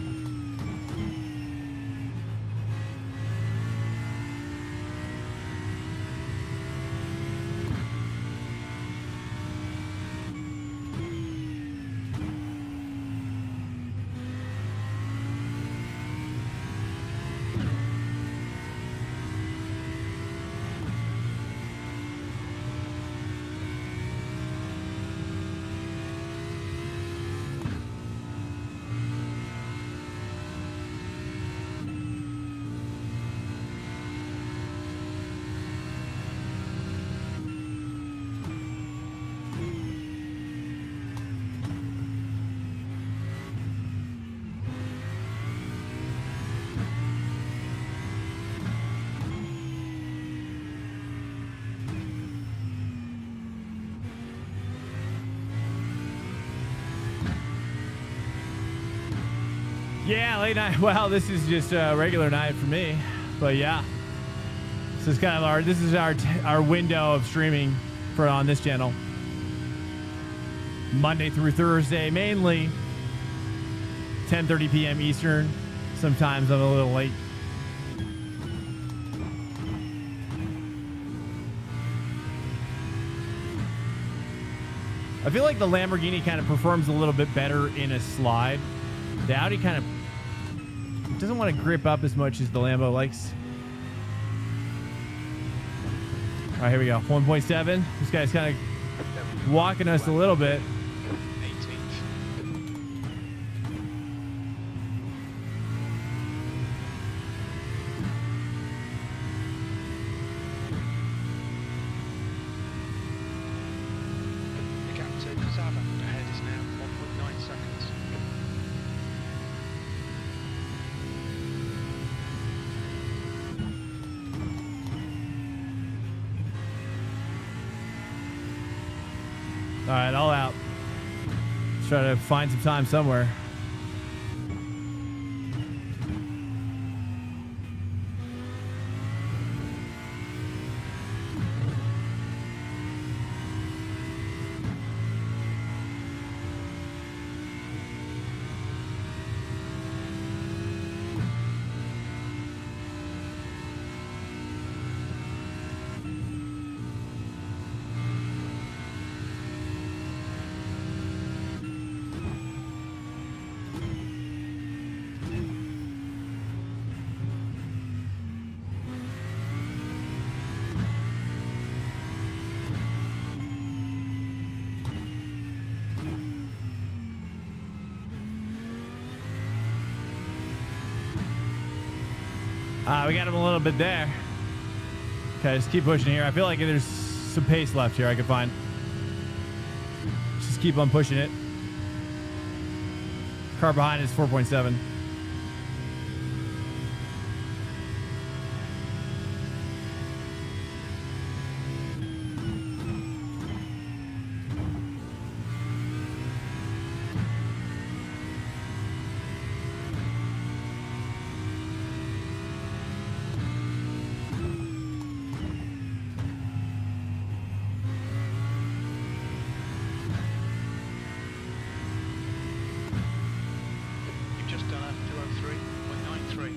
Yeah, late night. Well, this is just a regular night for me, but yeah, this is kind of our window of streaming for on this channel. Monday through Thursday, mainly 10:30 p.m. Eastern. Sometimes I'm a little late. I feel like the Lamborghini kind of performs a little bit better in a slide. The Audi kind of doesn't want to grip up as much as the Lambo likes. All right, here we go. 1.7. This guy's kind of walking us a little bit. 18th. The gap to Zava ahead is now 1.9 seconds. All right, all out. Let's try to find some time somewhere. We got him a little bit there. Okay, just keep pushing here. I feel like there's some pace left here I could find. Just keep on pushing it. Car behind is 4.7. 23.93.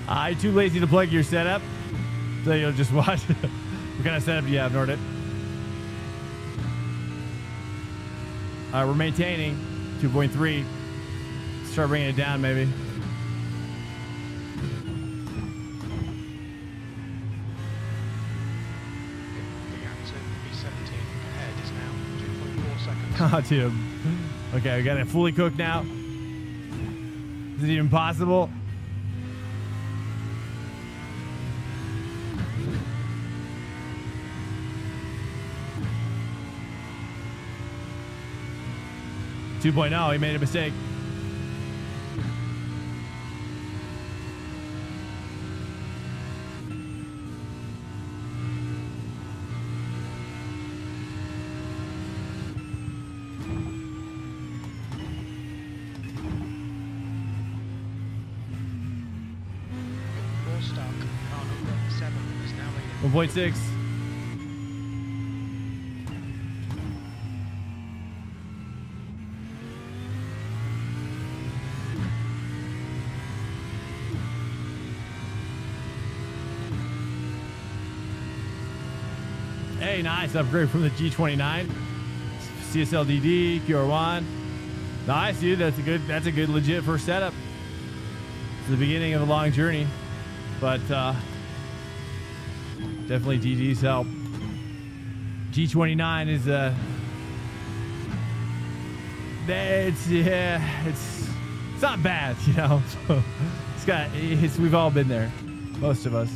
I'm too lazy to plug your setup, so you'll just watch. What kind of setup do you have, Nordic? We're maintaining 2.3. Start bringing it down, maybe. Oh, dude. Okay, we got it fully cooked now. Is it even possible? Oh, he made a mistake. Stock, car number 7 is now leading. 1.6. Hey, nice upgrade from the G29. CSLDD, QR1. Nice, dude. That's a good legit first setup. It's the beginning of a long journey. But definitely DD's help. G29 is it's not bad, you know. So we've all been there, most of us.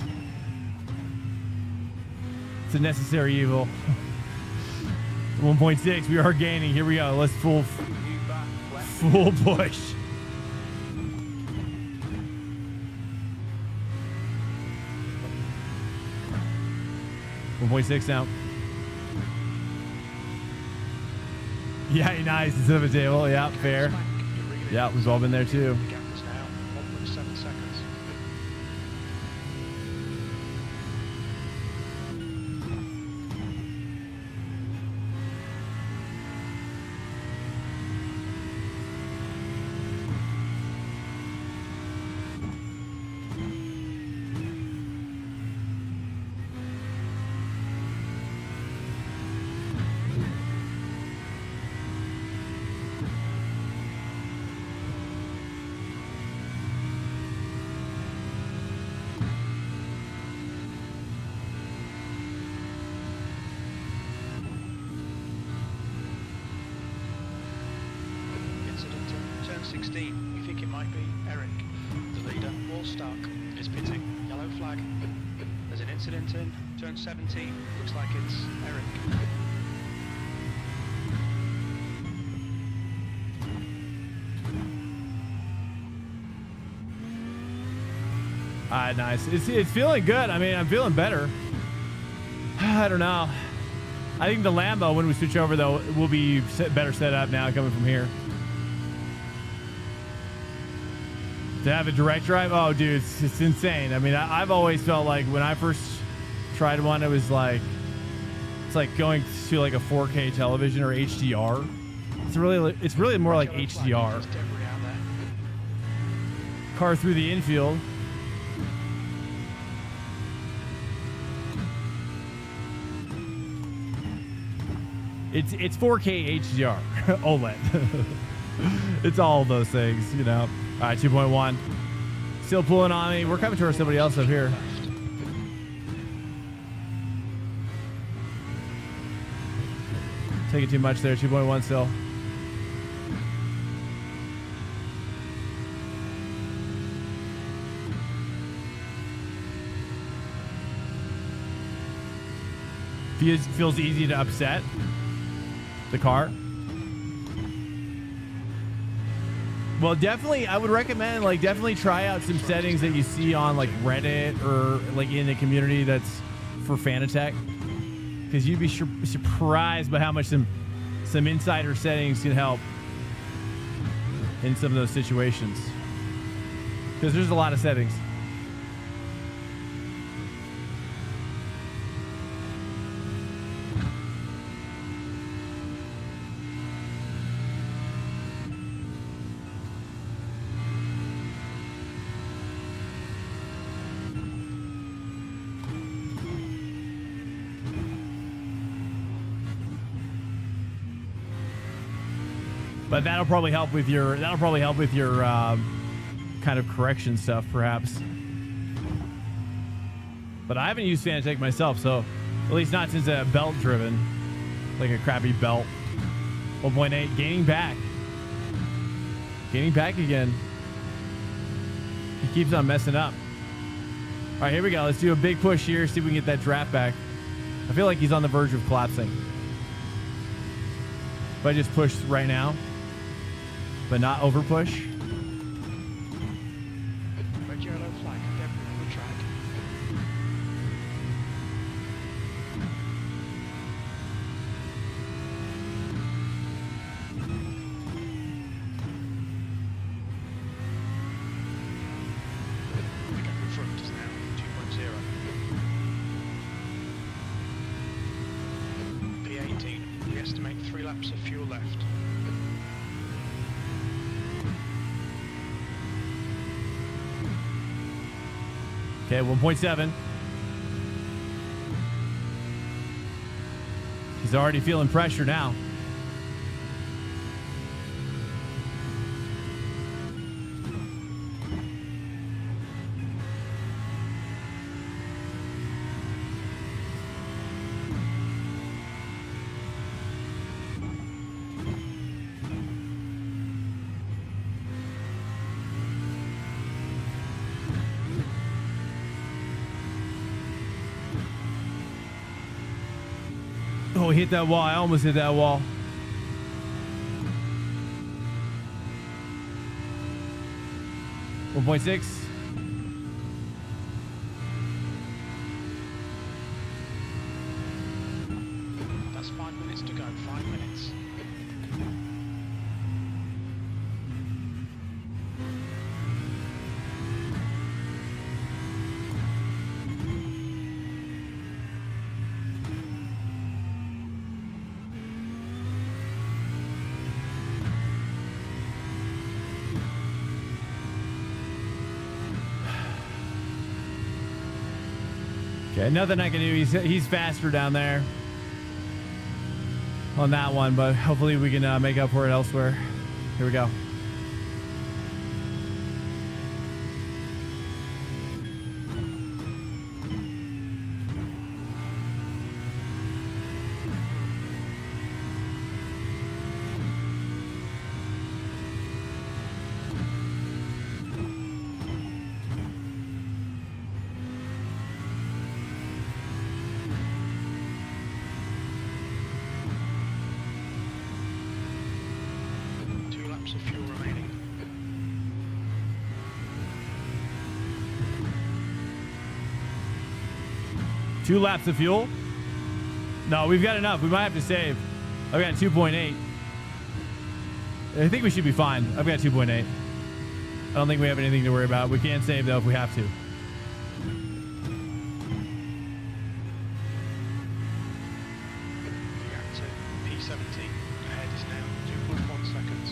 It's a necessary evil. 1.6, we are gaining. Here we go. Let's full push. 1.6 now. Yeah, nice. Instead of a table. Yeah, fair. Yeah, we've all been there too. The gap is now 1.7 seconds. Turn 17, looks like it's Eric. Nice. It's feeling good. I mean, I'm feeling better. I don't know. I think the Lambo, when we switch over, though, will be better set up now coming from here. To have a direct drive? Oh, dude, it's insane. I mean, I've always felt like when I first tried one, it was like, it's like going to like a 4K television or HDR. It's really more like HDR. Car through the infield. It's 4K HDR OLED. It's all those things, you know. All right, 2.1. Still pulling on me. We're coming towards somebody else up here. Taking too much there. 2.1 still. Feels easy to upset the car. Well, definitely, I would recommend, like, definitely try out some settings that you see on, like, Reddit or, like, in the community that's for Fanatec. Because you'd be surprised by how much some insider settings can help in some of those situations. Because there's a lot of settings. But that'll probably help with your kind of correction stuff, perhaps. But I haven't used Fanatec myself, so at least not since a belt driven, like a crappy belt. 1.8, gaining back again. He keeps on messing up. All right, here we go. Let's do a big push here. See if we can get that draft back. I feel like he's on the verge of collapsing. If I just push right now, but not over push. Red yellow flag, debris on the track. The gap in front is now 2.0. P18, we estimate 3 laps of fuel left. Okay, 1.7. He's already feeling pressure now. Oh, hit that wall. I almost hit that wall. .6. That's 5 minutes to go. 5 minutes. Okay, nothing I can do. He's faster down there on that one, but hopefully we can make up for it elsewhere. Here we go. Of fuel remaining. Two laps of fuel? No, we've got enough. We might have to save. I've got 2.8. I think we should be fine. I've got 2.8. I don't think we have anything to worry about. We can save, though, if we have to. P17. Ahead is now 2.1 seconds.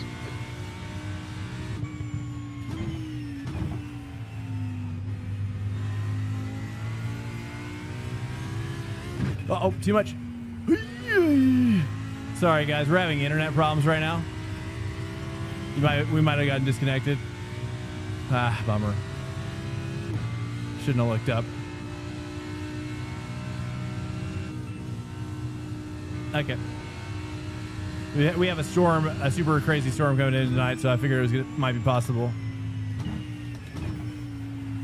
Uh-oh, too much. Sorry, guys. We're having internet problems right now. We might have gotten disconnected. Ah, bummer. Shouldn't have looked up. Okay. We have a storm, a super crazy storm coming in tonight, so I figured might be possible.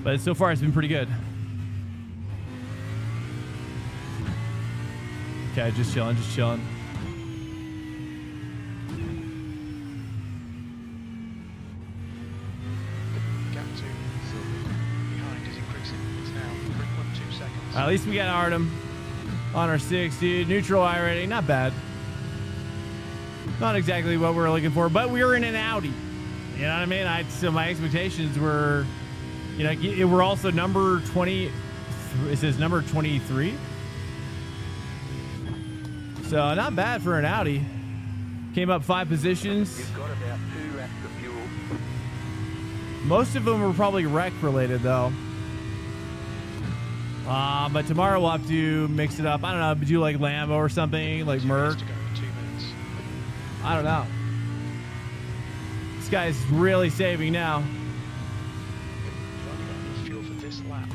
But so far, it's been pretty good. Okay, just chilling, just chilling. Gap 2. Behind is increasing. It's now 3.2 seconds. At least we got Artem on our 6, dude. Neutral iRacing, not bad. Not exactly what we're looking for, but we were in an Audi. You know what I mean? So my expectations were, you know, we're also number 20. It says number 23. So not bad for an Audi. Came up 5 positions. You've got about 2 laps of fuel. Most of them were probably wreck related though. But tomorrow we'll have to mix it up. I don't know, do like Lambo or something, like Merc. To go for 2 minutes. I don't know. This guy's really saving now. You've only got enough fuel for this lap.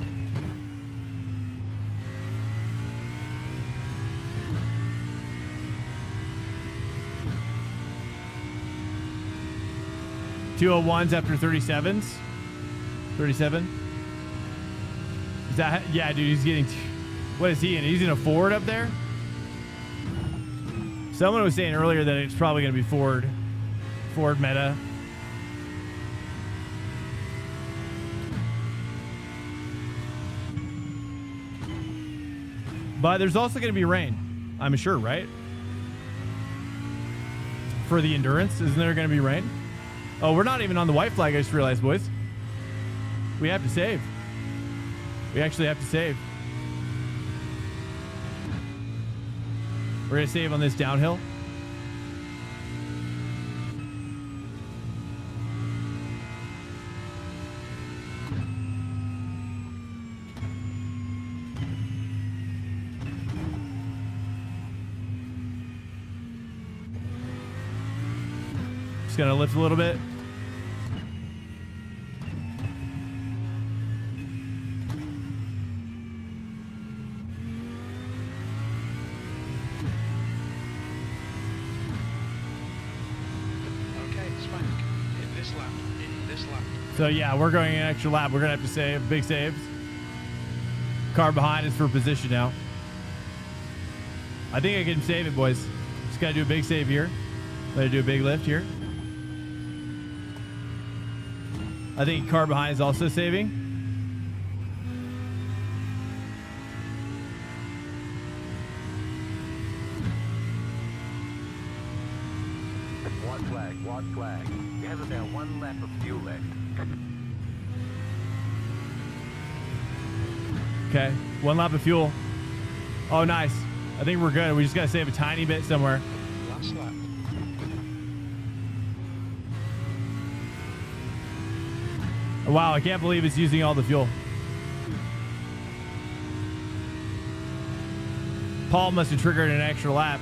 .201s after 37s. 37. Is that? Yeah, dude. He's getting. What is he in? He's in a Ford up there. Someone was saying earlier that it's probably going to be Ford. Ford Meta. But there's also going to be rain. I'm sure, right? For the endurance, isn't there going to be rain? Oh, we're not even on the white flag, I just realized, boys. We have to save. We actually have to save. We're going to save on this downhill. Just going to lift a little bit. So yeah, we're going an extra lap. We're gonna have to save, big saves. Car behind is for position now. I think I can save it, boys. Just gotta do a big save here. Gotta do a big lift here. I think car behind is also saving. White flag, white flag. You have about 1 lap of fuel left. Okay, 1 lap of fuel. Oh, nice. I think we're good. We just gotta save a tiny bit somewhere. Last lap. Wow, I can't believe it's using all the fuel. Paul must have triggered an extra lap.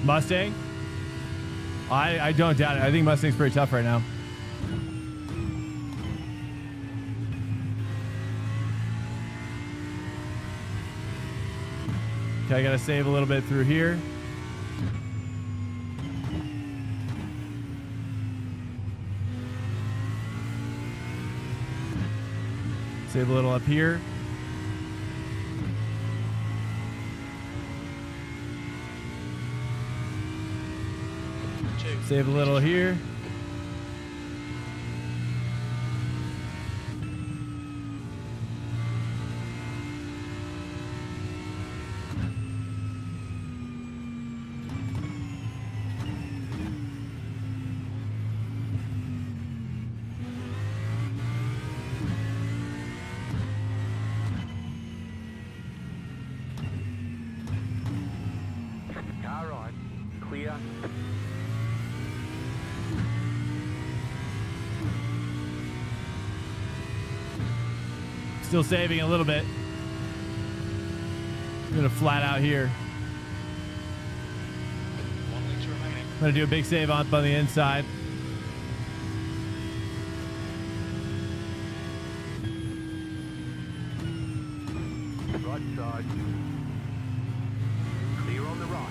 Mustang? I don't doubt it. I think Mustang's pretty tough right now. Okay, I gotta save a little bit through here. Save a little up here. Save a little here. Car right, clear. Still saving a little bit. I'm gonna flat out here. 1 litre remaining. I'm gonna do a big save on the inside. Right side. Clear on the right.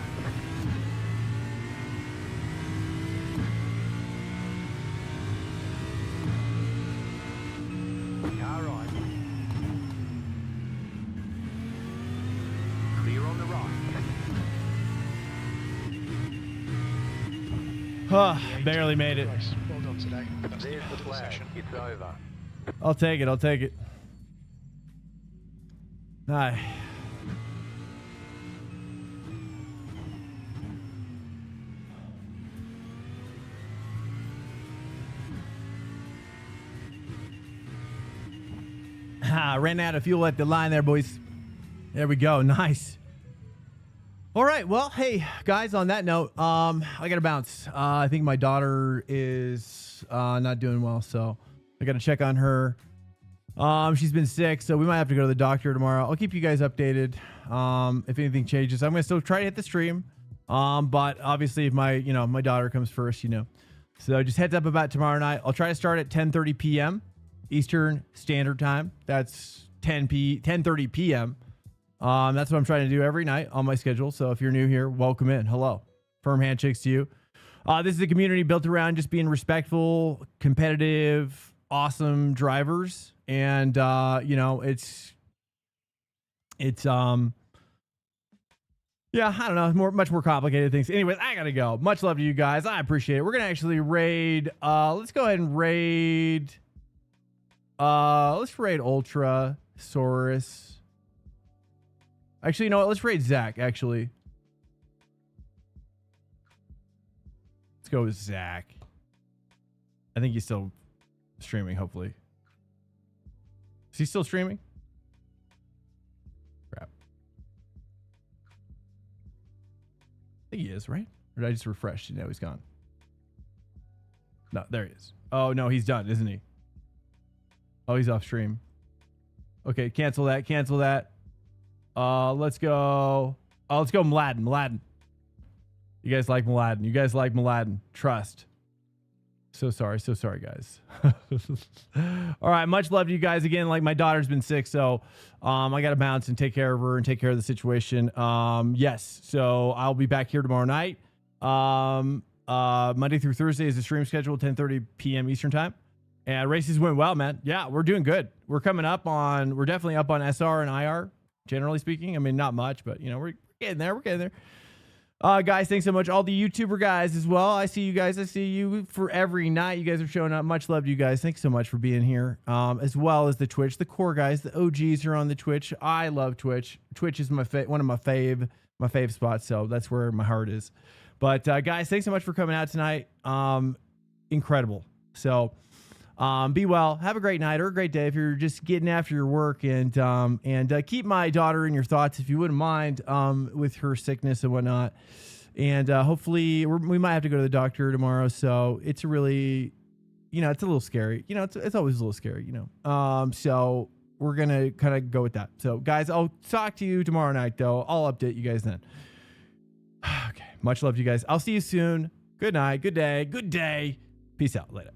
Car right. Clear on the right. Barely made it. Race. Well done today. That's the There's end the of the flag. session. It's over. I'll take it. I'll take it. Aye. Ran out of fuel at the line there, boys. There we go. Nice. All right. Well, hey, guys, on that note, I got to bounce. I think my daughter is not doing well, so I got to check on her. She's been sick, so we might have to go to the doctor tomorrow. I'll keep you guys updated if anything changes. I'm going to still try to hit the stream. But obviously if my daughter comes first, So just heads up about tomorrow night. I'll try to start at 10:30 p.m. Eastern Standard Time. That's 10:30 p.m. That's what I'm trying to do every night on my schedule. So if you're new here, welcome in. Hello. Firm handshakes to you. This is a community built around just being respectful, competitive, awesome drivers. And, yeah, I don't know, much more complicated things. Anyways, I gotta go. Much love to you guys. I appreciate it. We're gonna actually raid. Let's go ahead and raid. Let's raid Ultra Saurus. Actually, you know what? Let's raid Zach. Actually, let's go with Zach. I think he's still streaming. Hopefully, is he still streaming? Crap. I think he is, right? Or did I just refresh? No, he's gone. No, there he is. Oh, no, he's done, isn't he? Oh, he's off stream. Okay, cancel that. Cancel that. Let's go. Oh, let's go Mladen. Mladen. You guys like Mladen. You guys like Mladen. Trust. So sorry, guys. All right, much love to you guys again. Like, my daughter's been sick, so I got to bounce and take care of her and take care of the situation. Yes, so I'll be back here tomorrow night. Monday through Thursday is the stream schedule, 10:30 p.m. Eastern time. And races went well, man. Yeah, we're doing good. We're definitely up on SR and IR, generally speaking. I mean, not much, but we're getting there. We're getting there. Guys, thanks so much. All the YouTuber guys as well. I see you guys. I see you for every night. You guys are showing up. Much love to you guys. Thanks so much for being here. As well as the Twitch, the core guys, the OGs are on the Twitch. I love Twitch. Twitch is one of my fave spots. So that's where my heart is. But guys, thanks so much for coming out tonight. Incredible. So be well. Have a great night or a great day if you're just getting after your work, and keep my daughter in your thoughts if you wouldn't mind, with her sickness and whatnot. And hopefully we might have to go to the doctor tomorrow. So it's really, it's a little scary. It's always a little scary. So we're gonna kind of go with that. So guys, I'll talk to you tomorrow night though. I'll update you guys then. Okay. Much love to you guys. I'll see you soon. Good night. Good day. Good day. Peace out. Later.